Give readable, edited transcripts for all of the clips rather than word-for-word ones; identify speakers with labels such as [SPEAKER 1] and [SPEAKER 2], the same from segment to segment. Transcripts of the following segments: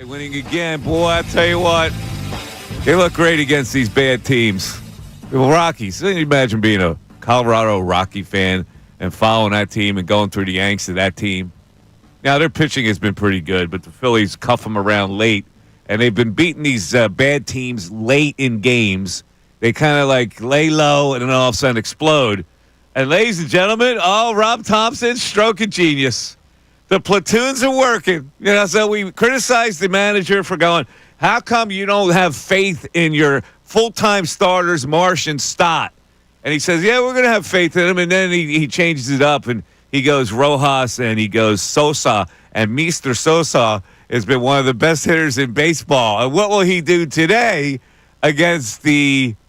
[SPEAKER 1] Winning again, boy, I tell you what, they look great against these bad teams. The Rockies, can you imagine being a Colorado Rocky fan and following that team and going through the angst of that team? Now, their pitching has been pretty good, but the Phillies cuff them around late, and they've been beating these bad teams late in games. They kind of like lay low and then all of a sudden explode. And ladies and gentlemen, Rob Thompson, stroke of genius. The platoons are working. So we criticized the manager for going, how come you don't have faith in your full-time starters, Marsh and Stott? And he says, yeah, we're going to have faith in him. And then he changes it up, and he goes Rojas, and he goes Sosa. And Mr. Sosa has been one of the best hitters in baseball. And what will he do today against the –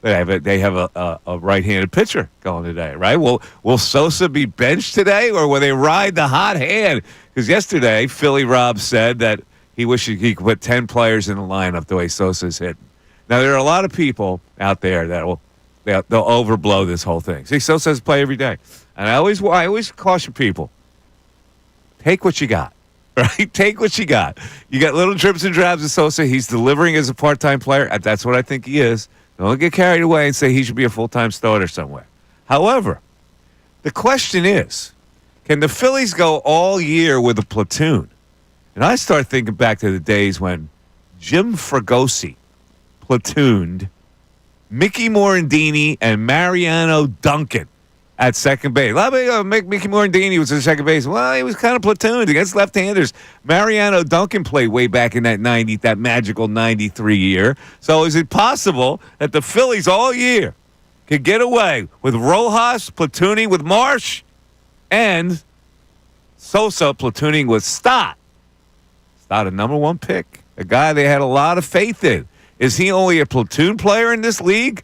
[SPEAKER 1] they have a right-handed pitcher going today, right? Will Sosa be benched today, or will they ride the hot hand? Because yesterday, Philly Rob said that he wishes he could put 10 players in the lineup the way Sosa's hitting. Now, there are a lot of people out there that they'll overblow this whole thing. See, Sosa has to play every day. And I always caution people, take what you got, right? Take what you got. You got little drips and drabs of Sosa. He's delivering as a part-time player. That's what I think he is. Don't get carried away and say he should be a full-time starter somewhere. However, the question is, can the Phillies go all year with a platoon? And I start thinking back to the days when Jim Fregosi platooned Mickey Morandini and Mariano Duncan at second base. Mickey Morandini was at second base. Well, he was kind of platooned against left-handers. Mariano Duncan played way back in that magical 93 year. So is it possible that the Phillies all year could get away with Rojas platooning with Marsh and Sosa platooning with Stott? Stott, a number one pick, a guy they had a lot of faith in. Is he only a platoon player in this league?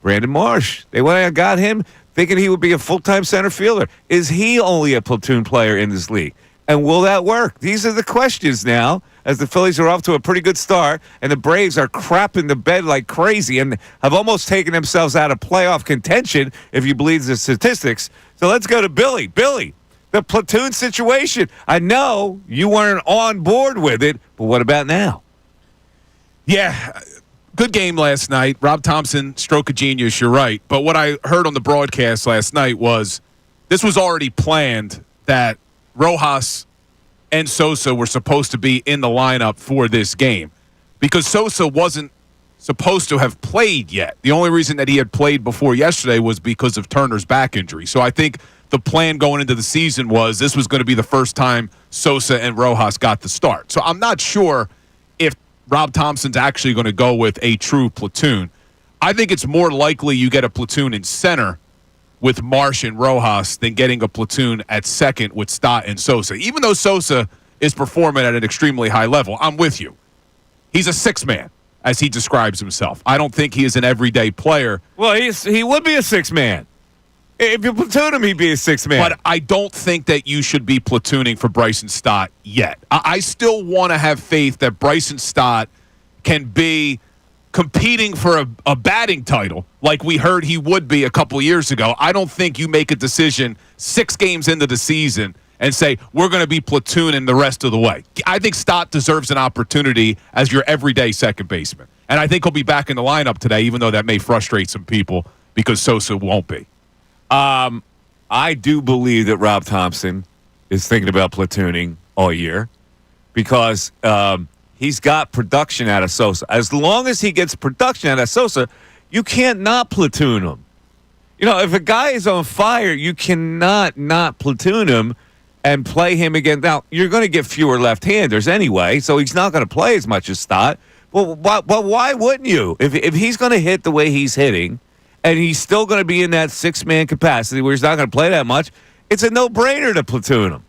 [SPEAKER 1] Brandon Marsh. They went and got him thinking he would be a full-time center fielder. Is he only a platoon player in this league? And will that work? These are the questions now as the Phillies are off to a pretty good start and the Braves are crapping the bed like crazy and have almost taken themselves out of playoff contention, if you believe the statistics. So let's go to Billy. Billy, the platoon situation. I know you weren't on board with it, but what about now?
[SPEAKER 2] Yeah, good game last night. Rob Thompson, stroke of genius, you're right. But what I heard on the broadcast last night was this was already planned that Rojas and Sosa were supposed to be in the lineup for this game because Sosa wasn't supposed to have played yet. The only reason that he had played before yesterday was because of Turner's back injury. So I think the plan going into the season was this was going to be the first time Sosa and Rojas got the start. So I'm not sure if Rob Thompson's actually going to go with a true platoon. I think it's more likely you get a platoon in center with Marsh and Rojas than getting a platoon at second with Stott and Sosa. Even though Sosa is performing at an extremely high level, I'm with you. He's a six-man, as he describes himself. I don't think he is an everyday player.
[SPEAKER 1] Well, he would be a six-man. If you platoon him, he'd be a six-man.
[SPEAKER 2] But I don't think that you should be platooning for Bryson Stott yet. I still want to have faith that Bryson Stott can be competing for a batting title like we heard he would be a couple years ago. I don't think you make a decision 6 games into the season and say, we're going to be platooning the rest of the way. I think Stott deserves an opportunity as your everyday second baseman. And I think he'll be back in the lineup today, even though that may frustrate some people because Sosa won't be.
[SPEAKER 1] I do believe that Rob Thompson is thinking about platooning all year because he's got production out of Sosa. As long as he gets production out of Sosa, you can't not platoon him. If a guy is on fire, you cannot not platoon him and play him again. Now, you're going to get fewer left-handers anyway, so he's not going to play as much as Stott. Well, why wouldn't you? If he's going to hit the way he's hitting, and he's still going to be in that six-man capacity where he's not going to play that much, it's a no-brainer to platoon him.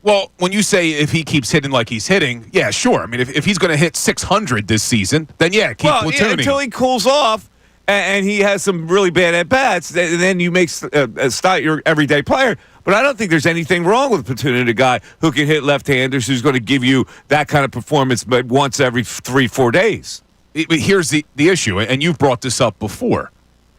[SPEAKER 2] Well, when you say if he keeps hitting like he's hitting, yeah, sure. I mean, if he's going to hit 600 this season, then yeah, keep platooning.
[SPEAKER 1] Yeah, until he cools off and he has some really bad at-bats, then you make Stott your everyday player. But I don't think there's anything wrong with platooning a guy who can hit left-handers who's going to give you that kind of performance but once every 3-4 days.
[SPEAKER 2] But here's the issue, and you've brought this up before.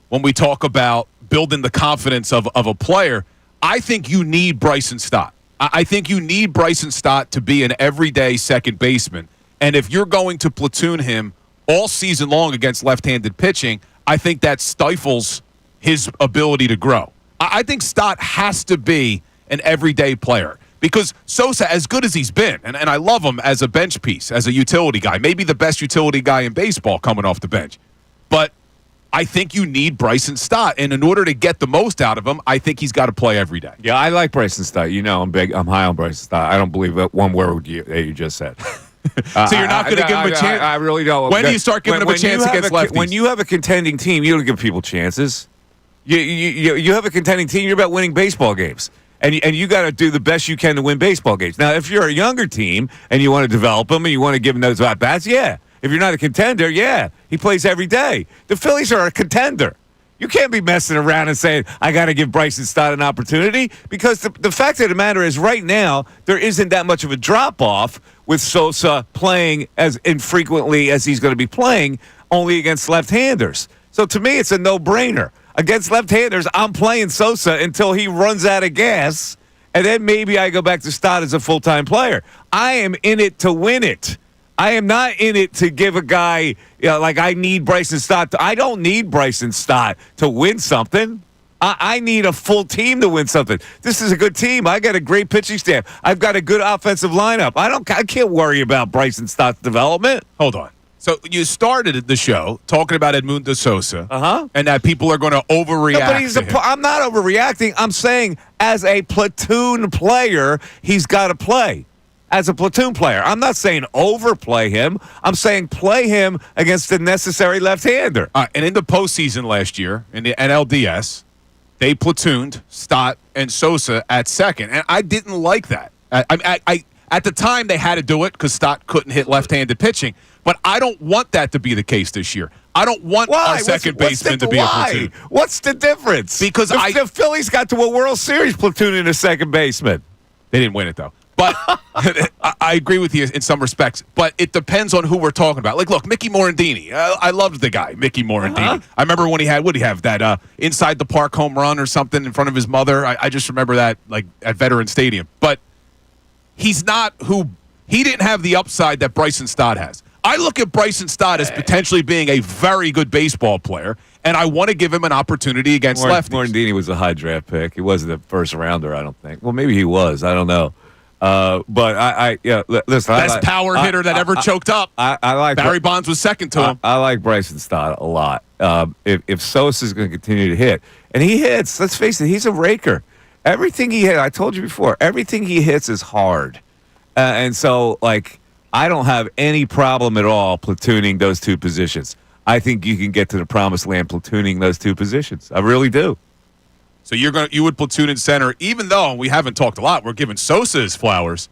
[SPEAKER 2] When we talk about building the confidence of a player, I think you need Bryson Stott. I think you need Bryson Stott to be an everyday second baseman. And if you're going to platoon him all season long against left-handed pitching, I think that stifles his ability to grow. I think Stott has to be an everyday player because Sosa, as good as he's been, and I love him as a bench piece, as a utility guy, maybe the best utility guy in baseball coming off the bench. But I think you need Bryson Stott, and in order to get the most out of him, I think he's got to play every day.
[SPEAKER 1] Yeah, I like Bryson Stott. You know, I'm high on Bryson Stott. I don't believe that one word that you just said.
[SPEAKER 2] So you're not going to give him a chance?
[SPEAKER 1] I really don't.
[SPEAKER 2] When do you start giving him a chance against lefties?
[SPEAKER 1] When you have a contending team, you don't give people chances. You have a contending team, you're about winning baseball games. And you got to do the best you can to win baseball games. Now, if you're a younger team and you want to develop them and you want to give them those at-bats, yeah. If you're not a contender, yeah. He plays every day. The Phillies are a contender. You can't be messing around and saying, I got to give Bryson Stott an opportunity, because the fact of the matter is right now there isn't that much of a drop-off with Sosa playing as infrequently as he's going to be playing, only against left-handers. So to me, it's a no-brainer. Against left-handers, I'm playing Sosa until he runs out of gas, and then maybe I go back to Stott as a full-time player. I am in it to win it. I am not in it to give a guy, like I need Bryson Stott. I don't need Bryson Stott to win something. I need a full team to win something. This is a good team. I got a great pitching staff. I've got a good offensive lineup. I can't worry about Bryson Stott's development.
[SPEAKER 2] Hold on. So you started the show talking about Edmundo Sosa, and that people are going to overreact. No, but
[SPEAKER 1] I'm not overreacting. I'm saying as a platoon player, he's got to play. As a platoon player, I'm not saying overplay him. I'm saying play him against the necessary left-hander.
[SPEAKER 2] And in the postseason last year, in the NLDS, they platooned Stott and Sosa at second, and I didn't like that. I at the time they had to do it because Stott couldn't hit left-handed pitching, but I don't want that to be the case this year. I don't want our second baseman to be a platoon.
[SPEAKER 1] What's the difference?
[SPEAKER 2] Because
[SPEAKER 1] the Phillies got to a World Series platooning a second baseman.
[SPEAKER 2] They didn't win it though. But I agree with you in some respects. But it depends on who we're talking about. Like, look, Mickey Morandini. I loved the guy, Mickey Morandini. I remember when he had, what did he have, that inside the park home run or something in front of his mother. I just remember that, like, at Veteran Stadium. But he's not he didn't have the upside that Bryson Stott has. I look at Bryson Stott as potentially being a very good baseball player, and I want to give him an opportunity against lefties.
[SPEAKER 1] Morandini was a high draft pick. He wasn't a first rounder, I don't think. Well, maybe he was. I don't know. But listen.
[SPEAKER 2] Best power hitter that ever choked up.
[SPEAKER 1] I like
[SPEAKER 2] Barry Bonds was second to him.
[SPEAKER 1] I like Bryson Stott a lot. If Sosa is going to continue to hit, and he hits, let's face it, he's a raker. Everything he hits, I told you before, everything he hits is hard, and so like I don't have any problem at all platooning those two positions. I think you can get to the promised land platooning those two positions. I really do.
[SPEAKER 2] So you would platoon in center, even though we haven't talked a lot. We're giving Sosa his flowers.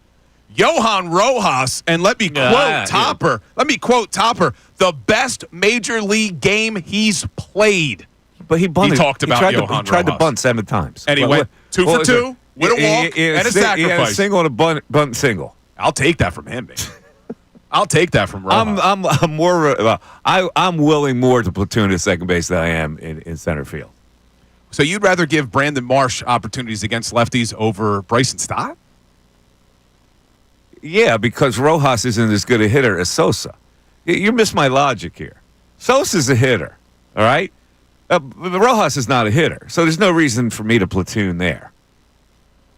[SPEAKER 2] Johan Rojas, and let me quote Topper. Let me quote Topper. The best major league game he's played.
[SPEAKER 1] But he bunted.
[SPEAKER 2] He talked about Johan Rojas.
[SPEAKER 1] He tried to bunt 7 times.
[SPEAKER 2] And he went 2 for 2 with a walk and a sacrifice.
[SPEAKER 1] He had a single and a bunt single.
[SPEAKER 2] I'll take that from him, man. I'll take that from Rojas.
[SPEAKER 1] I'm willing more to platoon at second base than I am in center field.
[SPEAKER 2] So you'd rather give Brandon Marsh opportunities against lefties over Bryson Stott?
[SPEAKER 1] Yeah, because Rojas isn't as good a hitter as Sosa. You miss my logic here. Sosa's a hitter, all right? Rojas is not a hitter, so there's no reason for me to platoon there.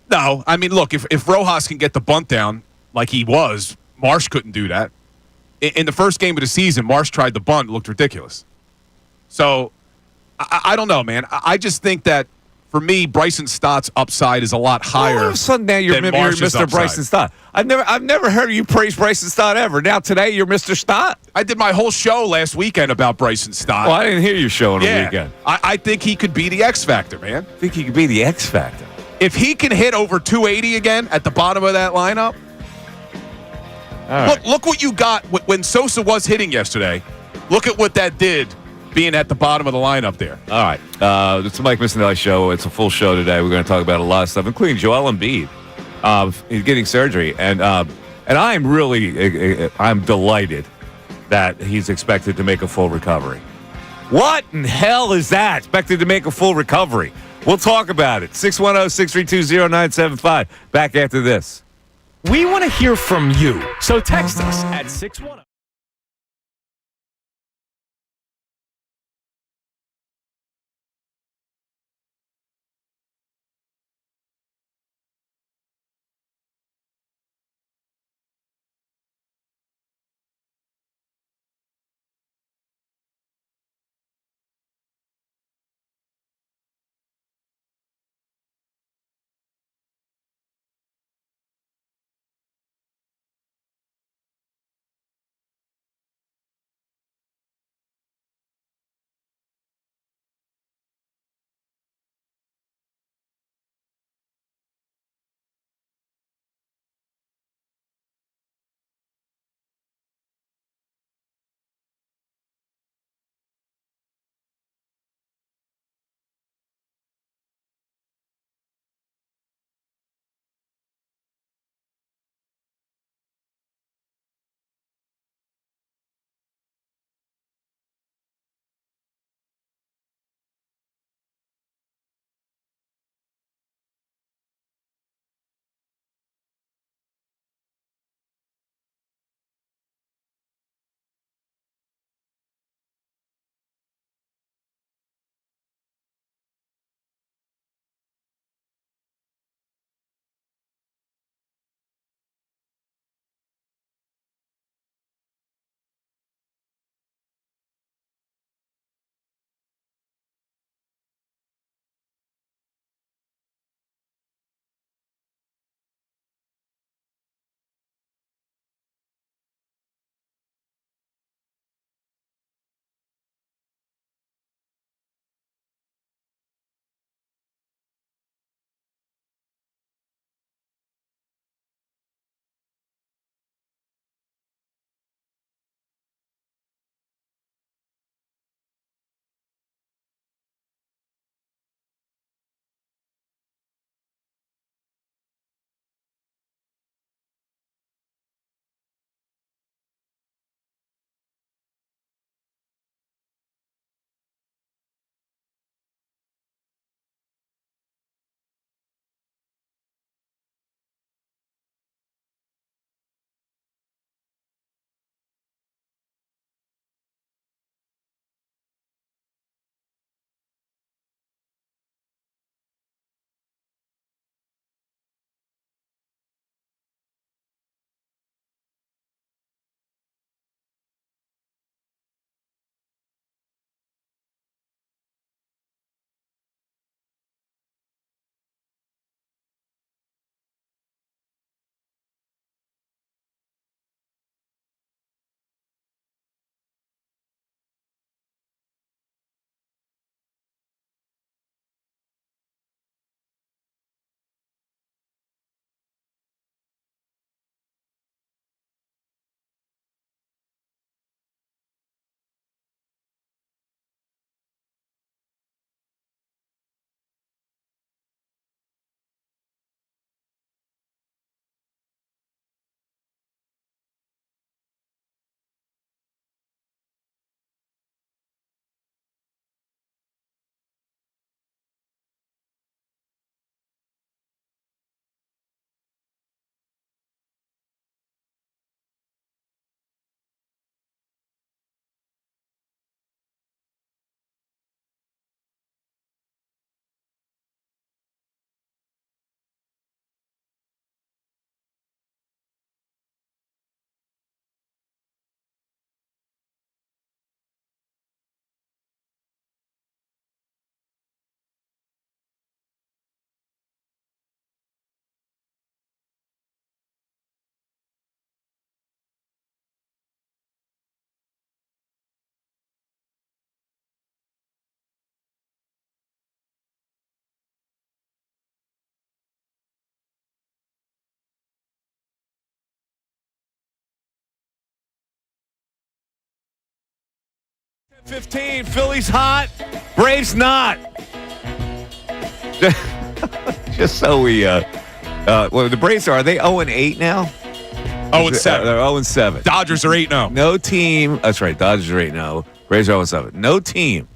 [SPEAKER 2] No, I mean, look, if Rojas can get the bunt down like he was, Marsh couldn't do that. In the first game of the season, Marsh tried the bunt, looked ridiculous. So I don't know, man. I just think that, for me, Bryson Stott's upside is a lot higher. All of a sudden now you're
[SPEAKER 1] Mr. Bryson Stott. I've never heard you praise Bryson Stott ever. Now today you're Mr. Stott?
[SPEAKER 2] I did my whole show last weekend about Bryson Stott.
[SPEAKER 1] Well, I didn't hear your show on the weekend.
[SPEAKER 2] I think he could be the X Factor, man.
[SPEAKER 1] I think he could be the X Factor.
[SPEAKER 2] If he can hit over 280 again at the bottom of that lineup, look what you got when Sosa was hitting yesterday. Look at what that did being at the bottom of the lineup there.
[SPEAKER 1] All right. It's the Mike Missanelli Show. It's a full show today. We're going to talk about a lot of stuff, including Joel Embiid. He's getting surgery. And I'm delighted that he's expected to make a full recovery. What in hell is that? Expected to make a full recovery. We'll talk about it. 610-632-0975. Back after this.
[SPEAKER 3] We want to hear from you, so text us at 610.
[SPEAKER 1] .15, Phillies hot, Braves not. Just so we, well, the Braves are they 0-8 now?
[SPEAKER 2] 0-7.
[SPEAKER 1] They're 0-7.
[SPEAKER 2] Dodgers are 8-0.
[SPEAKER 1] No team. That's right. Dodgers are 8-0. Braves are 0-7. No team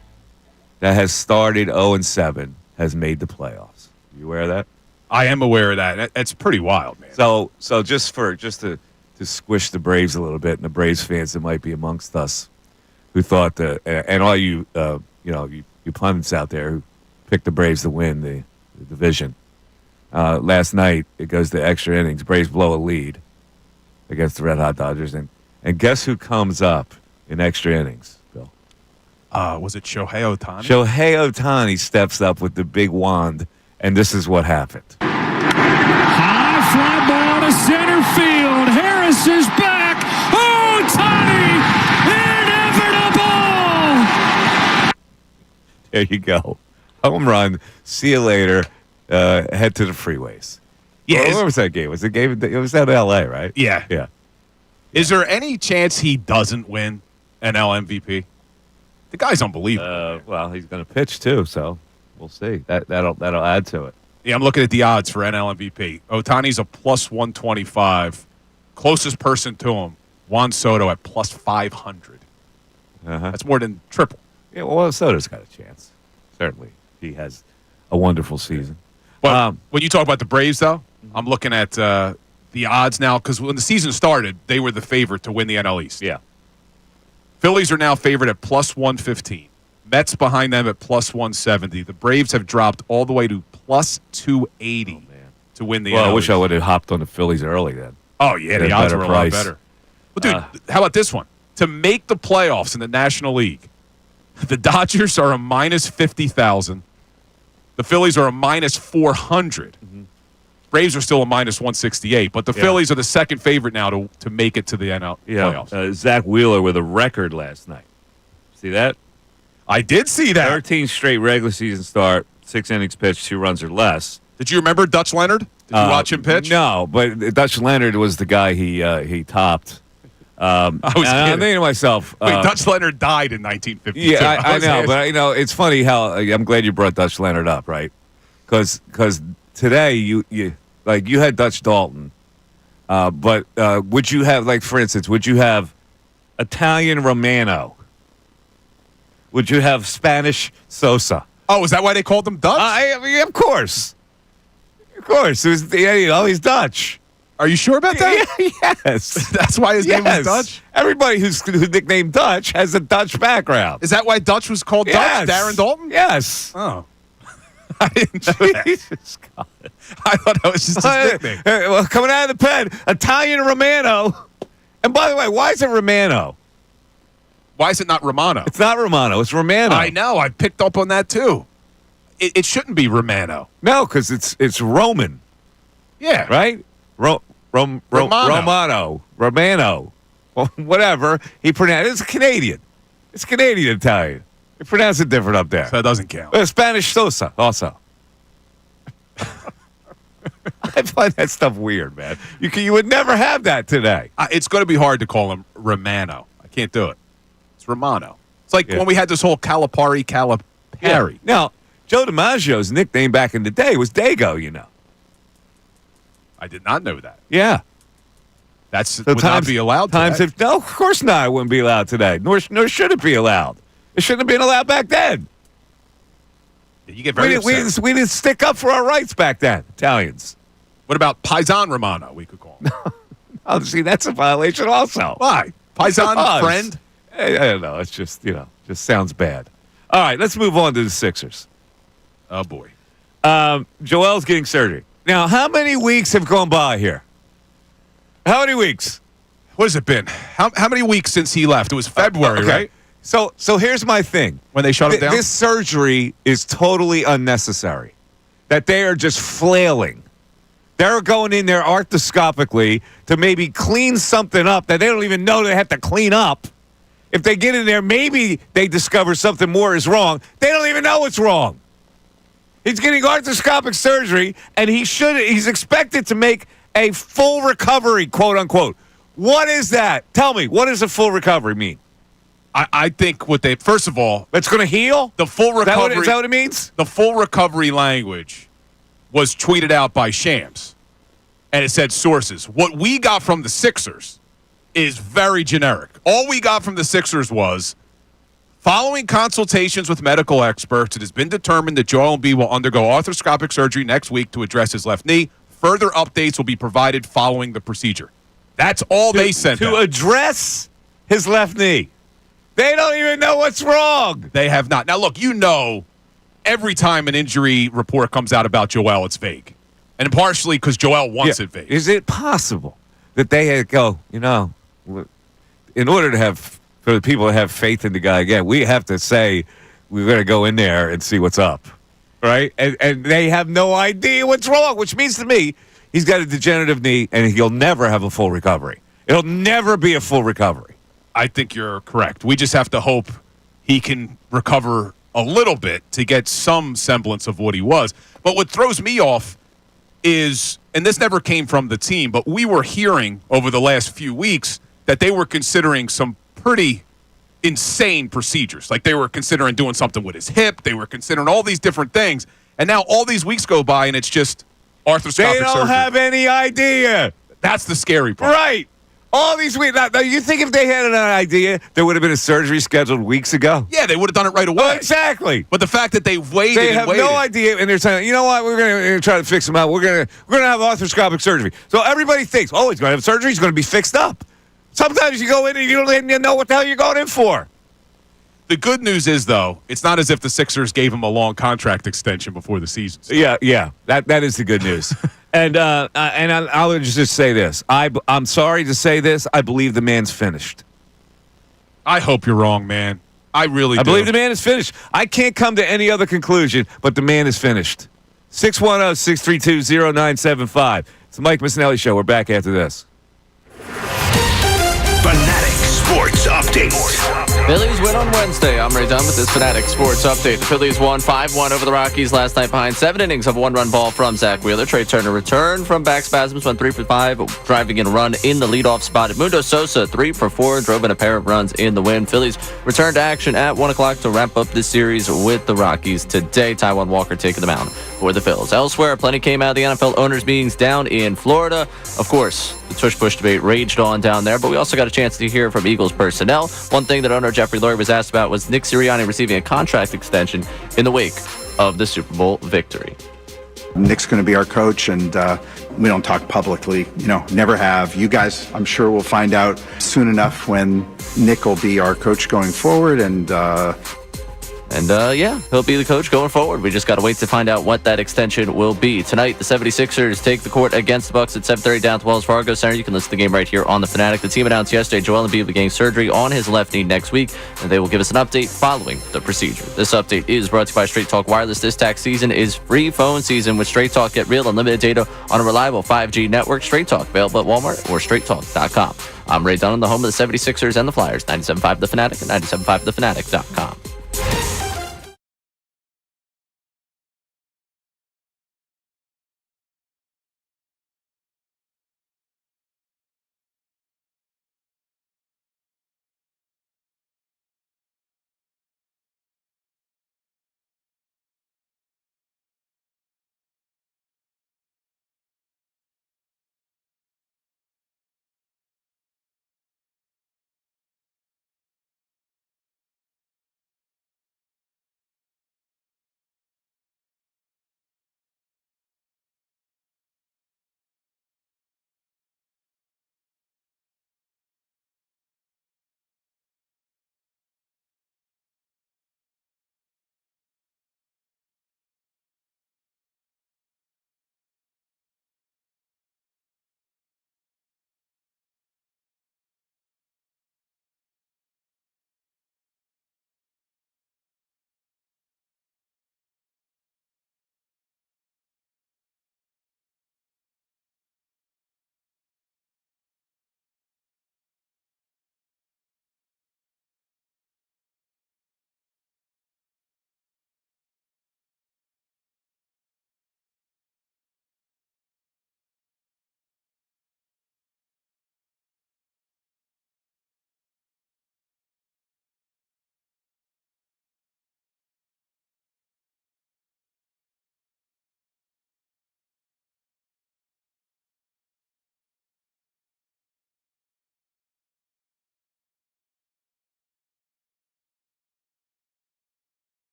[SPEAKER 1] that has started 0-7 has made the playoffs. You aware of that?
[SPEAKER 2] I am aware of that. It's pretty wild, man.
[SPEAKER 1] So just to squish the Braves a little bit, and the Braves fans that might be amongst us who thought and all you you pundits out there who picked the Braves to win the division. Last night it goes to extra innings. Braves blow a lead against the Red Hot Dodgers, and guess who comes up in extra innings, Bill?
[SPEAKER 2] Was it Shohei Ohtani?
[SPEAKER 1] Shohei Ohtani steps up with the big wand, and this is what happened.
[SPEAKER 4] High fly ball to center field. Harris is back. Ohtani, inevitable.
[SPEAKER 1] There you go. Home run. See you later. Head to the freeways.
[SPEAKER 2] Yeah.
[SPEAKER 1] Where was that game? Was it was at L.A., right?
[SPEAKER 2] Yeah.
[SPEAKER 1] Yeah.
[SPEAKER 2] Is there any chance he doesn't win NL MVP? The guy's unbelievable.
[SPEAKER 1] Well, he's going to pitch too, so we'll see. That'll add to it.
[SPEAKER 2] Yeah, I'm looking at the odds for NL MVP. Ohtani's a plus 125. Closest person to him, Juan Soto at plus 500. That's more than triple.
[SPEAKER 1] Yeah, well, Soto's got a chance. Certainly, he has a wonderful season.
[SPEAKER 2] But when you talk about the Braves, though, I'm looking at the odds now because when the season started, they were the favorite to win the NL East.
[SPEAKER 1] Yeah.
[SPEAKER 2] Phillies are now favored at plus 115. Mets behind them at plus 170. The Braves have dropped all the way to plus 280 to win the NL East.
[SPEAKER 1] I wish I would have hopped on the Phillies early then.
[SPEAKER 2] Oh, yeah, the odds are a lot better. Well, dude, how about this one? To make the playoffs in the National League, the Dodgers are a minus 50,000. The Phillies are a minus 400. Braves are still a minus 168, but the Phillies are the second favorite now to make it to the NL playoffs.
[SPEAKER 1] Zach Wheeler with a record last night. See that?
[SPEAKER 2] I did see that.
[SPEAKER 1] 13 straight regular season start, 6 innings pitched, 2 runs or less.
[SPEAKER 2] Did you remember Dutch Leonard? Did you watch him pitch?
[SPEAKER 1] No, but Dutch Leonard was the guy he topped.
[SPEAKER 2] I was
[SPEAKER 1] I'm thinking to myself.
[SPEAKER 2] Wait, Dutch Leonard died in 1952.
[SPEAKER 1] Yeah, I know, but it's funny how I'm glad you brought Dutch Leonard up, right? Because today you had Dutch Dalton, but would you have, like, for instance, would you have Italian Romano? Would you have Spanish Sosa?
[SPEAKER 2] Oh, is that why they called him Dutch?
[SPEAKER 1] I mean, of course. Of course. It was, he's Dutch.
[SPEAKER 2] Are you sure about that?
[SPEAKER 1] Yeah, yes.
[SPEAKER 2] That's why his name was Dutch?
[SPEAKER 1] Everybody who's nicknamed Dutch has a Dutch background.
[SPEAKER 2] Is that why Dutch was called Dutch? Darren Dalton?
[SPEAKER 1] Yes.
[SPEAKER 2] Oh. I didn't know that.
[SPEAKER 1] Jesus God.
[SPEAKER 2] I thought that was just his nickname.
[SPEAKER 1] Well, coming out of the pen, Italian Romano. And by the way, why is it Romano?
[SPEAKER 2] Why is it not Romano?
[SPEAKER 1] It's not Romano. It's Romano.
[SPEAKER 2] I know. I picked up on that, too. It shouldn't be Romano.
[SPEAKER 1] No, because it's Roman.
[SPEAKER 2] Yeah.
[SPEAKER 1] Right? Romano. Romano. Well, whatever. It's Canadian. It's Canadian Italian. They pronounce it different up there.
[SPEAKER 2] So that doesn't count.
[SPEAKER 1] Spanish Sosa also. I find that stuff weird, man. You would never have that today.
[SPEAKER 2] It's going to be hard to call him Romano. I can't do it. It's Romano. It's like when we had this whole Calipari.
[SPEAKER 1] Yeah. Now, Joe DiMaggio's nickname back in the day was Dago, you know.
[SPEAKER 2] I did not know that.
[SPEAKER 1] Yeah.
[SPEAKER 2] Would not be allowed today.
[SPEAKER 1] No, of course not. It wouldn't be allowed today. Nor should it be allowed. It shouldn't have been allowed back then.
[SPEAKER 2] You get very upset.
[SPEAKER 1] We didn't stick up for our rights back then, Italians.
[SPEAKER 2] What about Paisan Romano, we could call him?
[SPEAKER 1] Oh, see, that's a violation also.
[SPEAKER 2] Why? Paisan friend?
[SPEAKER 1] I don't know. It's just, just sounds bad. All right, let's move on to the Sixers.
[SPEAKER 2] Oh, boy.
[SPEAKER 1] Joel's getting surgery. Now, how many weeks have gone by here? How many weeks?
[SPEAKER 2] What has it been? How many weeks since he left? It was February, right?
[SPEAKER 1] So here's my thing.
[SPEAKER 2] When they shut him down?
[SPEAKER 1] This surgery is totally unnecessary. That they are just flailing. They're going in there arthroscopically to maybe clean something up that they don't even know they have to clean up. If they get in there, maybe they discover something more is wrong. They don't even know what's wrong. He's getting arthroscopic surgery, and he's expected to make a full recovery, quote unquote. What is that? Tell me, what does a full recovery mean?
[SPEAKER 2] I think first of all,
[SPEAKER 1] it's going to heal?
[SPEAKER 2] The full recovery.
[SPEAKER 1] Is that what it means?
[SPEAKER 2] The full recovery language was tweeted out by Shams, and it said sources. What we got from the Sixers is very generic. All we got from the Sixers was Following consultations with medical experts, it has been determined that Joel Embiid will undergo arthroscopic surgery next week to address his left knee. Further updates will be provided following the procedure. That's all they sent
[SPEAKER 1] to
[SPEAKER 2] out.
[SPEAKER 1] address his left knee. They don't even know what's wrong.
[SPEAKER 2] They have not. Now, look, every time an injury report comes out about Joel, it's vague. And partially because Joel wants it vague.
[SPEAKER 1] Is it possible that they had go, in order for the people to have faith in the guy again, we have to say we're going to go in there and see what's up, right? And they have no idea what's wrong, which means to me he's got a degenerative knee and he'll never have a full recovery. It'll never be a full recovery.
[SPEAKER 2] I think you're correct. We just have to hope he can recover a little bit to get some semblance of what he was. But what throws me off is, and this never came from the team, but we were hearing over the last few weeks that they were considering some pretty insane procedures. Like they were considering doing something with his hip. They were considering all these different things. And now all these weeks go by and it's just arthroscopic surgery.
[SPEAKER 1] They don't have any idea.
[SPEAKER 2] That's the scary part.
[SPEAKER 1] Right. All these weeks. Now, you think if they had an idea, there would have been a surgery scheduled weeks ago?
[SPEAKER 2] Yeah, they would have done it right away.
[SPEAKER 1] Oh, exactly.
[SPEAKER 2] But the fact that they waited
[SPEAKER 1] They have no idea, and they're saying, you know what, we're going to try to fix him out. We're going to have arthroscopic surgery. So everybody thinks, oh, he's going to have surgery. He's going to be fixed up. Sometimes you go in and you don't even know what the hell you're going in for.
[SPEAKER 2] The good news is, though, it's not as if the Sixers gave him a long contract extension before the season started.
[SPEAKER 1] Yeah. That is the good news. And I'll just say this. I'm sorry to say this. I believe the man's finished.
[SPEAKER 2] I hope you're wrong, man. I really do.
[SPEAKER 1] I believe the man is finished. I can't come to any other conclusion, but the man is finished. 610-632-0975. It's the Mike Missanelli Show. We're back after this.
[SPEAKER 5] Fanatic Sports Update.
[SPEAKER 6] Phillies win on Wednesday. I'm Ray Dunn with this Fanatic Sports Update. The Phillies won 5-1 over the Rockies last night behind 7 innings of a one-run ball from Zach Wheeler. Trey Turner returned from back spasms, went 3 for 5, driving in a run in the leadoff spot. Mundo Sosa 3 for 4, drove in a pair of runs in the win. Phillies returned to action at 1 o'clock to wrap up this series with the Rockies today. Taijuan Walker taking the mound for the Phils. Elsewhere, plenty came out of the NFL owners' meetings down in Florida. Of course, the tush-push debate raged on down there, but we also got a chance to hear from Eagles personnel. One thing that owner Jeffrey Lurie was asked about was Nick Sirianni receiving a contract extension in the wake of the Super Bowl victory.
[SPEAKER 7] Nick's going to be our coach, and we don't talk publicly, never have. You guys, I'm sure, will find out soon enough when Nick will be our coach going forward, and
[SPEAKER 6] he'll be the coach going forward. We just got to wait to find out what that extension will be. Tonight, the 76ers take the court against the Bucks at 7:30 down at the Wells Fargo Center. You can listen to the game right here on The Fanatic. The team announced yesterday Joel Embiid will be getting surgery on his left knee next week, and they will give us an update following the procedure. This update is brought to you by Straight Talk Wireless. This tax season is free phone season with Straight Talk. Get real unlimited data on a reliable 5G network. Straight Talk, available at Walmart or straighttalk.com. I'm Ray Dunn, the home of the 76ers and the Flyers. 97.5 The Fanatic and 97.5thefanatic.com.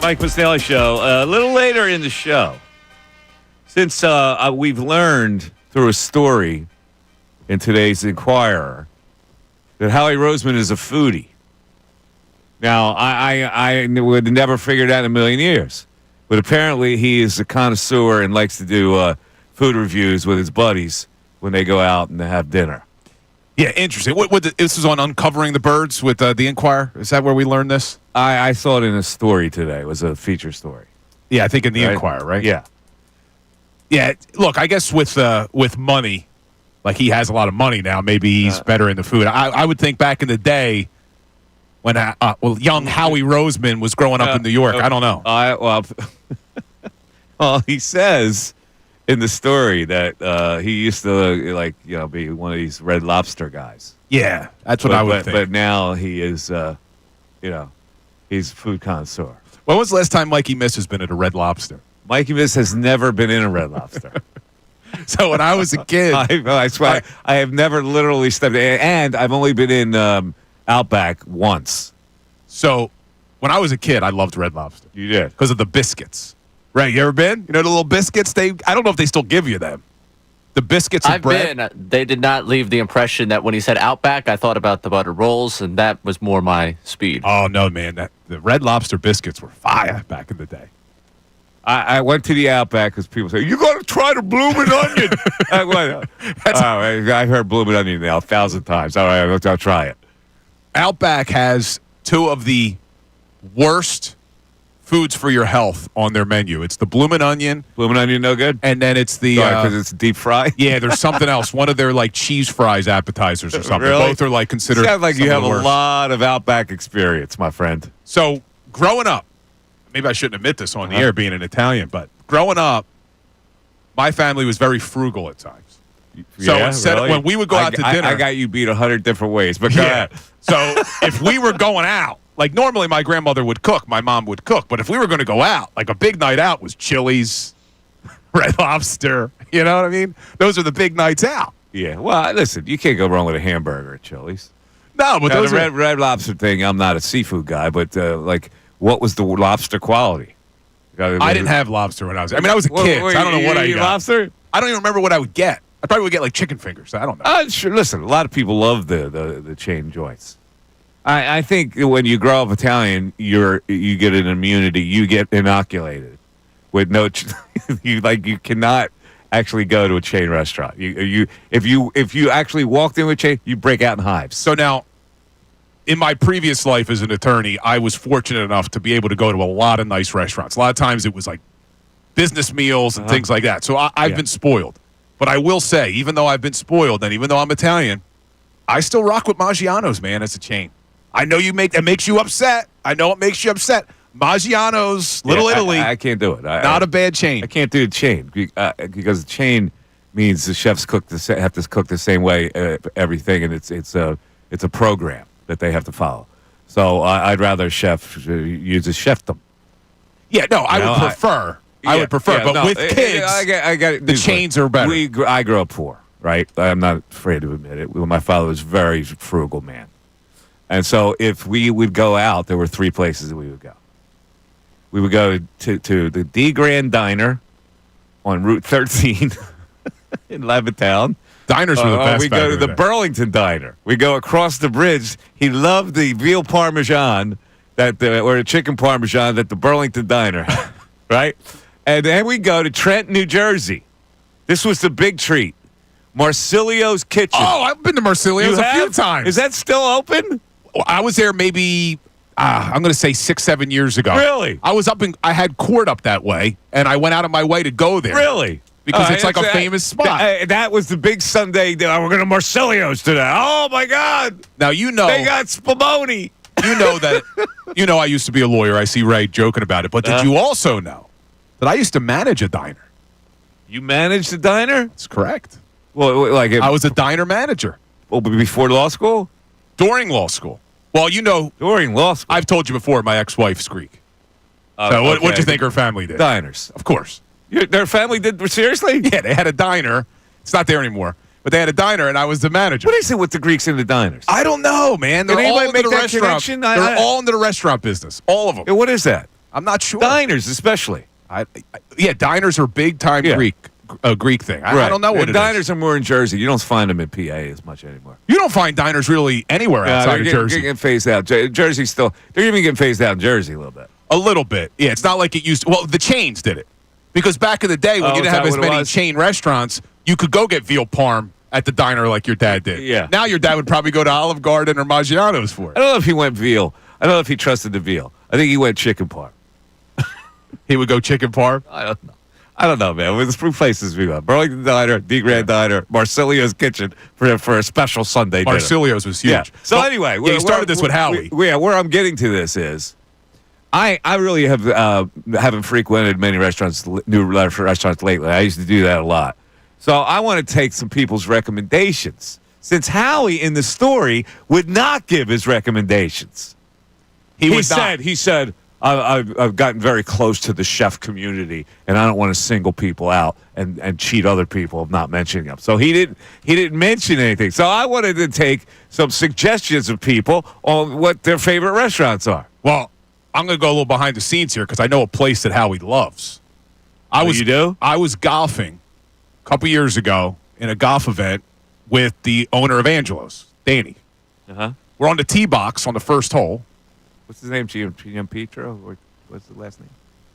[SPEAKER 1] Mike Missanelli Show. A little later in the show, since we've learned through a story in today's Inquirer that Howie Roseman is a foodie. Now, I would have never figured that in a million years. But apparently he is a connoisseur and likes to do food reviews with his buddies when they go out and they have dinner.
[SPEAKER 2] Yeah, interesting. This is on Uncovering the Birds with the Inquirer. Is that where we learned this?
[SPEAKER 1] I saw it in a story today. It was a feature story.
[SPEAKER 2] Yeah, I think in the Inquirer, right?
[SPEAKER 1] Yeah.
[SPEAKER 2] Yeah, look, I guess with money, like he has a lot of money now, maybe he's better in the food. I would think back in the day when young Howie Roseman was growing up in New York. I don't know.
[SPEAKER 1] Well, he says in the story that he used to be one of these Red Lobster guys.
[SPEAKER 2] Yeah, that's what I would think.
[SPEAKER 1] But now he is, he's a food connoisseur.
[SPEAKER 2] When was the last time Mikey Miss has been at a Red Lobster?
[SPEAKER 1] Mikey Miss has never been in a Red Lobster.
[SPEAKER 2] So when I was a kid,
[SPEAKER 1] I swear I have never literally stepped in, and I've only been in Outback once.
[SPEAKER 2] So when I was a kid, I loved Red Lobster.
[SPEAKER 1] You did?
[SPEAKER 2] Because of the biscuits. Right, you ever been? You know the little biscuits? I don't know if they still give you them. The biscuits and bread.
[SPEAKER 6] I've been. They did not leave the impression that when he said Outback, I thought about the butter rolls, and that was more my speed.
[SPEAKER 2] Oh, no, man. The Red Lobster biscuits were fire back in the day.
[SPEAKER 1] I went to the Outback because people say, you got to try the bloomin' onion. I heard bloomin' onion now 1,000 times. All right, I'll try it.
[SPEAKER 2] Outback has two of the worst foods for your health on their menu. It's the bloomin' onion.
[SPEAKER 1] Bloomin' onion no good?
[SPEAKER 2] And then it's the...
[SPEAKER 1] because it's deep fried?
[SPEAKER 2] Yeah, there's something else. One of their, cheese fries appetizers or something.
[SPEAKER 1] Really?
[SPEAKER 2] Both are, considered...
[SPEAKER 1] Sounds like you have a lot of Outback experience, my friend.
[SPEAKER 2] So, growing up, maybe I shouldn't admit this on the air being an Italian, but growing up, my family was very frugal at times. So
[SPEAKER 1] really?
[SPEAKER 2] when we would go out to dinner...
[SPEAKER 1] I got you beat 100 different ways, but go ahead.
[SPEAKER 2] So if we were going out, normally my grandmother would cook, my mom would cook, but if we were going to go out, a big night out was Chili's, Red Lobster, you know what I mean? Those are the big nights out.
[SPEAKER 1] Yeah, well, listen, you can't go wrong with a hamburger at Chili's.
[SPEAKER 2] No, but those
[SPEAKER 1] the Red Lobster thing, I'm not a seafood guy, but what was the lobster quality?
[SPEAKER 2] I didn't have lobster when I was. I was a kid. So I don't know what I got.
[SPEAKER 1] Lobster?
[SPEAKER 2] I don't even remember what I would get. I probably would get chicken fingers. I don't know.
[SPEAKER 1] Sure. Listen, a lot of people love the chain joints. I think when you grow up Italian, you get an immunity. You get inoculated with no. You cannot actually go to a chain restaurant. If you actually walked into a chain, you break out in hives.
[SPEAKER 2] So now, in my previous life as an attorney, I was fortunate enough to be able to go to a lot of nice restaurants. A lot of times it was business meals and things like that. So I've been spoiled. But I will say, even though I've been spoiled and even though I'm Italian, I still rock with Maggiano's, man, as a chain. I know it makes you upset. I know it makes you upset. Maggiano's, Little Italy.
[SPEAKER 1] I can't do it.
[SPEAKER 2] Not a bad chain.
[SPEAKER 1] I can't do the chain because the chain means the chefs have to cook the same way everything, and it's a program that they have to follow. So I'd rather a chef use a chefdom.
[SPEAKER 2] Yeah, no, I would prefer. But with kids,
[SPEAKER 1] I got
[SPEAKER 2] the chains are better.
[SPEAKER 1] I grew up poor, right? I'm not afraid to admit it. My father was a very frugal man. And so if we would go out, there were three places that we would go. We would go to the D Grand Diner on Route 13 in Levittown.
[SPEAKER 2] Diners were the best.
[SPEAKER 1] We go to the Burlington Diner. We go across the bridge. He loved the veal parmesan or the chicken parmesan that the Burlington Diner had, right? And then we go to Trenton, New Jersey. This was the big treat. Marsilio's Kitchen.
[SPEAKER 2] Oh, I've been to Marsilio's a few times.
[SPEAKER 1] Is that still open?
[SPEAKER 2] I was there maybe, I'm going to say 6-7 years ago.
[SPEAKER 1] Really?
[SPEAKER 2] I had court up that way, and I went out of my way to go there.
[SPEAKER 1] Really?
[SPEAKER 2] Because it's a famous spot.
[SPEAKER 1] That was the big Sunday. We're going to Marsilio's today. Oh, my God.
[SPEAKER 2] Now, they
[SPEAKER 1] got spumoni.
[SPEAKER 2] I used to be a lawyer. I see Ray joking about it. But did you also know that I used to manage a diner?
[SPEAKER 1] You managed a diner?
[SPEAKER 2] That's correct.
[SPEAKER 1] Well,
[SPEAKER 2] I was a diner manager.
[SPEAKER 1] Well, before law school?
[SPEAKER 2] During law school. Well,
[SPEAKER 1] during law school.
[SPEAKER 2] I've told you before, my ex-wife's Greek. So what'd you think her family did?
[SPEAKER 1] Diners.
[SPEAKER 2] Of course.
[SPEAKER 1] Their family did? Seriously?
[SPEAKER 2] Yeah, they had a diner. It's not there anymore. but they had a diner, and I was the manager.
[SPEAKER 1] What is it with the Greeks in the diners?
[SPEAKER 2] I don't know, man. They're
[SPEAKER 1] Did
[SPEAKER 2] all
[SPEAKER 1] anybody
[SPEAKER 2] into
[SPEAKER 1] make
[SPEAKER 2] the
[SPEAKER 1] that
[SPEAKER 2] restaurant.
[SPEAKER 1] connection?
[SPEAKER 2] They're all into the restaurant business. All of them.
[SPEAKER 1] Yeah, what is that?
[SPEAKER 2] I'm not sure.
[SPEAKER 1] Diners, especially.
[SPEAKER 2] Yeah, diners are big time Greek thing. I don't know what
[SPEAKER 1] diners are more in Jersey. You don't find them in PA as much anymore.
[SPEAKER 2] You don't find diners really anywhere outside of Jersey.
[SPEAKER 1] They're getting phased out. Jersey's still. They're even getting phased out in Jersey a little bit.
[SPEAKER 2] A little bit. Yeah, it's not like it used to. Well, the chains did it. Because back in the day when you didn't have as many chain restaurants, you could go get veal parm at the diner like your dad did.
[SPEAKER 1] Yeah.
[SPEAKER 2] Now your dad would probably go to Olive Garden or Maggiano's for it.
[SPEAKER 1] I don't know if he went veal. I don't know if he trusted the veal. I think he went chicken parm.
[SPEAKER 2] He would go chicken parm?
[SPEAKER 1] I don't know, man. There's three places we went. Burlington Diner, D Grand Diner, Marsilio's Kitchen for a special Sunday dinner.
[SPEAKER 2] Marsilio's was huge.
[SPEAKER 1] Yeah. So anyway.
[SPEAKER 2] You started this with Howie.
[SPEAKER 1] Where I'm getting to this is, I really haven't frequented many new restaurants lately. I used to do that a lot. So I want to take some people's recommendations. Since Howie in the story would not give his recommendations. He said, I've gotten very close to the chef community, and I don't want to single people out and cheat other people of not mentioning them. So he didn't mention anything. So I wanted to take some suggestions of people on what their favorite restaurants are.
[SPEAKER 2] Well, I'm going to go a little behind the scenes here because I know a place that Howie loves.
[SPEAKER 1] You do?
[SPEAKER 2] I was golfing a couple years ago in a golf event with the owner of Angelo's, Danny.
[SPEAKER 1] Uh-huh.
[SPEAKER 2] We're on the tee box on the first hole.
[SPEAKER 1] What's his name? Gianpietro? Or what's the last name?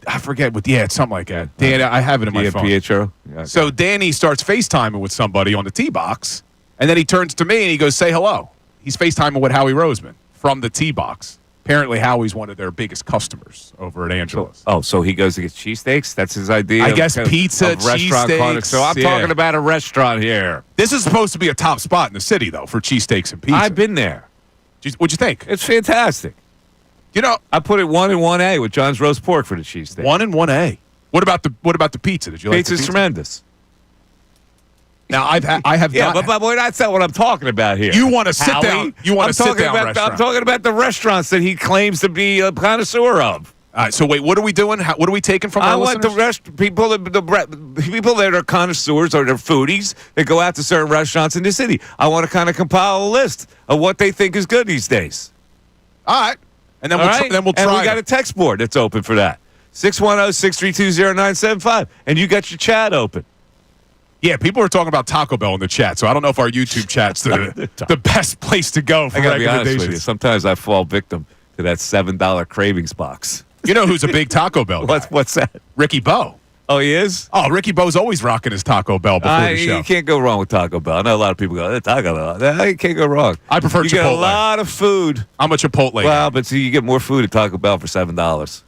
[SPEAKER 2] I forget. It's something like that. Dan, I have it in my phone.
[SPEAKER 1] Gianpietro? Yeah, okay.
[SPEAKER 2] So Danny starts FaceTiming with somebody on the tee box, and then he turns to me and he goes, "Say hello." He's FaceTiming with Howie Roseman from the tee box. Apparently, Howie's one of their biggest customers over at Angelo's.
[SPEAKER 1] So he goes to get cheesesteaks? That's his idea?
[SPEAKER 2] I guess pizza, cheesesteaks.
[SPEAKER 1] So I'm talking about a restaurant here.
[SPEAKER 2] This is supposed to be a top spot in the city, though, for cheesesteaks and pizza.
[SPEAKER 1] I've been there.
[SPEAKER 2] What'd you think?
[SPEAKER 1] It's fantastic.
[SPEAKER 2] You know,
[SPEAKER 1] I put it 1 and 1A with John's roast pork for the cheesesteak.
[SPEAKER 2] 1 and 1A. What about the pizza? Did you like the pizza?
[SPEAKER 1] Pizza's tremendous.
[SPEAKER 2] Now I have
[SPEAKER 1] yeah,
[SPEAKER 2] not.
[SPEAKER 1] but that's not what I'm talking about here.
[SPEAKER 2] You want to sit down? You want to sit down?
[SPEAKER 1] I'm talking about the restaurants that he claims to be a connoisseur of.
[SPEAKER 2] All right. So wait, what are we doing? What are we taking from our listeners?
[SPEAKER 1] I want people that are connoisseurs or they're foodies that go out to certain restaurants in the city. I want to kind of compile a list of what they think is good these days.
[SPEAKER 2] All right. And then we'll try.
[SPEAKER 1] And we got a text board that's open for that. 610-632-0975. And you got your chat open.
[SPEAKER 2] Yeah, people are talking about Taco Bell in the chat, so I don't know if our YouTube chat's the best place to go for recommendations.
[SPEAKER 1] Be honest with you. Sometimes I fall victim to that $7 cravings box.
[SPEAKER 2] You know who's a big Taco Bell guy?
[SPEAKER 1] What's that?
[SPEAKER 2] Ricky Bo.
[SPEAKER 1] Oh, he is?
[SPEAKER 2] Oh, Ricky Bo's always rocking his Taco Bell before the show.
[SPEAKER 1] You can't go wrong with Taco Bell. I know a lot of people go, Taco Bell. You can't go wrong.
[SPEAKER 2] I prefer Chipotle.
[SPEAKER 1] You get a lot of food.
[SPEAKER 2] I'm a Chipotle guy.
[SPEAKER 1] Well, but see, you get more food at Taco Bell for $7.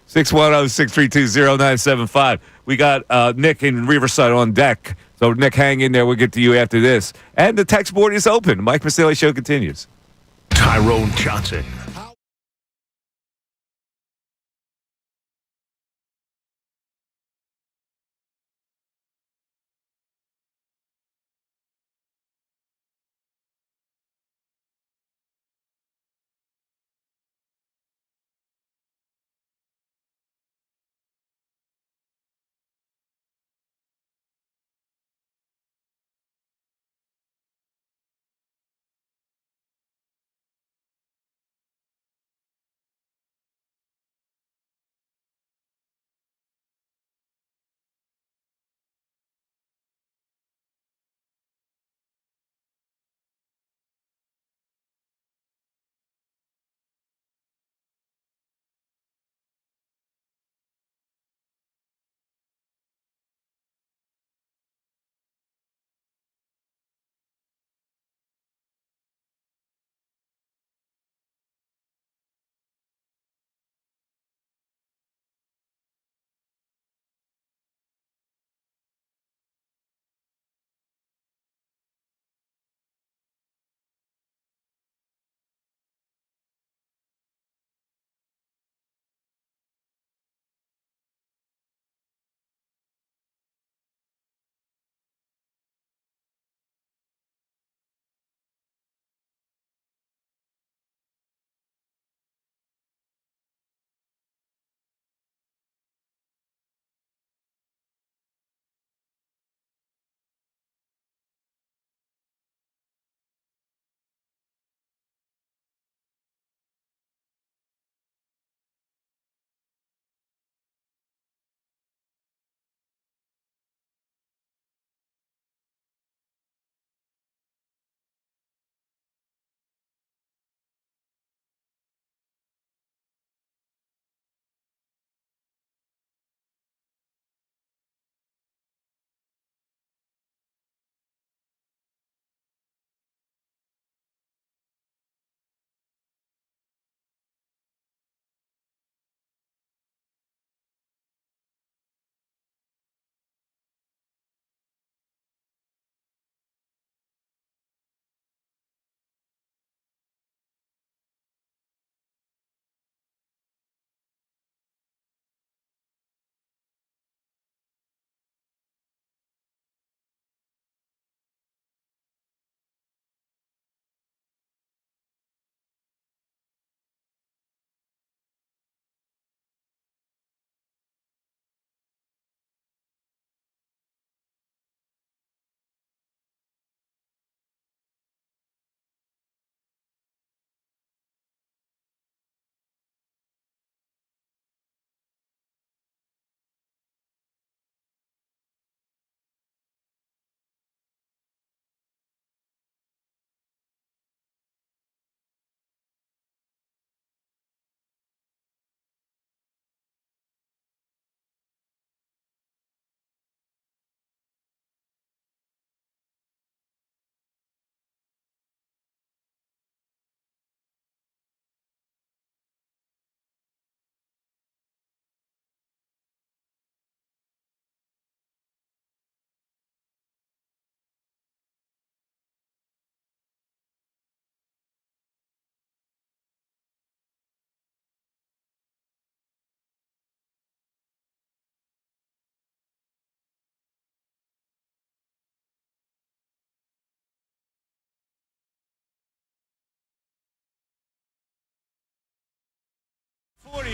[SPEAKER 1] 610-632-0975. We got Nick in Riverside on deck. So, Nick, hang in there. We'll get to you after this. And the text board is open. Mike Missanelli Show continues.
[SPEAKER 5] Tyrone Johnson.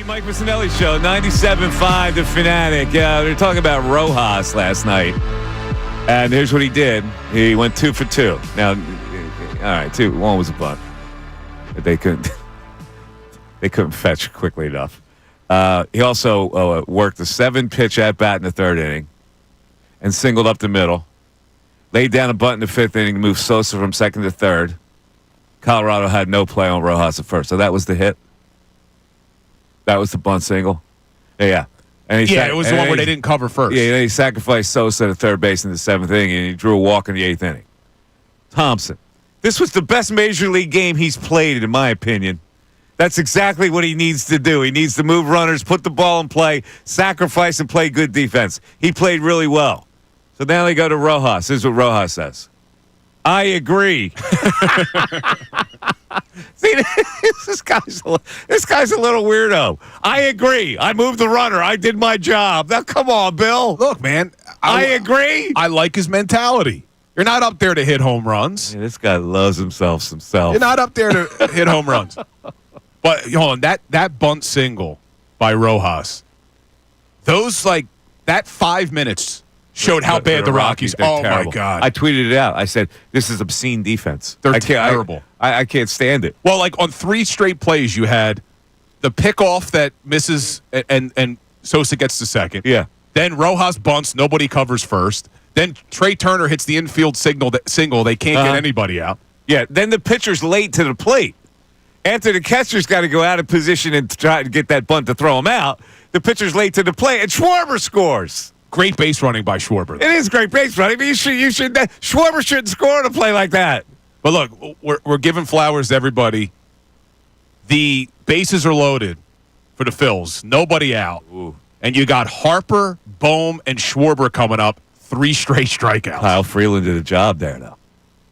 [SPEAKER 1] Mike Missanelli Show, 97.5 The Fanatic. Yeah, we were talking about Rojas last night. And here's what he did. He went 2 for 2. Now, all right, one was a bunt. They couldn't fetch quickly enough. He also worked a 7-pitch at-bat in the third inning and singled up the middle. Laid down a bunt in the fifth inning to move Sosa from second to third. Colorado had no play on Rojas at first, so that was the hit. That was the bunt single. Yeah. And
[SPEAKER 2] it was the one where they didn't cover first.
[SPEAKER 1] Yeah, he sacrificed Sosa to third base in the seventh inning, and he drew a walk in the eighth inning. Thompson. This was the best Major League game he's played, in my opinion. That's exactly what he needs to do. He needs to move runners, put the ball in play, sacrifice, and play good defense. He played really well. So now they go to Rojas. This is what Rojas says. I agree. See, this guy's a little weirdo. I agree. I moved the runner. I did my job. Now, come on, Bill.
[SPEAKER 2] Look, man.
[SPEAKER 1] I agree.
[SPEAKER 2] I like his mentality. You're not up there to hit home runs.
[SPEAKER 1] Yeah, this guy loves himself some self.
[SPEAKER 2] You're not up there to hit home runs. But hold on, that bunt single by Rojas, that 5 minutes showed how bad the Rockies. Oh
[SPEAKER 1] terrible.
[SPEAKER 2] My God!
[SPEAKER 1] I tweeted it out. I said this is obscene defense.
[SPEAKER 2] They're terrible.
[SPEAKER 1] I can't stand it.
[SPEAKER 2] Well, on 3 straight plays, you had the pickoff that misses and Sosa gets to second.
[SPEAKER 1] Yeah.
[SPEAKER 2] Then Rojas bunts, nobody covers first. Then Trey Turner hits the infield single. They can't get anybody out.
[SPEAKER 1] Yeah. Then the pitcher's late to the plate. After the catcher's got to go out of position and try to get that bunt to throw him out, the pitcher's late to the plate, and Schwarber scores.
[SPEAKER 2] Great base running by Schwarber.
[SPEAKER 1] It is great base running. But Schwarber shouldn't score on a play like that.
[SPEAKER 2] But look, we're giving flowers to everybody. The bases are loaded for the Phils. Nobody out.
[SPEAKER 1] Ooh.
[SPEAKER 2] And you got Harper, Bohm, and Schwarber coming up. 3 straight strikeouts.
[SPEAKER 1] Kyle Freeland did a job there, though.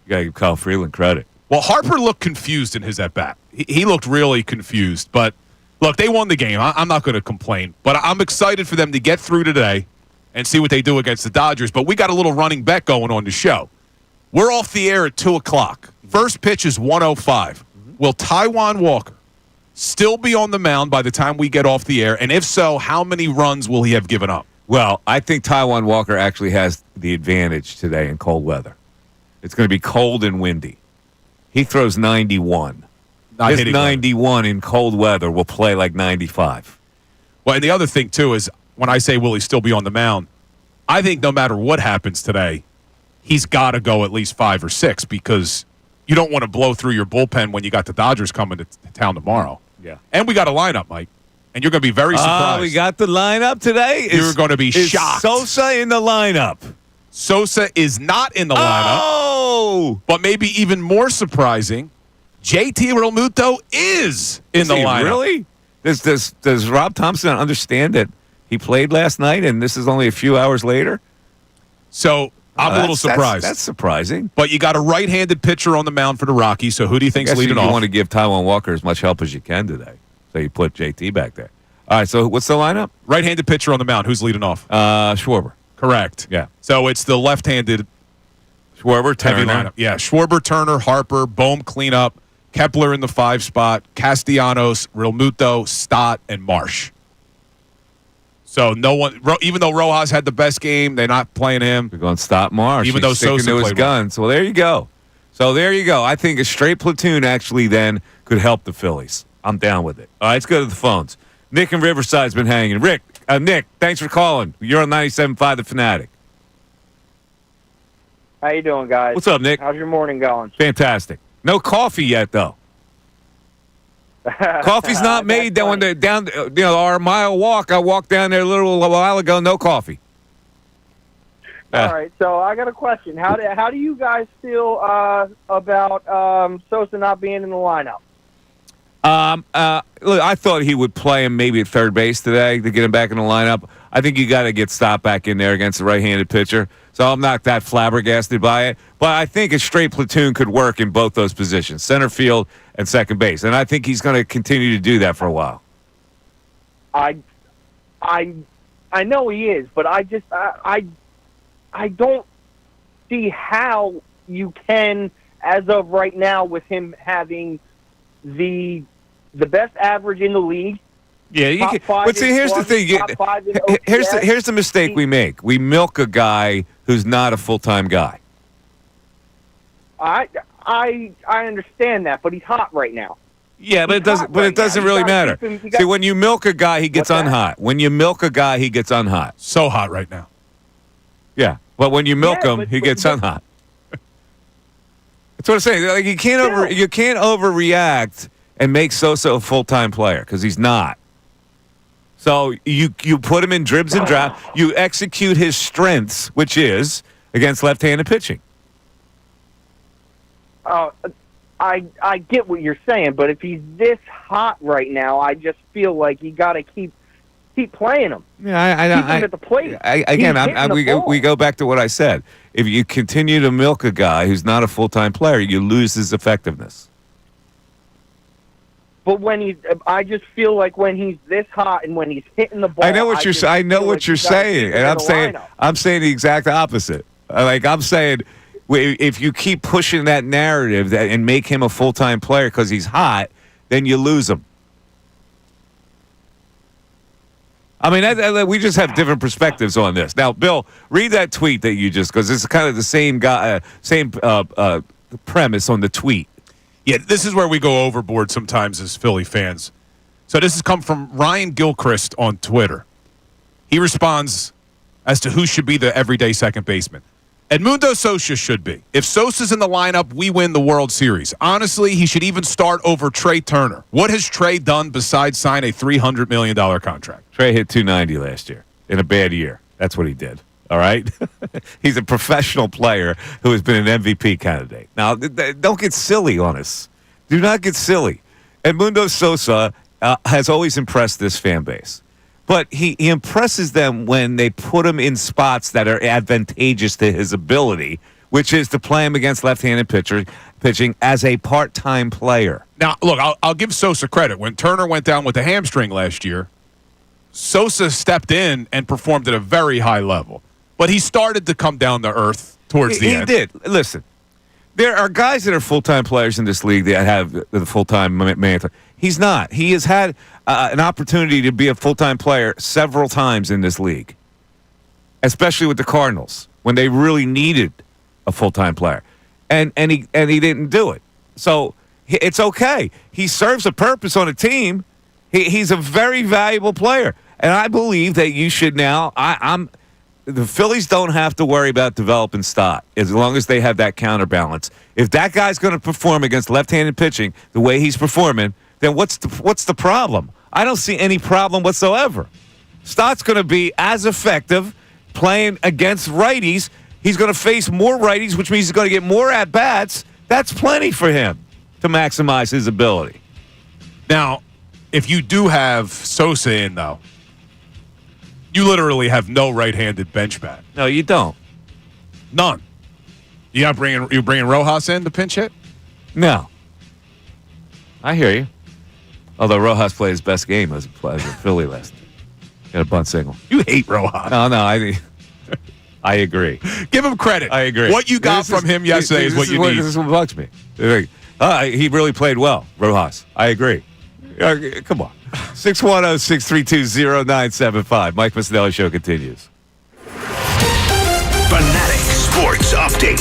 [SPEAKER 1] You got to give Kyle Freeland credit.
[SPEAKER 2] Well, Harper looked confused in his at-bat. He looked really confused. But, look, they won the game. I'm not going to complain. But I'm excited for them to get through today and see what they do against the Dodgers. But we got a little running bet going on the show. We're off the air at 2 o'clock. First pitch is 1:05. Will Taijuan Walker still be on the mound by the time we get off the air? And if so, how many runs will he have given up?
[SPEAKER 1] Well, I think Taijuan Walker actually has the advantage today in cold weather. It's going to be cold and windy. He throws 91. His 91 in cold weather will play like 95.
[SPEAKER 2] Well, and the other thing, too, is when I say will he still be on the mound, I think no matter what happens today, he's got to go at least 5 or 6 because you don't want to blow through your bullpen when you got the Dodgers coming to town tomorrow.
[SPEAKER 1] Yeah.
[SPEAKER 2] And we got a lineup, Mike. And you're going to be very surprised.
[SPEAKER 1] We got the lineup today?
[SPEAKER 2] You're going to be shocked.
[SPEAKER 1] Sosa in the lineup?
[SPEAKER 2] Sosa is not in the lineup.
[SPEAKER 1] Oh!
[SPEAKER 2] But maybe even more surprising, JT Realmuto is in the lineup.
[SPEAKER 1] Really? Does Rob Thompson understand that he played last night and this is only a few hours later?
[SPEAKER 2] So I'm a little surprised.
[SPEAKER 1] That's surprising.
[SPEAKER 2] But you got a right-handed pitcher on the mound for the Rockies, so who do you think's leading off?
[SPEAKER 1] You want to give Taijuan Walker as much help as you can today. So you put JT back there. All right, so what's the lineup?
[SPEAKER 2] Right-handed pitcher on the mound. Who's leading off?
[SPEAKER 1] Schwarber.
[SPEAKER 2] Correct.
[SPEAKER 1] Yeah.
[SPEAKER 2] So it's the left-handed
[SPEAKER 1] Schwarber,
[SPEAKER 2] heavy
[SPEAKER 1] Turner.
[SPEAKER 2] lineup. Yeah, Schwarber, Turner, Harper, Bohm cleanup, Kepler in the 5 spot, Castellanos, Realmuto, Stott, and Marsh. So no one, even though Rojas had the best game, they're not playing him.
[SPEAKER 1] They're going Stott Marsh.
[SPEAKER 2] Even though Sosa
[SPEAKER 1] to his
[SPEAKER 2] played
[SPEAKER 1] guns. Well, there you go. I think a straight platoon actually then could help the Phillies. I'm down with it. All right, let's go to the phones. Nick in Riverside's been hanging. Nick, thanks for calling. You're on 97.5 The Fanatic.
[SPEAKER 8] How you doing, guys?
[SPEAKER 1] What's up, Nick?
[SPEAKER 8] How's your morning going?
[SPEAKER 1] Fantastic. No coffee yet, though. Coffee's not made down our mile walk. I walked down there a while ago. No coffee.
[SPEAKER 8] All right, so I got a question. How do you guys feel about Sosa not being in the lineup?
[SPEAKER 1] Look, I thought he would play him maybe at third base today to get him back in the lineup. I think you got to get Stott back in there against the right-handed pitcher. So I'm not that flabbergasted by it. But I think a straight platoon could work in both those positions, center field and second base. And I think he's going to continue to do that for a while.
[SPEAKER 8] I know he is, but I don't see how you can, as of right now, with him having the best average in the league,
[SPEAKER 1] Yeah, you
[SPEAKER 8] Top
[SPEAKER 1] can,
[SPEAKER 8] five
[SPEAKER 1] but see,
[SPEAKER 8] in
[SPEAKER 1] here's the
[SPEAKER 8] slugging,
[SPEAKER 1] thing.
[SPEAKER 8] top five in OPS.
[SPEAKER 1] Here's the mistake we make. We milk a guy who's not a full-time guy.
[SPEAKER 8] I understand that, but he's hot right now.
[SPEAKER 1] Yeah, but
[SPEAKER 8] He's
[SPEAKER 1] it doesn't.
[SPEAKER 8] hot
[SPEAKER 1] But
[SPEAKER 8] right
[SPEAKER 1] it doesn't
[SPEAKER 8] now.
[SPEAKER 1] really
[SPEAKER 8] You gotta
[SPEAKER 1] matter.
[SPEAKER 8] keep him- you
[SPEAKER 1] See,
[SPEAKER 8] got-
[SPEAKER 1] when you milk a guy, he gets
[SPEAKER 8] What's that?
[SPEAKER 1] unhot. When you milk a guy, he gets unhot.
[SPEAKER 2] So hot right now.
[SPEAKER 1] Yeah, but when you milk
[SPEAKER 8] Yeah,
[SPEAKER 1] him,
[SPEAKER 8] but-
[SPEAKER 1] he
[SPEAKER 8] but-
[SPEAKER 1] gets
[SPEAKER 8] but-
[SPEAKER 1] unhot. That's what I'm saying. Like you can't overreact and make Sosa a full-time player because he's not. So you put him in dribs and drabs. You execute his strengths, which is against left-handed pitching.
[SPEAKER 8] I get what you're saying, but if he's this hot right now, I just feel like you got to keep playing him.
[SPEAKER 1] Yeah,
[SPEAKER 8] Keep him at the plate.
[SPEAKER 1] Again,
[SPEAKER 8] He's hitting the ball.
[SPEAKER 1] we go back to what I said. If you continue to milk a guy who's not a full-time player, you lose his effectiveness.
[SPEAKER 8] But I just feel like when he's this hot and when he's hitting the ball,
[SPEAKER 1] I know what you're saying. I know what you're saying, and I'm saying the exact opposite. I'm saying if you keep pushing that narrative and make him a full-time player because he's hot, then you lose him. I mean, we just have different perspectives on this. Now, Bill, read that tweet that you just, because it's kind of the same guy, same premise on the tweet.
[SPEAKER 2] Yeah, this is where we go overboard sometimes as Philly fans. So this has come from Ryan Gilchrist on Twitter. He responds as to who should be the everyday second baseman. Edmundo Sosa should be. If Sosa's in the lineup, we win the World Series. Honestly, he should even start over Trey Turner. What has Trey done besides sign a $300 million contract?
[SPEAKER 1] Trey hit 290 last year in a bad year. That's what he did. All right? He's a professional player who has been an MVP candidate. Now, don't get silly on us. Do not get silly. Edmundo Sosa has always impressed this fan base. But he impresses them when they put him in spots that are advantageous to his ability, which is to play him against left-handed pitching as a part-time player.
[SPEAKER 2] Now, look, I'll give Sosa credit. When Turner went down with the hamstring last year, Sosa stepped in and performed at a very high level. But he started to come down to earth towards the end.
[SPEAKER 1] He did. Listen, there are guys that are full-time players in this league that have the full-time mandate. He's not. He has had an opportunity to be a full-time player several times in this league, especially with the Cardinals when they really needed a full-time player, and he didn't do it. So it's okay. He serves a purpose on a team. He's a very valuable player, and I believe that you should now. The Phillies don't have to worry about developing Stott as long as they have that counterbalance. If that guy's going to perform against left-handed pitching the way he's performing, then what's the problem? I don't see any problem whatsoever. Stott's going to be as effective playing against righties. He's going to face more righties, which means he's going to get more at-bats. That's plenty for him to maximize his ability.
[SPEAKER 2] Now, if you do have Sosa in, though, you literally have no right-handed bench bat.
[SPEAKER 1] No, you don't.
[SPEAKER 2] None. You bringing Rojas in to pinch hit?
[SPEAKER 1] No. I hear you. Although Rojas played his best game as a Philly last night. Got a bunt single.
[SPEAKER 2] You hate Rojas.
[SPEAKER 1] No, I agree.
[SPEAKER 2] Give him credit.
[SPEAKER 1] I agree.
[SPEAKER 2] What you got from him yesterday is what you need.
[SPEAKER 1] This is what bugs me. He really played well, Rojas. I agree. Come on. 610-632-0975. Mike Missanelli Show continues.
[SPEAKER 5] Fanatic Sports Update.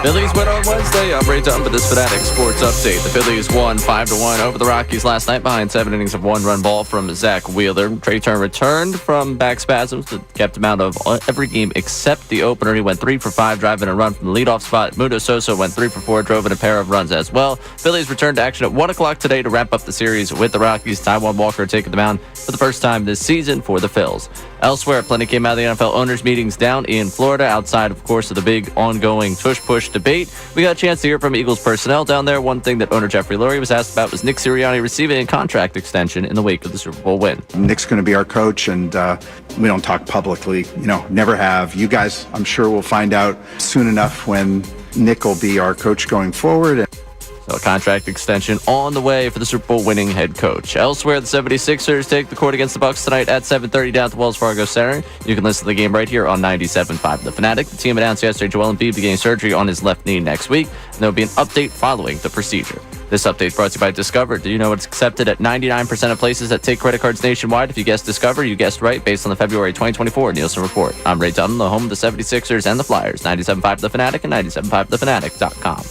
[SPEAKER 6] Phillies win on Wednesday. I'm Ray Dunn with this Fanatic Sports Update. The Phillies won 5-1 over the Rockies last night behind 7 innings of one-run ball from Zach Wheeler. Trey Turner returned from back spasms that kept him out of every game except the opener. He went 3 for 5, driving a run from the leadoff spot. Edmundo Sosa went 3 for 4, drove in a pair of runs as well. Phillies returned to action at 1 o'clock today to wrap up the series with the Rockies. Taijuan Walker taking the mound for the first time this season for the Phils. Elsewhere, plenty came out of the NFL owners' meetings down in Florida, outside, of course, of the big ongoing tush-push debate. We got a chance to hear from Eagles personnel down there. One thing that owner Jeffrey Lurie was asked about was Nick Sirianni receiving a contract extension in the wake of the Super Bowl win.
[SPEAKER 7] Nick's going to be our coach, and we don't talk publicly, never have. You guys, I'm sure, will find out soon enough when Nick will be our coach going forward.
[SPEAKER 6] So a contract extension on the way for the Super Bowl winning head coach. Elsewhere, the 76ers take the court against the Bucks tonight at 7:30 down at the Wells Fargo Center. You can listen to the game right here on 97.5 The Fanatic. The team announced yesterday Joel Embiid beginning surgery on his left knee next week, and there will be an update following the procedure. This update brought to you by Discover. Do you know it's accepted at 99% of places that take credit cards nationwide? If you guessed Discover, you guessed right based on the February 2024 Nielsen report. I'm Ray Dunn, the home of the 76ers and the Flyers. 97.5 The Fanatic and 97.5thefanatic.com.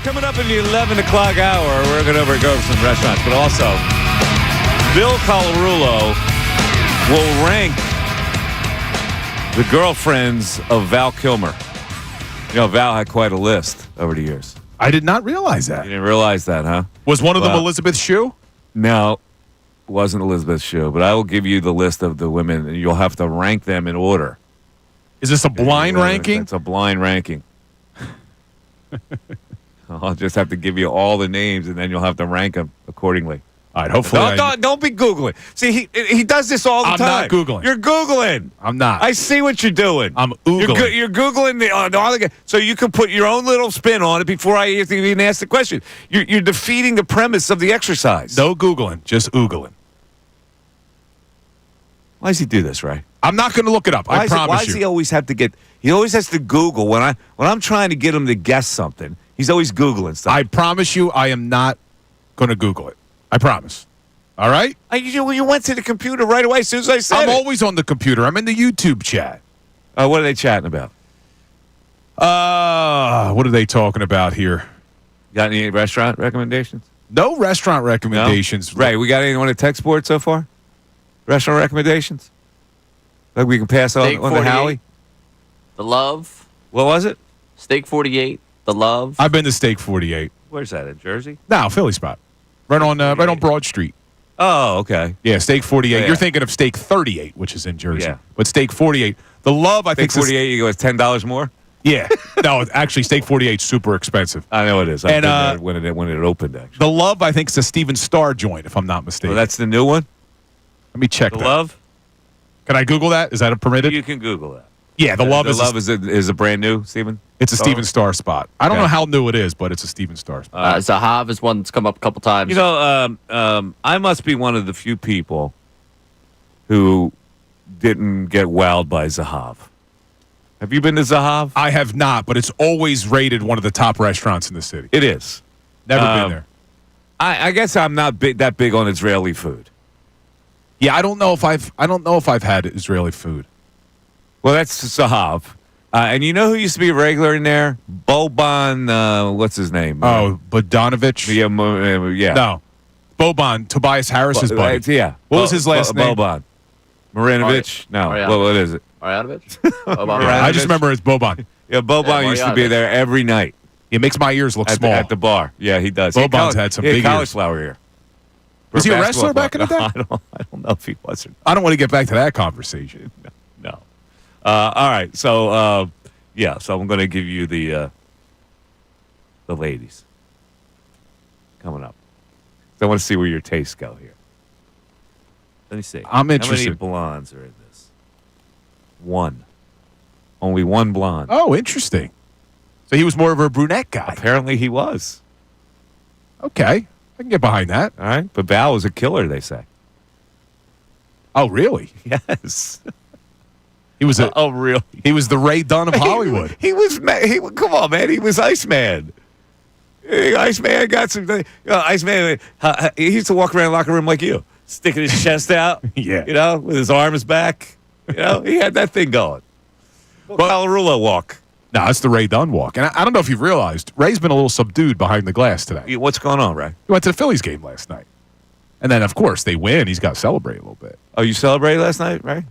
[SPEAKER 1] Coming up in the 11 o'clock hour, we're going to go to some restaurants, but also Bill Colarulo will rank the girlfriends of Val Kilmer. You know, Val had quite a list over the years.
[SPEAKER 2] I did not realize that.
[SPEAKER 1] You didn't realize that, huh?
[SPEAKER 2] Was one of them Elizabeth Shue?
[SPEAKER 1] No, it wasn't Elizabeth Shue, but I will give you the list of the women, and you'll have to rank them in order.
[SPEAKER 2] Is this a blind ranking?
[SPEAKER 1] It's a blind ranking. I'll just have to give you all the names, and then you'll have to rank them accordingly.
[SPEAKER 2] All right, hopefully.
[SPEAKER 1] Don't be Googling. See, he does this all the
[SPEAKER 2] I'm
[SPEAKER 1] time.
[SPEAKER 2] not Googling.
[SPEAKER 1] You're Googling.
[SPEAKER 2] I'm not.
[SPEAKER 1] I see what you're doing.
[SPEAKER 2] I'm Googling.
[SPEAKER 1] You're Googling so you can put your own little spin on it before I even ask the question. You're defeating the premise of the exercise.
[SPEAKER 2] No Googling, just Oogling.
[SPEAKER 1] Why does he do this, Ray?
[SPEAKER 2] I'm not going to look it up. I promise
[SPEAKER 1] why
[SPEAKER 2] you.
[SPEAKER 1] does he always have to get? He always has to Google when I'm trying to get him to guess something. He's always Googling stuff.
[SPEAKER 2] I promise you, I am not going to Google it. I promise. All right?
[SPEAKER 1] You went to the computer right away as soon as I said
[SPEAKER 2] I'm
[SPEAKER 1] it.
[SPEAKER 2] always on the computer. I'm in the YouTube chat.
[SPEAKER 1] What are they chatting about?
[SPEAKER 2] What are they talking about here?
[SPEAKER 1] Got any restaurant recommendations?
[SPEAKER 2] No restaurant recommendations.
[SPEAKER 1] No? Ray, we got anyone at Tech Board so far? Restaurant recommendations? Like we can pass on to Howie?
[SPEAKER 6] The Love.
[SPEAKER 1] What was it?
[SPEAKER 6] Steak 48. The Love.
[SPEAKER 2] I've been to Steak 48.
[SPEAKER 1] Where's that, in Jersey?
[SPEAKER 2] No, Philly spot. Right on Broad Street.
[SPEAKER 1] Oh, okay.
[SPEAKER 2] Yeah, Steak 48.
[SPEAKER 1] Yeah.
[SPEAKER 2] You're thinking of Steak 38, which is in Jersey.
[SPEAKER 1] Yeah.
[SPEAKER 2] But Steak 48. The Love, I
[SPEAKER 1] Steak
[SPEAKER 2] think.
[SPEAKER 1] 48, you go with $10 more?
[SPEAKER 2] Yeah. No, actually, Steak 48 is super expensive.
[SPEAKER 1] I know it is. I've
[SPEAKER 2] And,
[SPEAKER 1] been there when it opened, actually.
[SPEAKER 2] The Love, I think, is a Steven Starr joint, if I'm not mistaken.
[SPEAKER 1] Well, that's the new one?
[SPEAKER 2] Let me check
[SPEAKER 1] The
[SPEAKER 2] that.
[SPEAKER 1] Love?
[SPEAKER 2] Can I Google that? Is that permitted?
[SPEAKER 1] You can Google that.
[SPEAKER 2] Yeah, The Love
[SPEAKER 1] is a brand new, Steven?
[SPEAKER 2] It's a Steven Starr spot. I don't
[SPEAKER 1] Okay.
[SPEAKER 2] know how new it is, but it's a Steven Starr spot.
[SPEAKER 6] Zahav is one that's come up a couple times.
[SPEAKER 1] You know, I must be one of the few people who didn't get wowed by Zahav. Have you been to Zahav?
[SPEAKER 2] I have not, but it's always rated one of the top restaurants in the city.
[SPEAKER 1] It is.
[SPEAKER 2] Never been there.
[SPEAKER 1] I guess I'm not that big on Israeli food.
[SPEAKER 2] Yeah, I don't know if I've had Israeli food.
[SPEAKER 1] Well, that's Zahav. And you know who used to be a regular in there? Boban, what's his name?
[SPEAKER 2] Oh, Bodanovich?
[SPEAKER 1] Yeah.
[SPEAKER 2] No. Boban, Tobias Harris's buddy.
[SPEAKER 1] Yeah.
[SPEAKER 2] What was his last name?
[SPEAKER 1] Boban. Marinovich? No. What is it?
[SPEAKER 6] Marjanovic?
[SPEAKER 2] I just remember it's Boban.
[SPEAKER 1] Yeah, Boban used to be there every night.
[SPEAKER 2] It makes my ears look small.
[SPEAKER 1] At the bar. Yeah, he does.
[SPEAKER 2] Boban's had some big ears.
[SPEAKER 1] cauliflower ear.
[SPEAKER 2] Was he a wrestler back in the day?
[SPEAKER 1] I don't know if he was.
[SPEAKER 2] I don't want to get back to that conversation.
[SPEAKER 1] No. All right. So, so I'm going to give you the ladies coming up. So I want to see where your tastes go here. Let me see.
[SPEAKER 2] I'm
[SPEAKER 1] How
[SPEAKER 2] interested.
[SPEAKER 1] many blondes are in this? One. Only one blonde.
[SPEAKER 2] Oh, interesting. So he was more of a brunette guy.
[SPEAKER 1] Apparently he was.
[SPEAKER 2] Okay. I can get behind that.
[SPEAKER 1] All right. But Val was a killer, they say.
[SPEAKER 2] Oh, really?
[SPEAKER 1] Yes.
[SPEAKER 2] He was
[SPEAKER 1] really?
[SPEAKER 2] He was the Ray Dunn of Hollywood.
[SPEAKER 1] He was come on, man. He was Iceman. Iceman got some. Iceman. He used to walk around the locker room like you, sticking his chest out.
[SPEAKER 2] Yeah.
[SPEAKER 1] You know, with his arms back. You know, he had that thing going. Calarulo walk.
[SPEAKER 2] No, it's the Ray Dunn walk. And I don't know if you've realized, Ray's been a little subdued behind the glass today.
[SPEAKER 1] What's going on, Ray?
[SPEAKER 2] He went to the Phillies game last night. And then, of course, they win. He's got to celebrate a little bit.
[SPEAKER 1] Oh, you celebrated last night, Ray?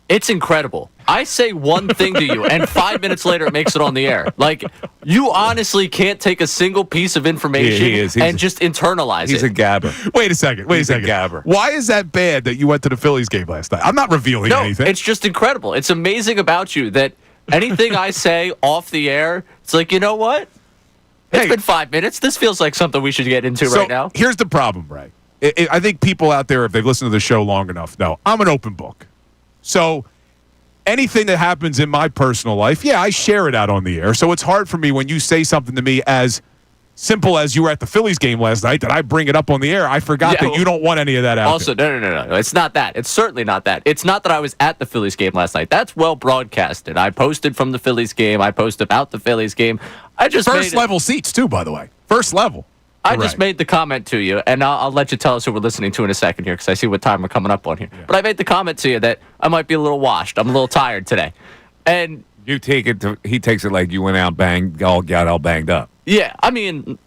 [SPEAKER 6] It's incredible. I say one thing to you, and 5 minutes later, it makes it on the air. Like, you honestly can't take a single piece of information and just internalize it.
[SPEAKER 1] He's a gabber.
[SPEAKER 2] Wait a second.
[SPEAKER 1] He's a gabber.
[SPEAKER 2] Why is that bad that you went to the Phillies game last night? I'm not revealing anything.
[SPEAKER 6] It's just incredible. It's amazing about you that anything I say off the air, it's like, you know what? It's been 5 minutes. This feels like something we should get into right now.
[SPEAKER 2] Here's the problem, Ray. I think people out there, if they've listened to the show long enough, know I'm an open book. So anything that happens in my personal life, I share it out on the air. So it's hard for me when you say something to me as simple as you were at the Phillies game last night that I bring it up on the air. I forgot that you don't want any of that out
[SPEAKER 6] also,
[SPEAKER 2] there.
[SPEAKER 6] No. It's not that. It's certainly not that. It's not that I was at the Phillies game last night. That's well broadcasted. I posted from the Phillies game. I posted about the Phillies game. I just
[SPEAKER 2] First level seats, too, by the way. First level.
[SPEAKER 6] I just made the comment to you, and I'll let you tell us who we're listening to in a second here because I see what time we're coming up on here. Yeah. But I made the comment to you that I might be a little washed. I'm a little tired today. And
[SPEAKER 1] you take it he takes it like you went out got all banged up.
[SPEAKER 6] Yeah, I mean,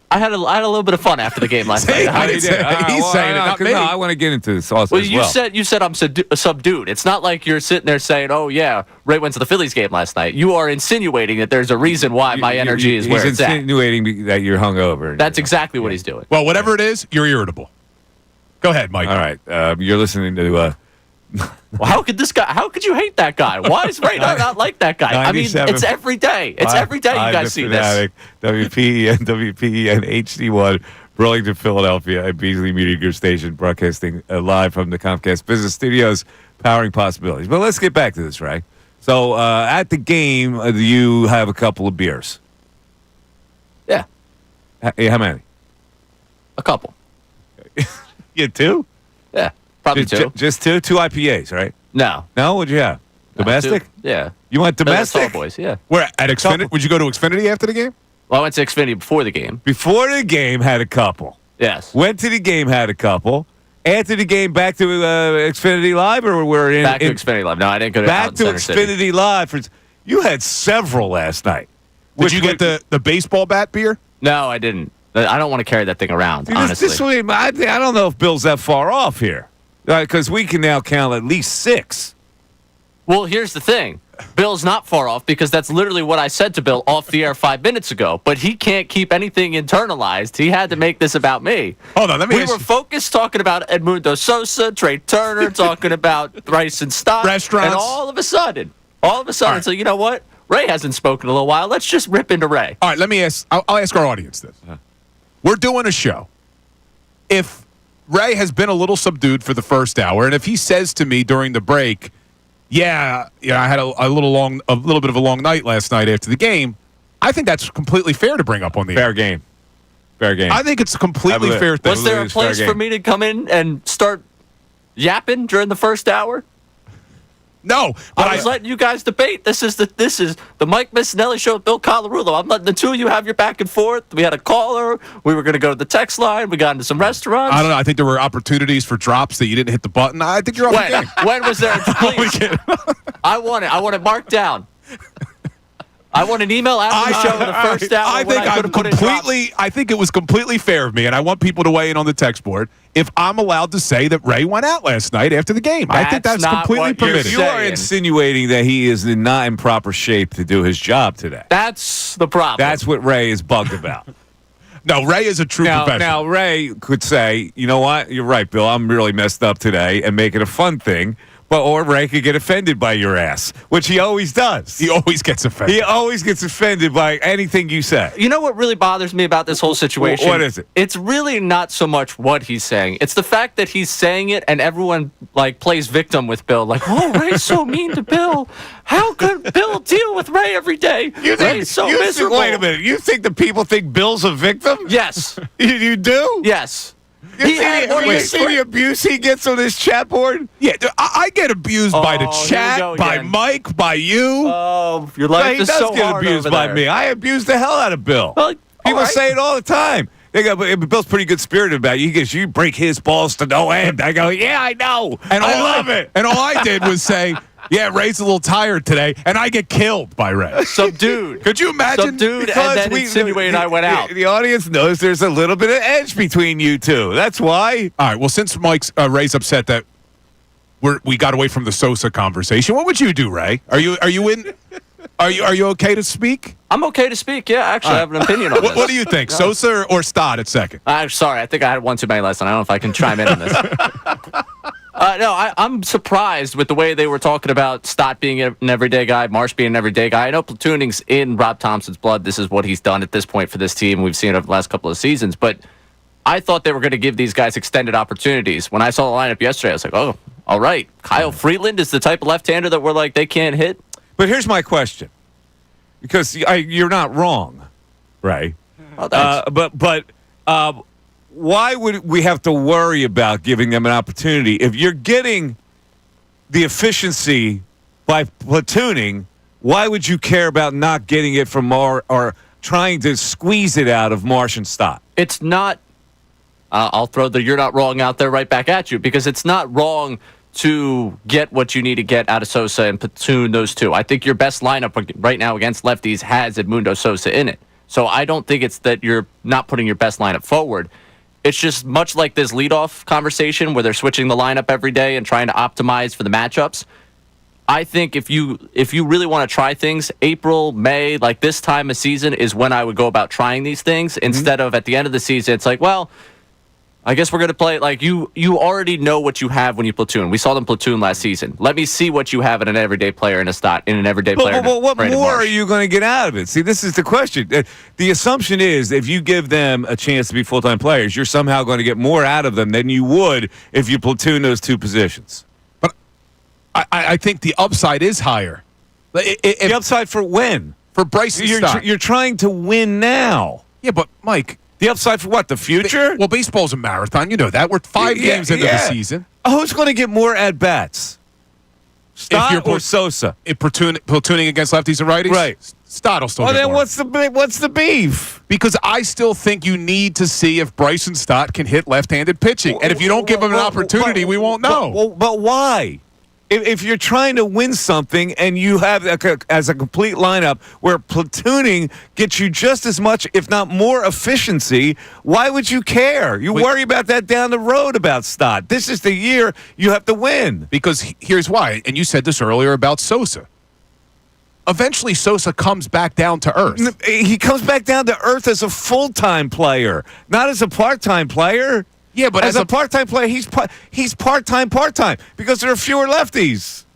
[SPEAKER 6] I had a little bit of fun after the game last night.
[SPEAKER 2] He's saying it, not me.
[SPEAKER 1] No, I want to get into this also as well.
[SPEAKER 6] You said I'm subdued. It's not like you're sitting there saying, "Oh yeah, Ray went to the Phillies game last night." You are insinuating that there's a reason why my energy is where it's at.
[SPEAKER 1] He's insinuating that you're hungover.
[SPEAKER 6] That's exactly what he's doing.
[SPEAKER 2] Well, whatever it is, you're irritable. Go ahead, Mike.
[SPEAKER 1] All right, you're listeing to.
[SPEAKER 6] Well, how could you hate that guy? Why is Ray not like that guy? I mean, it's every day. It's every day you guys see this.
[SPEAKER 1] WPEN HD1, Burlington, Philadelphia, at Beasley Media Group Station, broadcasting live from the Comcast Business Studios, powering possibilities. But let's get back to this, right? So at the game, you have a couple of beers.
[SPEAKER 6] Yeah,
[SPEAKER 1] How many?
[SPEAKER 6] a couple.
[SPEAKER 1] You two?
[SPEAKER 6] Yeah, probably two.
[SPEAKER 1] Just two? Two IPAs, right?
[SPEAKER 6] No.
[SPEAKER 1] No? What'd you have? Domestic?
[SPEAKER 6] Two. Yeah.
[SPEAKER 1] You went domestic?
[SPEAKER 6] Tall boys, yeah.
[SPEAKER 2] Where at Xfinity? Would you go to Xfinity after the game?
[SPEAKER 6] Well, I went to Xfinity before the game.
[SPEAKER 1] Before the game, had a couple.
[SPEAKER 6] Yes.
[SPEAKER 1] Went to the game, had a couple. After the game, back to Xfinity Live, or we're in
[SPEAKER 6] Back to Xfinity Live. No, I didn't go to
[SPEAKER 1] back
[SPEAKER 6] out
[SPEAKER 1] to
[SPEAKER 6] in Center
[SPEAKER 1] Xfinity
[SPEAKER 6] City.
[SPEAKER 1] Live. You had several last night.
[SPEAKER 2] Did you get the baseball bat beer?
[SPEAKER 6] No, I didn't. I don't want to carry that thing around, honestly.
[SPEAKER 1] I don't know if Bill's that far off here, because we can now count at least 6.
[SPEAKER 6] Well, here's the thing. Bill's not far off because that's literally what I said to Bill off the air 5 minutes ago. But he can't keep anything internalized. He had to make this about me.
[SPEAKER 2] Hold on, let me
[SPEAKER 6] We were focused talking about Edmundo Sosa, Trey Turner, talking about Bryson Stott.
[SPEAKER 2] Restaurants.
[SPEAKER 6] And all of a sudden,
[SPEAKER 2] right.
[SPEAKER 6] so you know what? Ray hasn't spoken in a little while. Let's just rip into Ray.
[SPEAKER 2] All right, let me ask. I'll ask our audience this. We're doing a show. If Ray has been a little subdued for the first hour, and if he says to me during the break, I had a little bit of a long night last night after the game, I think that's completely fair to bring up on the
[SPEAKER 1] Fair
[SPEAKER 2] air.
[SPEAKER 1] game. Fair game.
[SPEAKER 2] I think it's a completely fair thing.
[SPEAKER 6] Was there a place for me to come in and start yapping during the first hour?
[SPEAKER 2] No, but
[SPEAKER 6] I was letting you guys debate. This is the Mike Missanelli show with Bill Colarulo. I'm letting the two of you have your back and forth. We had a caller. We were going to go to the text line. We got into some restaurants.
[SPEAKER 2] I don't know. I think there were opportunities for drops that you didn't hit the button. I think you're off the game.
[SPEAKER 6] When was there? Please. I want it. I want it marked down. I want an email after the show in the first hour.
[SPEAKER 2] I think it was completely fair of me, and I want people to weigh in on the text board. If I'm allowed to say that Ray went out last night after the game, I think that's completely permitted.
[SPEAKER 1] You are insinuating that he is not in proper shape to do his job today.
[SPEAKER 6] That's the problem.
[SPEAKER 1] That's what Ray is bugged about.
[SPEAKER 2] No, Ray is a true professional.
[SPEAKER 1] Now, Ray could say, you know what? You're right, Bill. I'm really messed up today, and make it a fun thing. Or Ray could get offended by your ass, which he always does.
[SPEAKER 2] He always gets offended.
[SPEAKER 1] He always gets offended by anything you say.
[SPEAKER 6] You know what really bothers me about this whole situation?
[SPEAKER 1] What is it?
[SPEAKER 6] It's really not so much what he's saying. It's the fact that he's saying it and everyone plays victim with Bill. Like, oh, Ray's so mean to Bill. How could Bill deal with Ray every day? Ray's so miserable.
[SPEAKER 1] Wait a minute. You think the people think Bill's a victim?
[SPEAKER 6] Yes.
[SPEAKER 1] You do?
[SPEAKER 6] Yes.
[SPEAKER 1] You see the abuse he gets on his chat board?
[SPEAKER 2] Yeah, I get abused by the chat, by Mike, by you.
[SPEAKER 6] Oh, your life is so hard.
[SPEAKER 1] He does get abused by me. I abuse the hell out of Bill. People say it all the time. They go, but Bill's pretty good spirited about you. He goes, you break his balls to no end. I go, yeah, I know. And I love it.
[SPEAKER 2] And all I did was say, yeah, Ray's a little tired today, and I get killed by Ray.
[SPEAKER 6] Subdued.
[SPEAKER 2] Could you imagine?
[SPEAKER 6] Subdued, and then insinuate I went out.
[SPEAKER 1] The audience knows there's a little bit of edge between you two. That's why.
[SPEAKER 2] All right, well, since Ray's upset that we got away from the Sosa conversation, what would you do, Ray? Are you okay to speak?
[SPEAKER 6] I'm okay to speak, yeah. Actually, I have an opinion on this.
[SPEAKER 2] What do you think, Sosa or Stott at second?
[SPEAKER 6] I'm sorry. I think I had one too many last night. I don't know if I can chime in on this. I'm surprised with the way they were talking about Stott being an everyday guy, Marsh being an everyday guy. I know platooning's in Rob Thompson's blood. This is what he's done at this point for this team. We've seen it over the last couple of seasons. But I thought they were going to give these guys extended opportunities. When I saw the lineup yesterday, I was like, oh, all right. Kyle Freeland is the type of left-hander that we're like, they can't hit.
[SPEAKER 1] But here's my question. Because you're not wrong, right?
[SPEAKER 6] Oh, thanks.
[SPEAKER 1] But why would we have to worry about giving them an opportunity if you're getting the efficiency by platooning? Why would you care about not getting it from or trying to squeeze it out of Marsh and Stott?
[SPEAKER 6] It's not. I'll throw the "you're not wrong" out there right back at you because it's not wrong to get what you need to get out of Sosa and platoon those two. I think your best lineup right now against lefties has Edmundo Sosa in it. So I don't think it's that you're not putting your best lineup forward. It's just much like this leadoff conversation where they're switching the lineup every day and trying to optimize for the matchups. I think if you really want to try things, April, May, like this time of season is when I would go about trying these things instead of at the end of the season. It's like, well, I guess we're going to play it like you already know what you have when you platoon. We saw them platoon last season. Let me see what you have in an everyday player in a stot, in an everyday player.
[SPEAKER 1] But what
[SPEAKER 6] Brandon
[SPEAKER 1] more
[SPEAKER 6] Marsh.
[SPEAKER 1] are you going to get out of it? See, this is the question. The assumption is if you give them a chance to be full-time players, you're somehow going to get more out of them than you would if you platoon those two positions.
[SPEAKER 2] But I think the upside is higher.
[SPEAKER 1] The upside for when?
[SPEAKER 2] For Bryson Stott.
[SPEAKER 1] You're trying to win now.
[SPEAKER 2] Yeah, but Mike.
[SPEAKER 1] The upside for what? The future?
[SPEAKER 2] Well, baseball's a marathon. You know that. We're 5 games into the season.
[SPEAKER 1] Who's going to get more at-bats? Stott or Sosa?
[SPEAKER 2] Platooning against lefties and righties?
[SPEAKER 1] Right.
[SPEAKER 2] Stott will still get
[SPEAKER 1] then
[SPEAKER 2] more.
[SPEAKER 1] what's the beef?
[SPEAKER 2] Because I still think you need to see if Bryson Stott can hit left-handed pitching. And if you don't give him an opportunity, we won't know.
[SPEAKER 1] But why? If you're trying to win something and you have as a complete lineup where platooning gets you just as much, if not more, efficiency, why would you care? You worry about that down the road about Stott. This is the year you have to win.
[SPEAKER 2] Because here's why, and you said this earlier about Sosa. Eventually, Sosa comes back down to earth.
[SPEAKER 1] He comes back down to earth as a full-time player, not as a part-time player.
[SPEAKER 2] Yeah, but
[SPEAKER 1] as a part-time player, he's part-time because there are fewer lefties.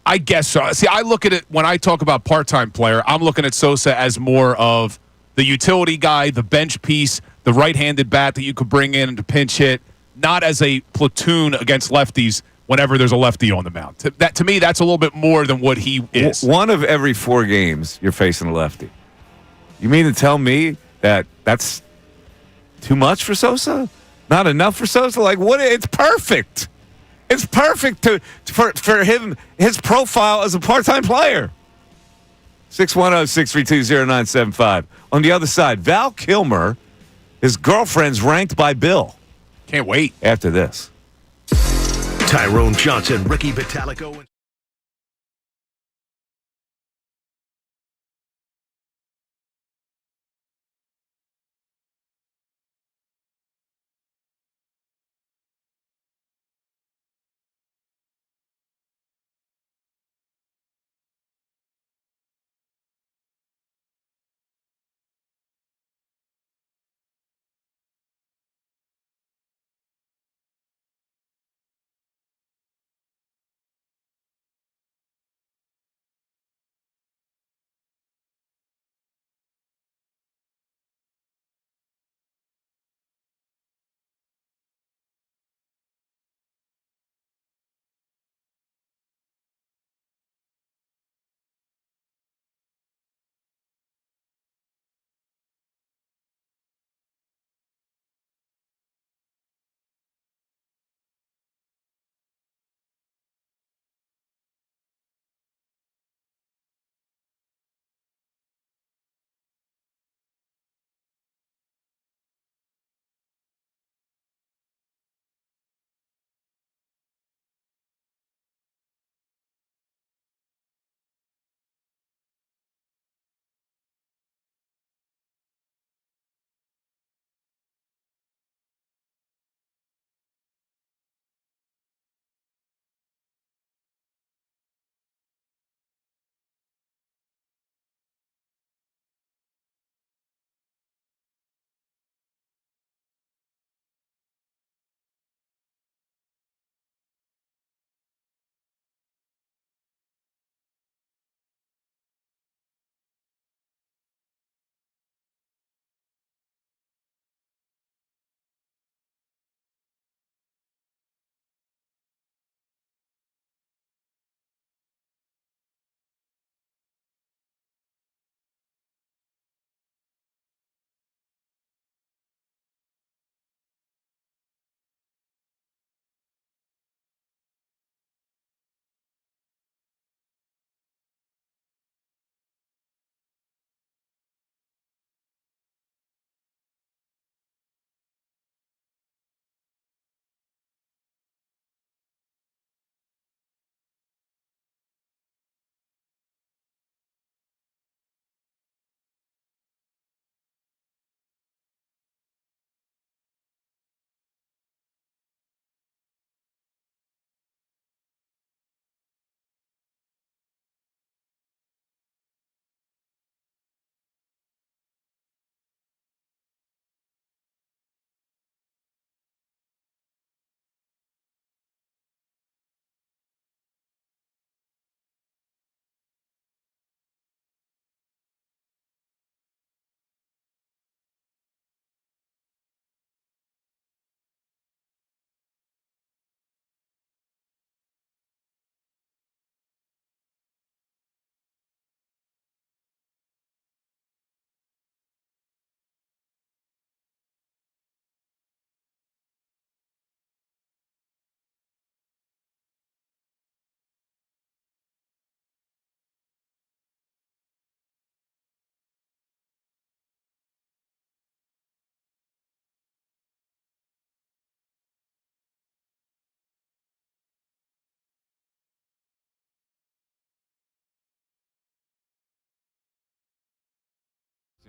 [SPEAKER 2] I guess so. See, I look at it when I talk about part-time player, I'm looking at Sosa as more of the utility guy, the bench piece, the right-handed bat that you could bring in to pinch hit, not as a platoon against lefties whenever there's a lefty on the mound. To me, that's a little bit more than what he is.
[SPEAKER 1] One of every 4 games, you're facing a lefty. You mean to tell me that that's too much for Sosa? Not enough for Sosa? Like, what? It's perfect. It's perfect for him, his profile as a part-time player. 610-632-0975. On the other side, Val Kilmer, his girlfriend's ranked by Bill.
[SPEAKER 2] Can't wait.
[SPEAKER 1] After this.
[SPEAKER 5] Tyrone Johnson, Ricky Vitalico.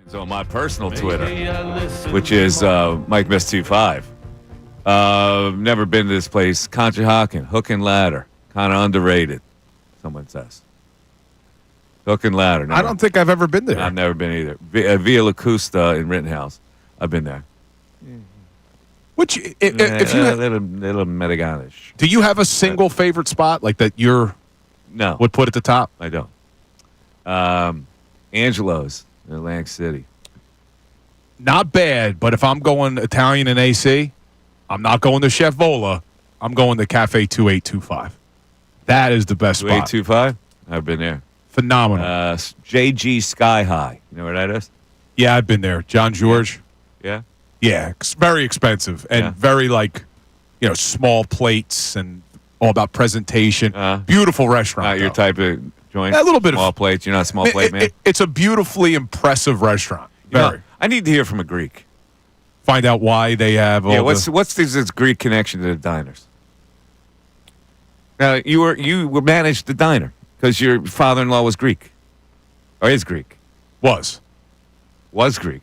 [SPEAKER 1] It's on my personal Twitter, which is Mike Miss 25. Never been to this place. Conshohocken, Hook and Ladder, kind of underrated. Someone says Hook and Ladder.
[SPEAKER 2] I don't think I've ever been there.
[SPEAKER 1] I've never been either. Via La Custa in Rittenhouse. I've been there.
[SPEAKER 2] Which, if you
[SPEAKER 1] little Metaganish.
[SPEAKER 2] do you have a single favorite spot like that
[SPEAKER 1] No,
[SPEAKER 2] would put at the top?
[SPEAKER 1] I don't. Angelo's in Atlantic City.
[SPEAKER 2] Not bad, but if I'm going Italian and AC, I'm not going to Chef Vola. I'm going to Cafe 2825. That is the best spot.
[SPEAKER 1] 2825? I've been there.
[SPEAKER 2] Phenomenal.
[SPEAKER 1] JG Sky High. You know where that is?
[SPEAKER 2] Yeah, I've been there. John George.
[SPEAKER 1] Yeah.
[SPEAKER 2] Yeah, it's very expensive and very small plates and all about presentation. Beautiful restaurant.
[SPEAKER 1] Not your type of joint?
[SPEAKER 2] A little bit
[SPEAKER 1] small plates. You're not a small plate man?
[SPEAKER 2] It's a beautifully impressive restaurant. Very.
[SPEAKER 1] I need to hear from a Greek.
[SPEAKER 2] Find out why they have all
[SPEAKER 1] what's this Greek connection to the diners? Now, you managed the diner because your father-in-law was Greek. Or is Greek.
[SPEAKER 2] Was
[SPEAKER 1] Greek.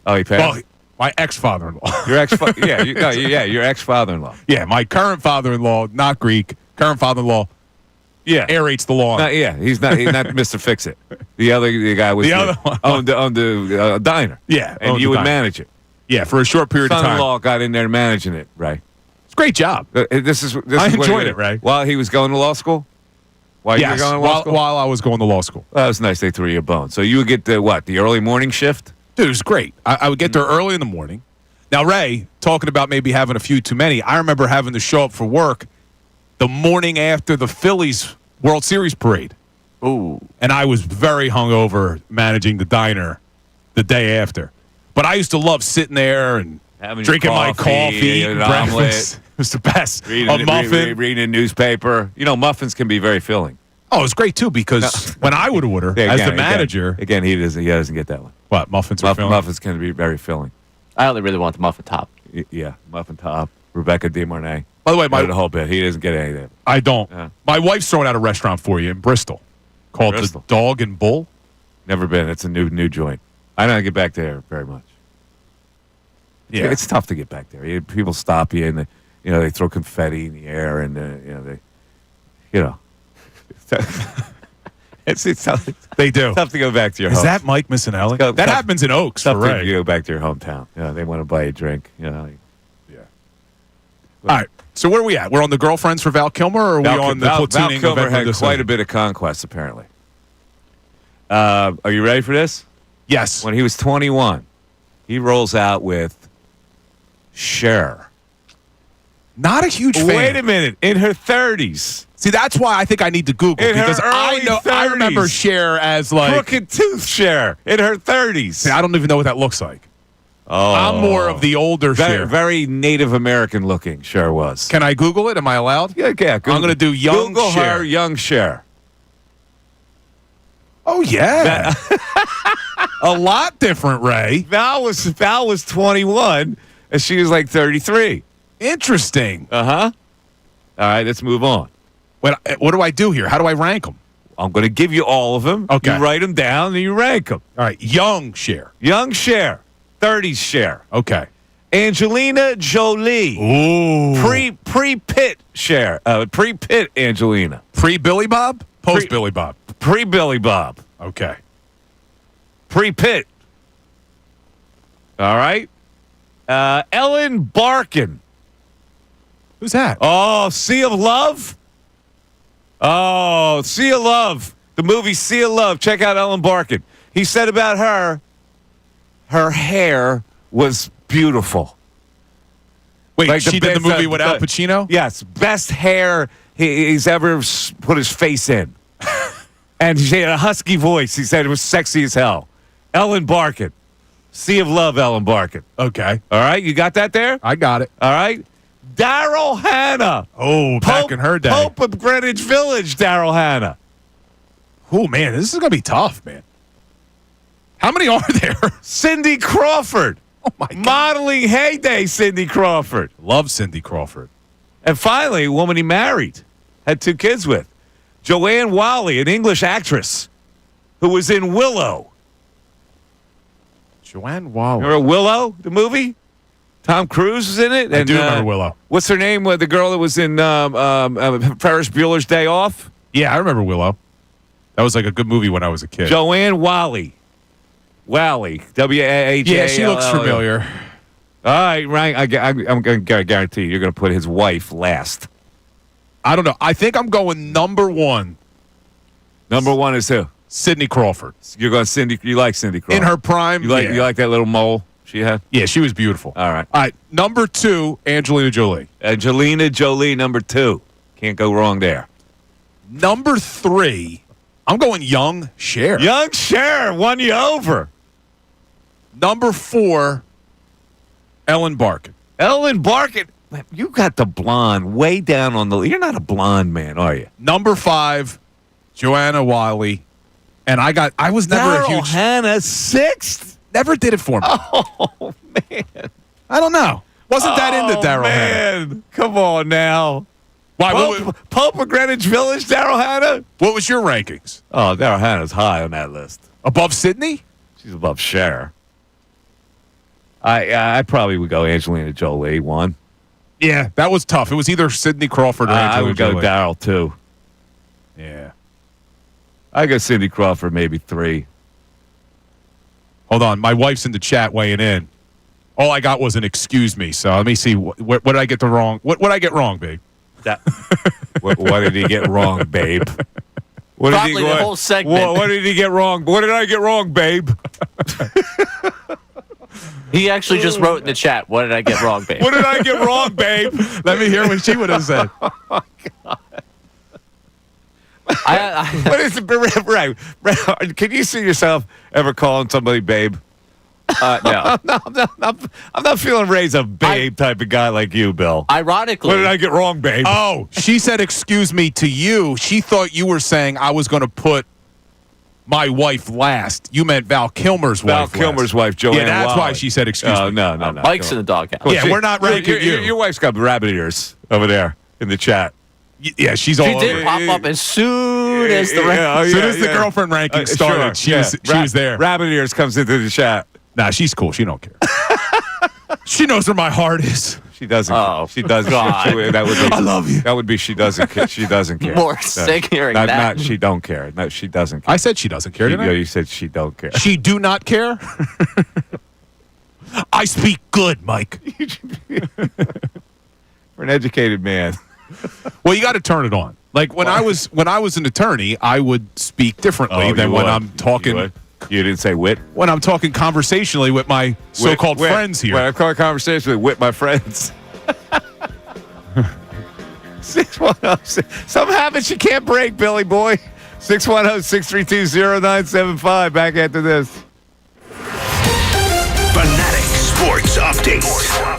[SPEAKER 1] Oh, he passed?
[SPEAKER 2] Well, my ex-father-in-law.
[SPEAKER 1] Your your ex-father-in-law.
[SPEAKER 2] Yeah, my current father-in-law, not Greek. Current father-in-law, aerates the lawn.
[SPEAKER 1] He's not Mr. Fix It. The guy was
[SPEAKER 2] the other one
[SPEAKER 1] owned the diner.
[SPEAKER 2] Yeah,
[SPEAKER 1] and you would manage it.
[SPEAKER 2] Yeah, for a short period of time.
[SPEAKER 1] Son-in-law got in there managing it, right?
[SPEAKER 2] It's a great job.
[SPEAKER 1] I
[SPEAKER 2] enjoyed it, Ray.
[SPEAKER 1] While he was going to law school? While you were going to law school?
[SPEAKER 2] While I was going to law school.
[SPEAKER 1] Well, that was nice. They threw you a bone. So you would get the early morning shift?
[SPEAKER 2] Dude, it was great. I would get there early in the morning. Now, Ray, talking about maybe having a few too many, I remember having to show up for work the morning after the Phillies World Series parade.
[SPEAKER 6] Ooh.
[SPEAKER 2] And I was very hungover managing the diner the day after. But I used to love sitting there and drinking my coffee, eating breakfast. It was the best.
[SPEAKER 1] Reading a newspaper. Muffins can be very filling.
[SPEAKER 2] Oh, it was great, too, because when I would order as the manager.
[SPEAKER 1] Again, he doesn't get that one.
[SPEAKER 2] What, muffins are filling?
[SPEAKER 1] Muffins can be very filling.
[SPEAKER 6] I only really want the muffin top.
[SPEAKER 1] Yeah, muffin top. Rebecca DeMornay.
[SPEAKER 2] By the way,
[SPEAKER 1] the whole bit. He doesn't get any of that.
[SPEAKER 2] I don't. My wife's throwing out a restaurant for you in Bristol called the Dog and Bull.
[SPEAKER 1] Never been. It's a new joint. I don't get back there very much.
[SPEAKER 2] Yeah,
[SPEAKER 1] it's tough to get back there. People stop you and they throw confetti in the air and It's tough.
[SPEAKER 2] They do.
[SPEAKER 1] It's tough to go back to your home.
[SPEAKER 2] Is that Mike Missanelli? That happens in Oaks.
[SPEAKER 1] Tough
[SPEAKER 2] for Ray.
[SPEAKER 1] to go back to your hometown. They want to buy you a drink.
[SPEAKER 2] Yeah. All right. So where are we at? We're on the girlfriends for Val Kilmer, or are we on the platooning?
[SPEAKER 1] Val Kilmer
[SPEAKER 2] of
[SPEAKER 1] had quite a bit of conquests, apparently. Are you ready for this?
[SPEAKER 2] Yes.
[SPEAKER 1] When he was 21, he rolls out with Cher.
[SPEAKER 2] Not a huge fan.
[SPEAKER 1] Wait a minute. In her 30s.
[SPEAKER 2] See, that's why I think I need to Google
[SPEAKER 1] in
[SPEAKER 2] because I remember Cher as like
[SPEAKER 1] crooked tooth Cher in her 30s.
[SPEAKER 2] See, I don't even know what that looks like.
[SPEAKER 1] Oh,
[SPEAKER 2] I'm more of the older Cher.
[SPEAKER 1] Very Native American looking Cher was.
[SPEAKER 2] Can I Google it? Am I allowed?
[SPEAKER 1] Yeah. Google,
[SPEAKER 2] I'm going to do young
[SPEAKER 1] Google
[SPEAKER 2] Cher.
[SPEAKER 1] her young Cher.
[SPEAKER 2] Oh yeah, a lot different. Ray.
[SPEAKER 1] Val was 21 and she was like 33.
[SPEAKER 2] Interesting.
[SPEAKER 1] All right, let's move on.
[SPEAKER 2] What do I do here? How do I rank them?
[SPEAKER 1] I'm going to give you all of them.
[SPEAKER 2] Okay.
[SPEAKER 1] You write them down and you rank them.
[SPEAKER 2] All right. Young Cher.
[SPEAKER 1] Young Cher. 30s Cher.
[SPEAKER 2] Okay.
[SPEAKER 1] Angelina Jolie.
[SPEAKER 2] Ooh.
[SPEAKER 1] Pre-Pitt Cher. Pre-Pitt Angelina.
[SPEAKER 2] Pre-Billy Bob? Post-Billy Bob.
[SPEAKER 1] Pre-Billy Bob.
[SPEAKER 2] Okay.
[SPEAKER 1] Pre-Pitt. All right. Ellen Barkin.
[SPEAKER 2] Who's that?
[SPEAKER 1] Oh, Sea of Love? Oh, Sea of Love. The movie Sea of Love. Check out Ellen Barkin. He said about her hair was beautiful.
[SPEAKER 2] Wait, like she did the movie with Al Pacino?
[SPEAKER 1] Yes, best hair he's ever put his face in. And she had a husky voice. He said it was sexy as hell. Ellen Barkin. Sea of Love, Ellen Barkin.
[SPEAKER 2] Okay.
[SPEAKER 1] All right, you got that there?
[SPEAKER 2] I got it.
[SPEAKER 1] All right. Daryl Hannah.
[SPEAKER 2] Oh, back in her day.
[SPEAKER 1] Pope of Greenwich Village, Daryl Hannah.
[SPEAKER 2] Oh, man, this is going to be tough, man. How many are there?
[SPEAKER 1] Cindy Crawford.
[SPEAKER 2] Oh, my God.
[SPEAKER 1] Modeling heyday, Cindy Crawford.
[SPEAKER 2] Love Cindy Crawford.
[SPEAKER 1] And finally, a woman he married, had 2 kids with. Joanne Whalley, an English actress who was in Willow.
[SPEAKER 2] Joanne Waller.
[SPEAKER 1] Remember Willow, the movie? Tom Cruise was in it.
[SPEAKER 2] I do remember Willow.
[SPEAKER 1] What's her name? The girl that was in Ferris Bueller's Day Off?
[SPEAKER 2] Yeah, I remember Willow. That was like a good movie when I was a kid.
[SPEAKER 1] Joanne Wally. Wally. W-A-H-A-L-L.
[SPEAKER 2] Yeah, she looks familiar.
[SPEAKER 1] All right, Ryan. I'm going to guarantee you're going to put his wife last.
[SPEAKER 2] I don't know. I think I'm going number one.
[SPEAKER 1] Number one is who?
[SPEAKER 2] Sidney Crawford.
[SPEAKER 1] You're going Cindy. You like Cindy Crawford
[SPEAKER 2] In her prime.
[SPEAKER 1] You like that little mole she had?
[SPEAKER 2] Yeah, she was beautiful.
[SPEAKER 1] All right.
[SPEAKER 2] All right. Number two, Angelina Jolie.
[SPEAKER 1] Angelina Jolie, number 2. Can't go wrong there.
[SPEAKER 2] Number 3, I'm going Young Cher.
[SPEAKER 1] Young Cher won you over.
[SPEAKER 2] Number 4, Ellen Barkin.
[SPEAKER 1] Ellen Barkin. You got the blonde way down on the. You're not a blonde man, are you?
[SPEAKER 2] Number 5, Joanna Wiley. And I was never a huge.
[SPEAKER 1] Hannah 6th.
[SPEAKER 2] Never did it for me.
[SPEAKER 1] Oh man.
[SPEAKER 2] I don't know. Wasn't that into Daryl Hannah?
[SPEAKER 1] Man, come on now.
[SPEAKER 2] Why?
[SPEAKER 1] Pope of Greenwich Village, Daryl Hannah?
[SPEAKER 2] What was your rankings?
[SPEAKER 1] Oh, Daryl Hannah's high on that list.
[SPEAKER 2] Above Sydney?
[SPEAKER 1] She's above Cher. I probably would go Angelina Jolie 1.
[SPEAKER 2] Yeah, that was tough. It was either Sidney Crawford or Angelina
[SPEAKER 1] I would go
[SPEAKER 2] Jolie.
[SPEAKER 1] Daryl 2.
[SPEAKER 2] Yeah.
[SPEAKER 1] I go Cindy Crawford maybe 3.
[SPEAKER 2] Hold on. My wife's in the chat weighing in. All I got was an excuse me. So let me see. What did I get wrong? What did I get wrong, babe?
[SPEAKER 1] What did he get wrong, babe?
[SPEAKER 6] Probably the whole segment.
[SPEAKER 1] What did he get wrong? What did I get wrong, babe?
[SPEAKER 6] He actually just wrote in the chat, what did I get wrong, babe?
[SPEAKER 1] What did I get wrong, babe?
[SPEAKER 2] Let me hear what she would have said.
[SPEAKER 1] Oh, my God. What is it? Right. Can you see yourself ever calling somebody babe?
[SPEAKER 6] No.
[SPEAKER 1] I'm not feeling Ray's a babe type of guy like you, Bill.
[SPEAKER 6] Ironically.
[SPEAKER 1] What did I get wrong, babe?
[SPEAKER 2] Oh, she said excuse me to you. She thought you were saying I was going to put my wife last. You meant Val Kilmer's wife.
[SPEAKER 1] Val Kilmer's wife, Joanne.
[SPEAKER 2] Yeah, that's
[SPEAKER 1] Wally.
[SPEAKER 2] why she said excuse me.
[SPEAKER 1] No.
[SPEAKER 6] Mike's in the doghouse.
[SPEAKER 2] Yeah, we're not ranking you.
[SPEAKER 1] Your wife's got rabbit ears over there in the chat.
[SPEAKER 2] Yeah, she's all
[SPEAKER 6] She
[SPEAKER 2] over
[SPEAKER 6] did
[SPEAKER 2] it.
[SPEAKER 6] pop up as soon as the
[SPEAKER 2] As soon as the girlfriend ranking started, she was there.
[SPEAKER 1] Rabbit ears comes into the chat.
[SPEAKER 2] Nah, she's cool. She don't care. She knows where my heart is.
[SPEAKER 1] She doesn't.
[SPEAKER 6] Oh,
[SPEAKER 1] she doesn't.
[SPEAKER 6] God.
[SPEAKER 1] That would be.
[SPEAKER 2] I love you.
[SPEAKER 1] That would be. She doesn't care. She doesn't care.
[SPEAKER 6] More sick hearing that.
[SPEAKER 1] Not. She don't care. No, she doesn't care.
[SPEAKER 2] I said she doesn't care. Didn't I?
[SPEAKER 1] You said she don't care.
[SPEAKER 2] She do not care. I speak good, Mike.
[SPEAKER 1] For an educated man.
[SPEAKER 2] Well, you got to turn it on. Like when I was an attorney, I would speak differently than when I'm talking.
[SPEAKER 1] You didn't say wit.
[SPEAKER 2] When I'm talking conversationally with my so-called friends here.
[SPEAKER 1] When I'm calling conversation with my friends. 610. Some habits you can't break, Billy boy. 610-632-0975. Back after this.
[SPEAKER 5] Fanatic Sports Update.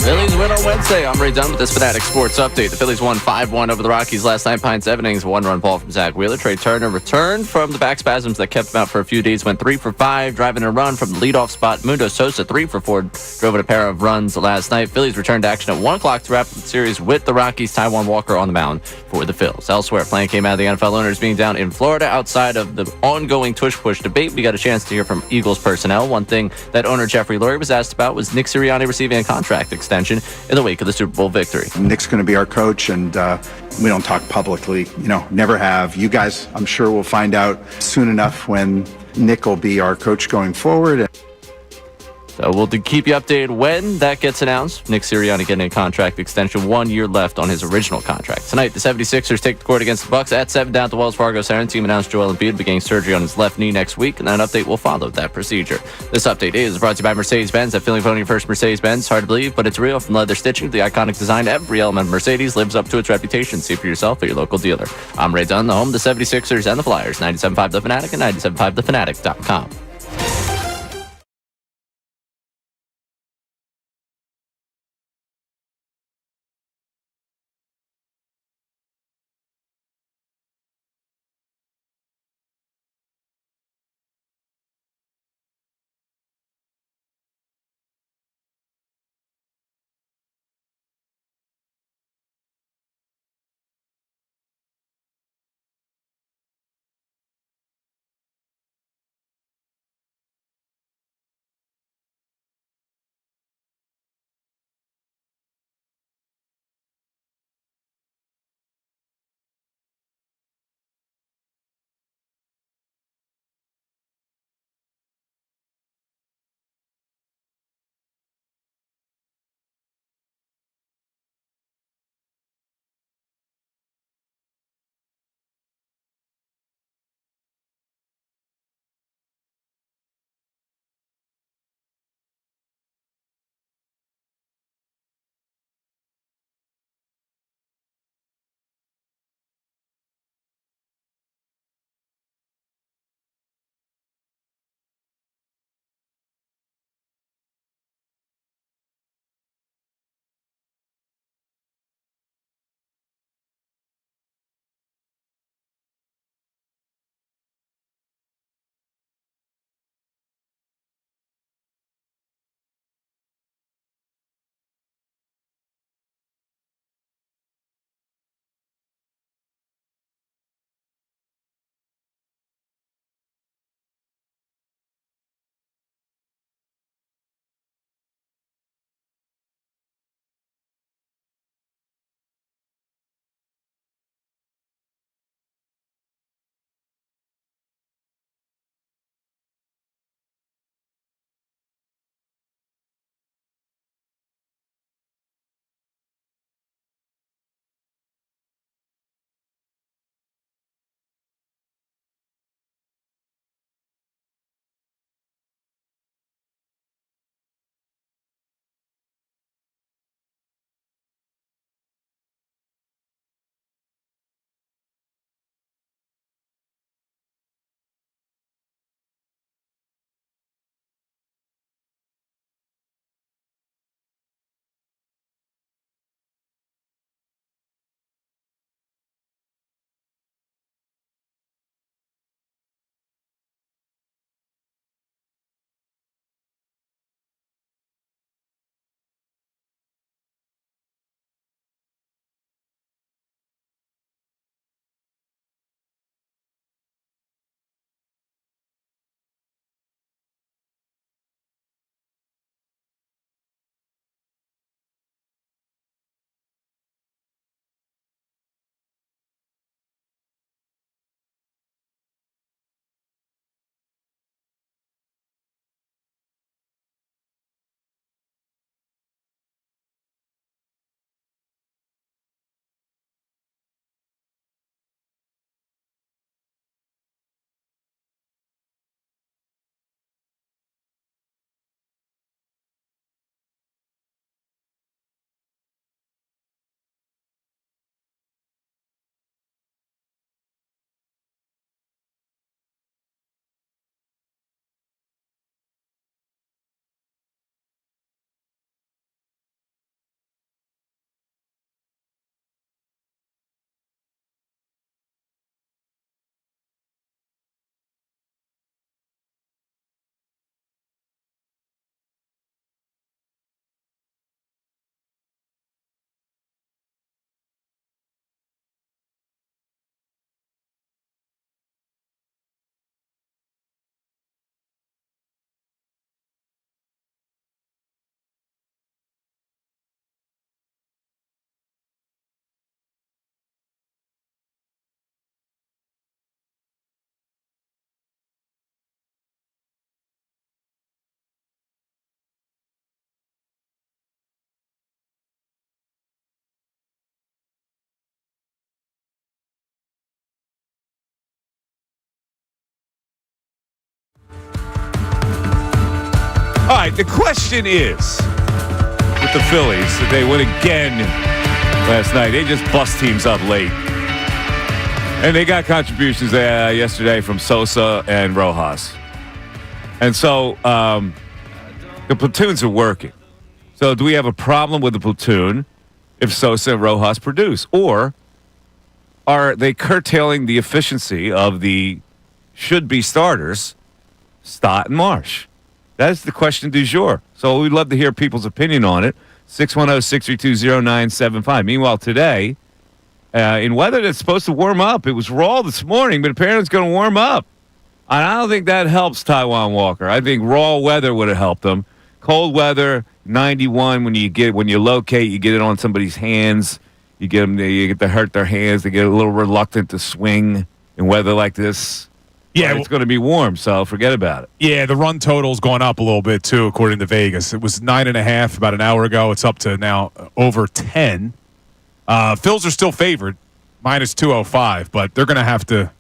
[SPEAKER 6] Phillies win on Wednesday. I'm Ray Dunn with this Fanatic Sports Update. The Phillies won 5-1 over the Rockies last night behind 7 innings, 1-run ball from Zach Wheeler. Trey Turner returned from the back spasms that kept him out for a few days, went 3 for 5, driving a run from the leadoff spot. Mundo Sosa 3 for 4, drove in a pair of runs last night. Phillies returned to action at 1 o'clock to wrap up the series with the Rockies. Taijuan Walker on the mound for the Phils. Elsewhere, plan came out of the NFL owners being down in Florida. Outside of the ongoing tush-push debate, we got a chance to hear from Eagles personnel. One thing that owner Jeffrey Lurie was asked about was Nick Sirianni receiving a contract extension in the wake of the Super Bowl victory.
[SPEAKER 7] Nick's going to be our coach, and we don't talk publicly, never have. You guys, I'm sure, will find out soon enough when Nick will be our coach going forward.
[SPEAKER 6] So we'll keep you updated when that gets announced. Nick Sirianni getting a contract extension, 1 year left on his original contract. Tonight, the 76ers take the court against the Bucks at 7 down at the Wells Fargo Center. The team announced Joel Embiid beginning surgery on his left knee next week, and an update will follow that procedure. This update is brought to you by Mercedes-Benz. At feeling voting first Mercedes-Benz, hard to believe, but it's real. From leather stitching to the iconic design, every element of Mercedes lives up to its reputation. See for yourself at your local dealer. I'm Ray Dunn, the home of the 76ers and the Flyers. 97.5 The Fanatic and 97.5thefanatic.com.
[SPEAKER 1] right, the question is, with the Phillies, they win again last night. They just bust teams up late. And they got contributions yesterday from Sosa and Rojas. And so the platoons are working. So do we have a problem with the platoon if Sosa and Rojas produce? Or are they curtailing the efficiency of the should-be starters, Stott and Marsh? That's the question du jour. So we'd love to hear people's opinion on it. 610-632-0975. Meanwhile, today, in weather that's supposed to warm up, it was raw this morning, but apparently it's going to warm up. And I don't think that helps Taijuan Walker. I think raw weather would have helped him. Cold weather, 91. When you locate, you get it on somebody's hands. You get to hurt their hands. They get a little reluctant to swing in weather like this. Yeah, it's going to be warm, so forget about it.
[SPEAKER 2] Yeah, the run total's going up a little bit too, according to Vegas. It was 9.5 about an hour ago. It's up to now over 10. Phils are still favored, minus 205, but they're going to have to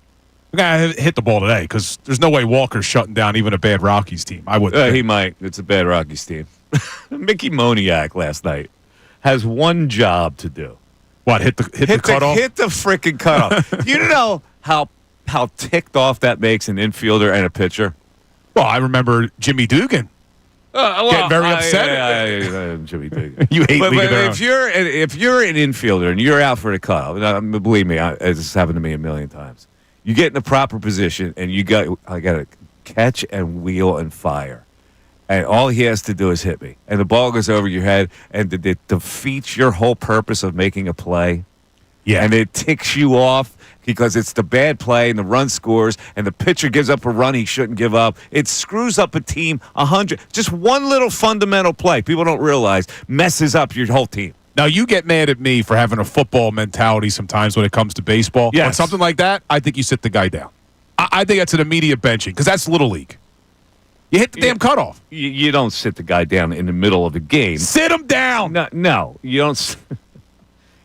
[SPEAKER 2] hit the ball today because there's no way Walker's shutting down even a bad Rockies team. I would.
[SPEAKER 1] He might. It's a bad Rockies team. Mickey Moniak last night has one job to do.
[SPEAKER 2] What? Hit the cutoff?
[SPEAKER 1] Hit the freaking cutoff. You know how ticked off that makes an infielder and a pitcher?
[SPEAKER 2] Well, I remember Jimmy Dugan getting very upset.
[SPEAKER 1] Jimmy Dugan.
[SPEAKER 2] You hate
[SPEAKER 1] but
[SPEAKER 2] League
[SPEAKER 1] if you're an infielder and you're out for the cutoff, believe me, this has happened to me a million times. You get in the proper position and I got to catch and wheel and fire. And all he has to do is hit me. And the ball goes over your head and it defeats your whole purpose of making a play.
[SPEAKER 2] Yeah.
[SPEAKER 1] And it ticks you off because it's the bad play and the run scores and the pitcher gives up a run he shouldn't give up. It screws up a team 100. Just one little fundamental play, people don't realize, messes up your whole team.
[SPEAKER 2] Now, you get mad at me for having a football mentality sometimes when it comes to baseball.
[SPEAKER 1] Yes.
[SPEAKER 2] On something like that, I think you sit the guy down. I think that's an immediate benching because that's Little League. You hit the damn cutoff.
[SPEAKER 1] You don't sit the guy down in the middle of the game.
[SPEAKER 2] Sit him down.
[SPEAKER 1] No, you don't.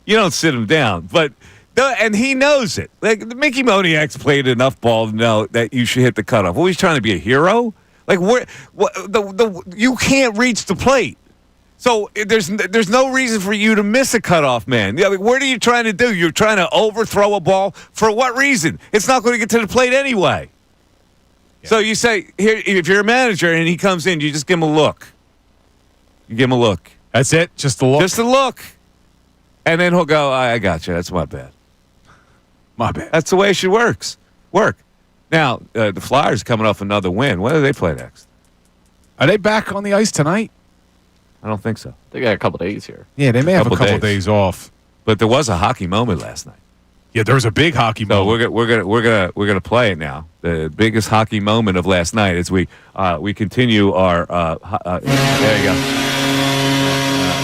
[SPEAKER 1] You don't sit him down. But and he knows it. Like Mickey Moniak's played enough ball to know that you should hit the cutoff. Well, he's trying to be a hero. Like you can't reach the plate. So there's no reason for you to miss a cutoff, man. What are you trying to do? You're trying to overthrow a ball for what reason? It's not going to get to the plate anyway. Yeah. So you say, here, if you're a manager and he comes in, you just give him a look. You give him a look.
[SPEAKER 2] That's it? Just a look?
[SPEAKER 1] Just a look. And then he'll go, I got you. That's my bad.
[SPEAKER 2] My bad.
[SPEAKER 1] That's the way it should work. Now, the Flyers coming off another win. When do they play next?
[SPEAKER 2] Are they back on the ice tonight?
[SPEAKER 1] I don't think so.
[SPEAKER 6] They got a couple days here.
[SPEAKER 2] Yeah, they may have a couple days off.
[SPEAKER 1] But there was a hockey moment last night.
[SPEAKER 2] Yeah, there was a big hockey moment.
[SPEAKER 1] So we're gonna play it now. The biggest hockey moment of last night as we continue our. There you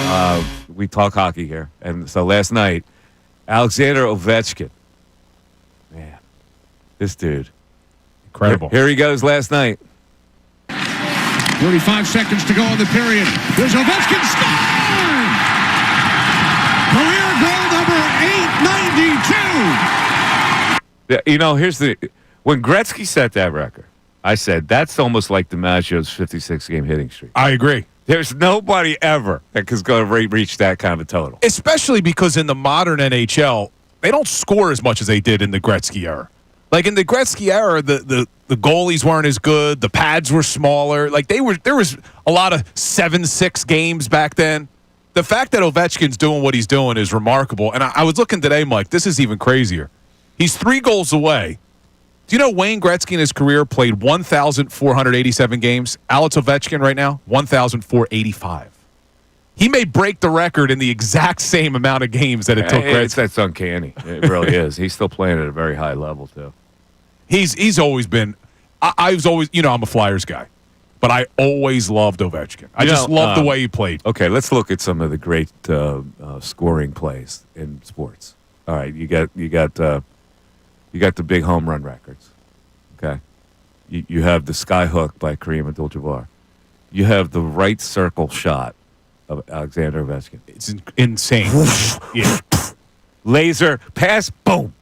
[SPEAKER 1] go. We talk hockey here, and so last night, Alexander Ovechkin. Man, this dude,
[SPEAKER 2] incredible.
[SPEAKER 1] Here he goes. Last night.
[SPEAKER 4] 35 seconds to go in the period. There's Ovechkin scored! Career goal number 892.
[SPEAKER 1] You know, when Gretzky set that record, I said that's almost like DiMaggio's 56-game hitting streak.
[SPEAKER 2] I agree.
[SPEAKER 1] There's nobody ever that is going to reach that kind of total.
[SPEAKER 2] Especially because in the modern NHL, they don't score as much as they did in the Gretzky era. Like in the Gretzky era, the goalies weren't as good. The pads were smaller. Like there was a lot of 7-6 games back then. The fact that Ovechkin's doing what he's doing is remarkable. And I was looking today, Mike, this is even crazier. He's 3 goals away. Do you know Wayne Gretzky in his career played 1,487 games? Alex Ovechkin right now, 1,485. He may break the record in the exact same amount of games that it took Gretzky.
[SPEAKER 1] That's uncanny. It really is. He's still playing at a very high level, too.
[SPEAKER 2] He's always been I was always, I'm a Flyers guy, but I always loved Ovechkin. I just loved the way he played.
[SPEAKER 1] Okay, let's look at some of the great scoring plays in sports. All right, you got the big home run records. Okay, you have the sky hook by Kareem Abdul-Jabbar. You have the right circle shot of Alexander Ovechkin.
[SPEAKER 2] It's insane. Yeah,
[SPEAKER 1] laser pass, boom.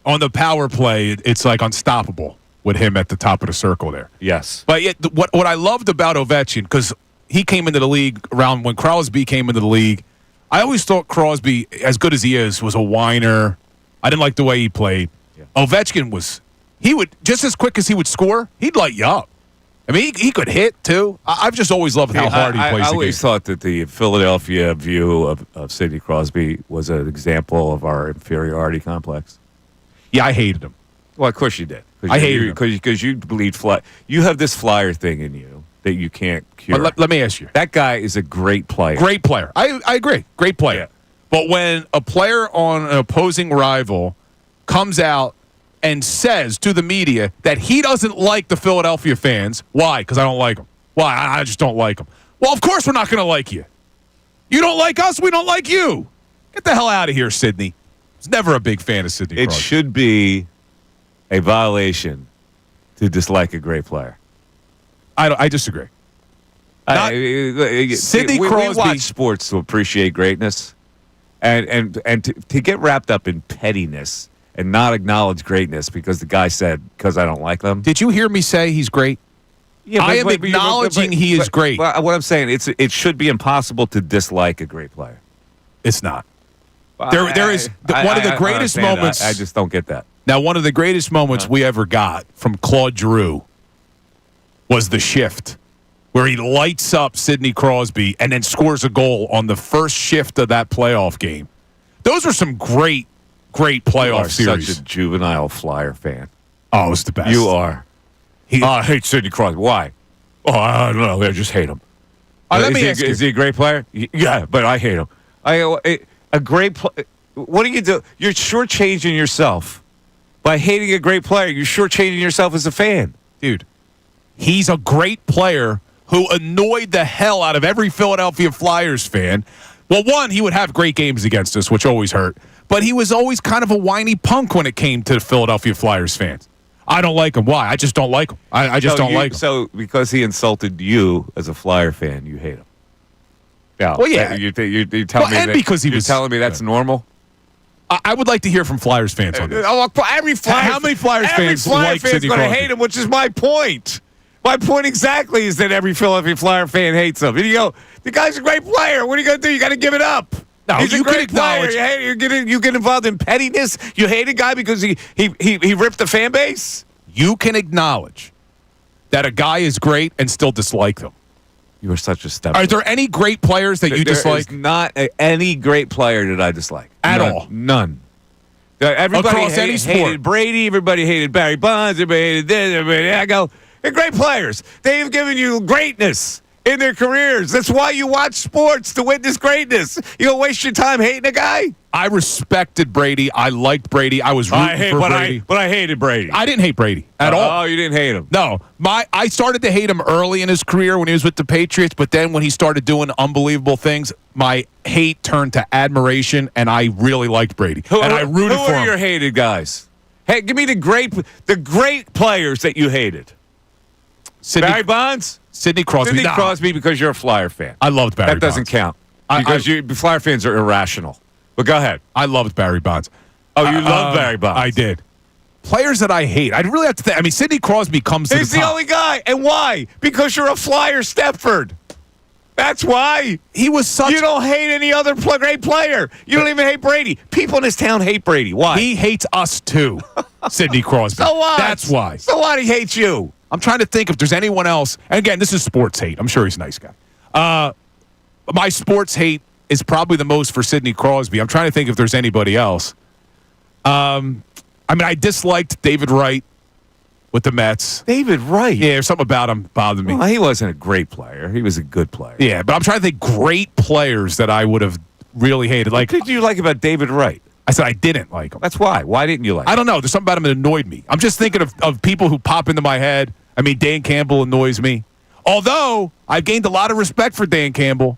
[SPEAKER 2] On the power play, it's like unstoppable. with him at the top of the circle there.
[SPEAKER 1] Yes.
[SPEAKER 2] But yet, what I loved about Ovechkin, because he came into the league around when Crosby came into the league, I always thought Crosby, as good as he is, was a whiner. I didn't like the way he played. Yeah. Ovechkin he would, just as quick as he would score, he'd light you up. I mean, he could hit, too. I've just always loved how hard he plays the game.
[SPEAKER 1] I always thought that the Philadelphia view of Sidney Crosby was an example of our inferiority complex.
[SPEAKER 2] Yeah, I hated him.
[SPEAKER 1] Well, of course you did.
[SPEAKER 2] I hated him.
[SPEAKER 1] Because you bleed fly. You have this Flyer thing in you that you can't cure.
[SPEAKER 2] Let me ask you.
[SPEAKER 1] That guy is a great player.
[SPEAKER 2] Great player. I agree. Great player. Yeah. But when a player on an opposing rival comes out and says to the media that he doesn't like the Philadelphia fans, why? Because I don't like them. Why? I just don't like them. Well, of course we're not going to like you. You don't like us, we don't like you. Get the hell out of here, Sidney. I was never a big fan of Sidney Crosby.
[SPEAKER 1] It should be a violation to dislike a great player.
[SPEAKER 2] I disagree.
[SPEAKER 1] Sidney Crosby. We watch sports to appreciate greatness, and to get wrapped up in pettiness and not acknowledge greatness because the guy said, because I don't like them.
[SPEAKER 2] Did you hear me say he's great?
[SPEAKER 1] Yeah,
[SPEAKER 2] I am acknowledging he is great.
[SPEAKER 1] What I'm saying, it should be impossible to dislike a great player.
[SPEAKER 2] It's not. There is one of the greatest moments.
[SPEAKER 1] I just don't get that.
[SPEAKER 2] Now, one of the greatest moments we ever got from Claude Giroux was the shift where he lights up Sidney Crosby and then scores a goal on the first shift of that playoff game. Those are some great playoff series.
[SPEAKER 1] Such a juvenile Flyer fan.
[SPEAKER 2] Oh, it's the best.
[SPEAKER 1] You are. I hate Sidney Crosby. Why? Oh, I don't know. I just hate him.
[SPEAKER 2] Let me ask you.
[SPEAKER 1] Is he a great player? Yeah, but I hate him. A great player. What do you do? You're shortchanging yourself by hating a great player. You're shortchanging yourself as a fan.
[SPEAKER 2] Dude, he's a great player who annoyed the hell out of every Philadelphia Flyers fan. Well, one, he would have great games against us, which always hurt. But he was always kind of a whiny punk when it came to Philadelphia Flyers fans. I don't like him. Why? I just don't like him. I just don't like him.
[SPEAKER 1] So because he insulted you as a Flyer fan, you hate him. Yeah.
[SPEAKER 2] Well, yeah.
[SPEAKER 1] You're telling me that,
[SPEAKER 2] because you're telling
[SPEAKER 1] me that's normal?
[SPEAKER 2] I would like to hear from Flyers fans on this.
[SPEAKER 1] How many Flyers fans like Sidney Crosby? Going to hate him, which is my point. My point exactly is that every Philadelphia Flyer fan hates him. And you go, the guy's a great player. What are you going to do? You got to give it up.
[SPEAKER 2] No,
[SPEAKER 1] he's a great player. You get involved in pettiness. You hate a guy because he ripped the fan base.
[SPEAKER 2] You can acknowledge that a guy is great and still dislike them.
[SPEAKER 1] You are such a step.
[SPEAKER 2] Are there any great players that you dislike?
[SPEAKER 1] There is not any great player that I dislike.
[SPEAKER 2] All.
[SPEAKER 1] None. Everybody
[SPEAKER 2] across any sport.
[SPEAKER 1] Hated Brady. Everybody hated Barry Bonds. Everybody hated this. Everybody. I go, they're great players. They've given you greatness in their careers. That's why you watch sports, to witness greatness. You don't waste your time hating a guy.
[SPEAKER 2] I respected Brady. I liked Brady. I was rooting for Brady.
[SPEAKER 1] But I hated Brady.
[SPEAKER 2] I didn't hate Brady at all.
[SPEAKER 1] Oh, you didn't hate him?
[SPEAKER 2] No. I started to hate him early in his career when he was with the Patriots, but then when he started doing unbelievable things, my hate turned to admiration, and I really liked Brady. I rooted for him.
[SPEAKER 1] Who are your hated guys? Hey, give me the great players that you hated. Barry Bonds?
[SPEAKER 2] Sidney Crosby.
[SPEAKER 1] Sidney Crosby because you're a Flyer fan.
[SPEAKER 2] I loved Barry Bonds.
[SPEAKER 1] That doesn't count. Because Flyer fans are irrational. But go ahead.
[SPEAKER 2] I loved Barry Bonds.
[SPEAKER 1] Oh, you loved Barry Bonds.
[SPEAKER 2] I did. Players that I hate. I'd really have to think. I mean, Sidney Crosby comes to the top.
[SPEAKER 1] He's the only guy. And why? Because you're a Flyer Stepford. That's why.
[SPEAKER 2] He was such...
[SPEAKER 1] You don't hate any other great player. You don't even hate Brady. People in this town hate Brady. Why?
[SPEAKER 2] He hates us, too, Sidney Crosby.
[SPEAKER 1] So what?
[SPEAKER 2] That's why.
[SPEAKER 1] So what? He hates you.
[SPEAKER 2] I'm trying to think if there's anyone else. And again, this is sports hate. I'm sure he's a nice guy. My sports hate is probably the most for Sidney Crosby. I'm trying to think if there's anybody else. I disliked David Wright with the Mets.
[SPEAKER 1] David Wright?
[SPEAKER 2] Yeah, something about him bothered me.
[SPEAKER 1] Well, he wasn't a great player. He was a good player.
[SPEAKER 2] Yeah, but I'm trying to think great players that I would have really hated. Like,
[SPEAKER 1] what did you like about David Wright?
[SPEAKER 2] I said I didn't like him.
[SPEAKER 1] That's why. Why didn't you like him?
[SPEAKER 2] I don't know. There's something about him that annoyed me. I'm just thinking of people who pop into my head. I mean, Dan Campbell annoys me. Although, I've gained a lot of respect for Dan Campbell.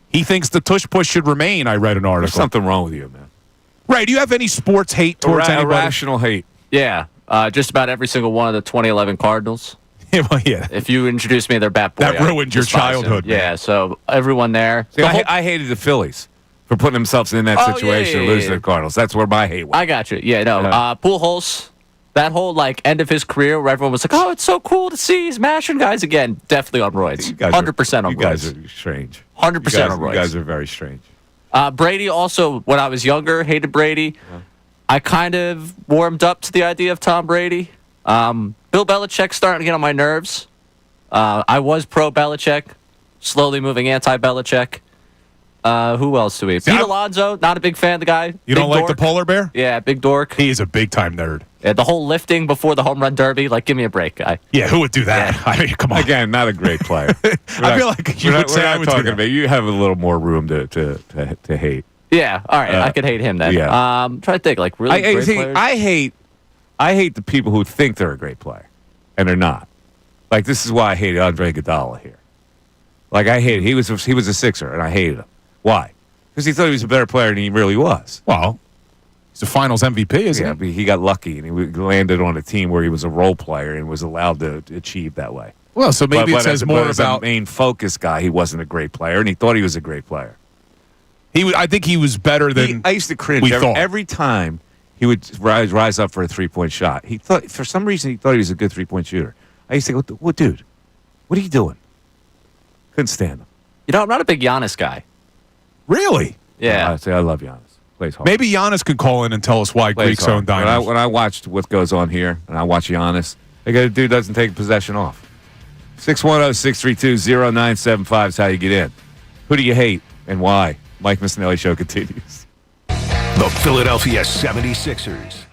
[SPEAKER 2] He thinks the tush push should remain, I read an article.
[SPEAKER 1] There's something wrong with you, man.
[SPEAKER 2] Right. Do you have any sports hate towards anybody?
[SPEAKER 1] Irrational hate.
[SPEAKER 6] Yeah. Just about every single one of the 2011 Cardinals.
[SPEAKER 2] Yeah.
[SPEAKER 6] If you introduced me to their bat boy,
[SPEAKER 2] that ruined your childhood.
[SPEAKER 6] Yeah, so everyone there.
[SPEAKER 1] See, I hated the Phillies for putting themselves in that situation and losing to the Cardinals. That's where my hate went.
[SPEAKER 6] I got you. Yeah, no. Pujols, That whole like end of his career where everyone was like, "Oh, it's so cool to see he's mashing guys again." Definitely on roids. 100% on roids.
[SPEAKER 1] You guys are strange.
[SPEAKER 6] 100% on roids.
[SPEAKER 1] You guys are very strange.
[SPEAKER 6] Brady also, when I was younger, hated Brady. Yeah. I kind of warmed up to the idea of Tom Brady. Bill Belichick's starting to get on my nerves. I was pro Belichick, slowly moving anti Belichick. Who else do we have? Pete Alonso, not a big fan of the guy.
[SPEAKER 2] You don't like the polar bear?
[SPEAKER 6] Yeah, big dork.
[SPEAKER 2] He is a big-time nerd.
[SPEAKER 6] Yeah, the whole lifting before the home run derby, like, give me a break, guy.
[SPEAKER 2] Yeah, who would do that?
[SPEAKER 6] Yeah.
[SPEAKER 2] I mean, come on.
[SPEAKER 1] Again, not a great player.
[SPEAKER 2] I feel like you would say I would do that.
[SPEAKER 1] About, you have a little more room to hate.
[SPEAKER 6] Yeah, all right, I could hate him then.
[SPEAKER 1] Yeah.
[SPEAKER 6] Try to think, like, really great players.
[SPEAKER 1] I hate the people who think they're a great player, and they're not. Like, this is why I hated Andre Iguodala here. Like, I hated he was a Sixer, and I hated him. Why? Because he thought he was a better player than he really was.
[SPEAKER 2] Well, he's a Finals MVP, isn't he?
[SPEAKER 1] Yeah, but he got lucky, and he landed on a team where he was a role player and was allowed to achieve that way.
[SPEAKER 2] Well, so maybe it says more
[SPEAKER 1] as
[SPEAKER 2] about
[SPEAKER 1] a main focus guy. He wasn't a great player, and he thought he was a great player.
[SPEAKER 2] I think he was better than
[SPEAKER 1] I used to cringe every time he would rise up for a 3-point shot. He thought, for some reason, he thought he was a good 3-point shooter. I used to go, "What, dude? What are you doing?" Couldn't stand him.
[SPEAKER 6] You know, I'm not a big Giannis guy.
[SPEAKER 2] Really?
[SPEAKER 6] Yeah.
[SPEAKER 1] I say I love Giannis. Plays hard.
[SPEAKER 2] Maybe Giannis could call in and tell us why Greeks own diamonds.
[SPEAKER 1] When I watched what goes on here, and I watch Giannis, the dude doesn't take possession off. 610-632-0975 is how you get in. Who do you hate and why? Mike Missanelli Show continues.
[SPEAKER 5] The Philadelphia 76ers.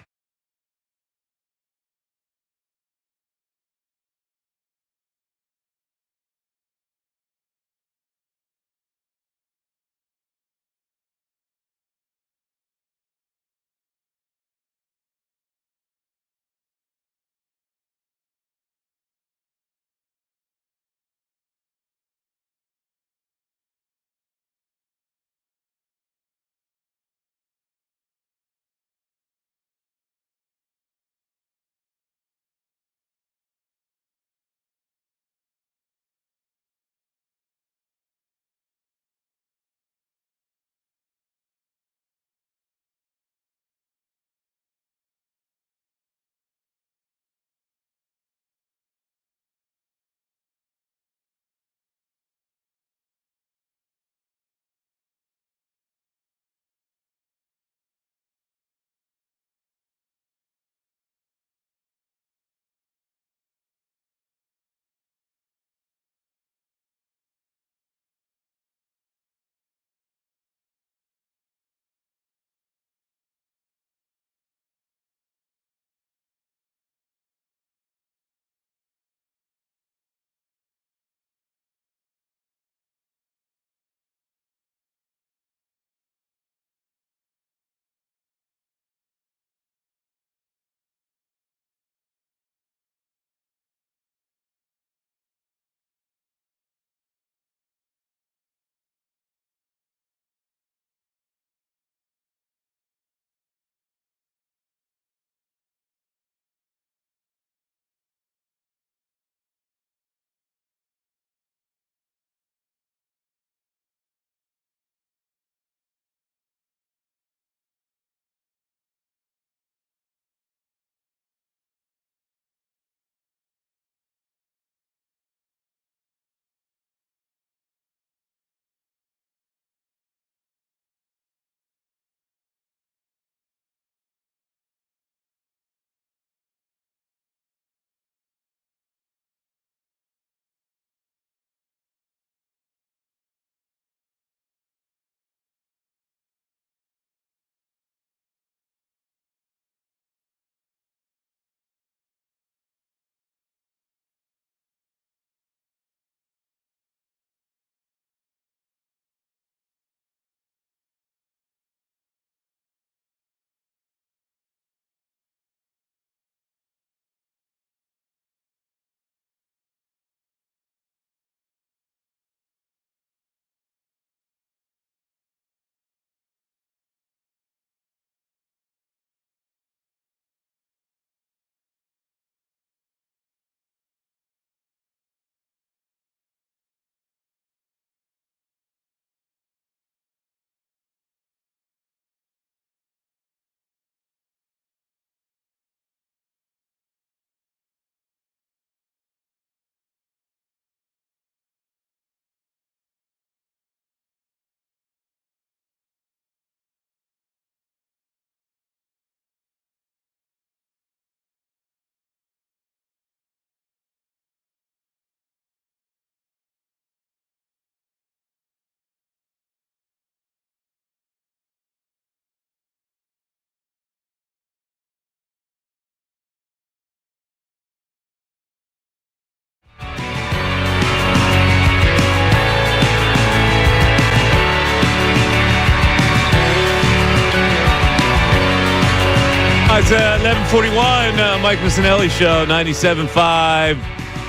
[SPEAKER 1] It's 11:41. Mike Missanelli Show, 97.5.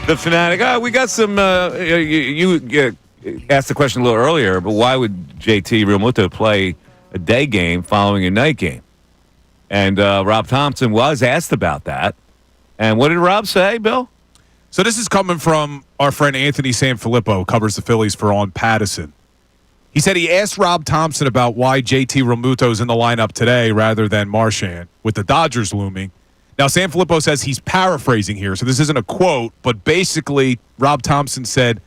[SPEAKER 1] The Fanatic. We got some. You asked the question a little earlier, but why would JT Realmuto play a day game following a night game? And Rob Thompson was asked about that. And what did Rob say, Bill?
[SPEAKER 2] So this is coming from our friend Anthony Sanfilippo, who covers the Phillies for On Pattison. He said he asked Rob Thompson about why JT Realmuto is in the lineup today rather than Marchand, with the Dodgers looming. Now, Sanfilippo says he's paraphrasing here, so this isn't a quote, but basically Rob Thompson said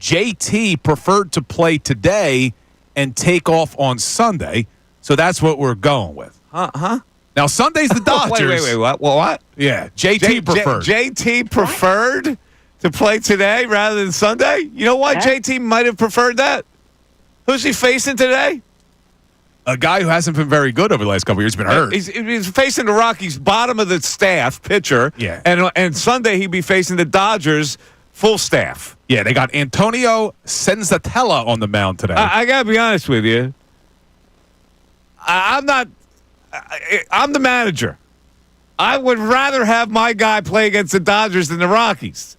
[SPEAKER 2] JT preferred to play today and take off on Sunday, so that's what we're going with.
[SPEAKER 1] Huh?
[SPEAKER 2] Now, Sunday's the Dodgers.
[SPEAKER 1] Wait, what?
[SPEAKER 2] Yeah, JT preferred.
[SPEAKER 1] JT preferred to play today rather than Sunday? You know why JT might have preferred that? Who's he facing today?
[SPEAKER 2] A guy who hasn't been very good over the last couple of years, been hurt.
[SPEAKER 1] He's facing the Rockies' bottom of the staff pitcher.
[SPEAKER 2] Yeah.
[SPEAKER 1] And Sunday he'd be facing the Dodgers' full staff.
[SPEAKER 2] Yeah, they got Antonio Senzatella on the mound today.
[SPEAKER 1] I got to be honest with you. I'm the manager. I would rather have my guy play against the Dodgers than the Rockies.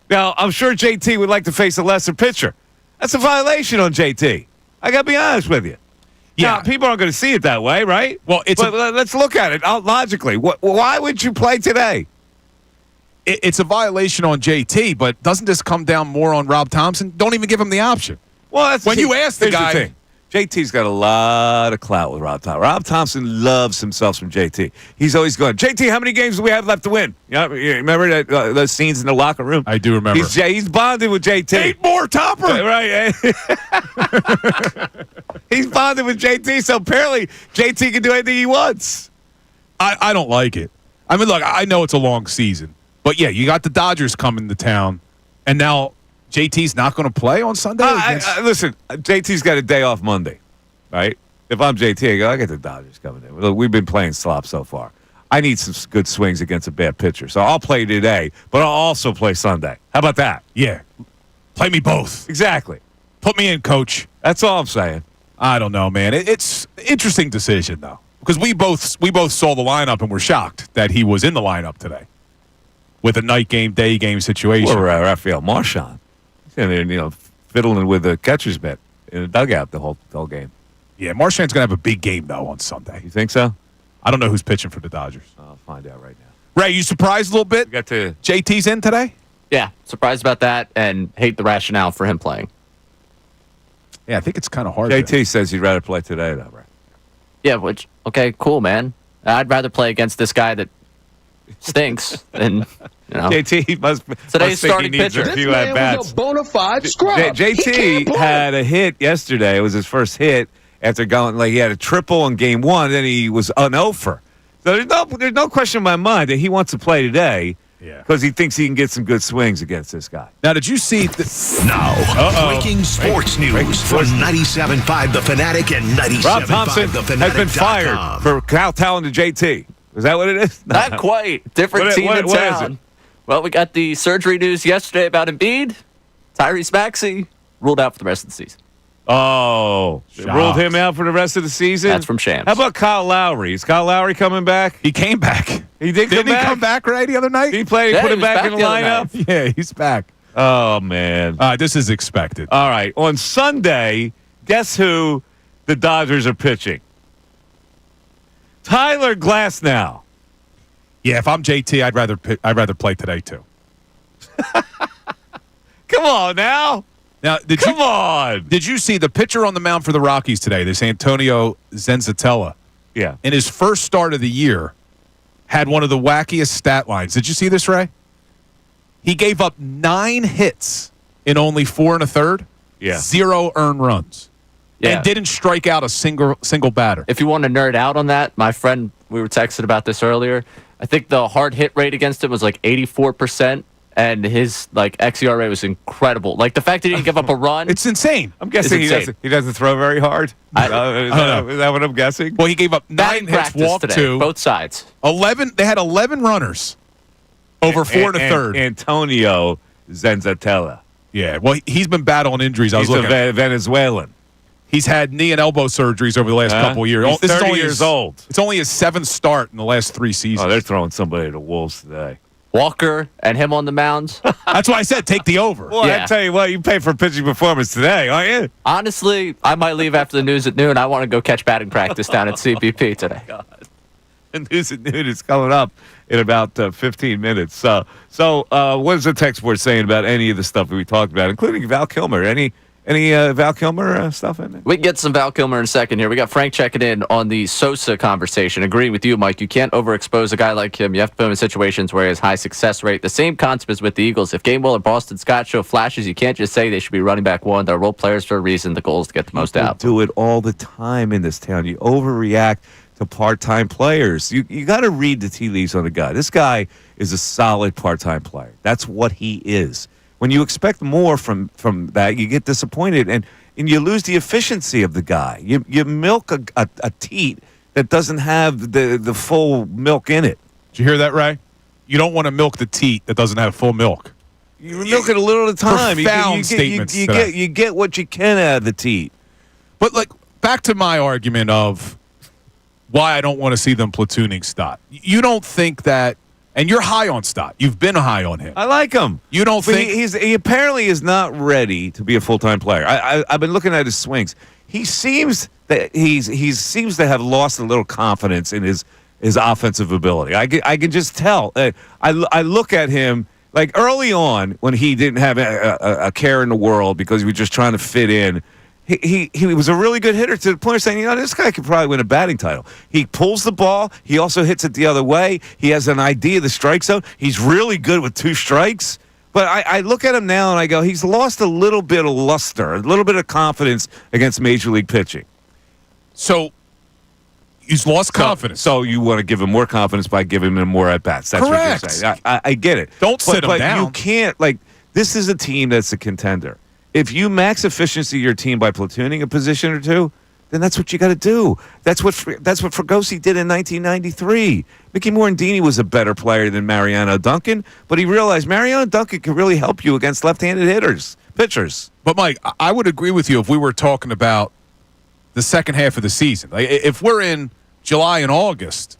[SPEAKER 1] Now, I'm sure JT would like to face a lesser pitcher. That's a violation on JT. I got to be honest with you.
[SPEAKER 2] Yeah.
[SPEAKER 1] Now, people aren't going to see it that way, right?
[SPEAKER 2] Well,
[SPEAKER 1] let's look at it logically. Why would you play today?
[SPEAKER 2] It's a violation on JT, but doesn't this come down more on Rob Thompson? Don't even give him the option.
[SPEAKER 1] Well, that's
[SPEAKER 2] when you ask the guy.
[SPEAKER 1] JT's got a lot of clout with Rob Thompson. Rob Thompson loves himself from JT. He's always going, JT, how many games do we have left to win? You remember that, those scenes in the locker room?
[SPEAKER 2] I do remember.
[SPEAKER 1] He's bonded with JT.
[SPEAKER 2] 8 more, Topper!
[SPEAKER 1] Right. He's bonded with JT, so apparently JT can do anything he wants.
[SPEAKER 2] I don't like it. I mean, look, I know it's a long season. But, yeah, you got the Dodgers coming to town, and now JT's not going to play on Sunday?
[SPEAKER 1] Listen, JT's got a day off Monday, right? If I'm JT, I got the Dodgers coming in. Look, we've been playing slop so far. I need some good swings against a bad pitcher. So I'll play today, but I'll also play Sunday. How about that?
[SPEAKER 2] Yeah. Play me both.
[SPEAKER 1] Exactly.
[SPEAKER 2] Put me in, coach.
[SPEAKER 1] That's all I'm saying.
[SPEAKER 2] I don't know, man. It's an interesting decision, though, because we both saw the lineup and were shocked that he was in the lineup today with a night game, day game situation.
[SPEAKER 1] Or Rafael Marchand. And they're, fiddling with the catcher's mitt in the dugout the whole game.
[SPEAKER 2] Yeah, Marchand's going to have a big game, though, on Sunday.
[SPEAKER 1] You think so?
[SPEAKER 2] I don't know who's pitching for the Dodgers.
[SPEAKER 1] I'll find out right now.
[SPEAKER 2] Ray, you surprised a little bit? JT's in today?
[SPEAKER 6] Yeah, surprised about that and hate the rationale for him playing.
[SPEAKER 2] Yeah, I think it's kind of hard.
[SPEAKER 1] JT says he'd rather play today, though, right?
[SPEAKER 6] Yeah, okay, cool, man. I'd rather play against this guy that stinks than...
[SPEAKER 1] JT must
[SPEAKER 6] today's starting pitcher.
[SPEAKER 1] A few at bats.
[SPEAKER 4] Bona fide scrub.
[SPEAKER 1] JT had a hit yesterday. It was his first hit after going he had a triple in game one. Then he was an offer. So there's no question in my mind that he wants to play today.
[SPEAKER 2] Yeah,
[SPEAKER 1] because he thinks he can get some good swings against this guy.
[SPEAKER 2] Now, did you see
[SPEAKER 5] breaking sports news from 97.5 The Fanatic and 97.5
[SPEAKER 1] Rob Thompson
[SPEAKER 5] The Fanatic.
[SPEAKER 1] has been fired for kowtowing to JT. Is that what it is?
[SPEAKER 6] Not quite. Different team in town. Well, we got the surgery news yesterday about Embiid. Tyrese Maxey ruled out for the rest of the season.
[SPEAKER 1] Oh, ruled him out for the rest of the season?
[SPEAKER 6] That's from Shams.
[SPEAKER 1] How about Kyle Lowry? Is Kyle Lowry coming back?
[SPEAKER 2] He came back.
[SPEAKER 1] He didn't he
[SPEAKER 2] come back right the other night?
[SPEAKER 1] He played. He put him back in the lineup.
[SPEAKER 2] Yeah, he's back.
[SPEAKER 1] Oh man,
[SPEAKER 2] this is expected.
[SPEAKER 1] All right, on Sunday, guess who the Dodgers are pitching? Tyler Glasnow.
[SPEAKER 2] Yeah, if I'm JT, I'd rather play today too.
[SPEAKER 1] Come on now.
[SPEAKER 2] Now, did you see the pitcher on the mound for the Rockies today? This Antonio Senzatella.
[SPEAKER 1] Yeah.
[SPEAKER 2] In his first start of the year, had one of the wackiest stat lines. Did you see this, Ray? He gave up 9 hits in only 4 1/3.
[SPEAKER 1] Yeah.
[SPEAKER 2] 0 earned runs.
[SPEAKER 6] Yeah.
[SPEAKER 2] And didn't strike out a single batter.
[SPEAKER 6] If you want to nerd out on that, my friend, we were texting about this earlier. I think the hard hit rate against him was 84%, and his xERA was incredible. The fact that he didn't give up a run,
[SPEAKER 2] it's insane.
[SPEAKER 1] I'm guessing he doesn't throw very hard. Is that what I'm guessing?
[SPEAKER 2] Well, he gave up 9 hits, walked
[SPEAKER 6] today,
[SPEAKER 2] 2,
[SPEAKER 6] both sides.
[SPEAKER 2] 11. They had 11 runners over 4 1/3.
[SPEAKER 1] Antonio Senzatella.
[SPEAKER 2] Yeah, well, he's been battling injuries.
[SPEAKER 1] He's a Venezuelan.
[SPEAKER 2] He's had knee and elbow surgeries over the last couple of years.
[SPEAKER 1] He's 30 years old.
[SPEAKER 2] It's only his 7th start in the last 3 seasons.
[SPEAKER 1] Oh, they're throwing somebody to the wolves today.
[SPEAKER 6] Walker and him on the mound.
[SPEAKER 2] That's why I said take the over.
[SPEAKER 1] Well,
[SPEAKER 6] Yeah.
[SPEAKER 1] I tell you what, you pay for pitching performance today, aren't you?
[SPEAKER 6] Honestly, I might leave after the news at noon. I want to go catch batting practice down at CBP today.
[SPEAKER 1] The news at noon is coming up in about 15 minutes. So what is the text board saying about any of the stuff that we talked about, including Val Kilmer? Any Val Kilmer stuff in it?
[SPEAKER 6] We can get some Val Kilmer in a second here. We got Frank checking in on the Sosa conversation. Agreeing with you, Mike. You can't overexpose a guy like him. You have to put him in situations where he has high success rate. The same concept is with the Eagles. If Gainwell or Boston Scott show flashes, you can't just say they should be running back one. They're role players for a reason. The goal is to get the most out.
[SPEAKER 1] Do it all the time in this town. You overreact to part-time players. You got to read the tea leaves on the guy. This guy is a solid part-time player. That's what he is. When you expect more from that, you get disappointed, and you lose the efficiency of the guy. You milk a teat that doesn't have the full milk in it.
[SPEAKER 2] Did you hear that, Ray? You don't want to milk the teat that doesn't have full milk.
[SPEAKER 1] You milk it a little at a time.
[SPEAKER 2] Profound statements.
[SPEAKER 1] You get what you can out of the teat.
[SPEAKER 2] But back to my argument of why I don't want to see them platooning Stott. You don't think that, and you're high on Stott. You've been high on him.
[SPEAKER 1] I like him.
[SPEAKER 2] You don't
[SPEAKER 1] But
[SPEAKER 2] think
[SPEAKER 1] he apparently is not ready to be a full-time player. I've been looking at his swings. He seems that he seems to have lost a little confidence in his offensive ability. I can just tell. I look at him like early on when he didn't have a care in the world because he was just trying to fit in. He was a really good hitter to the point of saying, this guy could probably win a batting title. He pulls the ball. He also hits it the other way. He has an idea of the strike zone. He's really good with 2 strikes. But I look at him now and I go, he's lost a little bit of luster, a little bit of confidence against Major League pitching.
[SPEAKER 2] so. He's lost confidence.
[SPEAKER 1] So you want to give him more confidence by giving him more at-bats. That's
[SPEAKER 2] Correct.
[SPEAKER 1] what you're saying. I get it.
[SPEAKER 2] Don't sit him
[SPEAKER 1] but
[SPEAKER 2] down.
[SPEAKER 1] You can't, this is a team that's a contender. If you max efficiency your team by platooning a position or two, then that's what you got to do. That's what Fregosi did in 1993. Mickey Morandini was a better player than Mariano Duncan, but he realized Mariano Duncan can really help you against left-handed pitchers.
[SPEAKER 2] But, Mike, I would agree with you if we were talking about the second half of the season. If we're in July and August,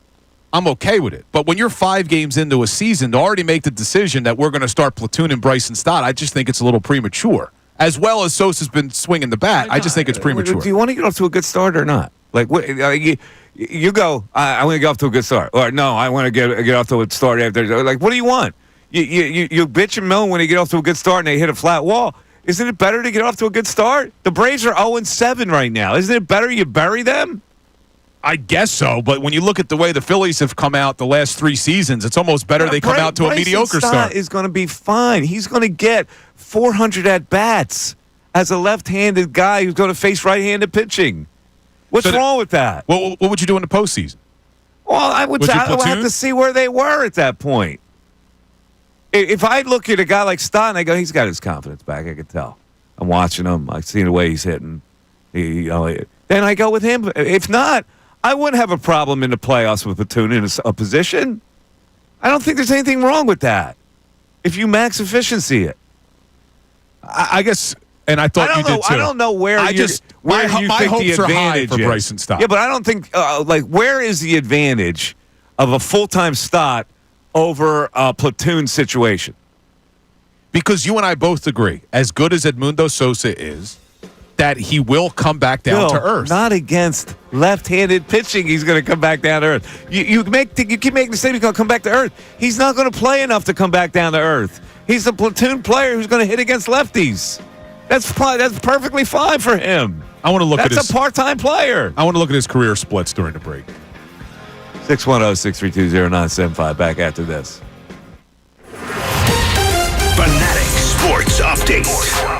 [SPEAKER 2] I'm okay with it. But when you're 5 games into a season, to already make the decision that we're going to start platooning Bryson Stott, I just think it's a little premature. As well as Sosa's been swinging the bat, I just think it's premature.
[SPEAKER 1] Do you want to get off to a good start or not? You go, I want to get off to a good start. Or no, I want to get off to a good start after. What do you want? You bitch and moan when you get off to a good start and they hit a flat wall. Isn't it better to get off to a good start? The Braves are 0-7 right now. Isn't it better you bury them?
[SPEAKER 2] I guess so, but when you look at the way the Phillies have come out the last 3 seasons, it's almost better they come out to a mediocre start.
[SPEAKER 1] Is going to be fine. He's going to get 400 at-bats as a left-handed guy who's going to face right-handed pitching. What's wrong with that?
[SPEAKER 2] What would you do in the postseason?
[SPEAKER 1] Well, I would have to see where they were at that point. If I look at a guy like Stott and I go, he's got his confidence back, I can tell. I'm watching him. I see the way he's hitting. Then I go with him. If not, I wouldn't have a problem in the playoffs with platooning a position. I don't think there's anything wrong with that. If you max efficiency it.
[SPEAKER 2] I guess, and I thought you did too.
[SPEAKER 1] I don't know where
[SPEAKER 2] my
[SPEAKER 1] you think
[SPEAKER 2] hopes
[SPEAKER 1] the
[SPEAKER 2] are high
[SPEAKER 1] advantage
[SPEAKER 2] for
[SPEAKER 1] is.
[SPEAKER 2] Bryson Stott.
[SPEAKER 1] Yeah, but I don't think, where is the advantage of a full-time Stott over a platoon situation?
[SPEAKER 2] Because you and I both agree, as good as Edmundo Sosa is, that he will come back down to earth.
[SPEAKER 1] Not against left-handed pitching. He's going to come back down to earth. You keep making the statement he's going to come back to earth. He's not going to play enough to come back down to earth. He's a platoon player who's going to hit against lefties. That's perfectly fine for him.
[SPEAKER 2] I want to look at
[SPEAKER 1] That's a part-time player.
[SPEAKER 2] I want to look at his career splits during the break.
[SPEAKER 1] 610-632-0975. Back after this.
[SPEAKER 5] Fanatic Sports Update.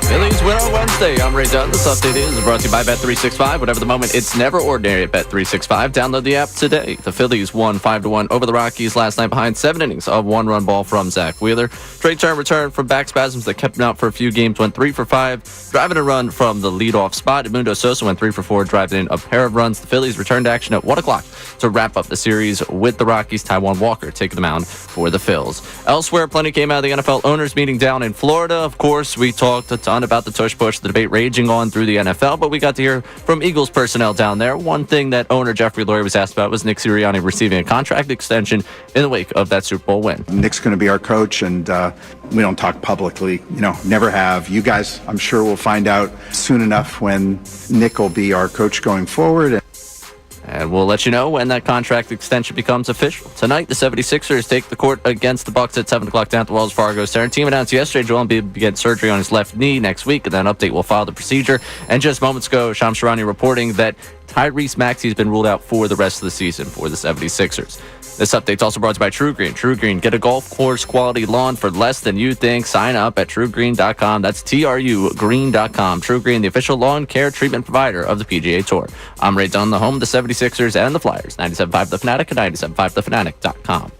[SPEAKER 6] Phillies win on Wednesday. I'm Ray Dunn. This update is brought to you by Bet365. Whatever the moment, it's never ordinary at Bet365. Download the app today. The Phillies won 5-1 over the Rockies last night behind 7 innings of 1-run ball from Zach Wheeler. Trey Turner returned from back spasms that kept him out for a few games, went 3 for 5, driving a run from the leadoff spot. Edmundo Sosa went 3 for 4, driving in a pair of runs. The Phillies returned to action at 1 o'clock to wrap up the series with the Rockies. Taijuan Walker taking the mound for the Phils. Elsewhere, plenty came out of the NFL owners meeting down in Florida. Of course, course, we talked a ton about the tush push, the debate raging on through the NFL, but we got to hear from Eagles personnel down there. One thing that owner Jeffrey Lurie was asked about was Nick Sirianni receiving a contract extension in the wake of that Super Bowl win.
[SPEAKER 7] Nick's going to be our coach, and we don't talk publicly, never have. You guys, I'm sure, will find out soon enough when Nick will be our coach going forward.
[SPEAKER 6] And we'll let you know when that contract extension becomes official. Tonight, the 76ers take the court against the Bucks at 7 o'clock down at the Wells Fargo Center. Team announced yesterday Joel Embiid will begin surgery on his left knee next week, and then update will follow the procedure. And just moments ago, Shams Charania reporting that Tyrese Maxey has been ruled out for the rest of the season for the 76ers. This update's also brought to you by True Green. True Green, get a golf course quality lawn for less than you think. Sign up at truegreen.com. That's TRUgreen.com. True Green, the official lawn care treatment provider of the PGA Tour. I'm Ray Dunn, the home of the 76ers and the Flyers. 97.5 The Fanatic and 97.5thefanatic.com.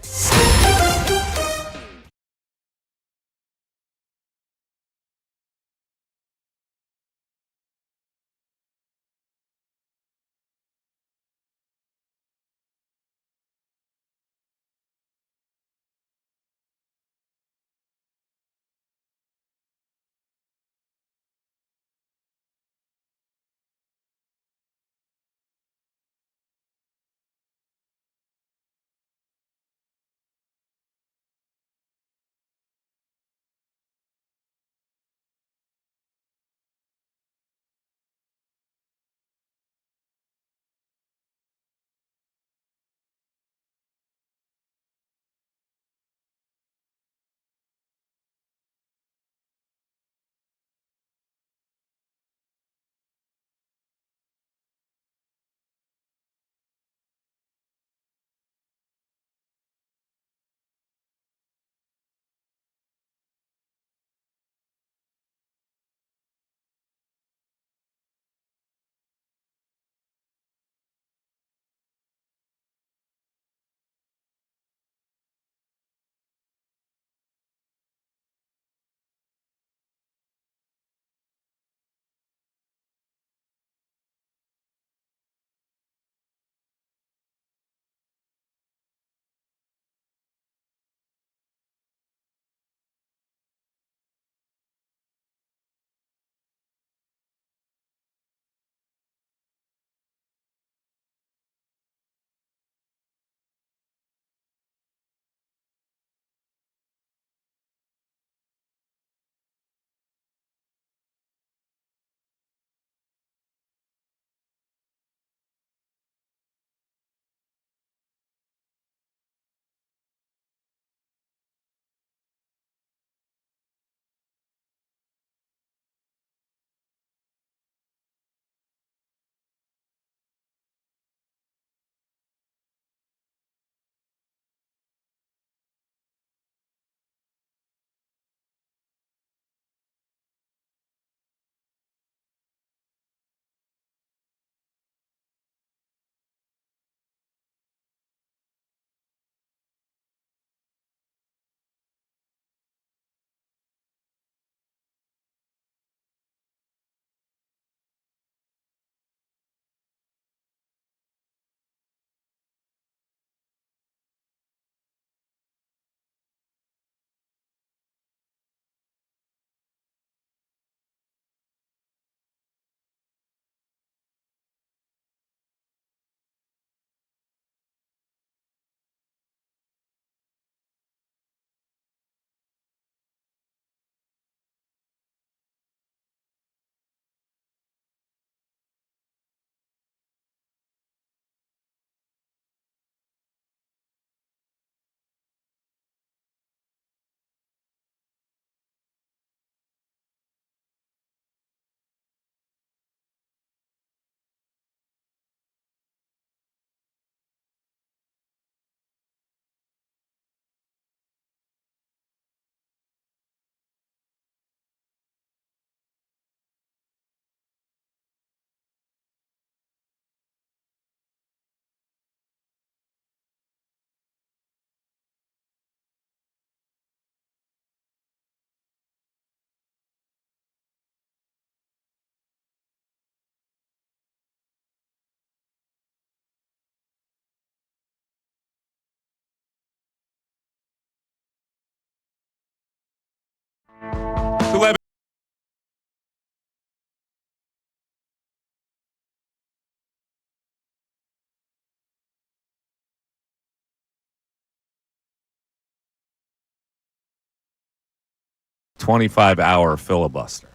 [SPEAKER 1] 25-hour filibuster.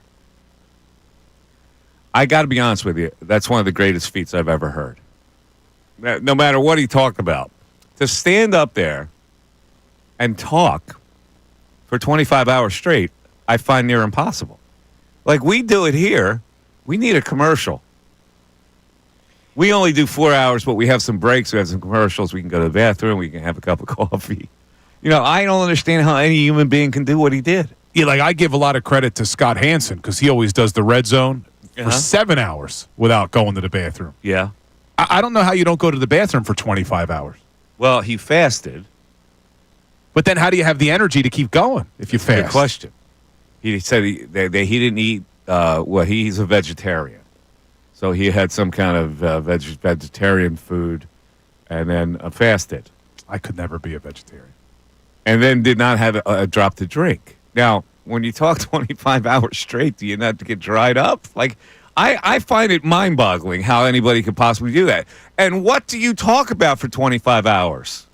[SPEAKER 1] I got to be honest with you. That's one of the greatest feats I've ever heard. No matter what he talked about, to stand up there and talk for 25 hours straight, I find near impossible. Like, we do it here. We need a commercial. We only do 4 hours, but we have some breaks. We have some commercials. We can go to the bathroom. We can have a cup of coffee. I don't understand how any human being can do what he did.
[SPEAKER 2] Yeah, like I give a lot of credit to Scott Hansen because he always does the red zone for 7 hours without going to the bathroom.
[SPEAKER 1] Yeah.
[SPEAKER 2] I don't know how you don't go to the bathroom for 25 hours.
[SPEAKER 1] Well, he fasted.
[SPEAKER 2] But then how do you have the energy to keep going if you fast?
[SPEAKER 1] Good question. He said he didn't eat, he's a vegetarian. So he had some kind of vegetarian food and then fasted.
[SPEAKER 2] I could never be a vegetarian.
[SPEAKER 1] And then did not have a drop to drink. Now, when you talk 25 hours straight, do you not get dried up? Like, I find it mind-boggling how anybody could possibly do that. And what do you talk about for 25 hours?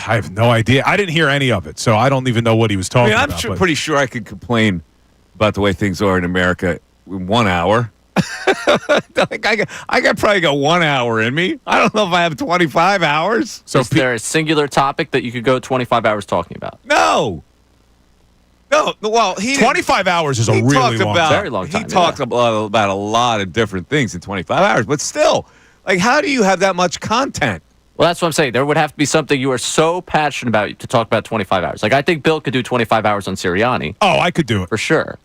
[SPEAKER 2] I have no idea. I didn't hear any of it, so I don't even know what he was talking about.
[SPEAKER 1] I'm pretty sure I could complain about the way things are in America in 1 hour. I got probably got 1 hour in me. I don't know if I have 25 hours.
[SPEAKER 6] So is there a singular topic that you could go 25 hours talking about?
[SPEAKER 1] No. Well,
[SPEAKER 2] 25 hours is a really long time.
[SPEAKER 6] Very long time.
[SPEAKER 1] He talked about a lot of different things in 25 hours, but still, like, how do you have that much content?
[SPEAKER 6] Well, that's what I'm saying. There would have to be something you are so passionate about to talk about 25 hours. Like, I think Bill could do 25 hours on Sirianni.
[SPEAKER 2] Oh, I could do it.
[SPEAKER 6] For sure.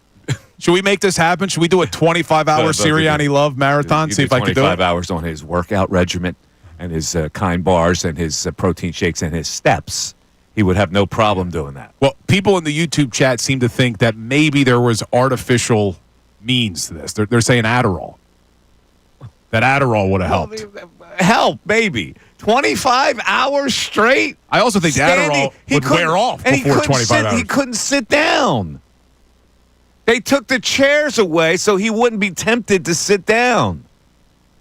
[SPEAKER 2] Should we make this happen? Should we do a 25-hour Sirianni Love marathon? See if I can do it.
[SPEAKER 1] 25 hours on his workout regimen and his kind bars and his protein shakes and his steps. He would have no problem doing that.
[SPEAKER 2] Well, people in the YouTube chat seem to think that maybe there was artificial means to this. They're saying Adderall. That Adderall would have helped.
[SPEAKER 1] Help, baby. 25 hours straight?
[SPEAKER 2] I also think Adderall would wear off before 25 hours.
[SPEAKER 1] He couldn't sit down. They took the chairs away so he wouldn't be tempted to sit down.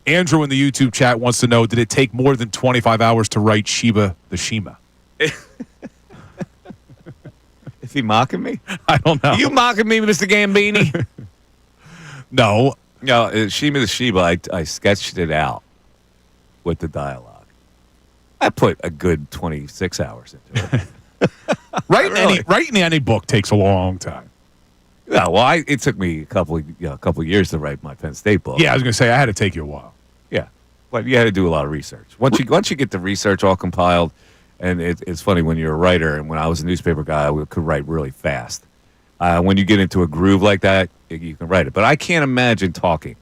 [SPEAKER 2] Andrew in the YouTube chat wants to know, did it take more than 25 hours to write Sheba the Shema?
[SPEAKER 1] Is he mocking me?
[SPEAKER 2] I don't know.
[SPEAKER 1] Are you mocking me, Mr. Gambini?
[SPEAKER 2] No.
[SPEAKER 1] No, Sheba the Sheba, I sketched it out with the dialogue. I put a good 26 hours into it.
[SPEAKER 2] Writing any book takes a long time.
[SPEAKER 1] Yeah, well, it took me a couple of years to write my Penn State book.
[SPEAKER 2] Yeah, I was going to say I had to take you a while.
[SPEAKER 1] Yeah, but you had to do a lot of research. Once you get the research all compiled, and it's funny when you're a writer, and when I was a newspaper guy, I could write really fast. When you get into a groove like that, you can write it. But I can't imagine talking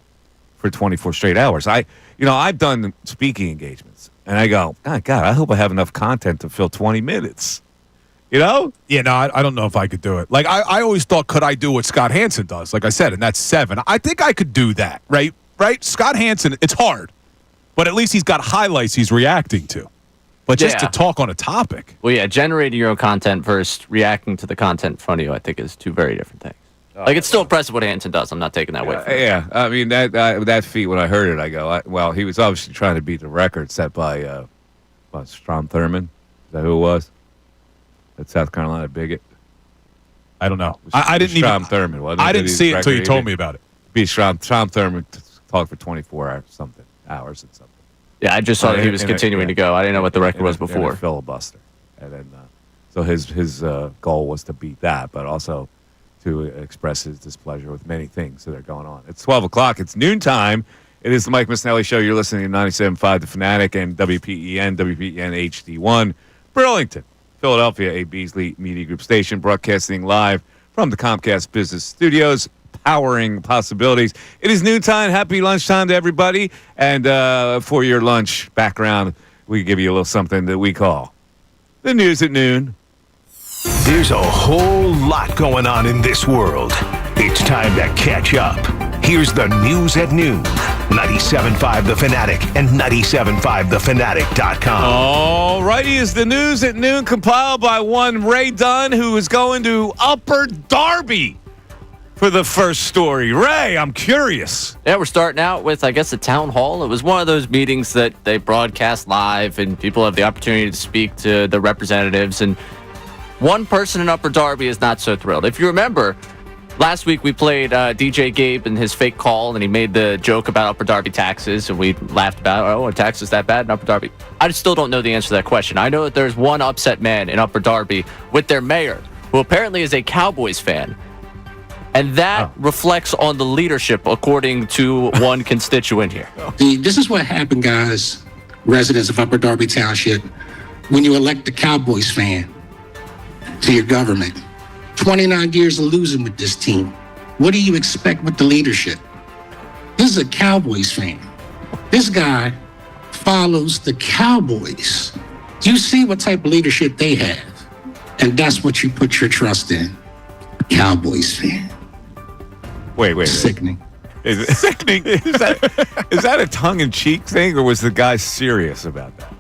[SPEAKER 1] for 24 straight hours. I've done speaking engagements, and I go, God, I hope I have enough content to fill 20 minutes. You know?
[SPEAKER 2] Yeah, no, I don't know if I could do it. Like, I always thought, could I do what Scott Hansen does? Like I said, and that's 7. I think I could do that, right? Right? Scott Hansen, it's hard. But at least he's got highlights he's reacting to. But just to talk on a topic.
[SPEAKER 6] Well, yeah, generating your own content versus reacting to the content in front of you, I think, is two very different things. It's still impressse what Hansen does. I'm not taking that away from him.
[SPEAKER 1] Yeah, I mean, that feat, when I heard it, I go, well, he was obviously trying to beat the record set by Strom Thurmond. Is that who it was? That South Carolina bigot?
[SPEAKER 2] I don't know. I didn't even.
[SPEAKER 1] Strom Thurmond, wasn't it?
[SPEAKER 2] I didn't see it until you told me about it.
[SPEAKER 1] Beat Strom Thurmond talked for 24 hours and something.
[SPEAKER 6] Yeah, I just saw that he was continuing to go. I didn't know what the record was before.
[SPEAKER 1] Filibuster. And then, so his goal was to beat that, but also to express his displeasure with many things that are going on. It's 12 o'clock. It's noontime. It is the Mike Missanelli Show. You're listening to 97.5 The Fanatic and WPEN HD1, Burlington, Philadelphia, a Beasley Media Group station, broadcasting live from the Comcast Business Studios, powering possibilities. It is noontime. Happy lunchtime to everybody. And for your lunch background, we give you a little something that we call the News at Noon.
[SPEAKER 5] There's a whole lot going on in this world. It's time to catch up. Here's the News at Noon. 97.5 The Fanatic and 97.5thefanatic.com.
[SPEAKER 1] All righty, is the News at Noon compiled by one Ray Dunn, who is going to Upper Darby for the first story. Ray, I'm curious.
[SPEAKER 6] Yeah, we're starting out with, I guess, a town hall. It was one of those meetings that they broadcast live, and people have the opportunity to speak to the representatives. And one person in Upper Darby is not so thrilled. If you remember, last week we played DJ Gabe and his fake call, and he made the joke about Upper Darby taxes, and we laughed about, are taxes that bad in Upper Darby? I still don't know the answer to that question. I know that there's one upset man in Upper Darby with their mayor, who apparently is a Cowboys fan. And that reflects on the leadership, according to one constituent here.
[SPEAKER 9] This is what happened, guys, residents of Upper Darby Township, when you elect a Cowboys fan to your government. 29 years of losing with this team. What do you expect with the leadership? This is a Cowboys fan. This guy follows the Cowboys. You see what type of leadership they have, and that's what you put your trust in. Cowboys fan.
[SPEAKER 1] Wait.
[SPEAKER 9] Sickening.
[SPEAKER 1] Is it sickening? Is that a tongue-in-cheek thing, or was the guy serious about that?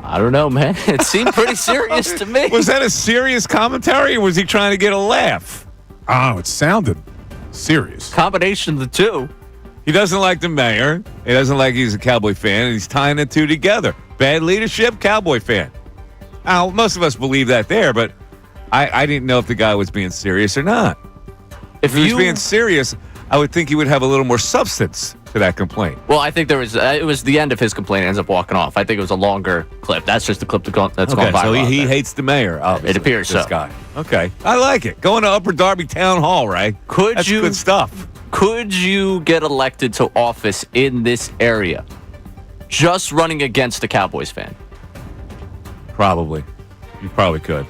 [SPEAKER 6] I don't know, man. It seemed pretty serious to me.
[SPEAKER 1] Was that a serious commentary, or was he trying to get a laugh?
[SPEAKER 2] Oh, it sounded serious.
[SPEAKER 6] Combination of the two.
[SPEAKER 1] He doesn't like the mayor. He doesn't like he's a Cowboy fan, and he's tying the two together. Bad leadership, Cowboy fan. Now, most of us believe that there, but I didn't know if the guy was being serious or not. If he was being serious, I would think he would have a little more substance to that complaint.
[SPEAKER 6] Well, I think it was the end of his complaint. He ends up walking off. I think it was a longer clip. That's just the clip that's gone viral.
[SPEAKER 1] So he hates the mayor.
[SPEAKER 6] It appears
[SPEAKER 1] this
[SPEAKER 6] so.
[SPEAKER 1] Guy. Okay, I like it. Going to Upper Darby Town Hall, right? That's good stuff.
[SPEAKER 6] Could you get elected to office in this area just running against a Cowboys fan?
[SPEAKER 1] Probably. You probably could.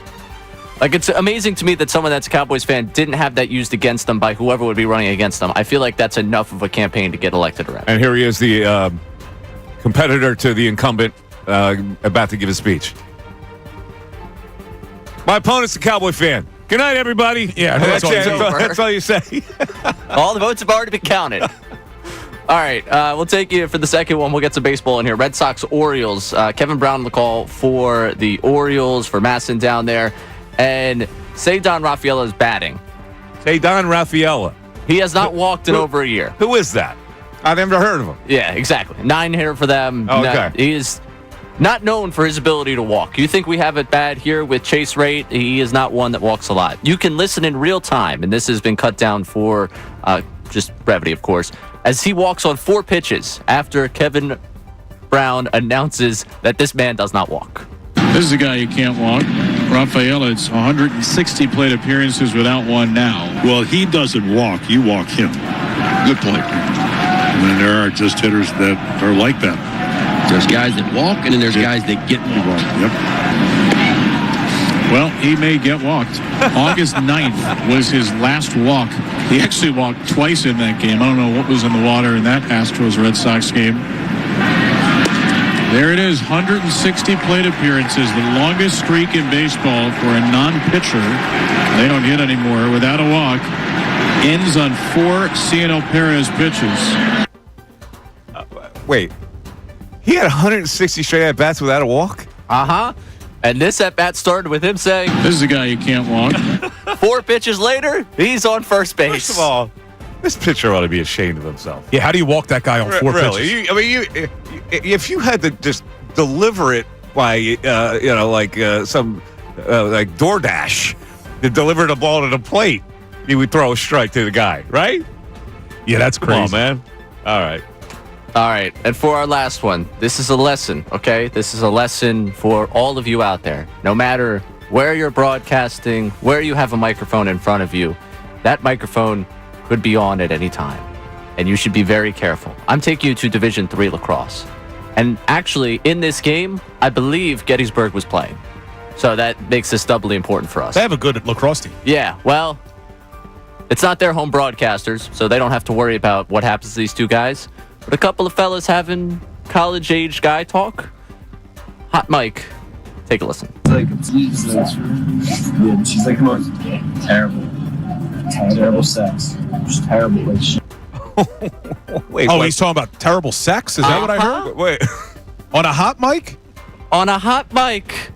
[SPEAKER 6] Like, it's amazing to me that someone that's a Cowboys fan didn't have that used against them by whoever would be running against them. I feel like that's enough of a campaign to get elected around.
[SPEAKER 1] And here he is, the competitor to the incumbent, about to give a speech. My opponent's a Cowboy fan. Good night, everybody.
[SPEAKER 2] Yeah,
[SPEAKER 1] that's all you say.
[SPEAKER 6] All the votes have already been counted. All right, we'll take you for the second one. We'll get some baseball in here. Red Sox, Orioles. Kevin Brown on the call for the Orioles, for Masson down there. And Ceddanne Rafaela is batting.
[SPEAKER 1] Ceddanne Rafaela.
[SPEAKER 6] He has not walked in over a year.
[SPEAKER 1] Who is that? I've never heard of him.
[SPEAKER 6] Yeah, exactly. 9 hitter for them.
[SPEAKER 1] Oh, okay.
[SPEAKER 6] He is not known for his ability to walk. You think we have it bad here with Chase Rate? He is not one that walks a lot. You can listen in real time, and this has been cut down for just brevity, of course, as he walks on 4 pitches after Kevin Brown announces that this man does not walk.
[SPEAKER 4] This is a guy you can't walk. Rafaela, it's 160 plate appearances without one now. Well, he doesn't walk. You walk him. Good point. And then there are just hitters that are like that.
[SPEAKER 10] There's guys that walk, and then there's guys that get walked.
[SPEAKER 4] Yep. Well, he may get walked. August 9th was his last walk. He actually walked twice in that game. I don't know what was in the water in that Astros-Red Sox game. There it is, 160 plate appearances, the longest streak in baseball for a non-pitcher. They don't hit anymore without a walk. Ends on 4 Cianel Perez pitches.
[SPEAKER 1] Wait, he had 160 straight at-bats without a walk?
[SPEAKER 6] Uh-huh. And this at-bat started with him saying,
[SPEAKER 4] this is a guy you can't walk.
[SPEAKER 6] 4 pitches later, he's on first base.
[SPEAKER 1] First of all, this pitcher ought to be ashamed of himself.
[SPEAKER 2] Yeah, how do you walk that guy on 4 pitches?
[SPEAKER 1] If you had to just deliver it by, some DoorDash, to deliver the ball to the plate, you would throw a strike to the guy, right?
[SPEAKER 2] Yeah, that's crazy.
[SPEAKER 1] Come on, man. All right.
[SPEAKER 6] All right, and for our last one, this is a lesson, okay? This is a lesson for all of you out there. No matter where you're broadcasting, where you have a microphone in front of you, that microphone could be on at any time, and you should be very careful. I'm taking you to Division III lacrosse. And actually, in this game, I believe Gettysburg was playing. So that makes this doubly important for us.
[SPEAKER 2] They have a good lacrosse team.
[SPEAKER 6] Yeah, well, it's not their home broadcasters, so they don't have to worry about what happens to these two guys. But a couple of fellas having college-age guy talk. Hot mic. Take a listen.
[SPEAKER 11] She's like, come on. Terrible. Terrible sex. Just terrible. Like,
[SPEAKER 1] Wait,
[SPEAKER 2] oh,
[SPEAKER 1] what?
[SPEAKER 2] he's talking about terrible sex? Is that what I heard?
[SPEAKER 1] Wait.
[SPEAKER 2] On a hot mic?
[SPEAKER 6] On a hot mic.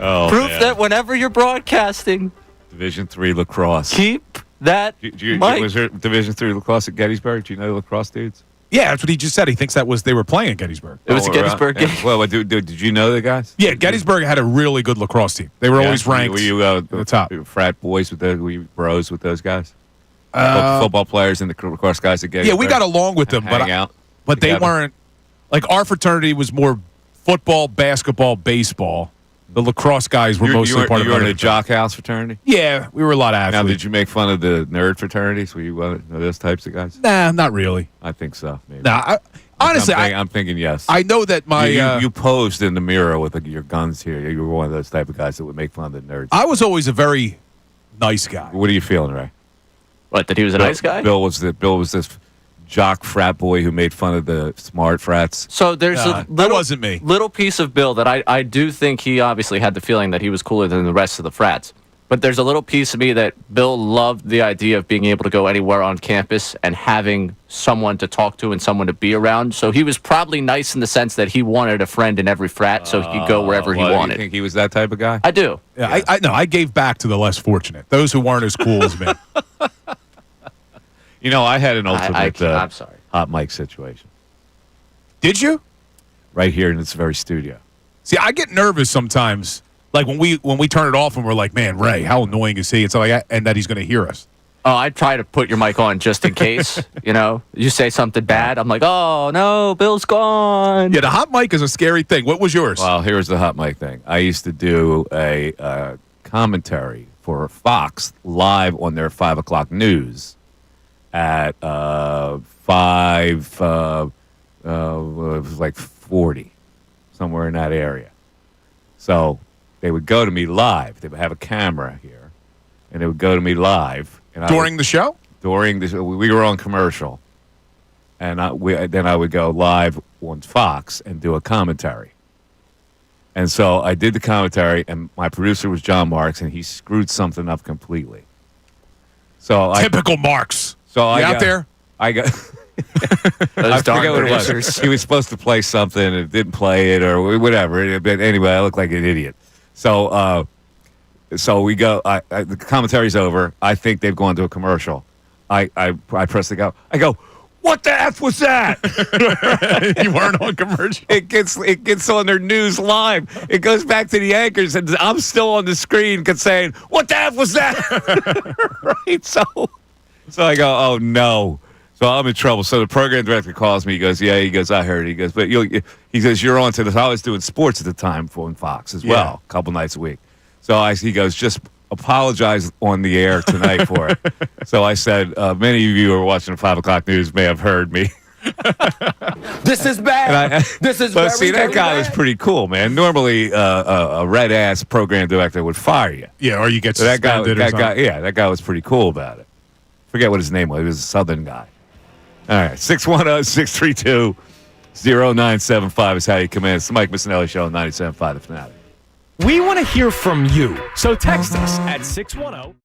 [SPEAKER 1] Oh,
[SPEAKER 6] Proof
[SPEAKER 1] man.
[SPEAKER 6] that whenever you're broadcasting,
[SPEAKER 1] Division III lacrosse.
[SPEAKER 6] keep that mic.
[SPEAKER 1] Was there Division III lacrosse at Gettysburg? Do you know the lacrosse dudes?
[SPEAKER 2] Yeah, that's what he just said. He thinks they were playing at Gettysburg.
[SPEAKER 6] It was a Gettysburg game.
[SPEAKER 1] Well, did you know the guys?
[SPEAKER 2] Yeah, Gettysburg had a really good lacrosse team. They were always ranked
[SPEAKER 1] Were you
[SPEAKER 2] at the top.
[SPEAKER 1] frat boys with those? Were you bros with those guys? Football players and the lacrosse guys at Gettysburg?
[SPEAKER 2] Yeah, we got along with them, but they weren't like our fraternity was more football, basketball, baseball. The lacrosse guys were mostly part of it.
[SPEAKER 1] You were in a jock house fraternity?
[SPEAKER 2] Yeah, we were a lot of athletes.
[SPEAKER 1] Now, did you make fun of the nerd fraternities? Were you one of those types of guys?
[SPEAKER 2] Nah, not really.
[SPEAKER 1] I think so. Maybe.
[SPEAKER 2] Nah, honestly,
[SPEAKER 1] I'm thinking yes.
[SPEAKER 2] I know that my
[SPEAKER 1] you posed in the mirror with your guns here. You were one of those type of guys that would make fun of the nerds.
[SPEAKER 2] I was always a very nice guy.
[SPEAKER 1] What are you feeling, Ray?
[SPEAKER 6] What, that he was a nice guy?
[SPEAKER 1] Bill was this jock frat boy who made fun of the smart frats.
[SPEAKER 6] So there's
[SPEAKER 2] that wasn't me.
[SPEAKER 6] Little piece of Bill that I do think he obviously had the feeling that he was cooler than the rest of the frats. But there's a little piece of me that Bill loved the idea of being able to go anywhere on campus and having someone to talk to and someone to be around. So he was probably nice in the sense that he wanted a friend in every frat so he could go wherever he wanted.
[SPEAKER 1] You think he was that type of guy?
[SPEAKER 6] I do.
[SPEAKER 2] Yeah, I gave back to the less fortunate, those who weren't as cool as me.
[SPEAKER 1] You know, I had an ultimate
[SPEAKER 6] I'm sorry.
[SPEAKER 1] hot mic situation.
[SPEAKER 2] Did you?
[SPEAKER 1] Right here in this very studio.
[SPEAKER 2] See, I get nervous sometimes. Like when we turn it off and we're like, man, Ray, how annoying is he? It's like, and that he's going to hear us.
[SPEAKER 6] Oh, I try to put your mic on just in case. You say something bad. I'm like, oh no, Bill's gone.
[SPEAKER 2] Yeah, the hot mic is a scary thing. What was yours?
[SPEAKER 1] Well, here's the hot mic thing. I used to do a commentary for Fox live on their 5 o'clock news at 5, it was like 40, somewhere in that area. So they would go to me live. They would have a camera here, and they would go to me live. And
[SPEAKER 2] during the show?
[SPEAKER 1] During the show. We were on commercial, and then I would go live on Fox and do a commentary. And so I did the commentary, and my producer was John Marks, and he screwed something up completely. So
[SPEAKER 2] typical Marks.
[SPEAKER 1] So I
[SPEAKER 2] out there?
[SPEAKER 1] I got. I forget what it was. He was supposed to play something and didn't play it or whatever. But anyway, I look like an idiot. So we go. The commentary's over. I think they've gone to a commercial. I press the go. I go, what the F was that?
[SPEAKER 2] You weren't on commercial.
[SPEAKER 1] It gets on their news live. It goes back to the anchors, and I'm still on the screen saying, what the F was that? Right? So I go, oh, no. So I'm in trouble. So the program director calls me. He goes, yeah. He goes, I heard it. He goes, but he goes, you're on to this. I was doing sports at the time on Fox as well, a couple nights a week. So he goes, just apologize on the air tonight for it. So I said, many of you who are watching the 5 o'clock news may have heard me.
[SPEAKER 12] This is bad. This is
[SPEAKER 1] but see, that guy
[SPEAKER 12] bad.
[SPEAKER 1] was pretty cool, man. Normally, a red ass program director would fire you.
[SPEAKER 2] Yeah, or you get
[SPEAKER 1] suspended.
[SPEAKER 2] That
[SPEAKER 1] guy was pretty cool about it. Forget what his name was. He was a Southern guy. All right, 610-632-0975 is how you come in. It's the Mike Missanelli Show on 97.5 The Fanatic.
[SPEAKER 3] We want to hear from you, so text us at 610-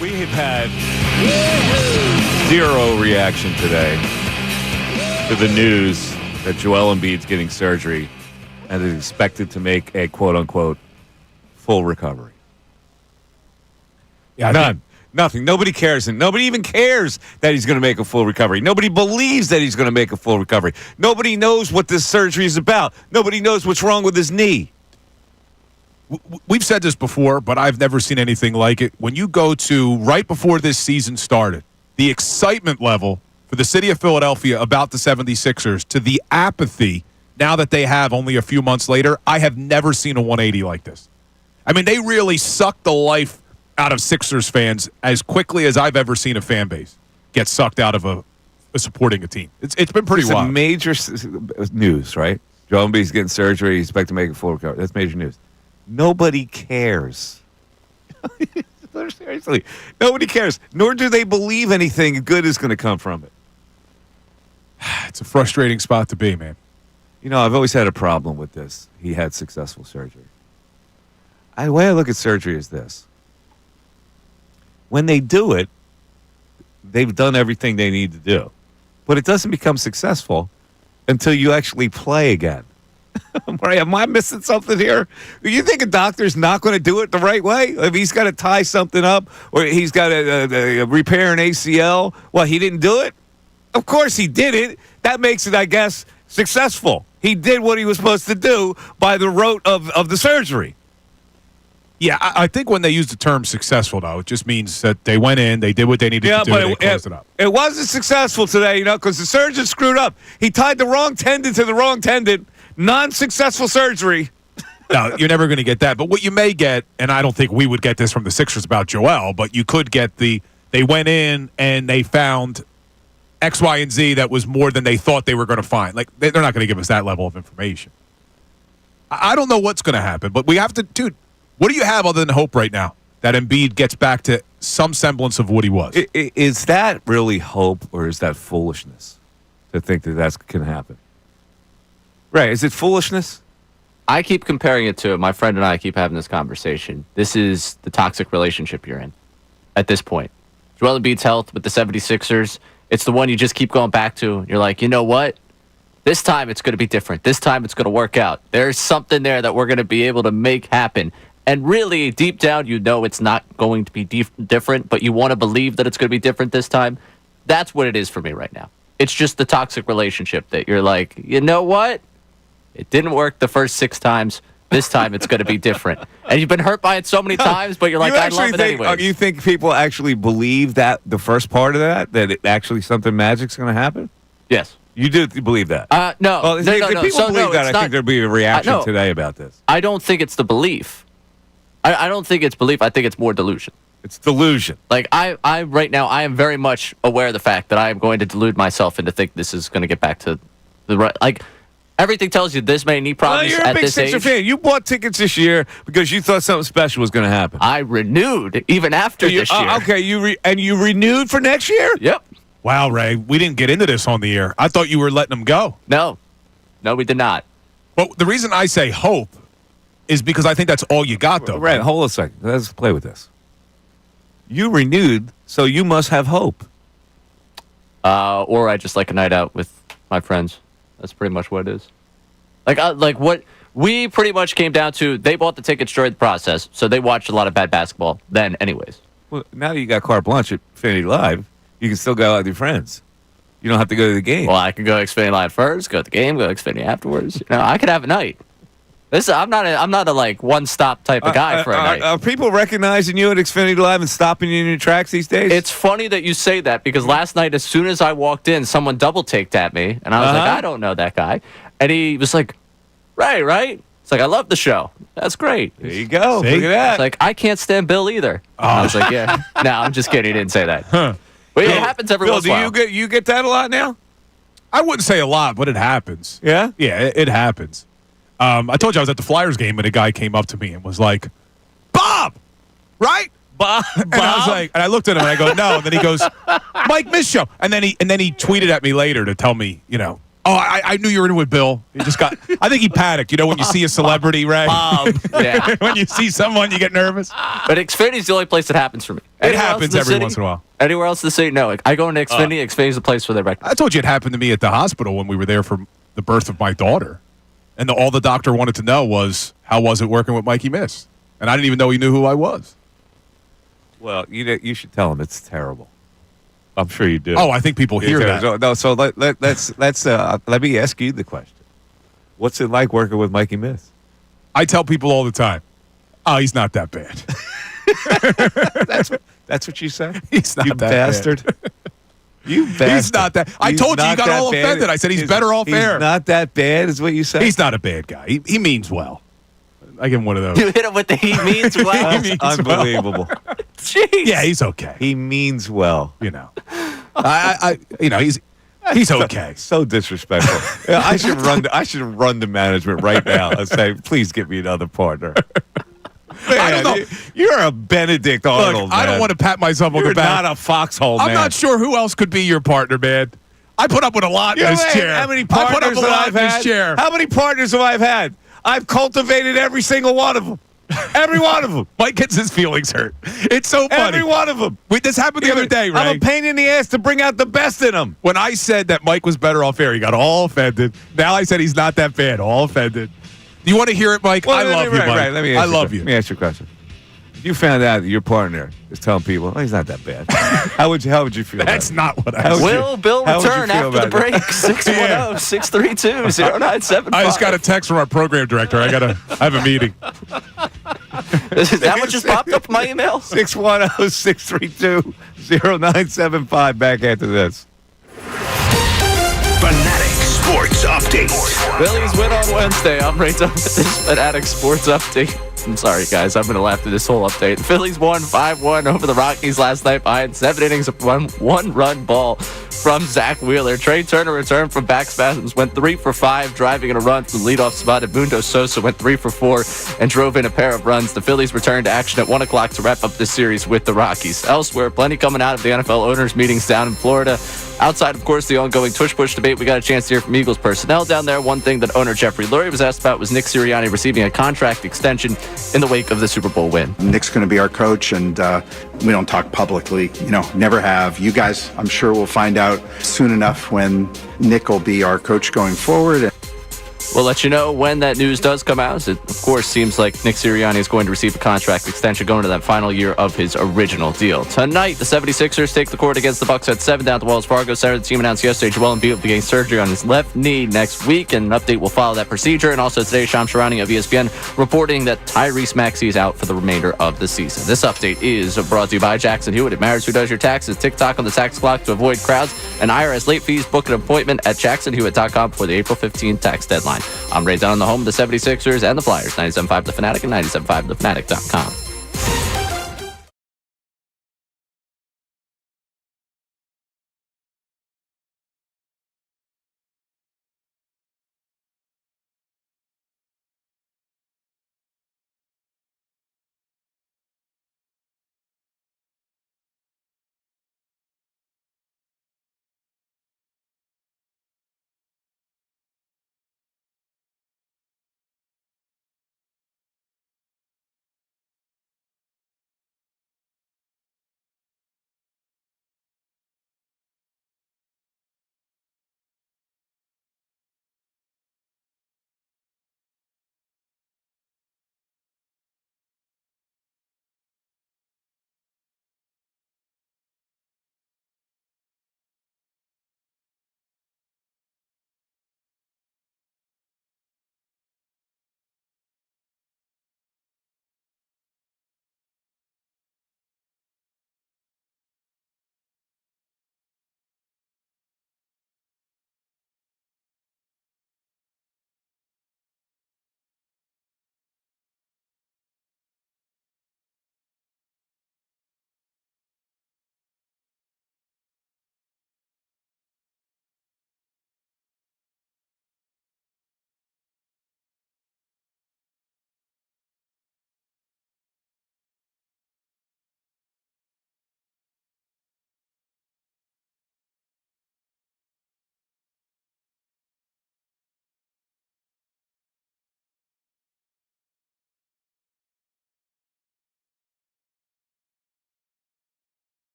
[SPEAKER 1] We have had zero reaction today to the news that Joel Embiid's getting surgery and is expected to make a quote-unquote full recovery.
[SPEAKER 2] Yeah,
[SPEAKER 1] None. Nothing. Nobody cares. And nobody even cares that he's going to make a full recovery. Nobody believes that he's going to make a full recovery. Nobody knows what this surgery is about. Nobody knows what's wrong with his knee.
[SPEAKER 2] We've said this before, but I've never seen anything like it. When you go to right before this season started, the excitement level for the city of Philadelphia about the 76ers to the apathy now that they have only a few months later, I have never seen a 180 like this. I mean, they really sucked the life out of Sixers fans as quickly as I've ever seen a fan base get sucked out of a supporting a team. It's been pretty wild.
[SPEAKER 1] It's major news, right? Joel Embiid's getting surgery. He's expected to make a full recovery. That's major news. Nobody cares. Seriously, nobody cares. Nor do they believe anything good is going to come from it.
[SPEAKER 2] It's a frustrating spot to be, man.
[SPEAKER 1] You know, I've always had a problem with this. He had successful surgery. The way I look at surgery is this. When they do it, they've done everything they need to do. But it doesn't become successful until you actually play again. Right? Am I missing something here? You think a doctor's not going to do it the right way? If he's got to tie something up or he's got to repair an ACL, well, he didn't do it? Of course he did it. That makes it, I guess, successful. He did what he was supposed to do by the rote of the surgery.
[SPEAKER 2] Yeah, I think when they use the term successful, though, it just means that they went in, they did what they needed to do, and they closed it up.
[SPEAKER 1] It wasn't successful today, because the surgeon screwed up. He tied the wrong tendon to the wrong tendon. Non-successful surgery.
[SPEAKER 2] No, you're never going to get that. But what you may get, and I don't think we would get this from the Sixers about Joel, but you could get they went in and they found X, Y, and Z that was more than they thought they were going to find. Like, they're not going to give us that level of information. I don't know what's going to happen, but we have to, dude, what do you have other than hope right now that Embiid gets back to some semblance of what he was?
[SPEAKER 1] Is that really hope or is that foolishness to think that that's going to happen? Right. Is it foolishness?
[SPEAKER 6] I keep comparing it to, my friend and I keep having this conversation. This is the toxic relationship you're in at this point. Joel Embiid's health with the 76ers, it's the one you just keep going back to. You're like, you know what? This time it's going to be different. This time it's going to work out. There's something there that we're going to be able to make happen. And really, deep down, you know it's not going to be different, but you want to believe that it's going to be different this time. That's what it is for me right now. It's just the toxic relationship that you're like, you know what? It didn't work the first 6 times. This time it's going to be different. And you've been hurt by it so many times, but you're like, I love it anyway.
[SPEAKER 1] You think people actually believe that, the first part of that it actually something magic's going to happen?
[SPEAKER 6] Yes.
[SPEAKER 1] You do believe that?
[SPEAKER 6] No.
[SPEAKER 1] Well,
[SPEAKER 6] no.
[SPEAKER 1] If people believe that, I think there'd be a reaction today about this.
[SPEAKER 6] I don't think it's the belief. I don't think it's belief. I think it's more delusion.
[SPEAKER 1] It's delusion.
[SPEAKER 6] Like, I right now, I am very much aware of the fact that I am going to delude myself into think this is going to get back to the right. Like, everything tells you this many knee problems
[SPEAKER 1] you're a
[SPEAKER 6] at
[SPEAKER 1] big
[SPEAKER 6] this
[SPEAKER 1] Sixer
[SPEAKER 6] age.
[SPEAKER 1] fan. You bought tickets this year because you thought something special was going to happen.
[SPEAKER 6] I renewed even after this year.
[SPEAKER 1] Okay, you renewed for next year?
[SPEAKER 6] Yep.
[SPEAKER 2] Wow, Ray, we didn't get into this on the air. I thought you were letting them go.
[SPEAKER 6] No, we did not.
[SPEAKER 2] Well, the reason I say hope is because I think that's all you got, though.
[SPEAKER 1] Right, hold on a second. Let's play with this. You renewed, so you must have hope.
[SPEAKER 6] Or I just like a night out with my friends. That's pretty much what it is. Like what we pretty much came down to, they bought the tickets during the process, so they watched a lot of bad basketball then anyways.
[SPEAKER 1] Well, now that you got carte blanche at Xfinity Live, you can still go out with your friends. You don't have to go to the game.
[SPEAKER 6] Well, I can go to Xfinity Live first, go to the game, go to Xfinity afterwards. I could have a night. I'm not a like one-stop type of guy for a night.
[SPEAKER 1] Are people recognizing you at Xfinity Live and stopping you in your tracks these days?
[SPEAKER 6] It's funny that you say that because last night, as soon as I walked in, someone double-taked at me, and I was like, I don't know that guy. And he was like, right? It's like, I love the show. That's great.
[SPEAKER 1] There you go.
[SPEAKER 2] See?
[SPEAKER 1] Look at that.
[SPEAKER 6] It's like, I can't stand Bill either. I was like, yeah. No, I'm just kidding. He didn't say that.
[SPEAKER 2] Huh.
[SPEAKER 6] But it happens every once in a while.
[SPEAKER 1] Do you get that a lot now?
[SPEAKER 2] I wouldn't say a lot, but it happens.
[SPEAKER 1] Yeah?
[SPEAKER 2] Yeah, it happens. I told you I was at the Flyers game, and a guy came up to me and was like, Bob, right?
[SPEAKER 1] Bob?
[SPEAKER 2] And I was like, and I looked at him and I go, no. And then he goes, Mike Miss Show. And then he tweeted at me later to tell me, Oh, I knew you were in with Bill. He just got. I think he panicked. You know when you see a celebrity, Ray.
[SPEAKER 6] Yeah.
[SPEAKER 2] When you see someone, you get nervous.
[SPEAKER 6] But Xfinity's the only place that happens for me.
[SPEAKER 2] It happens every once in a while.
[SPEAKER 6] Anywhere else in the city? No. Like, I go into Xfinity. Xfinity's the place where they recognize.
[SPEAKER 2] I told you it happened to me at the hospital when we were there for the birth of my daughter, and all the doctor wanted to know was how was it working with Mikey Miss, and I didn't even know he knew who I was.
[SPEAKER 1] Well, you should tell him it's terrible. I'm sure you do.
[SPEAKER 2] Oh, I think people hear that.
[SPEAKER 1] No, so let me ask you the question. What's it like working with Mikey Miss?
[SPEAKER 2] I tell people all the time, oh, he's not that bad.
[SPEAKER 1] That's what you say?
[SPEAKER 2] He's not
[SPEAKER 1] you
[SPEAKER 2] that
[SPEAKER 1] bastard.
[SPEAKER 2] Bad.
[SPEAKER 1] You bastard.
[SPEAKER 2] He's not that. I told you got all offended. I said he's better off air.
[SPEAKER 1] He's not that bad is what you said?
[SPEAKER 2] He's not a bad guy. He means well. I give him one of those.
[SPEAKER 6] You hit him with the he means well.
[SPEAKER 2] He means
[SPEAKER 1] unbelievable.
[SPEAKER 2] Well.
[SPEAKER 6] Jeez.
[SPEAKER 2] Yeah, he's okay.
[SPEAKER 1] He means well.
[SPEAKER 2] You know. He's okay.
[SPEAKER 1] So disrespectful. Yeah, I should run the management right now and say, please get me another partner. Man,
[SPEAKER 2] I don't know.
[SPEAKER 1] You're a Benedict Arnold.
[SPEAKER 2] Look, I don't want to pat myself on the back.
[SPEAKER 1] You're not a foxhole, man.
[SPEAKER 2] I'm not sure who else could be your partner, man. I put up with a lot in this chair.
[SPEAKER 1] How many partners have I had? How many partners have I had? I've cultivated every single one of them. Every one of them.
[SPEAKER 2] Mike gets his feelings hurt. It's so funny.
[SPEAKER 1] Every one of them.
[SPEAKER 2] Wait, this happened the other day, right?
[SPEAKER 1] I'm a pain in the ass to bring out the best in him.
[SPEAKER 2] When I said that Mike was better off air, he got all offended. Now I said he's not that bad, all offended. Do you want to hear it, Mike?
[SPEAKER 1] Well,
[SPEAKER 2] I love you, Mike.
[SPEAKER 1] Right.
[SPEAKER 2] I love you.
[SPEAKER 1] Let me ask you a question. If you found out that your partner is telling people, oh, he's not that bad, how would you feel
[SPEAKER 2] That's
[SPEAKER 1] about
[SPEAKER 2] not what I said.
[SPEAKER 6] Will Bill return after the break? 610-632-0975.
[SPEAKER 2] I just got a text from our program director. I have a meeting.
[SPEAKER 6] Is that what just popped up in my email?
[SPEAKER 1] 610-632-0975. Back after this.
[SPEAKER 5] Fanatic Sports Update.
[SPEAKER 6] Phillies win on Wednesday. I'm right done with this Fanatic Sports Update. I'm sorry, guys. I'm going to laugh through this whole update. The Phillies won 5-1 over the Rockies last night behind 7 innings of one-run ball from Zach Wheeler. Trey Turner returned from back spasms, went 3 for 5, driving in a run from the leadoff spot. Mundo Sosa went 3 for 4 and drove in a pair of runs. The Phillies returned to action at 1 o'clock to wrap up this series with the Rockies. Elsewhere, plenty coming out of the NFL owners' meetings down in Florida. Outside, of course, the ongoing tush-push debate, we got a chance to hear from Eagles personnel down there. One thing that owner Jeffrey Lurie was asked about was Nick Sirianni receiving a contract extension in the wake of the Super Bowl win.
[SPEAKER 7] Nick's going to be our coach, and we don't talk publicly, never have. You guys, I'm sure, will find out soon enough when Nick will be our coach going forward.
[SPEAKER 6] We'll let you know when that news does come out. It, of course, seems like Nick Sirianni is going to receive a contract extension going to that final year of his original deal. Tonight, the 76ers take the court against the Bucks at 7 down at the Wells Fargo Center. The team announced yesterday Joel Embiid will be getting surgery on his left knee next week, and an update will follow that procedure. And also today, Shams Charania of ESPN reporting that Tyrese Maxey is out for the remainder of the season. This update is brought to you by Jackson Hewitt. It matters who does your taxes. TikTok on the tax clock to avoid crowds and IRS late fees. Book an appointment at jacksonhewitt.com before the April 15th tax deadline. I'm Ray Dunn, the home of the 76ers and the Flyers. 97.5 The Fanatic and 97.5thefanatic.com.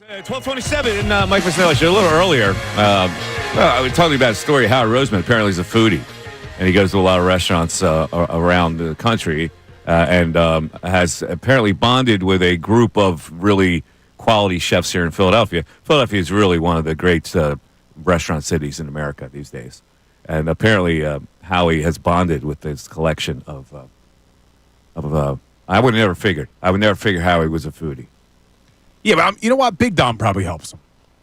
[SPEAKER 1] 12:27 in Mike Missanelli show. A little earlier, I was talking about a story. Howard Roseman apparently is a foodie, and he goes to a lot of restaurants around the country, and has apparently bonded with a group of really quality chefs here in Philadelphia. Philadelphia is really one of the great restaurant cities in America these days, and apparently Howie has bonded with this collection of. I would never figure Howie was a foodie.
[SPEAKER 2] Yeah, but you know what? Big Dom probably helps him.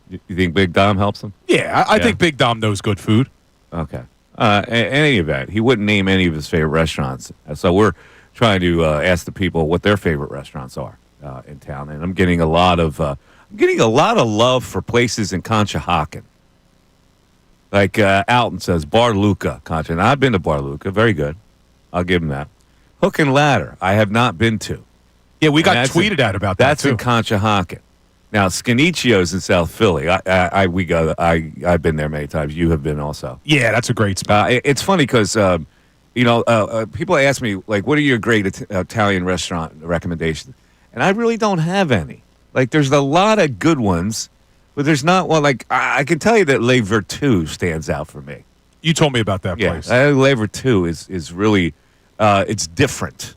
[SPEAKER 1] You think Big Dom helps him?
[SPEAKER 2] Yeah, I think Big Dom knows good food.
[SPEAKER 1] Okay. In any event, he wouldn't name any of his favorite restaurants. So we're trying to ask the people what their favorite restaurants are in town, and I'm getting a lot of love for places in Conshohocken. Like Alton says, Bar Luca, Concha. And I've been to Bar Luca, very good. I'll give him that. Hook and Ladder, I have not been to.
[SPEAKER 2] Yeah, we got tweeted at about that.
[SPEAKER 1] That's in Conshohocken. Now, Scanicchio's in South Philly. I've been there many times. You have been also.
[SPEAKER 2] Yeah, that's a great spot.
[SPEAKER 1] It's funny because people ask me like, "What are your great Italian restaurant recommendations?" And I really don't have any. Like, there's a lot of good ones, but there's not one. Like, I can tell you that Le Virtu stands out for me.
[SPEAKER 2] You told me about that place.
[SPEAKER 1] Le Virtu is really it's different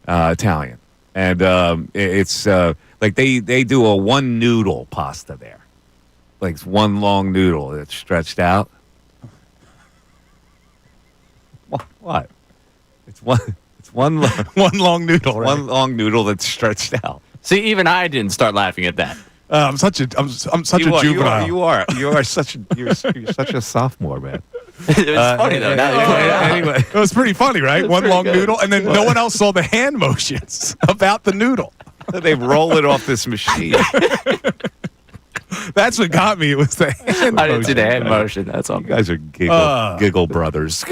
[SPEAKER 1] Italian. And it's like they do a one noodle pasta there. Like it's one long noodle that's stretched out. What? It's one
[SPEAKER 2] one long noodle. Right?
[SPEAKER 1] One long noodle that's stretched out.
[SPEAKER 6] See, even I didn't start laughing at that.
[SPEAKER 2] I'm such a juvenile.
[SPEAKER 1] You are such a sophomore, man.
[SPEAKER 6] It was funny though.
[SPEAKER 2] Anyway, it was pretty funny, right? One long noodle, and then no one else saw the hand motions about the noodle.
[SPEAKER 1] They roll it off this machine.
[SPEAKER 2] That's what got me. It was the hand motion.
[SPEAKER 6] I didn't see the hand motion. That's all.
[SPEAKER 1] You guys are giggle brothers.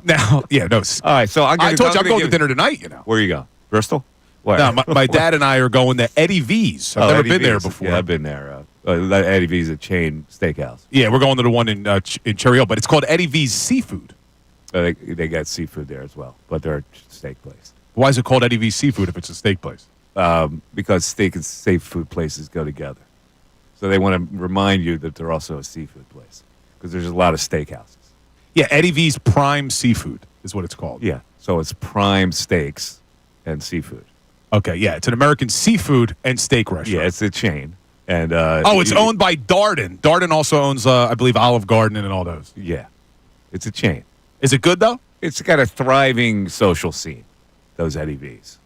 [SPEAKER 2] Now, yeah, no.
[SPEAKER 1] All right, so I
[SPEAKER 2] told you I'm going to dinner tonight. You know,
[SPEAKER 1] where you go? Bristol? What?
[SPEAKER 2] No, my dad and I are going to Eddie V's. I've never been there before.
[SPEAKER 1] Yeah, I've been there. Eddie V's a chain steakhouse.
[SPEAKER 2] Yeah, we're going to the one in Cherry Hill, but it's called Eddie V's Seafood.
[SPEAKER 1] They got seafood there as well, but they're a steak place.
[SPEAKER 2] Why is it called Eddie V's Seafood if it's a steak place?
[SPEAKER 1] Because steak and seafood places go together. So they want to remind you that they're also a seafood place because there's a lot of steakhouses.
[SPEAKER 2] Yeah, Eddie V's Prime Seafood is what it's called.
[SPEAKER 1] Yeah, so it's prime steaks and seafood.
[SPEAKER 2] Okay, yeah, it's an American seafood and steak restaurant.
[SPEAKER 1] Yeah, it's a chain. And
[SPEAKER 2] it's owned by Darden. Darden also owns, I believe, Olive Garden and all those.
[SPEAKER 1] Yeah, it's a chain.
[SPEAKER 2] Is it good though?
[SPEAKER 1] It's got a thriving social scene. Those Eddie V's.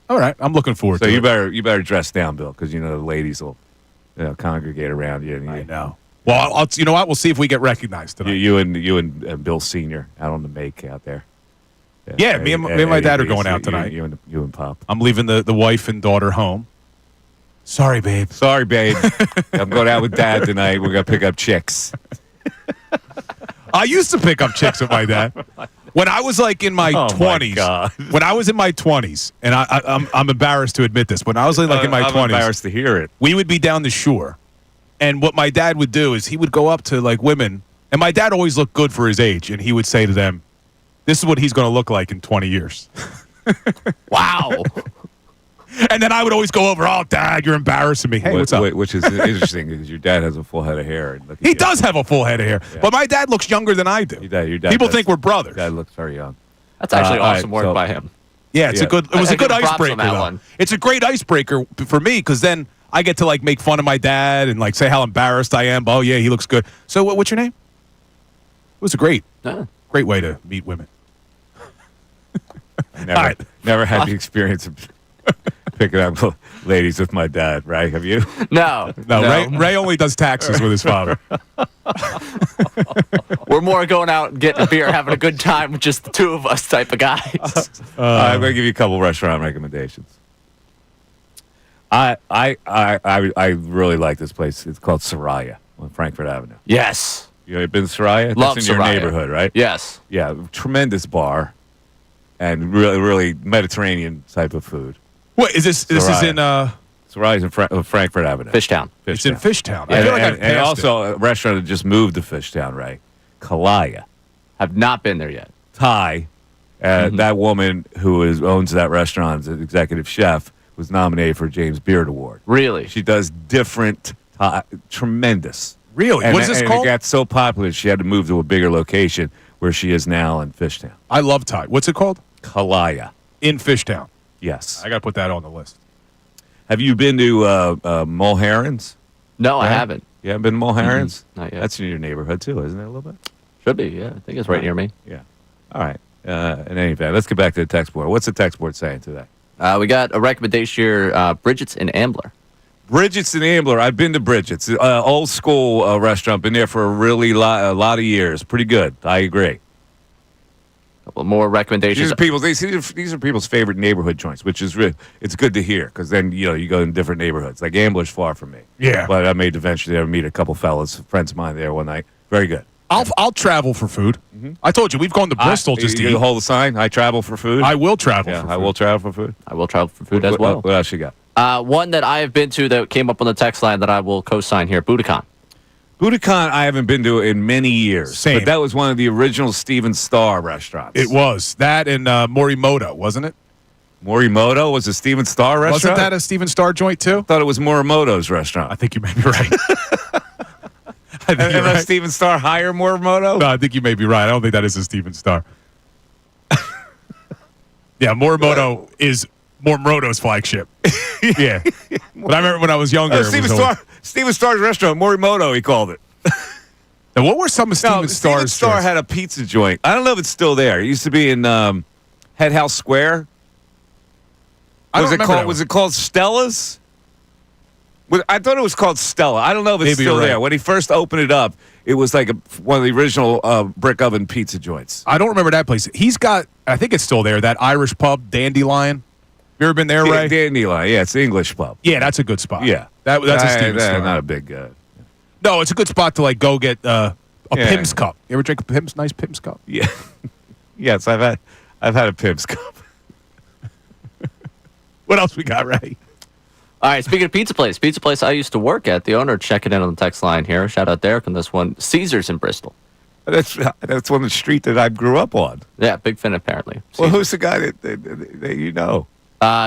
[SPEAKER 2] All right, I'm looking forward to it.
[SPEAKER 1] So you better dress down, Bill, because the ladies will congregate around you.
[SPEAKER 2] I know. Well, you know what? We'll see if we get recognized tonight.
[SPEAKER 1] You and Bill Senior out on the make out there.
[SPEAKER 2] Yeah, me and my dad are going out tonight.
[SPEAKER 1] You and Pop.
[SPEAKER 2] I'm leaving the wife and daughter home. Sorry, babe.
[SPEAKER 1] I'm going out with Dad tonight. We're going to pick up chicks.
[SPEAKER 2] I used to pick up chicks with my dad. When I was like in my 20s. When I was in my 20s, and I'm embarrassed to admit this, when I was in my 20s.
[SPEAKER 1] I'm embarrassed to hear it.
[SPEAKER 2] We would be down the shore. And what my dad would do is he would go up to like women, and my dad always looked good for his age, and he would say to them, "This is what he's going to look like in 20 years."
[SPEAKER 6] Wow.
[SPEAKER 2] And then I would always go over, "Oh, Dad, you're embarrassing me." Hey, what's up?
[SPEAKER 1] Which is interesting because your dad has a full head of hair.
[SPEAKER 2] He does have a full head of hair, but my dad looks younger than I do.
[SPEAKER 1] Your dad
[SPEAKER 2] People think we're brothers.
[SPEAKER 1] Your dad looks very young.
[SPEAKER 6] That's actually awesome work by him.
[SPEAKER 2] Yeah, it was a good icebreaker. It's a great icebreaker for me because then I get to like make fun of my dad and like say how embarrassed I am. Oh yeah, he looks good. So what's your name? It was a great way to meet women.
[SPEAKER 1] I never had the experience of picking up ladies with my dad, right? Have you?
[SPEAKER 6] No.
[SPEAKER 2] Ray only does taxes with his father.
[SPEAKER 6] We're more going out and getting a beer, having a good time with just the two of us type of guys.
[SPEAKER 1] I'm going to give you a couple restaurant recommendations. I really like this place. It's called Soraya on Frankfurt Avenue.
[SPEAKER 6] Yes.
[SPEAKER 1] You've been to Soraya?
[SPEAKER 6] Love
[SPEAKER 1] That's in your neighborhood, right?
[SPEAKER 6] Yes.
[SPEAKER 1] Yeah, tremendous bar and really Mediterranean type of food.
[SPEAKER 2] What is this? This is in
[SPEAKER 1] Soraya's in Frankfurt Avenue.
[SPEAKER 6] Fishtown.
[SPEAKER 2] It's in Fishtown.
[SPEAKER 1] I feel like and also a restaurant that just moved to Fishtown, right? Kalaya.
[SPEAKER 6] Have not been there yet.
[SPEAKER 1] Thai. That woman who owns that restaurant, is an executive chef, was nominated for a James Beard Award.
[SPEAKER 6] Really?
[SPEAKER 1] She does different, tremendous.
[SPEAKER 2] Really?
[SPEAKER 1] And,
[SPEAKER 2] What's this
[SPEAKER 1] and
[SPEAKER 2] called?
[SPEAKER 1] it got so popular, she had to move to a bigger location where she is now in Fishtown.
[SPEAKER 2] I love Thai. What's it called?
[SPEAKER 1] Kalaya.
[SPEAKER 2] In Fishtown.
[SPEAKER 1] Yes.
[SPEAKER 2] I got to put that on the list.
[SPEAKER 1] Have you been to Mulherons?
[SPEAKER 6] No, I haven't.
[SPEAKER 1] You haven't been to Mulherons?
[SPEAKER 6] Not yet.
[SPEAKER 1] That's in your neighborhood, too, isn't it, a little bit?
[SPEAKER 6] Should be, yeah. I think it's right near me.
[SPEAKER 1] Yeah. All right. In any event, let's get back to the text board. What's the text board saying today?
[SPEAKER 6] We got a recommendation here, Bridget's in Ambler.
[SPEAKER 1] Bridget's and Ambler. I've been to Bridget's, old school restaurant. Been there for a lot of years. Pretty good. I agree.
[SPEAKER 6] A couple more recommendations.
[SPEAKER 1] These are people's favorite neighborhood joints, which is it's good to hear because then you go in different neighborhoods. Like Ambler's far from me.
[SPEAKER 2] Yeah,
[SPEAKER 1] but I made the venture there to meet a couple fellas, friends of mine there one night. Very good.
[SPEAKER 2] I'll travel for food. Mm-hmm. I told you we've gone to Bristol just to eat.
[SPEAKER 1] You hold the sign. I travel for food.
[SPEAKER 2] I will travel.
[SPEAKER 1] Yeah,
[SPEAKER 2] for food.
[SPEAKER 1] I will travel for food.
[SPEAKER 6] I will travel for food as well.
[SPEAKER 1] What else you got?
[SPEAKER 6] One that I have been to that came up on the text line that I will co-sign here, Budokan.
[SPEAKER 1] Budokan I haven't been to in many years.
[SPEAKER 2] Same.
[SPEAKER 1] But that was one of the original Steven Starr restaurants.
[SPEAKER 2] It was. That and Morimoto, wasn't it?
[SPEAKER 1] Morimoto was a Steven Starr restaurant?
[SPEAKER 2] Wasn't that a Steven Starr joint, too?
[SPEAKER 1] I thought it was Morimoto's restaurant.
[SPEAKER 2] I think you may be right.
[SPEAKER 1] Unless Steven Starr hire Morimoto?
[SPEAKER 2] No, I think you may be right. I don't think that is a Steven Starr. Yeah, Morimoto is Morimoto's flagship. Yeah. But I remember when I was younger.
[SPEAKER 1] Steven Starr's restaurant, Morimoto, he called it.
[SPEAKER 2] Now, what were some of Steven Starr's
[SPEAKER 1] Steven Starr
[SPEAKER 2] joints?
[SPEAKER 1] had a pizza joint. I don't know if it's still there. It used to be in Head House Square. Was it called Stella's? I thought it was called Stella. I don't know if it's
[SPEAKER 2] Maybe
[SPEAKER 1] still
[SPEAKER 2] you're right.
[SPEAKER 1] there. When he first opened it up, it was like one of the original brick oven pizza joints.
[SPEAKER 2] I don't remember that place. He's got, I think it's still there, that Irish pub, Dandelion. You ever been there, Ray?
[SPEAKER 1] Dandelion, yeah, it's the English pub.
[SPEAKER 2] Yeah, that's a good spot.
[SPEAKER 1] Yeah.
[SPEAKER 2] That's a Steven Starr.
[SPEAKER 1] Not a big...
[SPEAKER 2] No, it's a good spot to go get a Pim's Cup. You ever drink a nice Pim's Cup?
[SPEAKER 1] Yeah. Yes, I've had a Pim's Cup.
[SPEAKER 2] What else we got, Ray?
[SPEAKER 6] All right, speaking of pizza place I used to work at, the owner checking in on the text line here. Shout out Derek on this one. Caesar's in Bristol.
[SPEAKER 1] That's on the street that I grew up on.
[SPEAKER 6] Yeah, big fan apparently. Caesar.
[SPEAKER 1] Well, who's the guy that you know?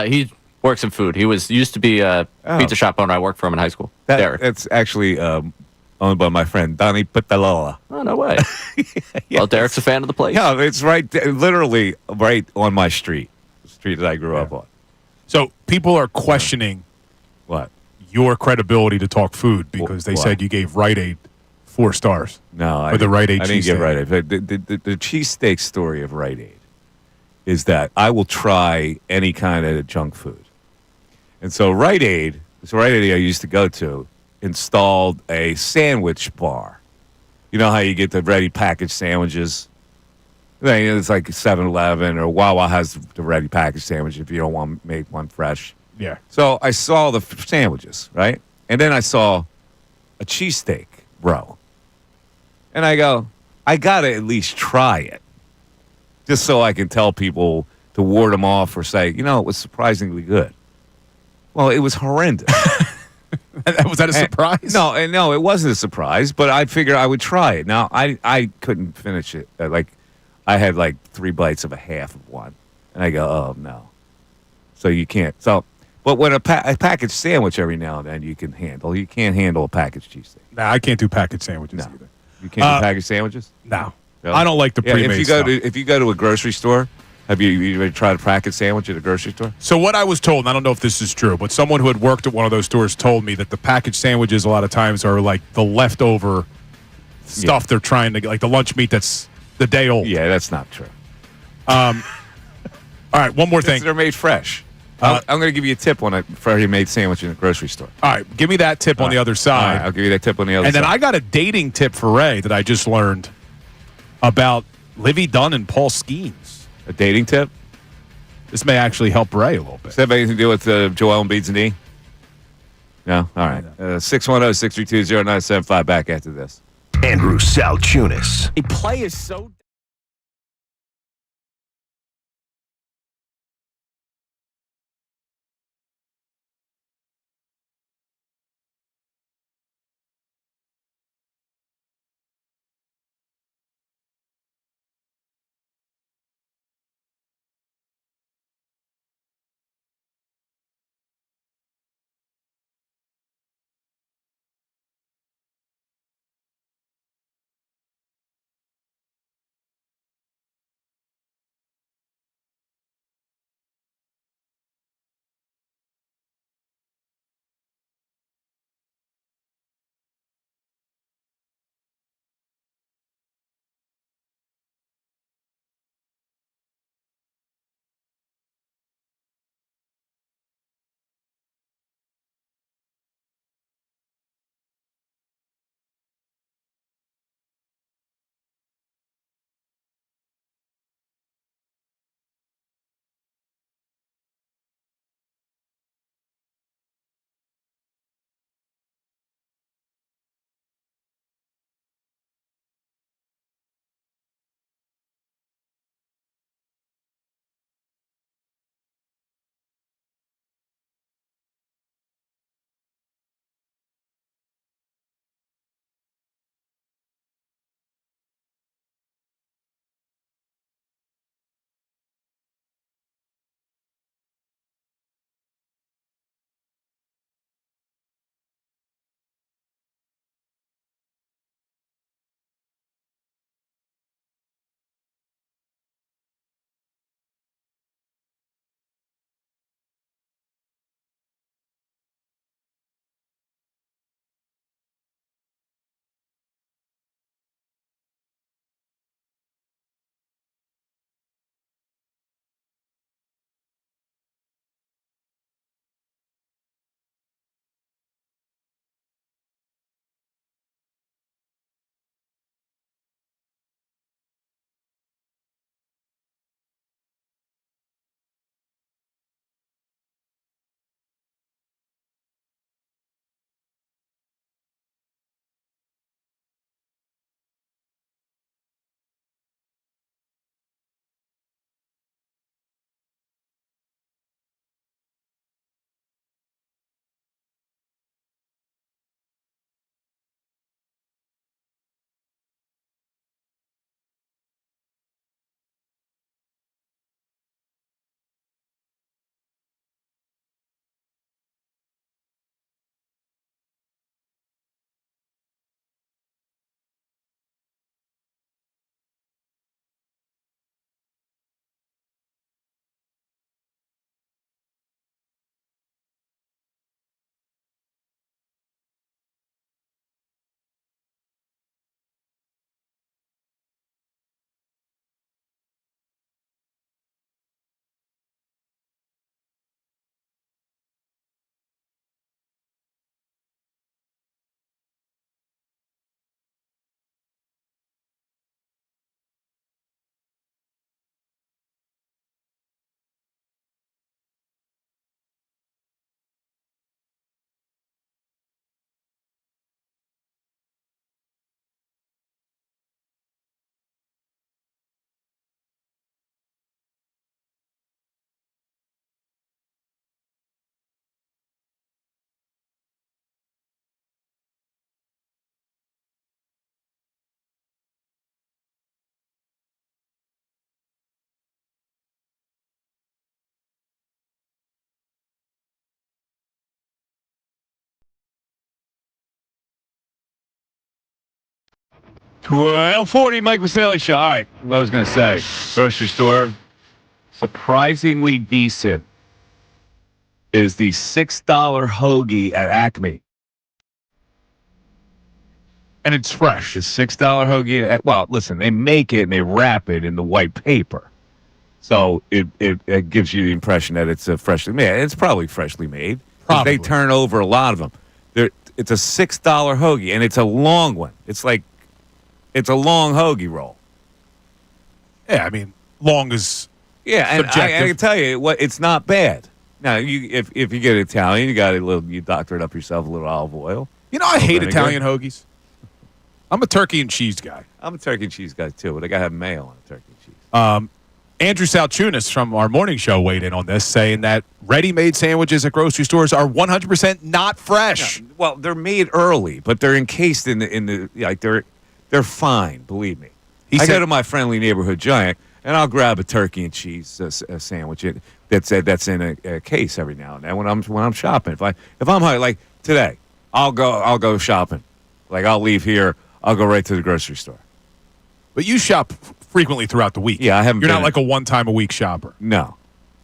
[SPEAKER 6] He works in food. He used to be a pizza shop owner. I worked for him in high school. Derek.
[SPEAKER 1] That's actually owned by my friend Donnie Pitalola.
[SPEAKER 6] Oh, no way. Yes. Well, Derek's a fan of the place.
[SPEAKER 1] Yeah, it's literally right on my street, the street that I grew up on.
[SPEAKER 2] So people are questioning
[SPEAKER 1] what
[SPEAKER 2] your credibility to talk food because they said you gave Rite Aid 4 stars.
[SPEAKER 1] No,
[SPEAKER 2] for the Rite Aid
[SPEAKER 1] I didn't
[SPEAKER 2] cheesesteak.
[SPEAKER 1] give Rite Aid. The cheesesteak story of Rite Aid is that I will try any kind of junk food. And so Rite Aid I used to go to, installed a sandwich bar. You know how you get the ready packaged sandwiches? It's like 7-Eleven or Wawa has the ready packaged sandwich if you don't want to make one fresh.
[SPEAKER 2] Yeah.
[SPEAKER 1] So I saw the sandwiches, right? And then I saw a cheesesteak row. And I go, I got to at least try it. Just so I can tell people to ward them off or say, it was surprisingly good. Well, it was horrendous.
[SPEAKER 2] Was that a surprise?
[SPEAKER 1] No, it wasn't a surprise, but I figured I would try it. Now, I couldn't finish it. I had 3 bites of a half of one. And I go, oh, no. So you can't. But when a packaged sandwich every now and then you can handle. You can't handle a packaged cheesesteak.
[SPEAKER 2] Nah, I can't do packaged sandwiches either.
[SPEAKER 1] You can't do packaged sandwiches?
[SPEAKER 2] No.
[SPEAKER 1] Really?
[SPEAKER 2] I don't like the pre-made stuff.
[SPEAKER 1] If you go to a grocery store, have you ever tried a packaged sandwich at a grocery store?
[SPEAKER 2] So what I was told, and I don't know if this is true, but someone who had worked at one of those stores told me that the packaged sandwiches a lot of times are like the leftover stuff they're trying to get, like the lunch meat that's the day old.
[SPEAKER 1] Yeah, that's not true.
[SPEAKER 2] All right, one more thing.
[SPEAKER 1] They're made fresh. I'm going to give you a tip on a freshly made sandwich in a grocery store.
[SPEAKER 2] All right, give me that tip on the other side.
[SPEAKER 1] All right, I'll give you that tip on the other side.
[SPEAKER 2] And then I got a dating tip for Ray that I just learned about Livy Dunn and Paul Skeens.
[SPEAKER 1] A dating tip?
[SPEAKER 2] This may actually help Ray a little bit.
[SPEAKER 1] Does that have anything to do with Joel Embiid's knee? No? All right. 610-632-0975 back after this.
[SPEAKER 5] Andrew Salciunas.
[SPEAKER 3] A play is so... 1240, Mike Missanelli Show. All right, what I was going to say. Grocery store, surprisingly decent, is the $6 hoagie at Acme.
[SPEAKER 2] And it's fresh.
[SPEAKER 3] The $6 hoagie. Well, listen, they make it and they wrap it in the white paper. So it gives you the impression that it's freshly made. It's probably freshly made.
[SPEAKER 2] Probably.
[SPEAKER 3] They turn over a lot of them. It's a $6 hoagie, and it's a long one. It's a long hoagie roll.
[SPEAKER 2] Yeah, I mean, long is
[SPEAKER 3] and
[SPEAKER 2] subjective.
[SPEAKER 3] I can tell you, it's not bad. Now, if you get Italian, you doctor it up yourself, a little olive oil.
[SPEAKER 2] You know, I hate
[SPEAKER 3] vinegar.
[SPEAKER 2] Italian hoagies. I'm a turkey and cheese guy.
[SPEAKER 3] I'm a turkey and cheese guy, too, but I got to have mayo on a turkey and cheese.
[SPEAKER 2] Andrew Salciunas from our morning show weighed in on this, saying that ready-made sandwiches at grocery stores are 100% not fresh.
[SPEAKER 3] Yeah, well, they're made early, but they're encased in the like they're fine. Believe me. I go to my friendly neighborhood Giant, and I'll grab a turkey and cheese sandwich that's in a case every now and then when I'm shopping. If I'm high, like today, I'll go shopping. Like I'll leave here, I'll go right to the grocery store.
[SPEAKER 2] But you shop frequently throughout the week.
[SPEAKER 3] Yeah, I haven't.
[SPEAKER 2] You're not like a one-time-a-week shopper.
[SPEAKER 3] No,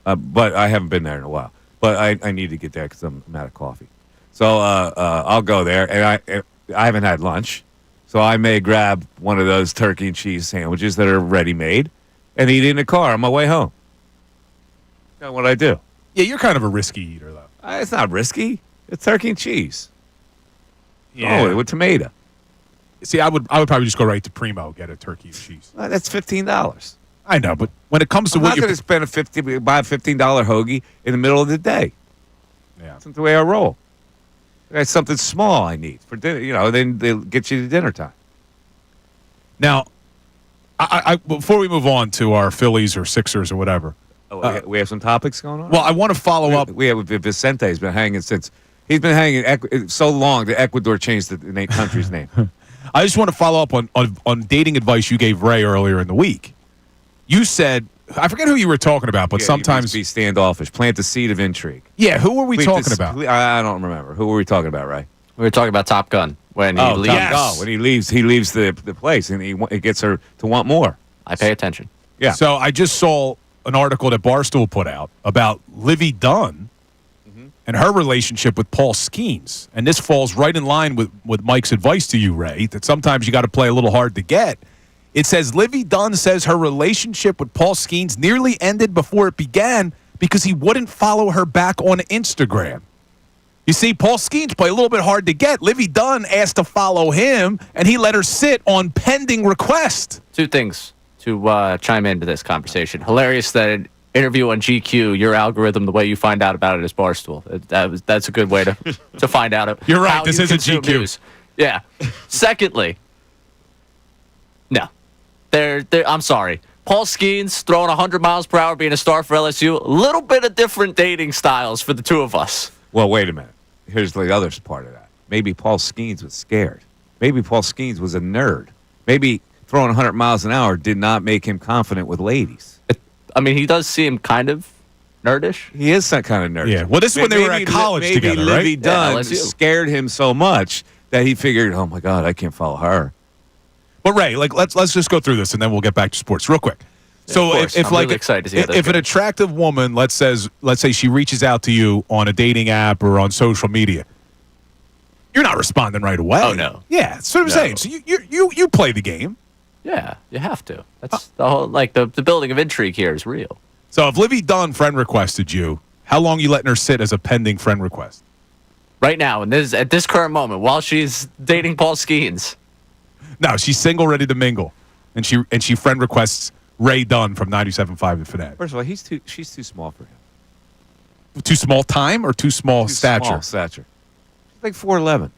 [SPEAKER 3] but I haven't been there in a while. But I need to get there because I'm out of coffee. So I'll go there, and I haven't had lunch, so I may grab one of those turkey and cheese sandwiches that are ready-made and eat it in the car on my way home. That's what I do.
[SPEAKER 2] Yeah, you're kind of a risky eater, though.
[SPEAKER 3] It's not risky. It's turkey and cheese.
[SPEAKER 2] Yeah.
[SPEAKER 3] Oh, with tomato.
[SPEAKER 2] See, I would probably just go right to Primo, get a turkey and cheese.
[SPEAKER 3] That's $15.
[SPEAKER 2] I know, but when it comes to
[SPEAKER 3] I'm
[SPEAKER 2] what
[SPEAKER 3] not
[SPEAKER 2] you're
[SPEAKER 3] going to spend buy a $15 hoagie in the middle of the day.
[SPEAKER 2] Yeah.
[SPEAKER 3] That's the way I roll. That's something small I need for dinner. Then they'll get you to dinner time.
[SPEAKER 2] Now, I before we move on to our Phillies or Sixers or whatever.
[SPEAKER 3] We have some topics going on?
[SPEAKER 2] Well, I want to follow up.
[SPEAKER 3] We have Vicente's been hanging since. He's been hanging so long that Ecuador changed the country's name.
[SPEAKER 2] I just want to follow up on dating advice you gave Ray earlier in the week. You said, I forget who you were talking about, but sometimes
[SPEAKER 3] be standoffish, plant the seed of intrigue.
[SPEAKER 2] Yeah, who were we talking about?
[SPEAKER 3] I don't remember. Who were we talking about, Ray?
[SPEAKER 6] We were talking about Top Gun when he leaves.
[SPEAKER 3] When he leaves the place and he gets her to want more.
[SPEAKER 6] I pay attention.
[SPEAKER 3] Yeah.
[SPEAKER 2] So I just saw an article that Barstool put out about Livy Dunn and her relationship with Paul Skeens. And this falls right in line with Mike's advice to you, Ray, that sometimes you got to play a little hard to get. It says Livy Dunn says her relationship with Paul Skeens nearly ended before it began because he wouldn't follow her back on Instagram. You see, Paul Skeens play a little bit hard to get. Livy Dunn asked to follow him, and he let her sit on pending request.
[SPEAKER 6] Two things to chime into this conversation. Hilarious that an interview on GQ, your algorithm, the way you find out about it is Barstool. That's a good way to find out.
[SPEAKER 2] You're right. This isn't GQ.
[SPEAKER 6] News. Yeah. Secondly, no. I'm sorry. Paul Skeens throwing 100 miles per hour, being a star for LSU. A little bit of different dating styles for the two of us.
[SPEAKER 3] Well, wait a minute. Here's the other part of that. Maybe Paul Skeens was scared. Maybe Paul Skeens was a nerd. Maybe throwing 100 miles an hour did not make him confident with ladies.
[SPEAKER 6] I mean, he does seem kind of nerdish.
[SPEAKER 3] He is that kind of nerd.
[SPEAKER 2] Yeah. Well, this is when they were at college together, right?
[SPEAKER 3] Maybe Livy Dunn scared him so much that he figured, oh, my God, I can't follow her.
[SPEAKER 2] But, Ray, let's just go through this, and then we'll get back to sports real quick. So
[SPEAKER 6] I'm really excited to see how that
[SPEAKER 2] if an
[SPEAKER 6] goes.
[SPEAKER 2] attractive woman, let's say she reaches out to you on a dating app or on social media, you're not responding right away.
[SPEAKER 6] Oh, no.
[SPEAKER 2] Yeah, that's what I'm saying. So you play the game.
[SPEAKER 6] Yeah, you have to. That's the whole, the building of intrigue here is real.
[SPEAKER 2] So if Livy Dunn friend requested you, how long you letting her sit as a pending friend request?
[SPEAKER 6] Right now, at this current moment, while she's dating Paul Skeens.
[SPEAKER 2] No, she's single, ready to mingle, and she friend requests Ray Dunn from 97.5 The Fanatic.
[SPEAKER 3] First of all, she's too small for him.
[SPEAKER 2] Too small time or too small stature?
[SPEAKER 3] Small stature. She's like 4'11".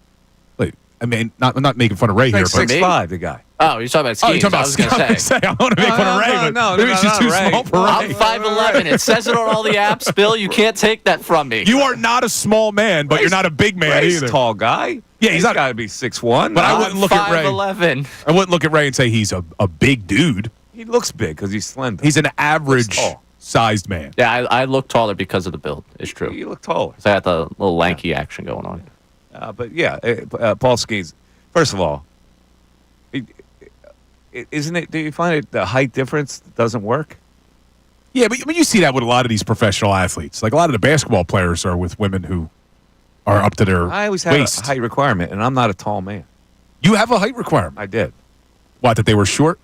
[SPEAKER 2] Like, I mean, I'm not making fun of Ray here, but
[SPEAKER 3] 6'5", the guy.
[SPEAKER 6] Oh, you're talking about Skeens.
[SPEAKER 2] Oh, you're talking about Skeens. I was going to say, I want to make fun of Ray, but maybe she's too small for Ray.
[SPEAKER 6] I'm 5'11". It says it on all the apps, Bill. You can't take that from me.
[SPEAKER 2] You are not a small man, but you're not a big man
[SPEAKER 3] Ray's
[SPEAKER 2] either.
[SPEAKER 3] A tall guy.
[SPEAKER 2] Yeah, he's not
[SPEAKER 3] got to be 6'1".
[SPEAKER 2] But I wouldn't look at Ray.
[SPEAKER 6] 5'11".
[SPEAKER 2] I wouldn't look at Ray and say he's a big dude.
[SPEAKER 3] He looks big because he's slender.
[SPEAKER 2] He's an average-sized man.
[SPEAKER 6] Yeah, I look taller because of the build. It's true.
[SPEAKER 3] You look taller.
[SPEAKER 6] So I got the little lanky action going on.
[SPEAKER 3] But yeah, Paul Skeens. First of all,
[SPEAKER 1] isn't it? Do you find it the height difference doesn't work?
[SPEAKER 2] Yeah, but I mean, you see that with a lot of these professional athletes. Like a lot of the basketball players are with women who are up to their
[SPEAKER 1] I always had
[SPEAKER 2] waist.
[SPEAKER 1] a height requirement, and I'm not a tall man.
[SPEAKER 2] You have a height requirement?
[SPEAKER 1] I did.
[SPEAKER 2] What, that they were short?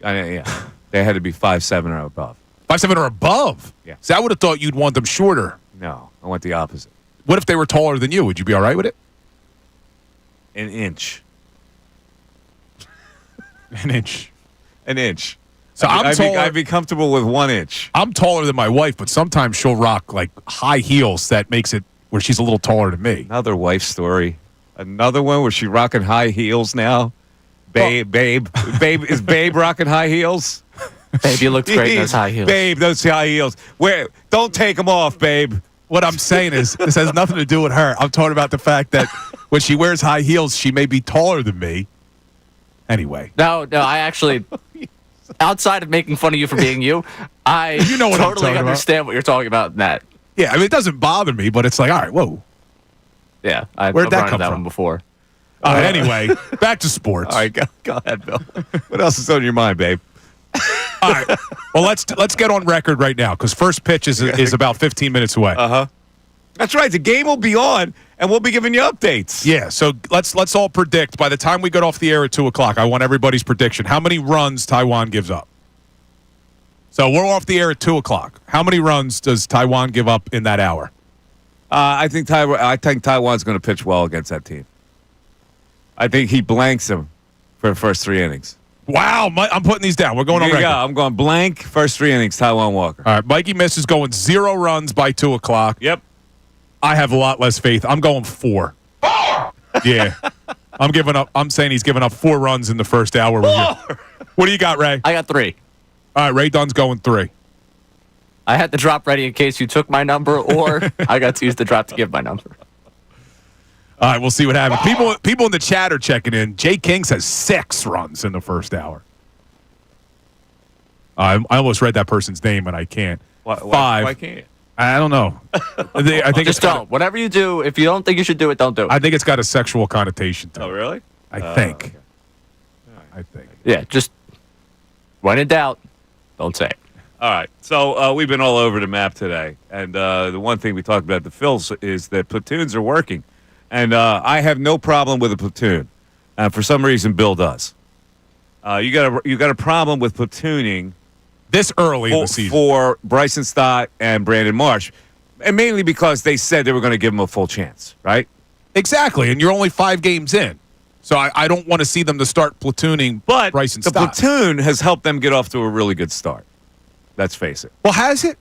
[SPEAKER 1] Yeah. They had to be 5'7" or above.
[SPEAKER 2] 5'7" or above?
[SPEAKER 1] Yeah.
[SPEAKER 2] See, I would have thought you'd want them shorter.
[SPEAKER 1] No, I went the opposite.
[SPEAKER 2] What if they were taller than you? Would you be all right with it?
[SPEAKER 1] An inch.
[SPEAKER 2] An inch.
[SPEAKER 1] An inch.
[SPEAKER 2] So
[SPEAKER 1] I'd be comfortable with 1 inch.
[SPEAKER 2] I'm taller than my wife, but sometimes she'll rock like high heels that makes it where she's a little taller than me.
[SPEAKER 1] Another wife story. Another one where she rocking high heels now. Babe, is Babe rocking high heels?
[SPEAKER 6] Babe, you look great in those high heels.
[SPEAKER 1] Babe, those high heels. Don't take them off, babe.
[SPEAKER 2] What I'm saying is, this has nothing to do with her. I'm talking about the fact that when she wears high heels, she may be taller than me. Anyway.
[SPEAKER 6] No, I actually, outside of making fun of you for being you, I totally understand what you're talking about in that.
[SPEAKER 2] Yeah, I mean, it doesn't bother me, but it's like, all right, whoa.
[SPEAKER 6] Yeah,
[SPEAKER 2] where'd that come
[SPEAKER 6] that
[SPEAKER 2] from?
[SPEAKER 6] one before.
[SPEAKER 2] All right, anyway, back to sports.
[SPEAKER 1] All right, go ahead, Bill. What else is on your mind, babe?
[SPEAKER 2] All right. Well, let's get on record right now because first pitch is about 15 minutes away.
[SPEAKER 1] That's right. The game will be on, and we'll be giving you updates.
[SPEAKER 2] Yeah. So let's all predict. By the time we get off the air at 2:00, I want everybody's prediction. How many runs Taiwan gives up? So we're off the air at 2:00. How many runs does Taiwan give up in that hour?
[SPEAKER 1] I think Taiwan's going to pitch well against that team. I think he blanks him for the first 3 innings.
[SPEAKER 2] Wow, I'm putting these down. We're going on record.
[SPEAKER 1] Yeah, I'm going blank. First 3 innings, Taiwan Walker.
[SPEAKER 2] All right, Mikey Miss is going 0 runs by 2:00.
[SPEAKER 1] Yep.
[SPEAKER 2] I have a lot less faith. I'm going 4. 4? Yeah. I'm saying he's giving up 4 runs in the first hour. 4. What do you got, Ray?
[SPEAKER 6] I got 3.
[SPEAKER 2] All right, Ray Dunn's going 3.
[SPEAKER 6] I had the drop ready in case you took my number, or I got to use the drop to give my number.
[SPEAKER 2] All right, we'll see what happens. People in the chat are checking in. Jay King says 6 runs in the first hour. I almost read that person's name, and I can't. 5.
[SPEAKER 1] Why can't you?
[SPEAKER 2] I don't know. I think
[SPEAKER 6] just don't. Whatever you do, if you don't think you should do it, don't do it.
[SPEAKER 2] I think it's got a sexual connotation to it.
[SPEAKER 1] Oh, really?
[SPEAKER 2] I think.
[SPEAKER 1] Okay.
[SPEAKER 2] I think.
[SPEAKER 6] Yeah, just when in doubt, don't say it.
[SPEAKER 1] All right. So we've been all over the map today. And the one thing we talked about at the Phils is that platoons are working. And I have no problem with a platoon. For some reason, Bill does. You got a problem with platooning
[SPEAKER 2] this early in the season
[SPEAKER 1] for Bryson Stott and Brandon Marsh, and mainly because they said they were going to give him a full chance, right?
[SPEAKER 2] Exactly, and you're only 5 games in, so I don't want to see them to start platooning.
[SPEAKER 1] But
[SPEAKER 2] Bryson
[SPEAKER 1] the
[SPEAKER 2] Stott.
[SPEAKER 1] platoon has helped them get off to a really good start. Let's face it.
[SPEAKER 2] Well, has it?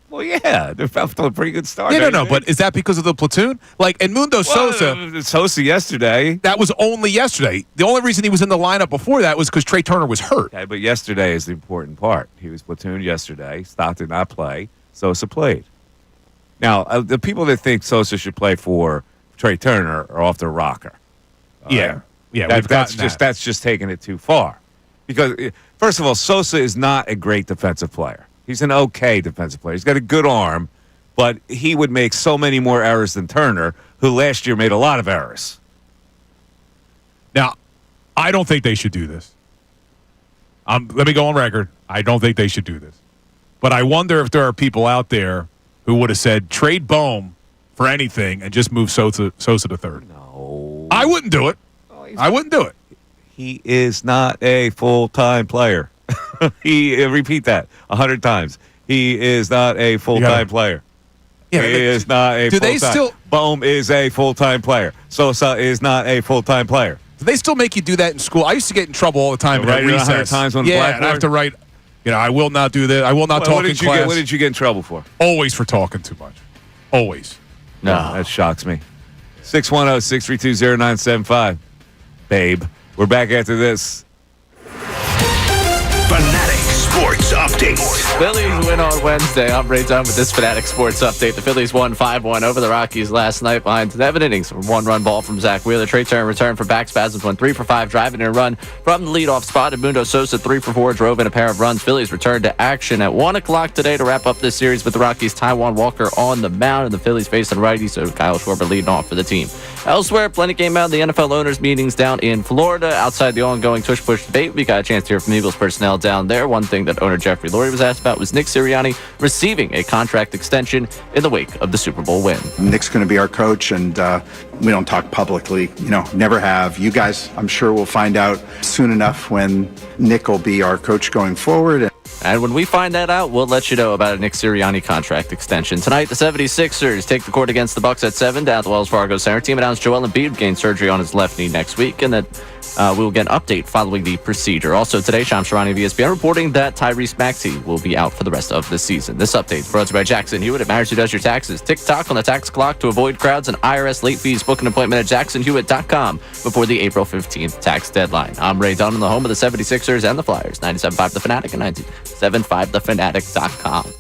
[SPEAKER 1] Well, yeah, they're off to a pretty good start.
[SPEAKER 2] Yeah, no, but is that because of the platoon? Like Edmundo Sosa.
[SPEAKER 1] Sosa yesterday.
[SPEAKER 2] That was only yesterday. The only reason he was in the lineup before that was because Trey Turner was hurt.
[SPEAKER 1] Okay, but yesterday is the important part. He was platooned yesterday. Stott did not play. Sosa played. Now, the people that think Sosa should play for Trey Turner are off their rocker.
[SPEAKER 2] Yeah, yeah,
[SPEAKER 1] that's just taking it too far. Because first of all, Sosa is not a great defensive player. He's an okay defensive player. He's got a good arm, but he would make so many more errors than Turner, who last year made a lot of errors.
[SPEAKER 2] Now, I don't think they should do this. Let me go on record. I don't think they should do this. But I wonder if there are people out there who would have said, trade Bohm for anything and just move Sosa to third.
[SPEAKER 1] No.
[SPEAKER 2] I wouldn't do it. I wouldn't do it.
[SPEAKER 1] He is not a full-time player. Repeat that 100 times. He is not a full-time player.
[SPEAKER 2] Yeah,
[SPEAKER 1] he is not a full-time. Bohm is a full-time player. Sosa is not a full-time player.
[SPEAKER 2] Do they still make you do that in school? I used to get in trouble all the time.
[SPEAKER 1] Write it 100 times on the blackboard?
[SPEAKER 2] And I have to write, I will not do this. I will not talk in class.
[SPEAKER 1] What did you get in trouble for?
[SPEAKER 2] Always for talking too much. Always.
[SPEAKER 1] No, that shocks me. 610-632-0975. Babe. We're back after this.
[SPEAKER 5] Fanatic Sports Update.
[SPEAKER 6] Phillies win on Wednesday. I'm Ray Dunn with this Fanatic Sports Update. The Phillies won 5-1 over the Rockies last night behind 7 innings from 1-run ball from Zach Wheeler. Trey Turner returned for back spasms, went 3 for 5, driving in a run from the leadoff spot. Edmundo Sosa 3 for 4, drove in a pair of runs. Phillies returned to action at 1 o'clock today to wrap up this series with the Rockies. Taijuan Walker on the mound, and the Phillies facing righty, so Kyle Schwarber leading off for the team. Elsewhere, plenty came out of the NFL owners' meetings down in Florida. Outside the ongoing tush-push debate, we got a chance to hear from Eagles personnel down there. One thing that owner Jeffrey Lurie was asked about was Nick Sirianni receiving a contract extension in the wake of the Super Bowl win.
[SPEAKER 7] Nick's going to be our coach, and we don't talk publicly, never have. You guys, I'm sure, will find out soon enough when Nick will be our coach going forward.
[SPEAKER 6] And when we find that out, we'll let you know about a Nick Sirianni contract extension. Tonight, the 76ers take the court against the Bucks at 7 down at the Wells Fargo Center. Team announced Joel Embiid gained surgery on his left knee next week, and that we will get an update following the procedure. Also today, Shams Charania of ESPN reporting that Tyrese Maxey will be out for the rest of the season. This update is brought to you by Jackson Hewitt at Matters Who Does Your Taxes. Tick-tock on the tax clock to avoid crowds and IRS late fees. Book an appointment at jacksonhewitt.com before the April 15th tax deadline. I'm Ray Dunn in the home of the 76ers and the Flyers. 97.5 The Fanatic and 97.5thefanatic.com.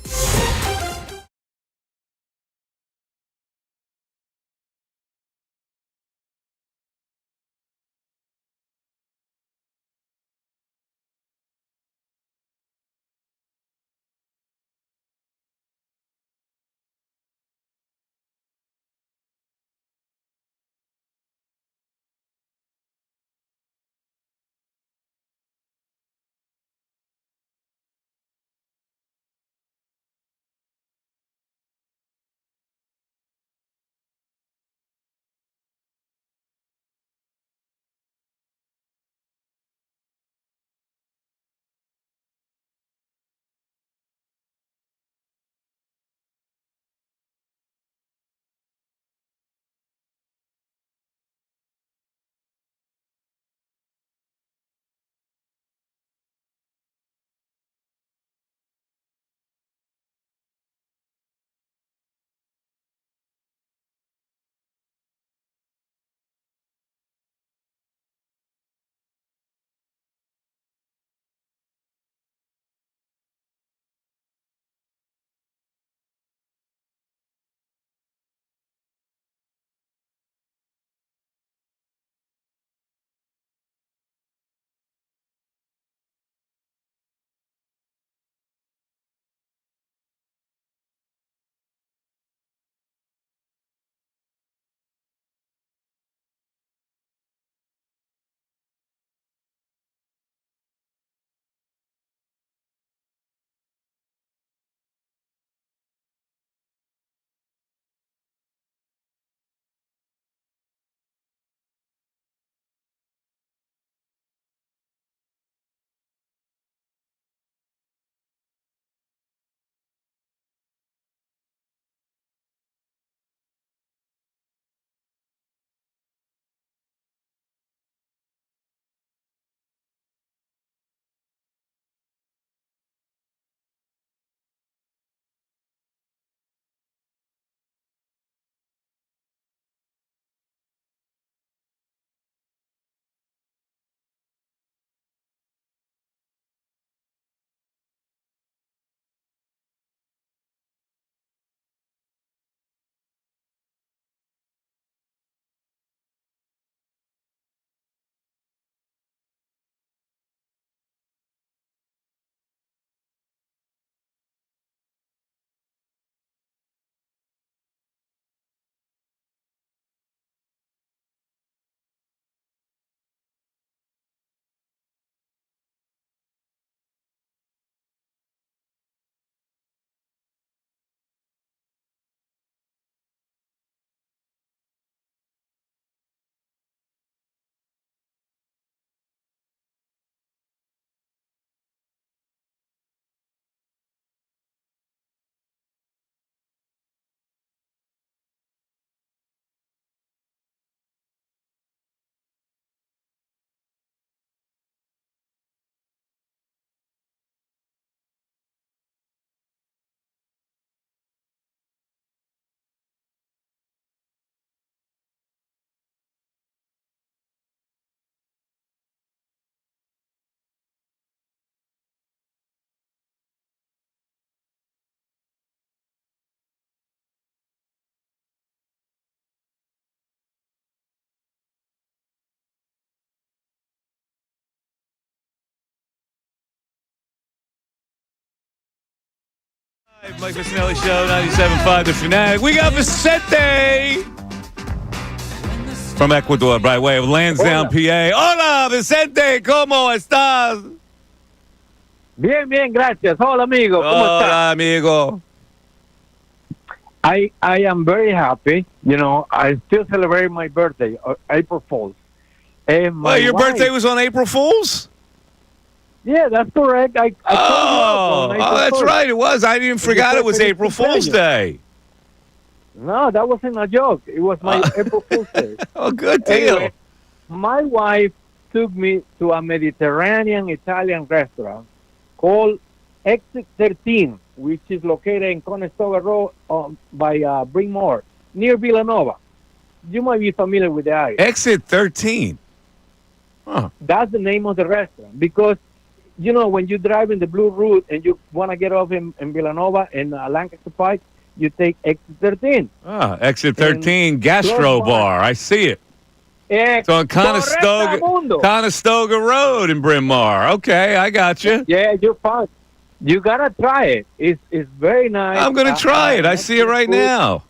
[SPEAKER 1] Mike Missanelli Show, 97.5 The Fanatic. We got Vicente from Ecuador by way of Lansdowne, PA. Hola, Vicente, ¿cómo estás?
[SPEAKER 8] Bien, gracias. Hola, amigo. ¿Cómo estás?
[SPEAKER 1] Hola, amigo.
[SPEAKER 8] I am very happy. You know, I still celebrate my birthday, April Fool's.
[SPEAKER 1] Well, your birthday was on April Fool's?
[SPEAKER 8] Yeah, that's correct. I
[SPEAKER 1] that's right. It was. I didn't forgot it was April Fool's Day.
[SPEAKER 8] No, that wasn't a joke. It was my April Fool's Day.
[SPEAKER 1] Oh, good deal.
[SPEAKER 8] Anyway, my wife took me to a Mediterranean Italian restaurant called Exit 13, which is located in Conestoga Road by Bryn Mawr, near Villanova. You might be familiar with the area.
[SPEAKER 1] Exit 13. Huh.
[SPEAKER 8] That's the name of the restaurant because, you know, when you drive in the Blue Route and you want to get off in Villanova and Lancaster Pike, you take Exit 13.
[SPEAKER 1] Exit 13 Gastro Bar. I see it. It's on Conestoga Road in Bryn Mawr. Okay, I got you.
[SPEAKER 8] Yeah, you're fine. You got to try it. It's very nice.
[SPEAKER 1] I'm going to try it. I see it right now.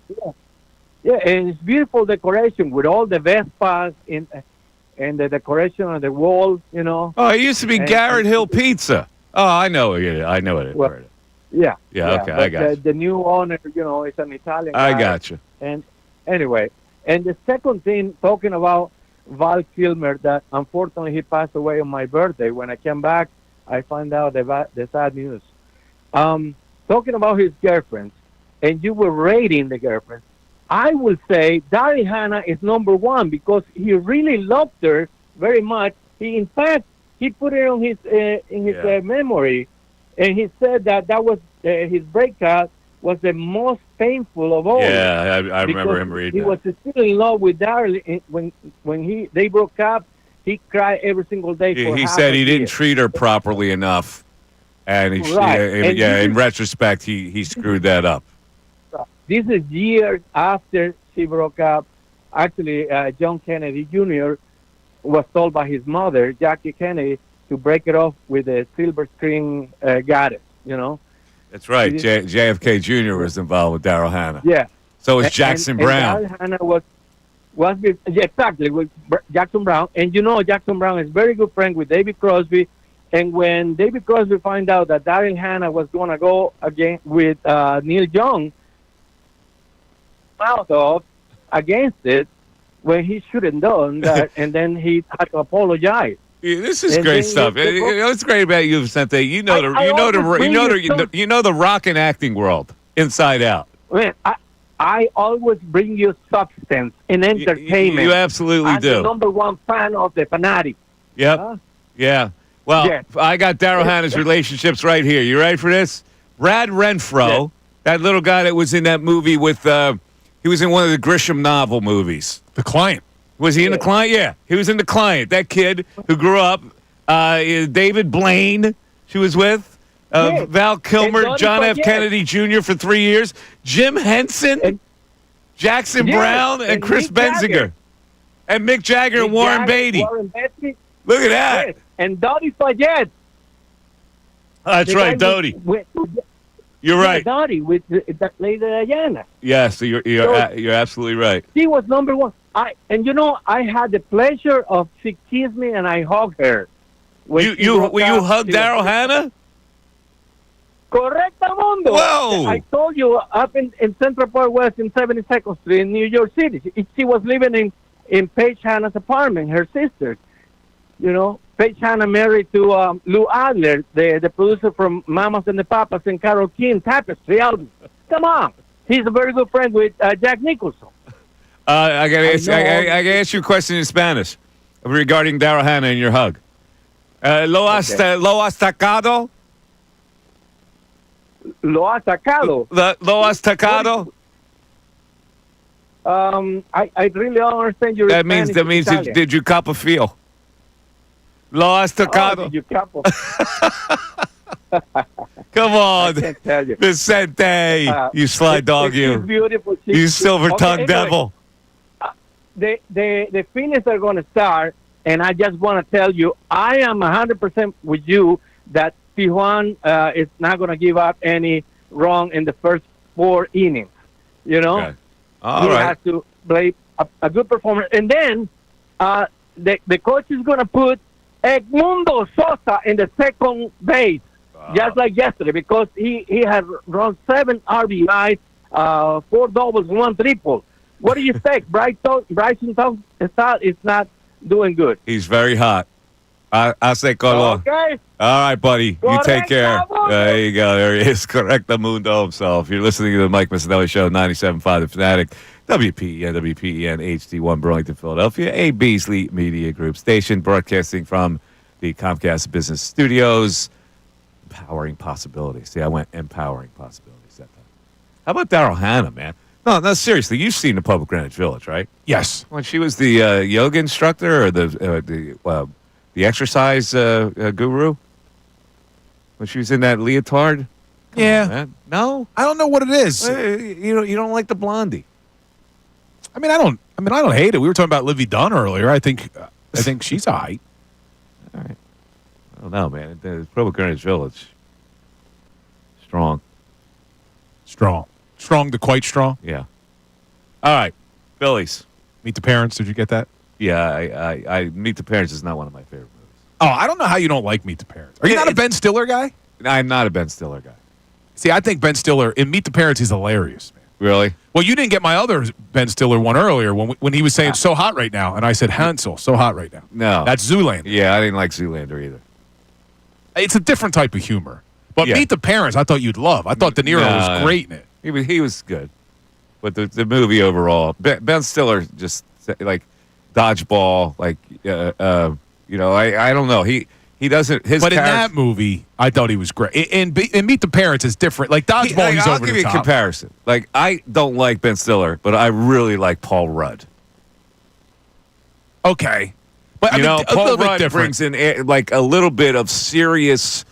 [SPEAKER 8] Yeah, and it's beautiful decoration with all the Vespas and the decoration on the wall, you know.
[SPEAKER 1] Oh, it used to be Garrett Hill Pizza. Oh, I know it. I know it.
[SPEAKER 8] Well, yeah.
[SPEAKER 1] Okay, I got you.
[SPEAKER 8] The new owner, you know, is an Italian guy.
[SPEAKER 1] I got you.
[SPEAKER 8] And anyway, and the second thing, talking about Val Kilmer, that unfortunately he passed away on my birthday. When I came back, I found out the sad news. Talking about his girlfriends, and you were rating the girlfriends, I would say Daryl Hannah is number one because he really loved her very much. In fact, he put it on his memory, and he said that was his breakup was the most painful of all.
[SPEAKER 1] Yeah, I remember him reading.
[SPEAKER 8] He was still in love with Daryl when they broke up. He cried every single day.
[SPEAKER 1] He said he didn't treat her properly enough, and in retrospect, he screwed that up.
[SPEAKER 8] This is years after she broke up. Actually, John Kennedy Jr. was told by his mother, Jackie Kennedy, to break it off with a silver screen goddess, you know.
[SPEAKER 1] That's right. JFK Jr. was involved with Daryl Hannah.
[SPEAKER 8] Yeah.
[SPEAKER 1] So was Jackson Brown.
[SPEAKER 8] And Daryl Hannah was exactly with Jackson Brown. And you know, Jackson Brown is very good friend with David Crosby. And when David Crosby found out that Daryl Hannah was going to go again with Neil Young, out of against it when he shouldn't done that, and then he had to apologize.
[SPEAKER 1] Yeah, this is great stuff. What's great about you, Vicente? You know the rock and acting world inside out.
[SPEAKER 8] Man, I always bring you substance and entertainment.
[SPEAKER 1] You absolutely do.
[SPEAKER 8] I'm the number one fan of the Fanatic.
[SPEAKER 1] Yep. Yeah. Well, I got Daryl Hannah's relationships right here. You ready for this? Brad Renfro, that little guy that was in that movie with. He was in one of the Grisham novel movies.
[SPEAKER 2] The Client.
[SPEAKER 1] Was he in The Client? Yeah. He was in The Client. That kid who grew up, David Blaine, she was with, Val Kilmer, John F. Kennedy Jr. for 3 years, Jim Henson, Jackson Brown, and Chris Benzinger. And Mick Jagger and Warren Beatty. Look at that.
[SPEAKER 8] Yes. And Dottie Fayette.
[SPEAKER 1] That's right, Dottie. You're right.
[SPEAKER 8] Dottie with that lady Diana.
[SPEAKER 1] Yes, you're absolutely right.
[SPEAKER 8] She was number one. I had the pleasure of she kissed me and I hugged her.
[SPEAKER 1] You hugged Daryl Hannah?
[SPEAKER 8] Correcto mundo.
[SPEAKER 1] Whoa!
[SPEAKER 8] I told you up in Central Park West in 72nd Street in New York City. She was living in Paige Hannah's apartment, her sister. You know, Paige Hannah married to Lou Adler, the producer from Mamas and the Papas and Carole King Tapestry album. Come on. He's a very good friend with Jack Nicholson.
[SPEAKER 1] I gotta ask you a question in Spanish regarding Daryl Hannah and your hug. ¿Lo has tacado?
[SPEAKER 8] ¿Lo has tacado?
[SPEAKER 1] ¿Lo has tacado?
[SPEAKER 8] I really don't understand your Spanish.
[SPEAKER 1] That means did you cop a feel? ¿Lo has tacado?
[SPEAKER 8] Did you cop
[SPEAKER 1] Come on,
[SPEAKER 8] I can't tell you.
[SPEAKER 1] Vicente, you sly dog, you.
[SPEAKER 8] Beautiful.
[SPEAKER 1] You silver-tongued devil.
[SPEAKER 8] The Phoenix are going to start, and I just want to tell you, I am 100% with you that Tijuana is not going to give up any wrong in the first 4 innings. You know,
[SPEAKER 3] Okay.
[SPEAKER 8] he has to play a good performance, and then the coach is going to put Edmundo Sosa in the second base, just like yesterday, because he had run 7 RBIs, 4 doubles, 1 triple. What do you expect? Bryson Thompson is not doing good.
[SPEAKER 3] He's very hot. I say Colon.
[SPEAKER 8] Okay.
[SPEAKER 3] All right, buddy. You take care. There you go. There he is. Correct the Mundo himself. You're listening to the Mike Missanelli Show, 97.5 The Fanatic, WPEN, HD1 Burlington, Philadelphia, a Beasley Media Group station, broadcasting from the Comcast Business Studios. Empowering possibilities. See, I went empowering possibilities that time. How about Daryl Hannah, man? No, seriously. You've seen the Public Greenwich Village, right?
[SPEAKER 2] Yes.
[SPEAKER 3] When she was the yoga instructor or the exercise guru? When she was in that leotard? Come on, man. No?
[SPEAKER 2] I don't know what it is.
[SPEAKER 3] You don't like the blondie.
[SPEAKER 2] I don't hate it. We were talking about Livy Dunn earlier. I think she's all right.
[SPEAKER 3] All right. I don't know, man. The Public Greenwich Village. Strong.
[SPEAKER 2] Strong to quite strong.
[SPEAKER 3] Yeah. All right. Phillies.
[SPEAKER 2] Meet the Parents. Did you get that?
[SPEAKER 3] Yeah, I Meet the Parents is not one of my favorite movies.
[SPEAKER 2] Oh, I don't know how you don't like Meet the Parents. Are you not a Ben Stiller guy?
[SPEAKER 3] I'm not a Ben Stiller guy.
[SPEAKER 2] See, I think Ben Stiller in Meet the Parents he's hilarious, man.
[SPEAKER 3] Really?
[SPEAKER 2] Well, you didn't get my other Ben Stiller one earlier when he was saying so hot right now, and I said Hansel, so hot right now.
[SPEAKER 3] No,
[SPEAKER 2] that's Zoolander.
[SPEAKER 3] Yeah, I didn't like Zoolander either.
[SPEAKER 2] It's a different type of humor. But
[SPEAKER 3] Yeah.
[SPEAKER 2] Meet the Parents, I thought you'd love. I thought De Niro was great in it.
[SPEAKER 3] He was good, but the movie overall, Ben Stiller just like dodgeball, like I don't know. He doesn't.
[SPEAKER 2] But in that movie, I thought he was great. In Meet the Parents is different. Like dodgeball, he's
[SPEAKER 3] I'll
[SPEAKER 2] over
[SPEAKER 3] give
[SPEAKER 2] the
[SPEAKER 3] you a
[SPEAKER 2] top.
[SPEAKER 3] comparison. Like I don't like Ben Stiller, but I really like Paul Rudd.
[SPEAKER 2] Okay, but
[SPEAKER 3] Paul Rudd brings in like a little bit of serious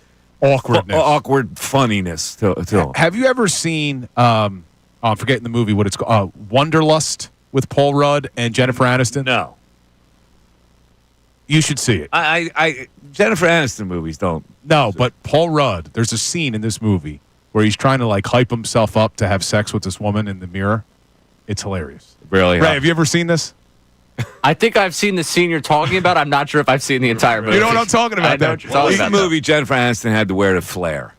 [SPEAKER 2] awkwardness,
[SPEAKER 3] awkward funniness to him.
[SPEAKER 2] Have you ever seen? I'm forgetting the movie. What it's called? Wanderlust with Paul Rudd and Jennifer Aniston.
[SPEAKER 3] No,
[SPEAKER 2] you should see it.
[SPEAKER 3] I Jennifer Aniston movies don't.
[SPEAKER 2] No, but Paul Rudd. There's a scene in this movie where he's trying to like hype himself up to have sex with this woman in the mirror. It's hilarious.
[SPEAKER 3] Really?
[SPEAKER 2] Ray, have you ever seen this?
[SPEAKER 6] I think I've seen the scene you're talking about. I'm not sure if I've seen the entire movie.
[SPEAKER 2] You know what I'm talking about?
[SPEAKER 6] I know what you're talking about.
[SPEAKER 3] The movie Jennifer Aniston had to wear the flare.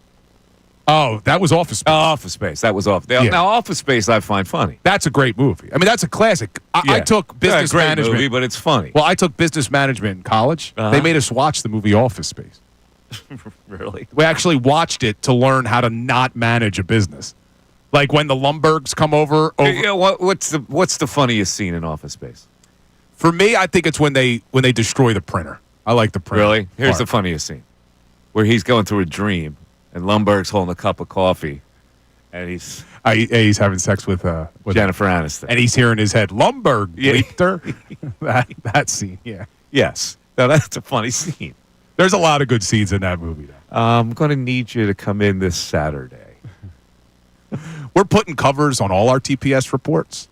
[SPEAKER 2] Oh, that was Office Space.
[SPEAKER 3] Office Space. That was off.
[SPEAKER 2] Yeah.
[SPEAKER 3] Now, Office Space I find funny.
[SPEAKER 2] That's a great movie. I mean, that's a classic. I took business
[SPEAKER 3] great
[SPEAKER 2] management.
[SPEAKER 3] movie, but it's funny.
[SPEAKER 2] Well, I took business management in college. They made us watch the movie Office Space.
[SPEAKER 3] Really?
[SPEAKER 2] We actually watched it to learn how to not manage a business. Like when the Lumbergs come over.
[SPEAKER 3] What's the funniest scene in Office Space?
[SPEAKER 2] For me, I think it's when they destroy the printer. I like the printer.
[SPEAKER 3] Really? Here's the
[SPEAKER 2] part.
[SPEAKER 3] funniest scene, where he's going through a dream, and Lumberg's holding a cup of coffee, and he's
[SPEAKER 2] having sex with
[SPEAKER 3] Jennifer Aniston,
[SPEAKER 2] and he's hearing in his head Lumberg bleeped her. that scene, yeah.
[SPEAKER 3] Yes, now that's a funny scene.
[SPEAKER 2] There's a lot of good scenes in that movie.
[SPEAKER 3] I'm going to need you to come in this Saturday.
[SPEAKER 2] We're putting covers on all our TPS reports.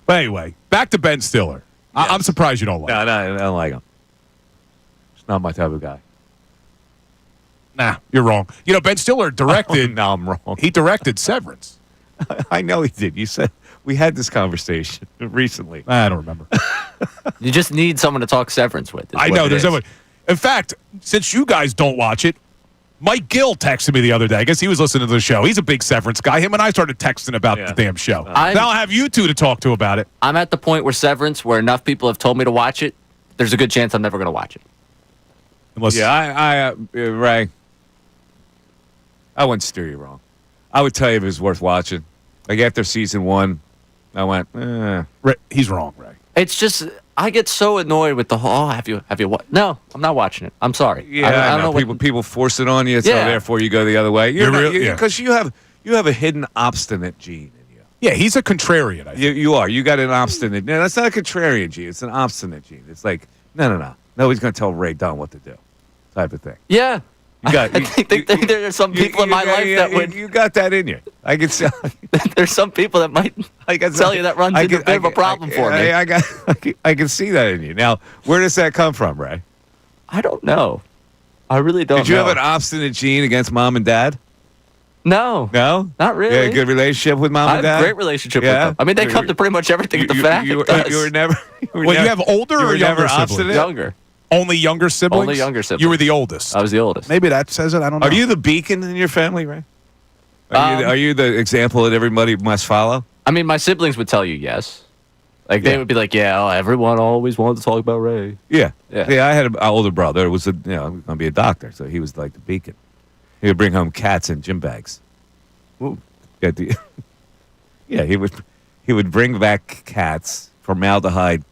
[SPEAKER 2] But anyway, back to Ben Stiller. Yes. I'm surprised you don't like him.
[SPEAKER 3] No, I don't like him. It's not my type of guy.
[SPEAKER 2] Nah, you're wrong. You know, Ben Stiller directed.
[SPEAKER 3] No, I'm wrong.
[SPEAKER 2] He directed Severance.
[SPEAKER 3] I know he did. You said we had this conversation recently.
[SPEAKER 2] I don't remember.
[SPEAKER 6] You just need someone to talk Severance with.
[SPEAKER 2] I know. There's someone. In fact, since you guys don't watch it, Mike Gill texted me the other day. I guess he was listening to the show. He's a big Severance guy. Him and I started texting about the damn show. Now I'll have you two to talk to about it.
[SPEAKER 6] I'm at the point where Severance, where enough people have told me to watch it, there's a good chance I'm never going to watch it.
[SPEAKER 2] Unless
[SPEAKER 3] Ray, I wouldn't steer you wrong. I would tell you if it was worth watching. Like after season 1, I went,
[SPEAKER 2] He's wrong, Ray.
[SPEAKER 6] It's just, I get so annoyed with the whole, have you No, I'm not watching it. I'm sorry.
[SPEAKER 3] Yeah, I don't know. People force it on you, so therefore you go the other way. Because you have a hidden obstinate gene in you.
[SPEAKER 2] Yeah, he's a contrarian. I think.
[SPEAKER 3] You are. You got an obstinate. No, that's not a contrarian gene. It's an obstinate gene. It's like, no. Nobody's going to tell Ray Dunn what to do, type of thing.
[SPEAKER 6] Yeah.
[SPEAKER 3] I
[SPEAKER 6] think there are some people in my life that would.
[SPEAKER 3] You got that in you. I can tell.
[SPEAKER 6] There's some people that might tell you that runs into a bit of a problem for me.
[SPEAKER 3] I can see that in you. Now, where does that come from, Ray?
[SPEAKER 6] I don't know. I really don't know.
[SPEAKER 3] Did you have an obstinate gene against mom and dad?
[SPEAKER 6] No.
[SPEAKER 3] No?
[SPEAKER 6] Not really.
[SPEAKER 3] Yeah, good relationship with mom
[SPEAKER 6] I
[SPEAKER 3] and
[SPEAKER 6] have
[SPEAKER 3] dad?
[SPEAKER 6] a great relationship with them. I mean, they come to pretty much everything the Fanatic does.
[SPEAKER 3] You were never...
[SPEAKER 2] You have older or younger siblings?
[SPEAKER 6] Younger.
[SPEAKER 2] Only younger siblings?
[SPEAKER 6] Only younger siblings.
[SPEAKER 2] You were the oldest.
[SPEAKER 6] I was the oldest.
[SPEAKER 2] Maybe that says it. I don't know.
[SPEAKER 3] Are you the beacon in your family, Ray? Are you the example that everybody must follow?
[SPEAKER 6] I mean, my siblings would tell you yes. Like, they would be like, everyone always wanted to talk about Ray.
[SPEAKER 3] Yeah.
[SPEAKER 6] Yeah.
[SPEAKER 3] I had an older brother. It was going to be a doctor, so he was like the beacon. He would bring home cats in gym bags.
[SPEAKER 6] Ooh.
[SPEAKER 3] Yeah, he would bring back cats, formaldehyde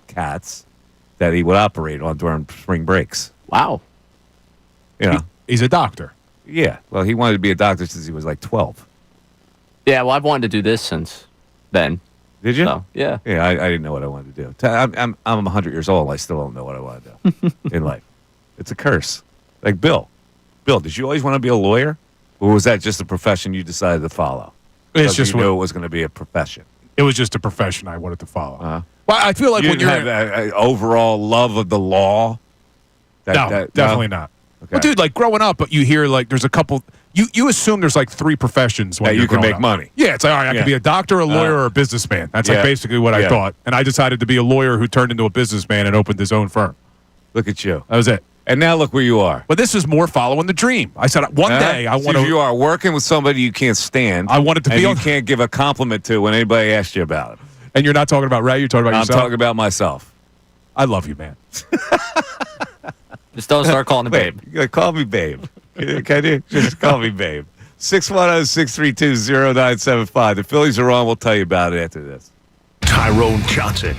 [SPEAKER 3] cats, that he would operate on during spring breaks.
[SPEAKER 6] Wow.
[SPEAKER 3] You know.
[SPEAKER 2] He's a doctor.
[SPEAKER 3] Yeah. Well, he wanted to be a doctor since he was like 12.
[SPEAKER 6] Yeah, well, I've wanted to do this since then.
[SPEAKER 3] Did you?
[SPEAKER 6] So, yeah.
[SPEAKER 3] Yeah, I didn't know what I wanted to do. I'm 100 years old. I still don't know what I want to do in life. It's a curse. Like Bill. Bill, did you always want to be a lawyer? Or was that just a profession you decided to follow?
[SPEAKER 2] It's just
[SPEAKER 3] you knew it was going to be a profession.
[SPEAKER 2] It was just a profession I wanted to follow. Well, I feel like
[SPEAKER 3] you
[SPEAKER 2] when you're
[SPEAKER 3] have an overall love of the law.
[SPEAKER 2] Definitely not.
[SPEAKER 3] Okay.
[SPEAKER 2] But dude, like growing up, you hear like there's a couple. You assume there's like 3 professions when
[SPEAKER 3] you can
[SPEAKER 2] growing
[SPEAKER 3] make
[SPEAKER 2] up.
[SPEAKER 3] money.
[SPEAKER 2] Yeah, it's like all right, I could be a doctor, a lawyer, or a businessman. That's like basically what I thought. And I decided to be a lawyer who turned into a businessman and opened his own firm.
[SPEAKER 3] Look at you.
[SPEAKER 2] That was it.
[SPEAKER 3] And now look where you are.
[SPEAKER 2] But this is more following the dream. I said one day I want to.
[SPEAKER 3] You are working with somebody you can't stand.
[SPEAKER 2] I wanted to
[SPEAKER 3] and
[SPEAKER 2] be.
[SPEAKER 3] You can't give a compliment to when anybody asks you about it.
[SPEAKER 2] And you're not talking about Ray. You're talking about yourself.
[SPEAKER 3] I'm talking about myself.
[SPEAKER 2] I love you, man.
[SPEAKER 6] Just don't start calling him babe.
[SPEAKER 3] Call me babe. Can you? Just call me babe. 610-632-0975. The Phillies are on. We'll tell you about it after this.
[SPEAKER 5] Tyrone Johnson.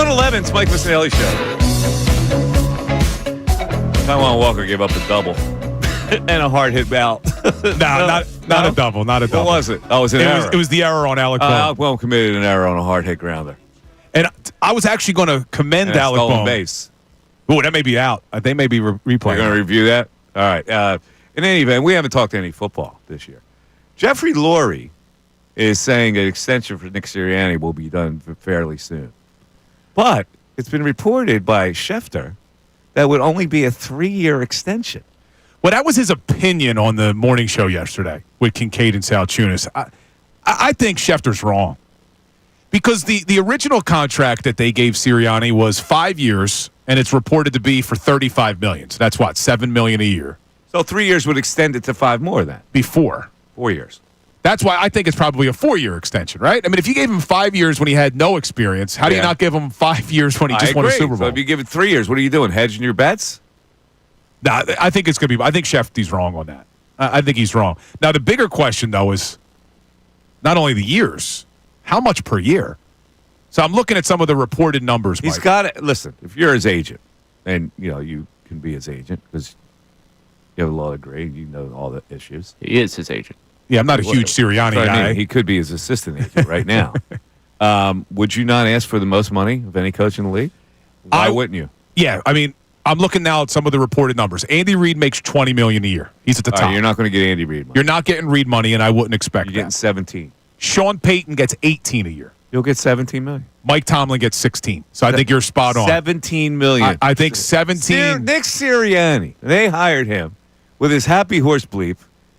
[SPEAKER 1] 111, it's Mike Missanelli Show. Taiwan Walker gave up a double and a hard hit bout.
[SPEAKER 2] Not a double. Not a double.
[SPEAKER 1] What was it? Oh, it was an error.
[SPEAKER 2] It was the error on Alec Bohm.
[SPEAKER 1] Alec Bohm committed an error on a hard hit grounder.
[SPEAKER 2] And I was actually going to commend Alec Bohm.
[SPEAKER 1] Base.
[SPEAKER 2] Oh, that may be out. They may be replaying.
[SPEAKER 1] We're going to review that? All right. In any event, we haven't talked any football this year. Jeffrey Lurie is saying an extension for Nick Sirianni will be done fairly soon. But it's been reported by Schefter that would only be a 3-year extension.
[SPEAKER 2] Well, that was his opinion on the morning show yesterday with Kincade and Salciunas. I think Schefter's wrong. Because the original contract that they gave Sirianni was 5 years, and it's reported to be for $35 million. So that's what, $7 million a year.
[SPEAKER 1] So 3 years would extend it to 5 more then.
[SPEAKER 2] Before.
[SPEAKER 1] 4 years.
[SPEAKER 2] That's why I think it's probably a 4-year extension, right? I mean, if you gave him 5 years when he had no experience, how do you not give him 5 years when he just won a Super Bowl?
[SPEAKER 1] So if you give it 3 years, what are you doing? Hedging your bets?
[SPEAKER 2] Nah, I think it's going to be. I think Schefter's wrong on that. I think he's wrong. Now, the bigger question, though, is not only the years, how much per year? So I'm looking at some of the reported numbers.
[SPEAKER 1] He's got to listen. If you're his agent, and you can be his agent because you have a law degree, you know all the issues.
[SPEAKER 6] He is his agent.
[SPEAKER 2] Yeah, I'm not a huge Sirianni guy.
[SPEAKER 1] I mean, he could be his assistant agent right now. Would you not ask for the most money of any coach in the league? Why wouldn't you?
[SPEAKER 2] Yeah, I mean, I'm looking now at some of the reported numbers. Andy Reid makes $20 million a year. He's at the top.
[SPEAKER 1] You're not going to get Andy Reid money.
[SPEAKER 2] You're not getting Reid money, and I wouldn't expect
[SPEAKER 1] You're getting 17.
[SPEAKER 2] Sean Payton gets $18 a year.
[SPEAKER 1] You'll get $17 million.
[SPEAKER 2] Mike Tomlin gets $16. So I think you're spot on.
[SPEAKER 1] $17 million.
[SPEAKER 2] I think 17.
[SPEAKER 1] Nick Sirianni, they hired him with his happy horse bleep,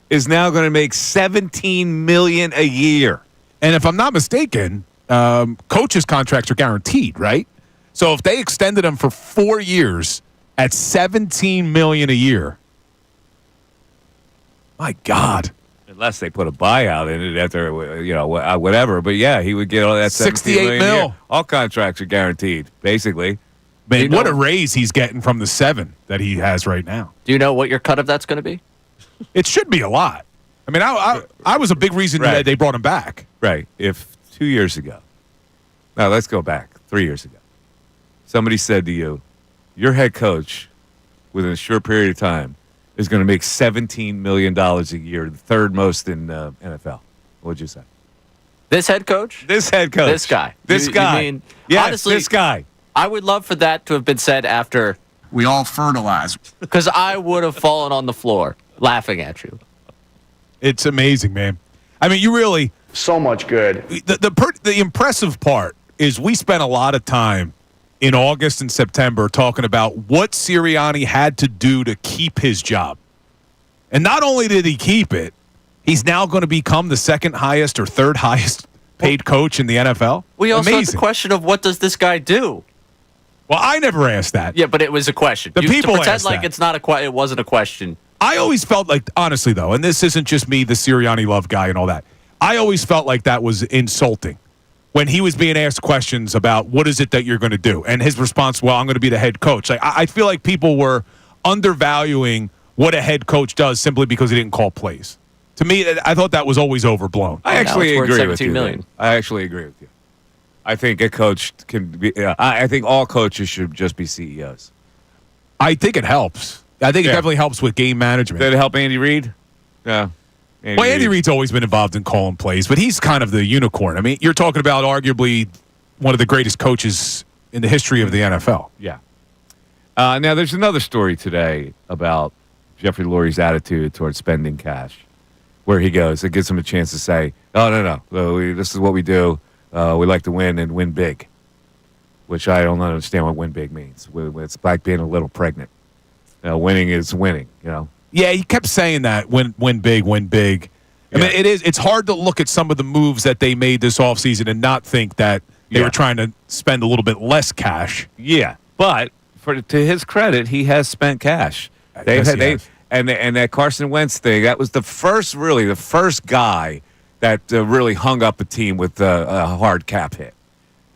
[SPEAKER 1] is now going to make $17 million a year.
[SPEAKER 2] And if I'm not mistaken, coaches' contracts are guaranteed, right? So if they extended them for 4 years at $17 million a year, my God.
[SPEAKER 1] Unless they put a buyout in it after, whatever. But yeah, he would get all that $68 million. All contracts are guaranteed, basically.
[SPEAKER 2] Man, what a raise he's getting from the 7 that he has right now.
[SPEAKER 6] Do you know what your cut of that's going to be?
[SPEAKER 2] It should be a lot. I mean, I was a big reason that they brought him back.
[SPEAKER 1] Right. If 2 years ago, now let's go back 3 years ago, somebody said to you, your head coach, within a short period of time, is going to make $17 million a year, the third most in NFL. What would you say?
[SPEAKER 6] This head coach?
[SPEAKER 1] This head coach.
[SPEAKER 6] This guy.
[SPEAKER 1] This guy.
[SPEAKER 6] You mean,
[SPEAKER 1] yes,
[SPEAKER 6] honestly,
[SPEAKER 1] this guy.
[SPEAKER 6] I would love for that to have been said after.
[SPEAKER 12] We all fertilize.
[SPEAKER 6] Because I would have fallen on the floor laughing at you.
[SPEAKER 2] It's amazing, man. I mean, you really.
[SPEAKER 12] So much good.
[SPEAKER 2] The impressive part is we spent a lot of time in August and September talking about what Sirianni had to do to keep his job. And not only did he keep it, he's now going to become the second highest or third highest paid coach in the NFL.
[SPEAKER 6] We also had the question of what does this guy do?
[SPEAKER 2] Well, I never asked that.
[SPEAKER 6] Yeah, but it was a question.
[SPEAKER 2] The people
[SPEAKER 6] pretend
[SPEAKER 2] asked
[SPEAKER 6] like
[SPEAKER 2] that.
[SPEAKER 6] it's not it wasn't a question.
[SPEAKER 2] I always felt like, honestly, though, and this isn't just me, the Sirianni love guy and all that, I always felt like that was insulting when he was being asked questions about what is it that you're going to do. And his response, well, I'm going to be the head coach. Like I feel like people were undervaluing what a head coach does simply because he didn't call plays. To me, I thought that was always overblown.
[SPEAKER 1] I actually agree with you.
[SPEAKER 6] Million.
[SPEAKER 1] I actually agree with you. I think a coach can be. I think all coaches should just be CEOs.
[SPEAKER 2] I think it helps. I think it definitely helps with game management.
[SPEAKER 1] Did it help Andy Reid? Yeah.
[SPEAKER 2] Andy Reid's always been involved in calling plays, but he's kind of the unicorn. I mean, you're talking about arguably one of the greatest coaches in the history of the NFL.
[SPEAKER 1] Yeah. Now, there's another story today about Jeffrey Lurie's attitude towards spending cash, where he goes, it gives him a chance to say, oh, no, this is what we do. We like to win and win big, which I don't understand what win big means. It's like being a little pregnant. Winning is winning,
[SPEAKER 2] Yeah, he kept saying that, win big, win big. I mean, it's hard to look at some of the moves that they made this offseason and not think that they were trying to spend a little bit less cash.
[SPEAKER 1] Yeah, but to his credit, he has spent cash. And that Carson Wentz thing, that was the first guy that really hung up a team with a hard cap hit.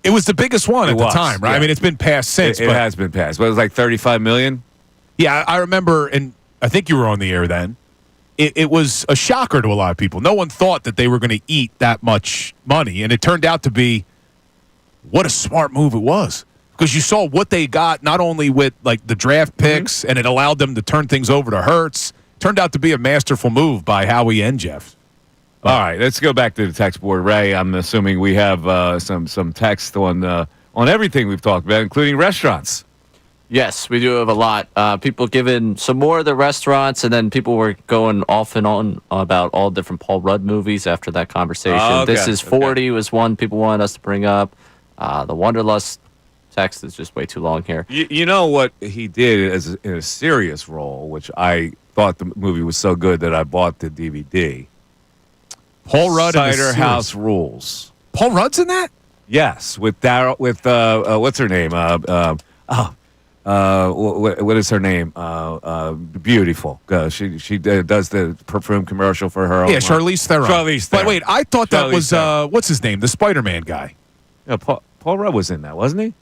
[SPEAKER 2] It was the biggest one at the time, right? Yeah. I mean, it's been passed since.
[SPEAKER 1] It has been passed. But it was like $35 million?
[SPEAKER 2] Yeah, I remember, and I think you were on the air then. It was a shocker to a lot of people. No one thought that they were going to eat that much money, and it turned out to be what a smart move it was. because you saw what they got, not only with like the draft picks, and it allowed them to turn things over to Hurts. Turned out to be a masterful move by Howie and Jeff.
[SPEAKER 3] All right, let's go back to the text board. Ray, I'm assuming we have some text on everything we've talked about, including restaurants.
[SPEAKER 6] Yes, we do have a lot. People giving some more of the restaurants, and then people were going off and on about all different Paul Rudd movies after that conversation.
[SPEAKER 3] Okay,
[SPEAKER 6] This is 40 was one people wanted us to bring up. The Wanderlust text is just way too long here.
[SPEAKER 3] You know what he did in a serious role, which I thought the movie was so good that I bought the DVD.
[SPEAKER 2] Paul Rudd
[SPEAKER 3] Cider House Rules.
[SPEAKER 2] Paul Rudd's in that?
[SPEAKER 3] Yes, with Daryl. With what's her name? What is her name? Beautiful. She does the perfume commercial for her.
[SPEAKER 2] Yeah, Charlize Theron.
[SPEAKER 3] Charlize Theron.
[SPEAKER 2] But wait, I thought that was
[SPEAKER 3] Theron.
[SPEAKER 2] what's his name? The Spider-Man guy.
[SPEAKER 3] Yeah, Paul Rudd was in that, wasn't he?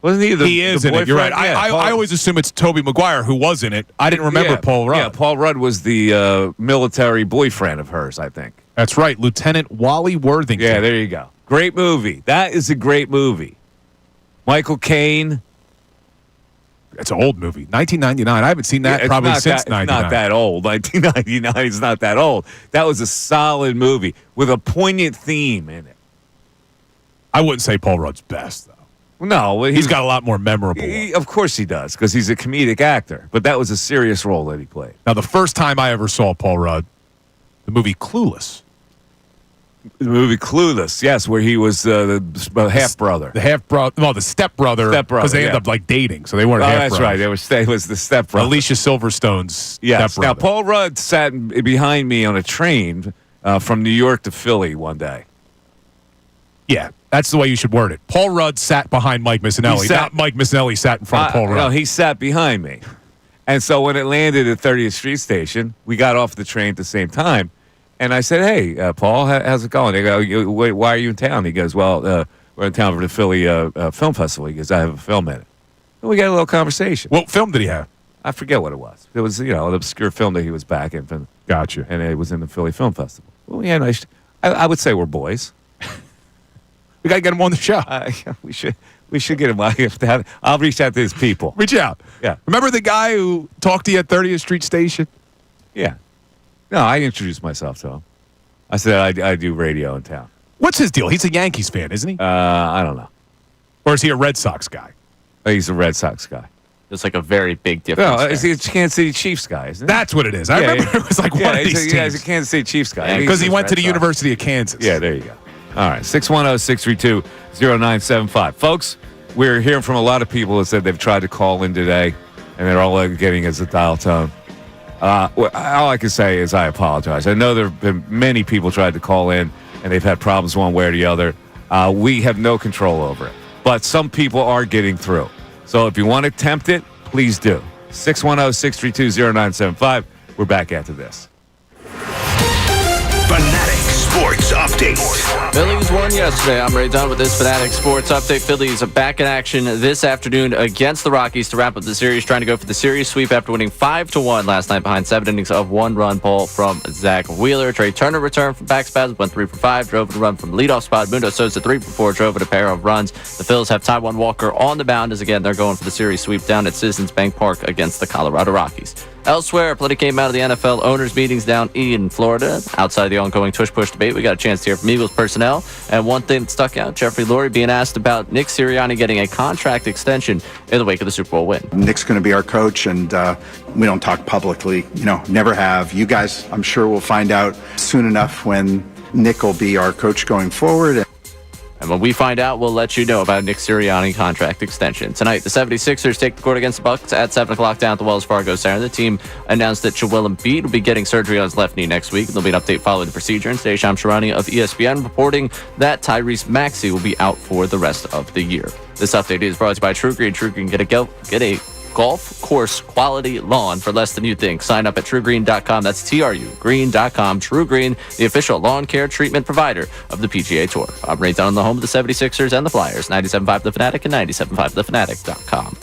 [SPEAKER 3] Wasn't he?
[SPEAKER 2] He is in it. You're right. I always assume it's Tobey Maguire who was in it. I didn't remember Paul Rudd.
[SPEAKER 3] Yeah, Paul Rudd was the military boyfriend of hers, I think.
[SPEAKER 2] That's right, Lieutenant Wally Worthington.
[SPEAKER 3] Yeah, there you go. Great movie. That is a great movie. Michael Caine.
[SPEAKER 2] It's an old movie. 1999. I haven't seen that probably since 99.
[SPEAKER 3] It's not that old. 1999 is not that old. That was a solid movie with a poignant theme in it.
[SPEAKER 2] I wouldn't say Paul Rudd's best, though.
[SPEAKER 3] No.
[SPEAKER 2] He's got a lot more memorable
[SPEAKER 3] Of course he does, because he's a comedic actor. But that was a serious role that he played.
[SPEAKER 2] Now, the first time I ever saw Paul Rudd, the movie Clueless.
[SPEAKER 3] The movie Clueless, yes, where he was the half-brother.
[SPEAKER 2] The half-brother. No, the step-brother. Because they ended up, like, dating, so they weren't half-brothers.
[SPEAKER 3] That's right. It was the step-brother.
[SPEAKER 2] Alicia Silverstone's
[SPEAKER 3] yes.
[SPEAKER 2] step-brother.
[SPEAKER 3] Now, Paul Rudd sat behind me on a train from New York to Philly one day.
[SPEAKER 2] Yeah, that's the way you should word it. Paul Rudd sat behind Mike Missanelli, not Mike Missanelli sat in front of Paul Rudd.
[SPEAKER 3] No, he sat behind me. And so when it landed at 30th Street Station, we got off the train at the same time. And I said, hey, Paul, how's it going? They go, why are you in town? He goes, well, we're in town for the Philly Film Festival. He goes, I have a film in it. And we got a little conversation.
[SPEAKER 2] What film did he have?
[SPEAKER 3] I forget what it was. It was, an obscure film that he was back in.
[SPEAKER 2] Gotcha.
[SPEAKER 3] And it was in the Philly Film Festival. Well, yeah, I would say we're boys.
[SPEAKER 2] We got to get him on the show.
[SPEAKER 3] We should get him on. I'll reach out to his people.
[SPEAKER 2] Reach out.
[SPEAKER 3] Yeah.
[SPEAKER 2] Remember the guy who talked to you at 30th Street Station?
[SPEAKER 3] Yeah. No, I introduced myself to him. I said I do radio in town.
[SPEAKER 2] What's his deal? He's a Yankees fan, isn't he?
[SPEAKER 3] I don't know.
[SPEAKER 2] Or is he a Red Sox guy?
[SPEAKER 3] He's a Red Sox guy.
[SPEAKER 6] It's like a very big difference.
[SPEAKER 3] No, he's a Kansas City Chiefs guy, isn't he?
[SPEAKER 2] That's what it is. I remember it was like one of these teams.
[SPEAKER 3] Yeah, he's a Kansas City Chiefs guy.
[SPEAKER 2] Because he went to the University of Kansas.
[SPEAKER 3] Yeah, there you go. All right, 610-632-0975. Folks, we're hearing from a lot of people that said they've tried to call in today, and they're all getting is a dial tone. All I can say is I apologize. I know there have been many people tried to call in, and they've had problems one way or the other. We have no control over it. But some people are getting through. So if you want to tempt it, please do. 610-632-0975. We're back after this.
[SPEAKER 5] Fanatic Sports Update.
[SPEAKER 6] Phillies won yesterday. I'm Ray Dunn with this Fanatic Sports Update. Phillies are back in action this afternoon against the Rockies to wrap up the series, trying to go for the series sweep after winning 5-1 last night behind 7 innings of one-run ball from Zach Wheeler. Trey Turner returned from back spasms, went 3 for 5, drove a run from leadoff spot. Mundo Sosa 3 for 4, drove in a pair of runs. The Phils have Taijuan Walker on the mound as again they're going for the series sweep down at Citizens Bank Park against the Colorado Rockies. Elsewhere, plenty came out of the NFL owners' meetings down in Florida. Outside the ongoing tush-push debate, we got a chance to hear from Eagles personnel. And one thing that stuck out, Jeffrey Lurie being asked about Nick Sirianni getting a contract extension in the wake of the Super Bowl win.
[SPEAKER 7] Nick's going to be our coach, and we don't talk publicly, never have. You guys, I'm sure, will find out soon enough when Nick will be our coach going forward.
[SPEAKER 6] And when we find out, we'll let you know about Nick Sirianni contract extension. Tonight, the 76ers take the court against the Bucks at 7 o'clock down at the Wells Fargo Center. The team announced that Joel Embiid will be getting surgery on his left knee next week. There'll be an update following the procedure. And today, Shams Charania of ESPN reporting that Tyrese Maxey will be out for the rest of the year. This update is brought to you by True Green. True Green, get a golf course quality lawn for less than you think. Sign up at truegreen.com. That's TRUgreen.com. True Green, the official lawn care treatment provider of the PGA Tour. I'm Ray Dunn on the home of the 76ers and the Flyers. 97.5 The Fanatic and 97.5thefanatic.com.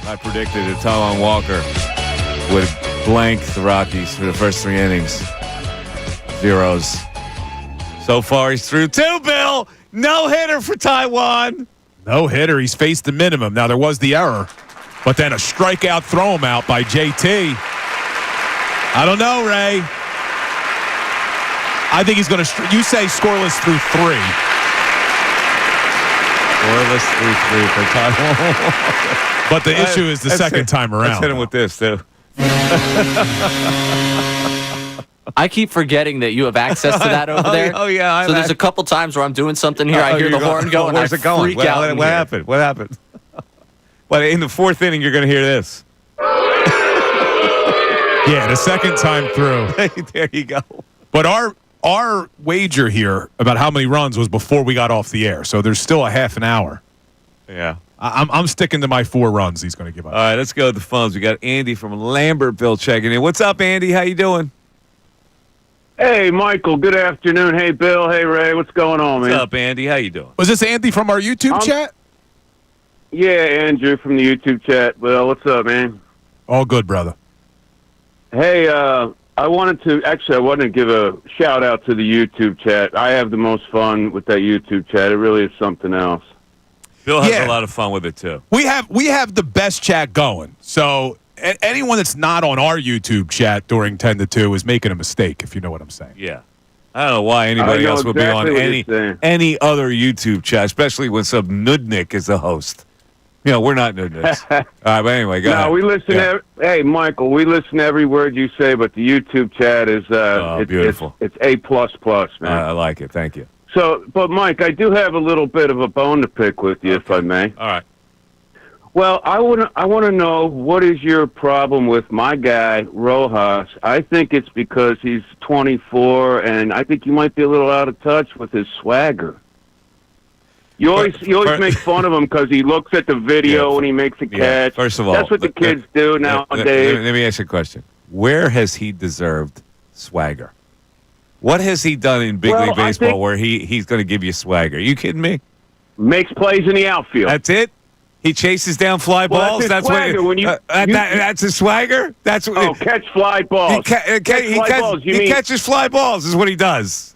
[SPEAKER 1] I predicted that Taijuan Walker would blank the Rockies for the first 3 innings. Zeros. So far, he's through 2, Bill. No hitter for Taijuan.
[SPEAKER 2] No hitter. He's faced the minimum. Now, there was the error, but then a strikeout throw him out by JT. I don't know, Ray. I think he's going to you say scoreless through 3.
[SPEAKER 1] Scoreless through 3 for Taijuan.
[SPEAKER 2] But the issue is the second time around.
[SPEAKER 1] Let's hit him with this, too.
[SPEAKER 6] I keep forgetting that you have access to that over there.
[SPEAKER 1] Oh, yeah.
[SPEAKER 6] So there's a couple times where I'm doing something here. I hear the horn go, and I freak out.
[SPEAKER 1] What happened? What happened? Well, in the 4th inning, you're going to hear this.
[SPEAKER 2] Yeah, the second time through.
[SPEAKER 1] There you go.
[SPEAKER 2] But our wager here about how many runs was before we got off the air, so there's still a half an hour.
[SPEAKER 1] Yeah.
[SPEAKER 2] I'm sticking to my 4 runs he's going to give up.
[SPEAKER 1] All right, let's go to the phones. We got Andy from Lambertville checking in. What's up, Andy? How you doing?
[SPEAKER 13] Hey, Michael. Good afternoon. Hey, Bill. Hey, Ray. What's going on, man?
[SPEAKER 1] What's up, Andy? How you doing?
[SPEAKER 2] Was this Andy from our YouTube chat?
[SPEAKER 13] Yeah, Andrew from the YouTube chat. Well, what's up, man?
[SPEAKER 2] All good, brother.
[SPEAKER 13] Hey, I wanted to give a shout out to the YouTube chat. I have the most fun with that YouTube chat. It really is something else.
[SPEAKER 1] Bill has a lot of fun with it too.
[SPEAKER 2] We have the best chat going. So anyone that's not on our YouTube chat during 10 to 2 is making a mistake, if you know what I'm saying.
[SPEAKER 1] Yeah. I don't know why anybody else would be on any other YouTube chat, especially when some nudnik is the host. You know, we're not nudniks. All right, but anyway, go ahead.
[SPEAKER 13] We listen hey, Michael, we listen to every word you say, but the YouTube chat is
[SPEAKER 1] beautiful.
[SPEAKER 13] It's A++, man.
[SPEAKER 1] I like it. Thank you.
[SPEAKER 13] So, but Mike, I do have a little bit of a bone to pick with you, if I may.
[SPEAKER 1] All right.
[SPEAKER 13] Well, I want to know, what is your problem with my guy Rojas? I think it's because he's 24, and I think you might be a little out of touch with his swagger. You always make fun of him because he looks at the video and he makes a catch.
[SPEAKER 1] First of all,
[SPEAKER 13] that's what the kids do nowadays.
[SPEAKER 1] Let me ask you a question. Where has he deserved swagger? What has he done in big league baseball where he's going to give you swagger? Are you kidding me?
[SPEAKER 13] Makes plays in the outfield.
[SPEAKER 1] That's it? He chases down fly balls.
[SPEAKER 13] That's
[SPEAKER 1] that's his swagger. That's
[SPEAKER 13] catch fly balls.
[SPEAKER 1] He catches fly balls. Is what he does.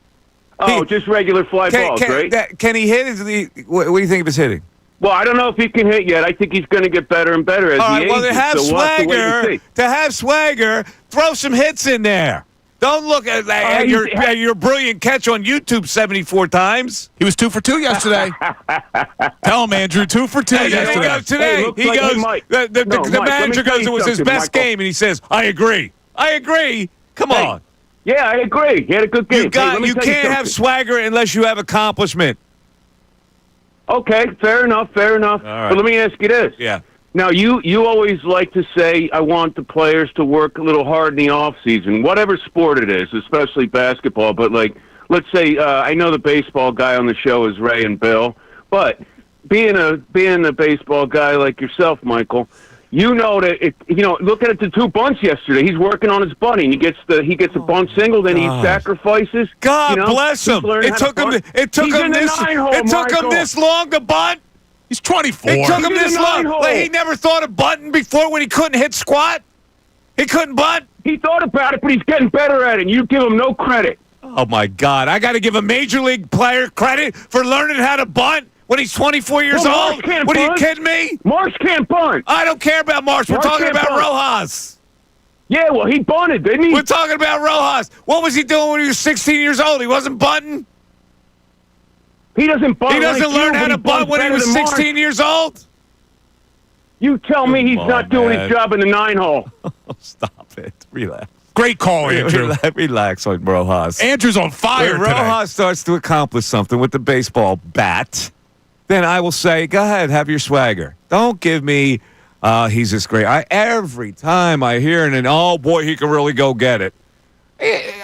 [SPEAKER 13] Just regular fly balls, right?
[SPEAKER 1] Can he hit? What do you think of his hitting?
[SPEAKER 13] Well, I don't know if he can hit yet. I think he's going to get better and better as he ages.
[SPEAKER 1] Well, to have swagger, throw some hits in there. Don't look at your brilliant catch on YouTube 74 times.
[SPEAKER 2] He was 2 for 2 yesterday. Tell him, Andrew, 2 for 2 yesterday.
[SPEAKER 1] The manager goes, it was his best game, and he says, I agree. Come on.
[SPEAKER 13] Yeah, I agree. He had a good game.
[SPEAKER 1] You can't have swagger unless you have accomplishment.
[SPEAKER 13] Okay, fair enough. All right. But let me ask you this.
[SPEAKER 1] Yeah.
[SPEAKER 13] Now, you always like to say, I want the players to work a little hard in the off season, whatever sport it is, especially basketball. But, let's say, I know the baseball guy on the show is Ray and Bill, but being a baseball guy like yourself, Michael, you know that looking at the 2 bunts yesterday, he's working on his bunting. He gets a bunt single, then he sacrifices.
[SPEAKER 1] God bless him. It took him this long to bunt.
[SPEAKER 2] He's 24.
[SPEAKER 1] It took him this long. He never thought of bunting before when he couldn't hit squat. He couldn't bunt.
[SPEAKER 13] He thought about it, but he's getting better at it. And you give him no credit.
[SPEAKER 1] Oh my God! I got to give a major league player credit for learning how to bunt when he's 24 years old. What are you kidding me?
[SPEAKER 13] Marsh can't bunt.
[SPEAKER 1] I don't care about Marsh. We're talking about Rojas.
[SPEAKER 13] Yeah, well, he bunted, didn't he?
[SPEAKER 1] We're talking about Rojas. What was he doing when he was 16 years old? He wasn't bunting.
[SPEAKER 13] He doesn't bunt.
[SPEAKER 1] He doesn't learn how to bunt when he was 16 years old?
[SPEAKER 13] You tell me he's not doing his job in the 9-hole.
[SPEAKER 1] Stop it. Relax.
[SPEAKER 2] Great call, Andrew.
[SPEAKER 1] Relax on Rojas.
[SPEAKER 2] Andrew's on fire
[SPEAKER 1] When Rojas starts to accomplish something with the baseball bat, then I will say, go ahead, have your swagger. Don't give me, he's just great. Every time I hear oh, boy, he can really go get it.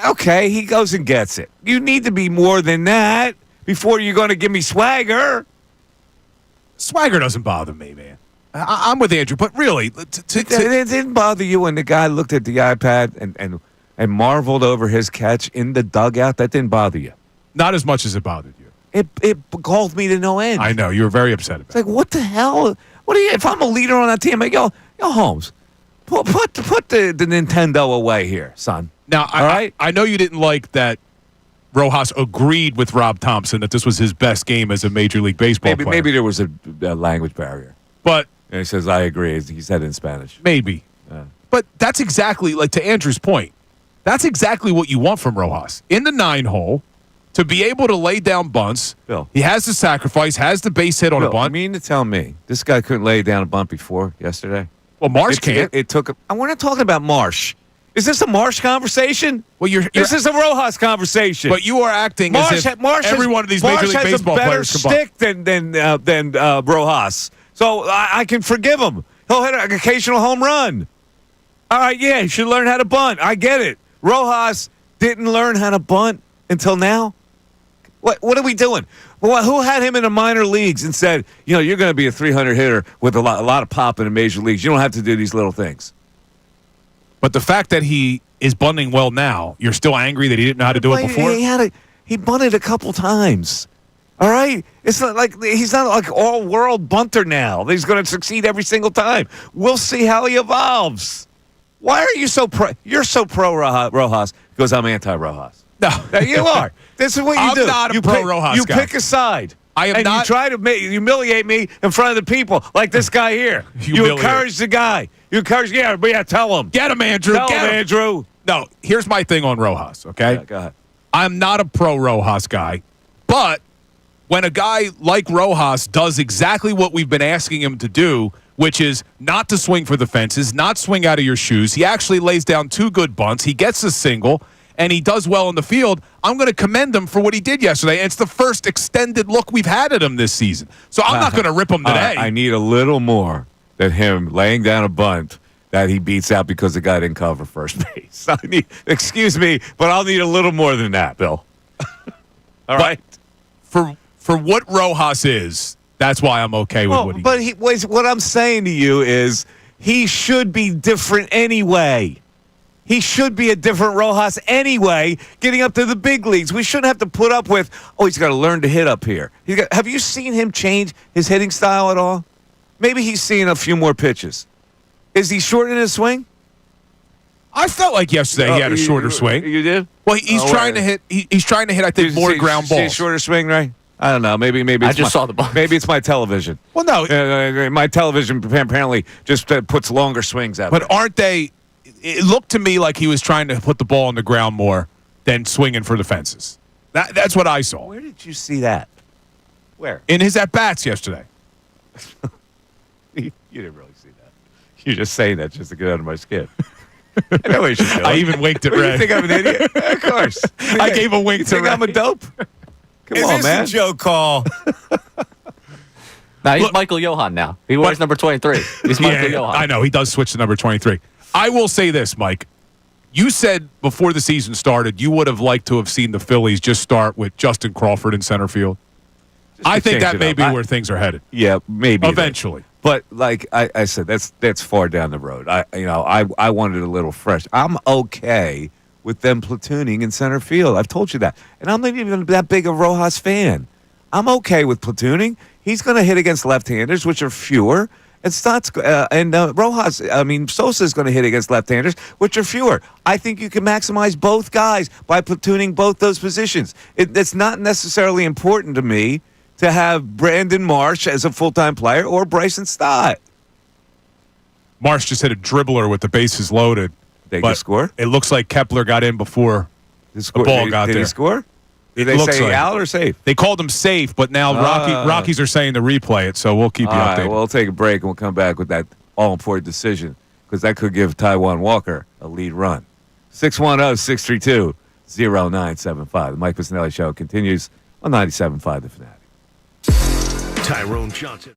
[SPEAKER 1] Okay, he goes and gets it. You need to be more than that before you're going to give me swagger.
[SPEAKER 2] Swagger doesn't bother me, man. I'm with Andrew, but really,
[SPEAKER 1] it didn't bother you when the guy looked at the iPad and marveled over his catch in the dugout? That didn't bother you?
[SPEAKER 2] Not as much as it bothered you.
[SPEAKER 1] It galled me to no end.
[SPEAKER 2] I know. You were very upset about it.
[SPEAKER 1] It's like, what the hell?
[SPEAKER 3] What do you? If I'm a leader on that team, I go, Holmes, put the Nintendo away here, son.
[SPEAKER 2] Now,
[SPEAKER 3] all right.
[SPEAKER 2] I know you didn't like that. Rojas agreed with Rob Thompson that this was his best game as a Major League Baseball player.
[SPEAKER 3] Maybe there was a language barrier.
[SPEAKER 2] But
[SPEAKER 3] and he says, I agree. He said it in Spanish.
[SPEAKER 2] Maybe. But that's exactly, like to Andrew's point, that's exactly what you want from Rojas. In the 9-hole, to be able to lay down bunts.
[SPEAKER 3] Bill.
[SPEAKER 2] He has the sacrifice, has the base hit on a bunt.
[SPEAKER 3] You mean to tell me this guy couldn't lay down a bunt before yesterday?
[SPEAKER 2] Well, Marsh can't.
[SPEAKER 3] It took. We're not talking about Marsh. Is this a Marsh conversation?
[SPEAKER 2] Well,
[SPEAKER 3] this is a Rojas conversation.
[SPEAKER 2] But you are acting as if every one of these Major League Baseball players
[SPEAKER 3] has a better stick than Rojas. So I can forgive him. He'll hit an occasional home run. All right, yeah, he should learn how to bunt. I get it. Rojas didn't learn how to bunt until now. What are we doing? Well, who had him in the minor leagues and said, you're going to be a 300 hitter with a lot of pop in the major leagues. You don't have to do these little things.
[SPEAKER 2] But the fact that he is bunting well now, you're still angry that he didn't know how to do it before?
[SPEAKER 3] He bunted a couple times. All right? It's not like he's not like all-world bunter now. He's going to succeed every single time. We'll see how he evolves. Why are you so pro? You're so pro Rojas because I'm anti-Rojas.
[SPEAKER 2] No.
[SPEAKER 3] You are. This is what you do.
[SPEAKER 2] I'm not a pro-Rojas guy.
[SPEAKER 3] You pick a side.
[SPEAKER 2] I am
[SPEAKER 3] and
[SPEAKER 2] not.
[SPEAKER 3] You try to humiliate me in front of the people like this guy here. You encourage the guy. You encourage, tell him.
[SPEAKER 2] Get him, Andrew.
[SPEAKER 3] Tell him, Andrew.
[SPEAKER 2] No, here's my thing on Rojas, okay?
[SPEAKER 3] Yeah, go ahead.
[SPEAKER 2] I'm not a pro-Rojas guy, but when a guy like Rojas does exactly what we've been asking him to do, which is not to swing for the fences, not swing out of your shoes, he actually lays down 2 good bunts, he gets a single, and he does well in the field, I'm going to commend him for what he did yesterday. And it's the first extended look we've had at him this season. So I'm not going to rip him today.
[SPEAKER 3] I need a little more than him laying down a bunt that he beats out because the guy didn't cover first base. Excuse me, but I'll need a little more than that, Bill. All right?
[SPEAKER 2] For what Rojas is, that's why I'm okay with what he did.
[SPEAKER 3] But what I'm saying to you is he should be different anyway. He should be a different Rojas anyway, getting up to the big leagues. We shouldn't have to put up with, he's got to learn to hit up here. Have you seen him change his hitting style at all? Maybe he's seeing a few more pitches. Is he shortening his swing?
[SPEAKER 2] I felt like yesterday he had a shorter swing.
[SPEAKER 3] You did?
[SPEAKER 2] Well, he's trying to hit. He's trying to hit. I think more ground balls.
[SPEAKER 3] See a shorter swing, right? I don't know. Maybe
[SPEAKER 6] I just saw the ball.
[SPEAKER 3] Maybe it's my television.
[SPEAKER 2] Well, no,
[SPEAKER 3] my television apparently just puts longer swings out.
[SPEAKER 2] But aren't they? It looked to me like he was trying to put the ball on the ground more than swinging for the fences. That's what I saw.
[SPEAKER 3] Where did you see that? Where?
[SPEAKER 2] In his at bats yesterday.
[SPEAKER 3] You didn't really see that. You're just saying that just to get under my skin. I know what you should do.
[SPEAKER 2] I even winked at Red.
[SPEAKER 3] You think I'm an idiot? Of course.
[SPEAKER 2] I gave a wink to
[SPEAKER 3] Red. I'm a dope? Come
[SPEAKER 1] Is
[SPEAKER 3] on,
[SPEAKER 1] this
[SPEAKER 3] man.
[SPEAKER 1] a joke call?
[SPEAKER 6] Now he's Michael Johan now. He wears number 23. He's Michael Johan.
[SPEAKER 2] I know. He does switch to number 23. I will say this, Mike. You said before the season started you would have liked to have seen the Phillies just start with Justin Crawford in center field. I think that may be where things are headed.
[SPEAKER 3] Yeah, maybe.
[SPEAKER 2] Eventually.
[SPEAKER 3] But like I said, that's far down the road. I wanted a little fresh. I'm okay with them platooning in center field. I've told you that. And I'm not even that big a Rojas fan. I'm okay with platooning. He's going to hit against left-handers, which are fewer. Rojas, Sosa is going to hit against left-handers, which are fewer. I think you can maximize both guys by platooning both those positions. It's not necessarily important to me to have Brandon Marsh as a full-time player or Bryson Stott.
[SPEAKER 2] Marsh just hit a dribbler with the bases loaded.
[SPEAKER 3] They could score?
[SPEAKER 2] It looks like Kepler got in before the ball got there.
[SPEAKER 3] Did he score? Did they say out or safe?
[SPEAKER 2] They called him safe, but now Rockies are saying to replay it, so we'll keep you updated.
[SPEAKER 3] Right, we'll take a break and we'll come back with that all-important decision because that could give Taijuan Walker a lead run. 610-632-0975. The Mike Missanelli Show continues on 97.5 The Fanatic.
[SPEAKER 5] Tyrone Johnson.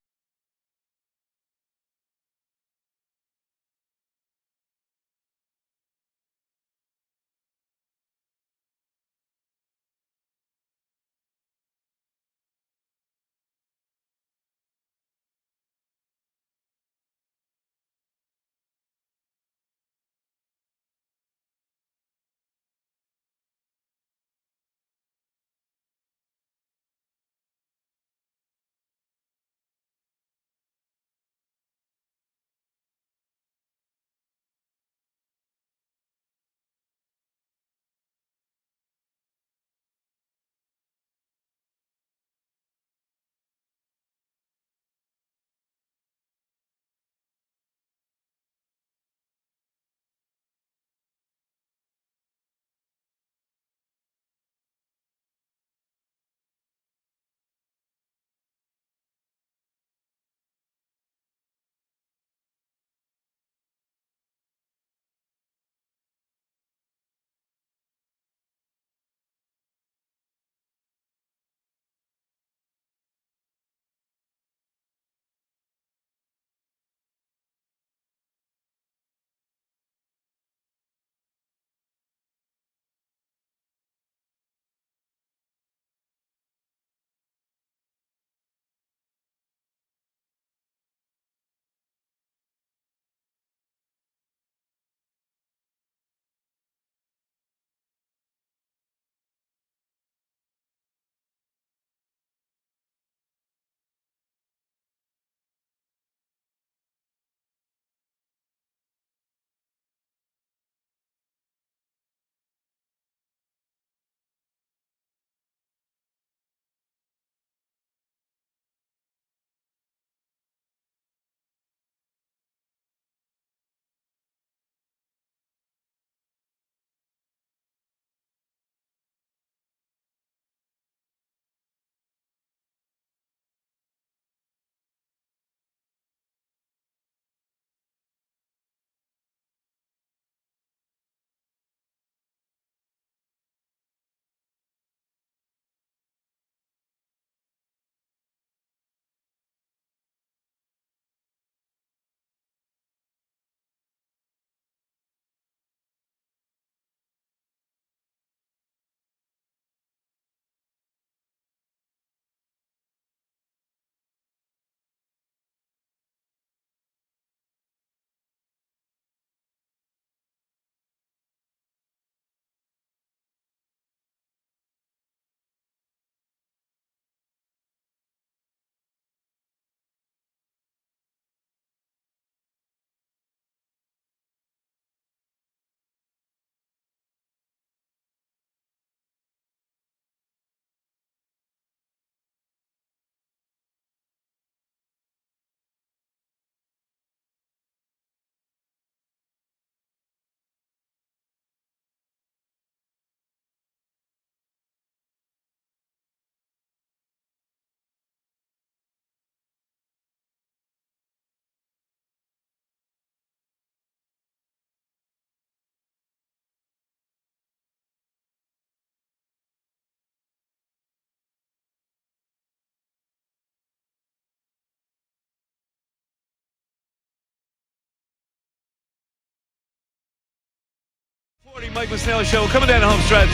[SPEAKER 1] Mike Missanelli Show. We're coming down the home stretch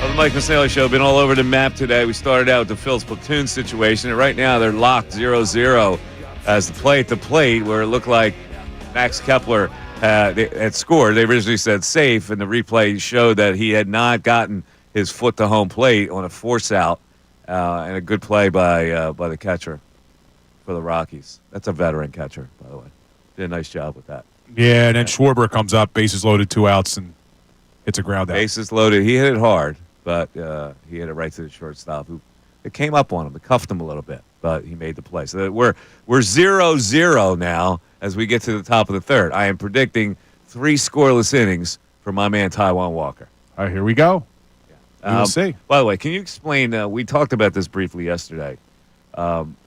[SPEAKER 1] of the Mike Missanelli Show. Been all over the map today. We started out with the Phillies platoon situation, and right now they're locked 0-0 as the play at the plate, where it looked like Max Kepler had scored. They originally said safe, and the replay showed that he had not gotten his foot to home plate on a force out, and a good play by the catcher for the Rockies. That's a veteran catcher, by the way. Did a nice job with that.
[SPEAKER 2] Yeah, and then Schwarber comes up, bases loaded, 2 outs, and hits a ground out.
[SPEAKER 1] Bases loaded. He hit it hard, but he hit it right to the shortstop, who it came up on him. It cuffed him a little bit, but he made the play. So we're 0-0 now as we get to the top of the third. I am predicting 3 scoreless innings for my man Taijuan Walker.
[SPEAKER 2] All right, here we go. We'll see.
[SPEAKER 1] By the way, can you explain? We talked about this briefly yesterday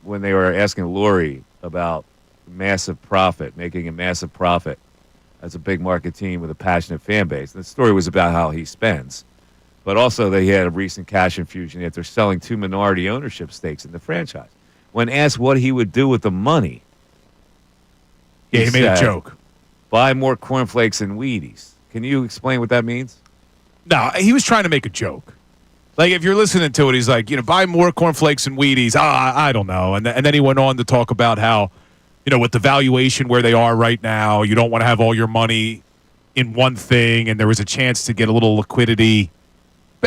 [SPEAKER 1] when they were asking Laurie about massive profit, making a massive profit as a big market team with a passionate fan base. The story was about how he spends, but also they had a recent cash infusion that they're selling 2 minority ownership stakes in the franchise. When asked what he would do with the money,
[SPEAKER 2] he made a joke.
[SPEAKER 1] Buy more cornflakes and Wheaties. Can you explain what that means?
[SPEAKER 2] No, he was trying to make a joke. Like, if you're listening to it, he's like, buy more cornflakes and Wheaties. I don't know. And then he went on to talk about how, with the valuation where they are right now, you don't want to have all your money in one thing, and there was a chance to get a little liquidity.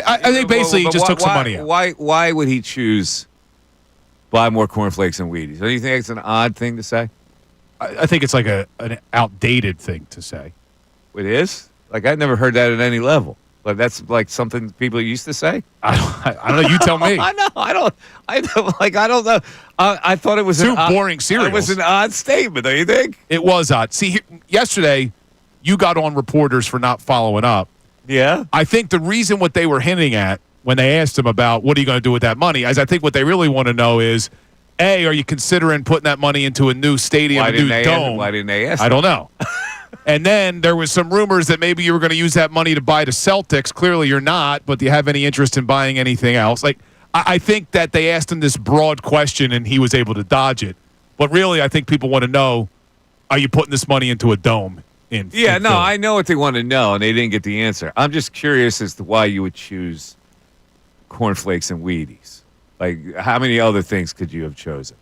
[SPEAKER 2] I think basically he just took some money out.
[SPEAKER 1] Why would he choose buy more cornflakes and Wheaties? Do you think it's an odd thing to say?
[SPEAKER 2] I think it's like an outdated thing to say.
[SPEAKER 1] It is? Like, I've never heard that at any level. But that's like something people used to say.
[SPEAKER 2] I don't know. You tell me.
[SPEAKER 1] I know. I don't know. I thought it was
[SPEAKER 2] too boring. Cereals.
[SPEAKER 1] It was an odd statement. Don't you think?
[SPEAKER 2] It was odd. See, yesterday you got on reporters for not following up.
[SPEAKER 1] Yeah.
[SPEAKER 2] I think the reason what they were hinting at when they asked him about what are you going to do with that money is I think what they really want to know is, A, are you considering putting that money into a new stadium, a new dome?
[SPEAKER 1] Why didn't they ask?
[SPEAKER 2] I don't know. And then there was some rumors that maybe you were going to use that money to buy the Celtics. Clearly you're not, but do you have any interest in buying anything else? Like, I think that they asked him this broad question and he was able to dodge it. But really, I think people want to know, are you putting this money into a dome?
[SPEAKER 1] I know what they want to know, and they didn't get the answer. I'm just curious as to why you would choose cornflakes and Wheaties. Like, how many other things could you have chosen?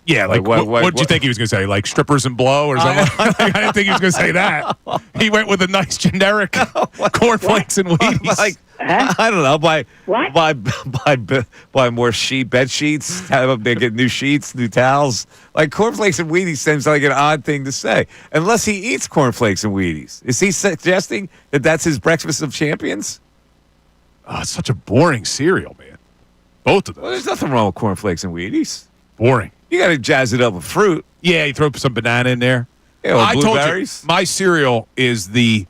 [SPEAKER 2] Yeah, like what did you think he was going to say? Like strippers and blow or something? I didn't think he was going to say that. He went with a nice generic cornflakes and Wheaties.
[SPEAKER 1] I don't know. Buy more bed sheets. Have them get new sheets, new towels. Like cornflakes and Wheaties seems like an odd thing to say, unless he eats cornflakes and Wheaties. Is he suggesting that that's his breakfast of champions?
[SPEAKER 2] Oh, it's such a boring cereal, man. Both of them.
[SPEAKER 1] Well, there's nothing wrong with cornflakes and Wheaties.
[SPEAKER 2] Boring.
[SPEAKER 1] You got to jazz it up with fruit.
[SPEAKER 2] Yeah, you throw some banana in there.
[SPEAKER 1] Yeah,
[SPEAKER 2] I told you, my cereal is the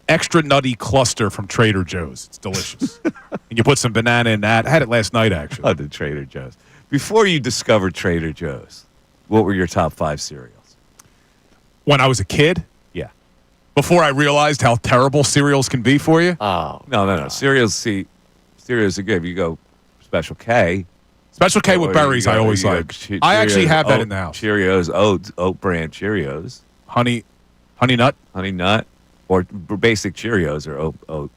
[SPEAKER 2] extra nutty cluster from Trader Joe's. It's delicious. And you put some banana in that. I had it last night, actually.
[SPEAKER 1] Oh, the Trader Joe's. Before you discovered Trader Joe's, what were your top 5 cereals?
[SPEAKER 2] When I was a kid?
[SPEAKER 1] Yeah.
[SPEAKER 2] Before I realized how terrible cereals can be for you?
[SPEAKER 1] Oh. No. Cereals are good. If you go Special K.
[SPEAKER 2] Special K with berries, I always like. I actually have that in the house.
[SPEAKER 1] Cheerios, oat brand Cheerios.
[SPEAKER 2] Honey Nut?
[SPEAKER 1] Honey Nut. Or basic Cheerios or oat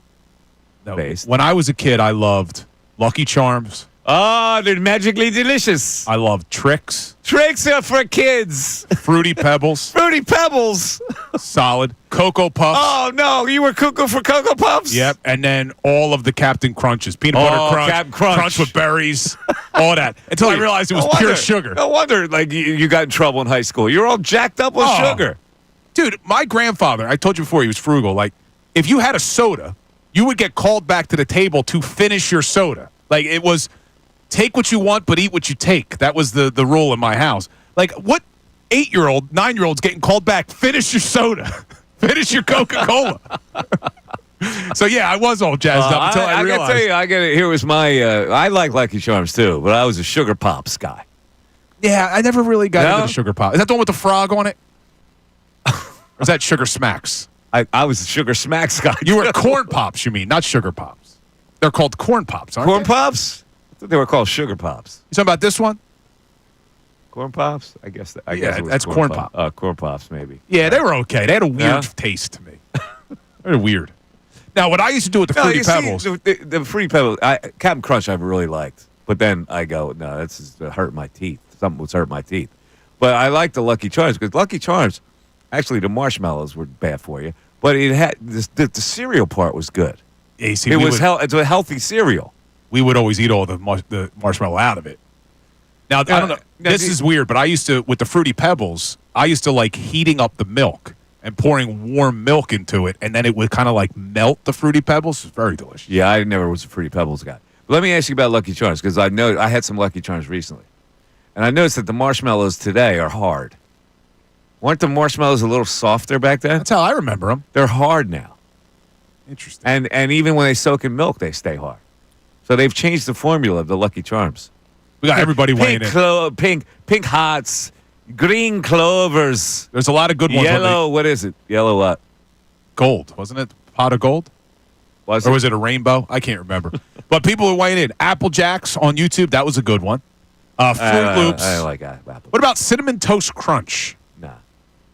[SPEAKER 1] based.
[SPEAKER 2] When I was a kid, I loved Lucky Charms.
[SPEAKER 1] Oh, they're magically delicious.
[SPEAKER 2] I loved Trix.
[SPEAKER 1] Trix are for kids.
[SPEAKER 2] Fruity Pebbles.
[SPEAKER 1] Fruity Pebbles.
[SPEAKER 2] Solid. Cocoa Puffs.
[SPEAKER 1] Oh, no. You were cuckoo for Cocoa Puffs?
[SPEAKER 2] Yep. And then all of the Captain Crunches. Peanut butter crunch.
[SPEAKER 1] Captain Crunch
[SPEAKER 2] with berries. All that. Until I realized it was pure sugar.
[SPEAKER 1] No wonder you got in trouble in high school. You were all jacked up with sugar.
[SPEAKER 2] Dude, my grandfather, I told you before, he was frugal. Like, if you had a soda, you would get called back to the table to finish your soda. Like, it was... Take what you want, but eat what you take. That was the rule in my house. Like, what 8-year-old, 9-year-old's getting called back? Finish your soda. Finish your Coca-Cola. So, yeah, I was all jazzed up until I realized.
[SPEAKER 1] I got to tell you, here was my, I like Lucky Charms, too, but I was a Sugar Pops guy.
[SPEAKER 2] Yeah, I never really got into the Sugar Pop. Is that the one with the frog on it? Or is that Sugar Smacks?
[SPEAKER 1] I was a Sugar Smacks guy.
[SPEAKER 2] You were Corn Pops, you mean, not Sugar Pops. They're called Corn Pops, aren't
[SPEAKER 1] Corn
[SPEAKER 2] they?
[SPEAKER 1] Pops? They were called Sugar Pops.
[SPEAKER 2] You talking about this one?
[SPEAKER 1] Corn Pops? I guess it was
[SPEAKER 2] that's Corn Pop.
[SPEAKER 1] Corn Pops, maybe.
[SPEAKER 2] Yeah, they were okay. They had a weird taste to me. Very weird. Now, what I used to do with the Fruity Pebbles.
[SPEAKER 3] The Fruity Pebbles, Captain Crunch I really liked. But then I go, no, that's just hurting my teeth. Something was hurting my teeth. But I like the Lucky Charms because Lucky Charms, actually the marshmallows were bad for you. But it had the cereal part was good.
[SPEAKER 2] Yeah, see,
[SPEAKER 3] it's a healthy cereal.
[SPEAKER 2] We would always eat all the marshmallow out of it. Now, I don't know. This is weird, but I used to, with the Fruity Pebbles, I used to like heating up the milk and pouring warm milk into it, and then it would kind of like melt the Fruity Pebbles. It's very delicious.
[SPEAKER 3] Yeah, I never was a Fruity Pebbles guy. But let me ask you about Lucky Charms, because I know I had some Lucky Charms recently. And I noticed that the marshmallows today are hard. Weren't the marshmallows a little softer back then?
[SPEAKER 2] That's how I remember them.
[SPEAKER 3] They're hard now.
[SPEAKER 2] Interesting.
[SPEAKER 3] And even when they soak in milk, they stay hard. So they've changed the formula of the Lucky Charms.
[SPEAKER 2] We got everybody weighing in.
[SPEAKER 3] Pink hearts, green clovers.
[SPEAKER 2] There's a lot of good ones.
[SPEAKER 3] Yellow, what is it? Yellow what?
[SPEAKER 2] Gold, wasn't it? Pot of gold? Or was it a rainbow? I can't remember. But people are weighing in. Apple Jacks on YouTube, that was a good one. Fruit Loops.
[SPEAKER 3] I like Apple.
[SPEAKER 2] What about Cinnamon Toast Crunch?
[SPEAKER 3] Nah.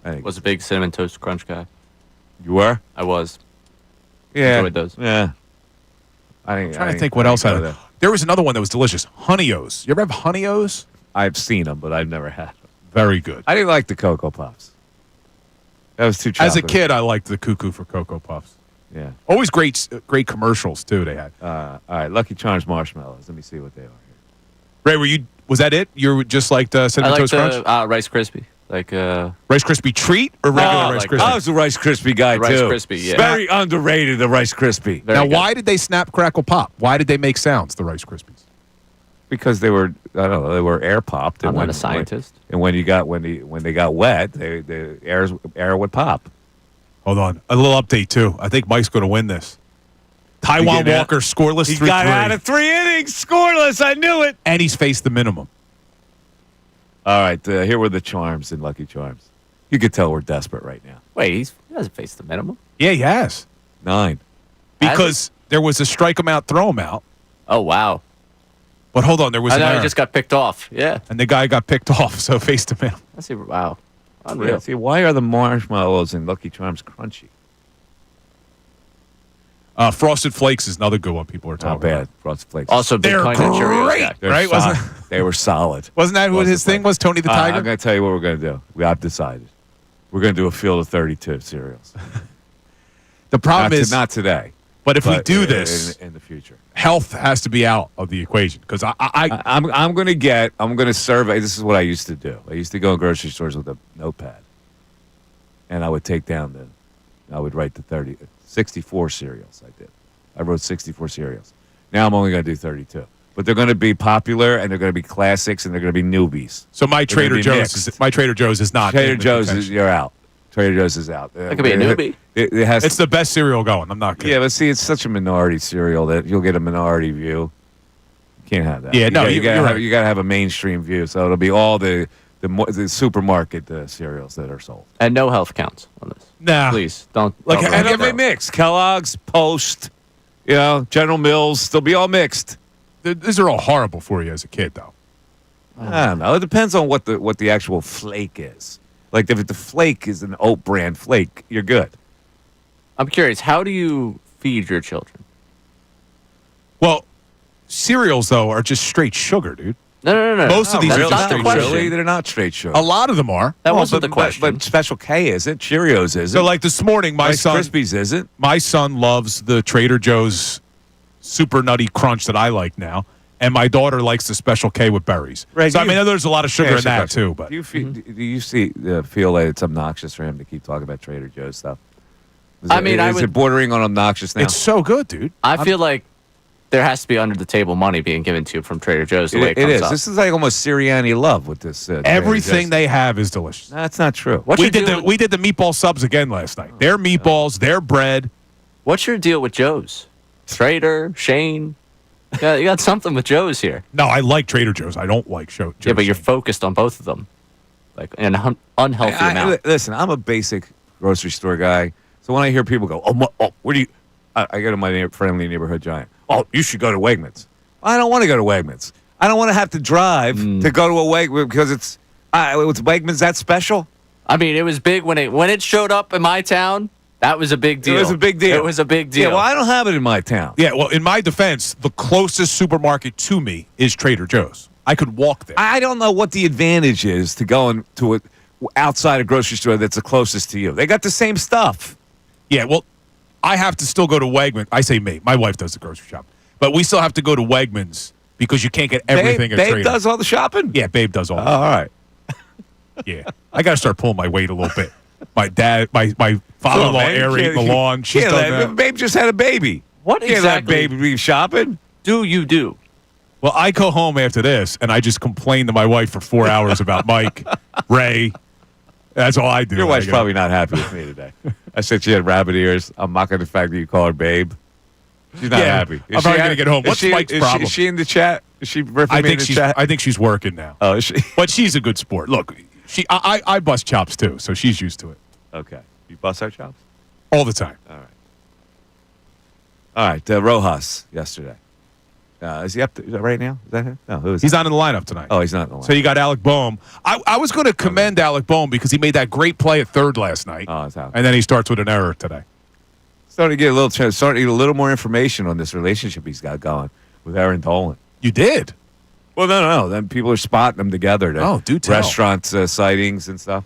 [SPEAKER 6] I was a big Cinnamon Toast Crunch guy.
[SPEAKER 3] You were?
[SPEAKER 6] I was.
[SPEAKER 3] Yeah.
[SPEAKER 6] Enjoyed those.
[SPEAKER 3] Yeah.
[SPEAKER 2] I'm trying to think what else had it. There was another one that was delicious. Honey-O's. You ever have Honey-O's?
[SPEAKER 3] I've seen them, but I've never had them.
[SPEAKER 2] Very good.
[SPEAKER 3] I didn't like the Cocoa Puffs. That was too chocolatey.
[SPEAKER 2] As a kid, I liked the Cuckoo for Cocoa Puffs.
[SPEAKER 3] Yeah.
[SPEAKER 2] Always great commercials, too, they had.
[SPEAKER 3] All right, Lucky Charms marshmallows. Let me see what they are here.
[SPEAKER 2] Ray, was that it? You were just like the Cinnamon Toast Crunch?
[SPEAKER 6] I like Rice Krispie. Like
[SPEAKER 2] Rice Krispie treat or regular Rice Krispie?
[SPEAKER 3] I was a Rice Krispie guy, too.
[SPEAKER 6] Rice Krispie, yeah.
[SPEAKER 3] Very underrated, the Rice Krispie.
[SPEAKER 2] Now, why did they snap, crackle, pop? Why did they make sounds, the Rice Krispies?
[SPEAKER 3] Because they were, I don't know, they were air popped.
[SPEAKER 6] I'm not a scientist.
[SPEAKER 3] And when they got wet, the air would pop.
[SPEAKER 2] Hold on. A little update, too. I think Mike's going to win this. Taiwan Walker scoreless.
[SPEAKER 3] He got out of 3 innings, scoreless. I knew it.
[SPEAKER 2] And he's faced the minimum.
[SPEAKER 3] All right, here were the Charms and Lucky Charms. You could tell we're desperate right now.
[SPEAKER 6] Wait, he hasn't faced the minimum.
[SPEAKER 2] Yeah, he has.
[SPEAKER 3] 9.
[SPEAKER 2] Because there was a strike him out, throw him out.
[SPEAKER 6] Oh, wow.
[SPEAKER 2] But hold on, there was an error.
[SPEAKER 6] He just got picked off. Yeah.
[SPEAKER 2] And the guy got picked off, so faced the minimum.
[SPEAKER 6] I see. Wow. Unreal.
[SPEAKER 3] Yeah, see, why are the marshmallows and Lucky Charms crunchy?
[SPEAKER 2] Frosted Flakes is another good one people are talking
[SPEAKER 3] Not bad.
[SPEAKER 2] about.
[SPEAKER 3] Frosted Flakes.
[SPEAKER 6] Also,
[SPEAKER 2] They're great, right?
[SPEAKER 3] They were solid.
[SPEAKER 2] Wasn't that what his thing was, Tony the Tiger?
[SPEAKER 3] I'm going to tell you what we're going to do. I've decided. We're going to do a field of 32 cereals.
[SPEAKER 2] The problem is
[SPEAKER 3] not today.
[SPEAKER 2] But if we do this
[SPEAKER 3] in the future,
[SPEAKER 2] health has to be out of the equation because
[SPEAKER 3] I'm going to survey. This is what I used to do. I used to go in grocery stores with a notepad, and I would take down I would write the 64 cereals. I wrote 64 cereals. Now I'm only going to do 32. But they're going to be popular, and they're going to be classics, and they're going to be newbies.
[SPEAKER 2] So my Trader Joe's is not.
[SPEAKER 3] Trader Joe's you're out. Trader Joe's is out.
[SPEAKER 6] That could be a newbie.
[SPEAKER 2] It's the best cereal going. I'm not kidding.
[SPEAKER 3] Yeah, but see, it's such a minority cereal that you'll get a minority view. You can't have that.
[SPEAKER 2] Yeah,
[SPEAKER 3] you got to have a mainstream view. So it'll be all the supermarket cereals that are sold.
[SPEAKER 6] And no health counts on this.
[SPEAKER 2] Nah,
[SPEAKER 6] please don't.
[SPEAKER 3] And they'll be mixed. Kellogg's, Post, General Mills. They'll be all mixed.
[SPEAKER 2] These are all horrible for you as a kid, though.
[SPEAKER 3] I don't know. It depends on what the actual flake is. Like if the flake is an oat brand flake, you're good.
[SPEAKER 6] I'm curious. How do you feed your children?
[SPEAKER 2] Well, cereals though are just straight sugar, dude.
[SPEAKER 6] No.
[SPEAKER 2] Most of these are
[SPEAKER 3] not
[SPEAKER 2] straight
[SPEAKER 3] sugar.
[SPEAKER 2] sugar.
[SPEAKER 3] They're not straight sugar.
[SPEAKER 2] A lot of them are.
[SPEAKER 6] That wasn't the question.
[SPEAKER 3] But Special K isn't. Cheerios isn't.
[SPEAKER 2] So like this morning,
[SPEAKER 3] Rice Krispies isn't.
[SPEAKER 2] My son loves the Trader Joe's Super Nutty Crunch that I like now. And my daughter likes the Special K with berries.
[SPEAKER 3] Right,
[SPEAKER 2] so, I mean, there's a lot of sugar in that, too. But
[SPEAKER 3] do you feel that it's obnoxious for him to keep talking about Trader Joe's stuff? Is it bordering on obnoxious now?
[SPEAKER 2] It's so good, dude.
[SPEAKER 6] I feel like there has to be under-the-table money being given to you from Trader Joe's the way it comes
[SPEAKER 3] is.
[SPEAKER 6] up.
[SPEAKER 3] This is like almost Sirianni love with this.
[SPEAKER 2] Everything they have is delicious.
[SPEAKER 3] That's not true.
[SPEAKER 2] We did the meatball subs again last night. Their meatballs, their bread.
[SPEAKER 6] What's your deal with Joe's? Trader, Shane? You got something with Joe's here.
[SPEAKER 2] No, I like Trader Joe's. I don't like Joe's.
[SPEAKER 6] Yeah, but you're focused on both of them, like an unhealthy amount.
[SPEAKER 3] Listen, I'm a basic grocery store guy, so when I hear people go, where do you? I go to my friendly neighborhood giant. Oh, you should go to Wegmans. I don't want to go to Wegmans. I don't want to have to drive to go to a Wegmans because it's Wegmans that special.
[SPEAKER 6] I mean, it was big when it showed up in my town. That was a big deal.
[SPEAKER 1] It was a big deal.
[SPEAKER 6] It was a big deal.
[SPEAKER 1] Yeah, well, I don't have it in my town.
[SPEAKER 2] Yeah, well, in my defense, the closest supermarket to me is Trader Joe's. I could walk there.
[SPEAKER 1] I don't know what the advantage is to going to a outside a grocery store that's the closest to you. They got the same stuff.
[SPEAKER 2] Yeah, well, I have to still go to Wegmans. I say me. My wife does the grocery shop. But we still have to go to Wegmans because you can't get everything at Trader.
[SPEAKER 1] Babe does all the shopping?
[SPEAKER 2] Yeah, Babe does all.
[SPEAKER 1] All right.
[SPEAKER 2] Yeah. I got to start pulling my weight a little bit. My dad, my father-in-law aerating the lawn. She's done that.
[SPEAKER 1] Babe just had a baby.
[SPEAKER 6] What
[SPEAKER 1] Can't
[SPEAKER 6] exactly
[SPEAKER 1] let baby be shopping?
[SPEAKER 6] do you do?
[SPEAKER 2] Well, I go home after this, and I just complain to my wife for 4 hours about Mike, Ray. That's all I do.
[SPEAKER 1] Your wife's probably not happy with me today. I said she had rabbit ears. I'm mocking the fact that you call her babe. She's not happy.
[SPEAKER 2] I'm probably going to get home. What's Mike's problem?
[SPEAKER 1] Is she in the chat? Is she riffing me in the chat?
[SPEAKER 2] I think she's working now.
[SPEAKER 1] Oh, is she?
[SPEAKER 2] But she's a good sport. Look, I bust chops, too, so she's used to it.
[SPEAKER 1] Okay. You bust our chops?
[SPEAKER 2] All the time.
[SPEAKER 1] All right. Rojas yesterday. Is he up right now? Is that him? No, who is
[SPEAKER 2] He's not in the lineup tonight.
[SPEAKER 1] Oh, he's not in the lineup.
[SPEAKER 2] So you got Alec Boehm. I was going to commend Alec Boehm because he made that great play at third last night.
[SPEAKER 1] Oh, it's out.
[SPEAKER 2] And then he starts with an error today.
[SPEAKER 1] Starting to get a little more information on this relationship he's got going with Aaron Dolan.
[SPEAKER 2] You did?
[SPEAKER 1] Well, no. Then people are spotting them together.
[SPEAKER 2] Do tell.
[SPEAKER 1] Restaurants, sightings and stuff.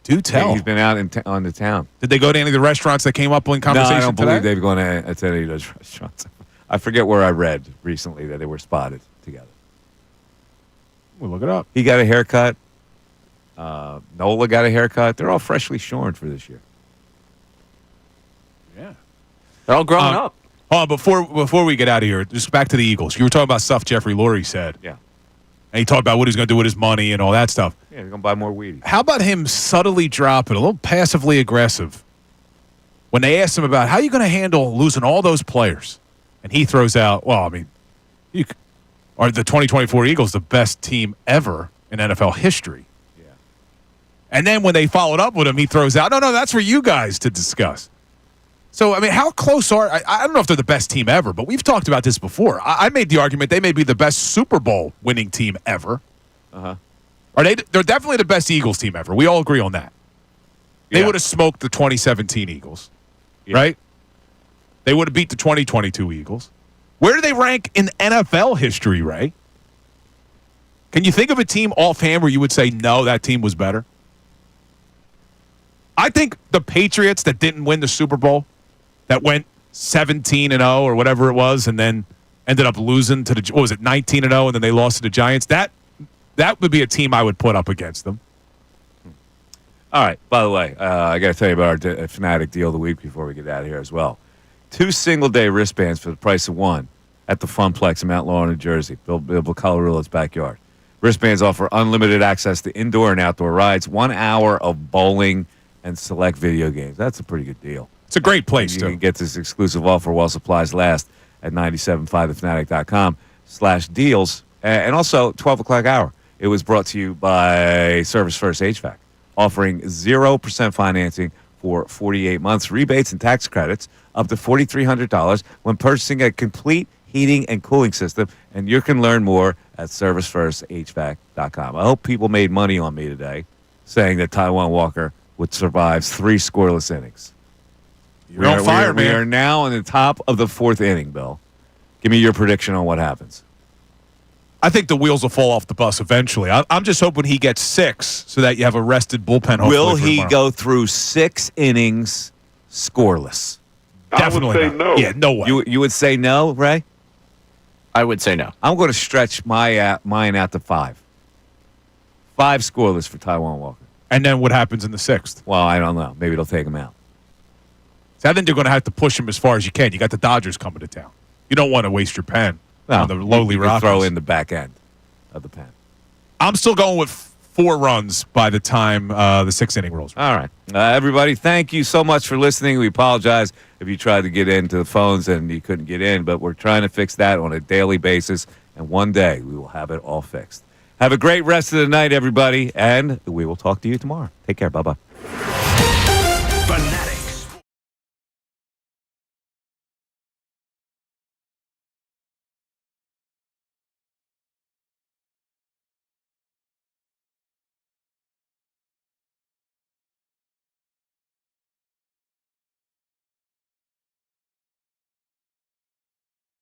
[SPEAKER 2] Do tell.
[SPEAKER 1] He's been out on the town.
[SPEAKER 2] Did they go to any of the restaurants that came up in conversation
[SPEAKER 1] No, I don't
[SPEAKER 2] today?
[SPEAKER 1] believe they've gone to any of those restaurants. I forget where I read recently that they were spotted together.
[SPEAKER 2] We'll look it up.
[SPEAKER 1] He got a haircut. Nola got a haircut. They're all freshly shorn for this year.
[SPEAKER 2] Yeah.
[SPEAKER 6] They're all growing up.
[SPEAKER 2] Before we get out of here, just back to the Eagles. You were talking about stuff Jeffrey Lurie said.
[SPEAKER 1] Yeah.
[SPEAKER 2] And he talked about what he's going to do with his money and all that stuff.
[SPEAKER 1] Yeah, he's going to buy more weed.
[SPEAKER 2] How about him subtly dropping, a little passively aggressive, when they asked him about how are you going to handle losing all those players? And he throws out, well, I mean, are the 2024 Eagles the best team ever in NFL history?
[SPEAKER 1] Yeah.
[SPEAKER 2] And then when they followed up with him, he throws out, no, that's for you guys to discuss. So, I mean, how close I don't know if they're the best team ever, but we've talked about this before. I made the argument they may be the best Super Bowl winning team ever.
[SPEAKER 1] Uh-huh.
[SPEAKER 2] They're definitely the best Eagles team ever. We all agree on that. They would have smoked the 2017 Eagles, right? They would have beat the 2022 Eagles. Where do they rank in NFL history, Ray? Can you think of a team offhand where you would say, no, that team was better? I think the Patriots that didn't win the Super Bowl, that went 17-0 or whatever it was, and then ended up losing to 19-0, and then they lost to the Giants, that would be a team I would put up against them.
[SPEAKER 1] All right. By the way, I got to tell you about our Fanatic deal of the week before we get out of here as well. 2 single-day wristbands for the price of 1 at the Funplex in Mount Laurel, New Jersey, Bill Colarulo's backyard. Wristbands offer unlimited access to indoor and outdoor rides, 1 hour of bowling, and select video games. That's a pretty good deal.
[SPEAKER 2] It's a great place,
[SPEAKER 1] You can get this exclusive offer while supplies last at 975thefanatic.com/deals. And also, 12 o'clock hour. It was brought to you by Service First HVAC, offering 0% financing for 48 months, rebates and tax credits up to $4,300 when purchasing a complete heating and cooling system. And you can learn more at ServiceFirstHVAC.com. I hope people made money on me today saying that Taijuan Walker would survive 3 scoreless innings.
[SPEAKER 2] You're on fire, man.
[SPEAKER 1] We are now in the top of the 4th inning, Bill. Give me your prediction on what happens.
[SPEAKER 2] I think the wheels will fall off the bus eventually. I'm just hoping he gets 6 so that you have a rested bullpen.
[SPEAKER 1] Will he go through 6 innings scoreless?
[SPEAKER 2] Definitely
[SPEAKER 13] I would say no.
[SPEAKER 2] Yeah, no way.
[SPEAKER 1] You would say no, Ray?
[SPEAKER 6] I would say no.
[SPEAKER 1] I'm going to stretch mine out to 5. 5 scoreless for Taijuan Walker.
[SPEAKER 2] And then what happens in the 6th?
[SPEAKER 1] Well, I don't know. Maybe they'll take him out.
[SPEAKER 2] So I think they're going to have to push him as far as you can. You got the Dodgers coming to town. You don't want to waste your pen on the lowly
[SPEAKER 1] you can
[SPEAKER 2] Rockies.
[SPEAKER 1] throw in the back end of the pen.
[SPEAKER 2] I'm still going with 4 runs by the time the 6th inning rolls.
[SPEAKER 1] All right. Everybody, thank you so much for listening. We apologize if you tried to get into the phones and you couldn't get in, but we're trying to fix that on a daily basis, and one day we will have it all fixed. Have a great rest of the night, everybody, and we will talk to you tomorrow. Take care. Bye-bye.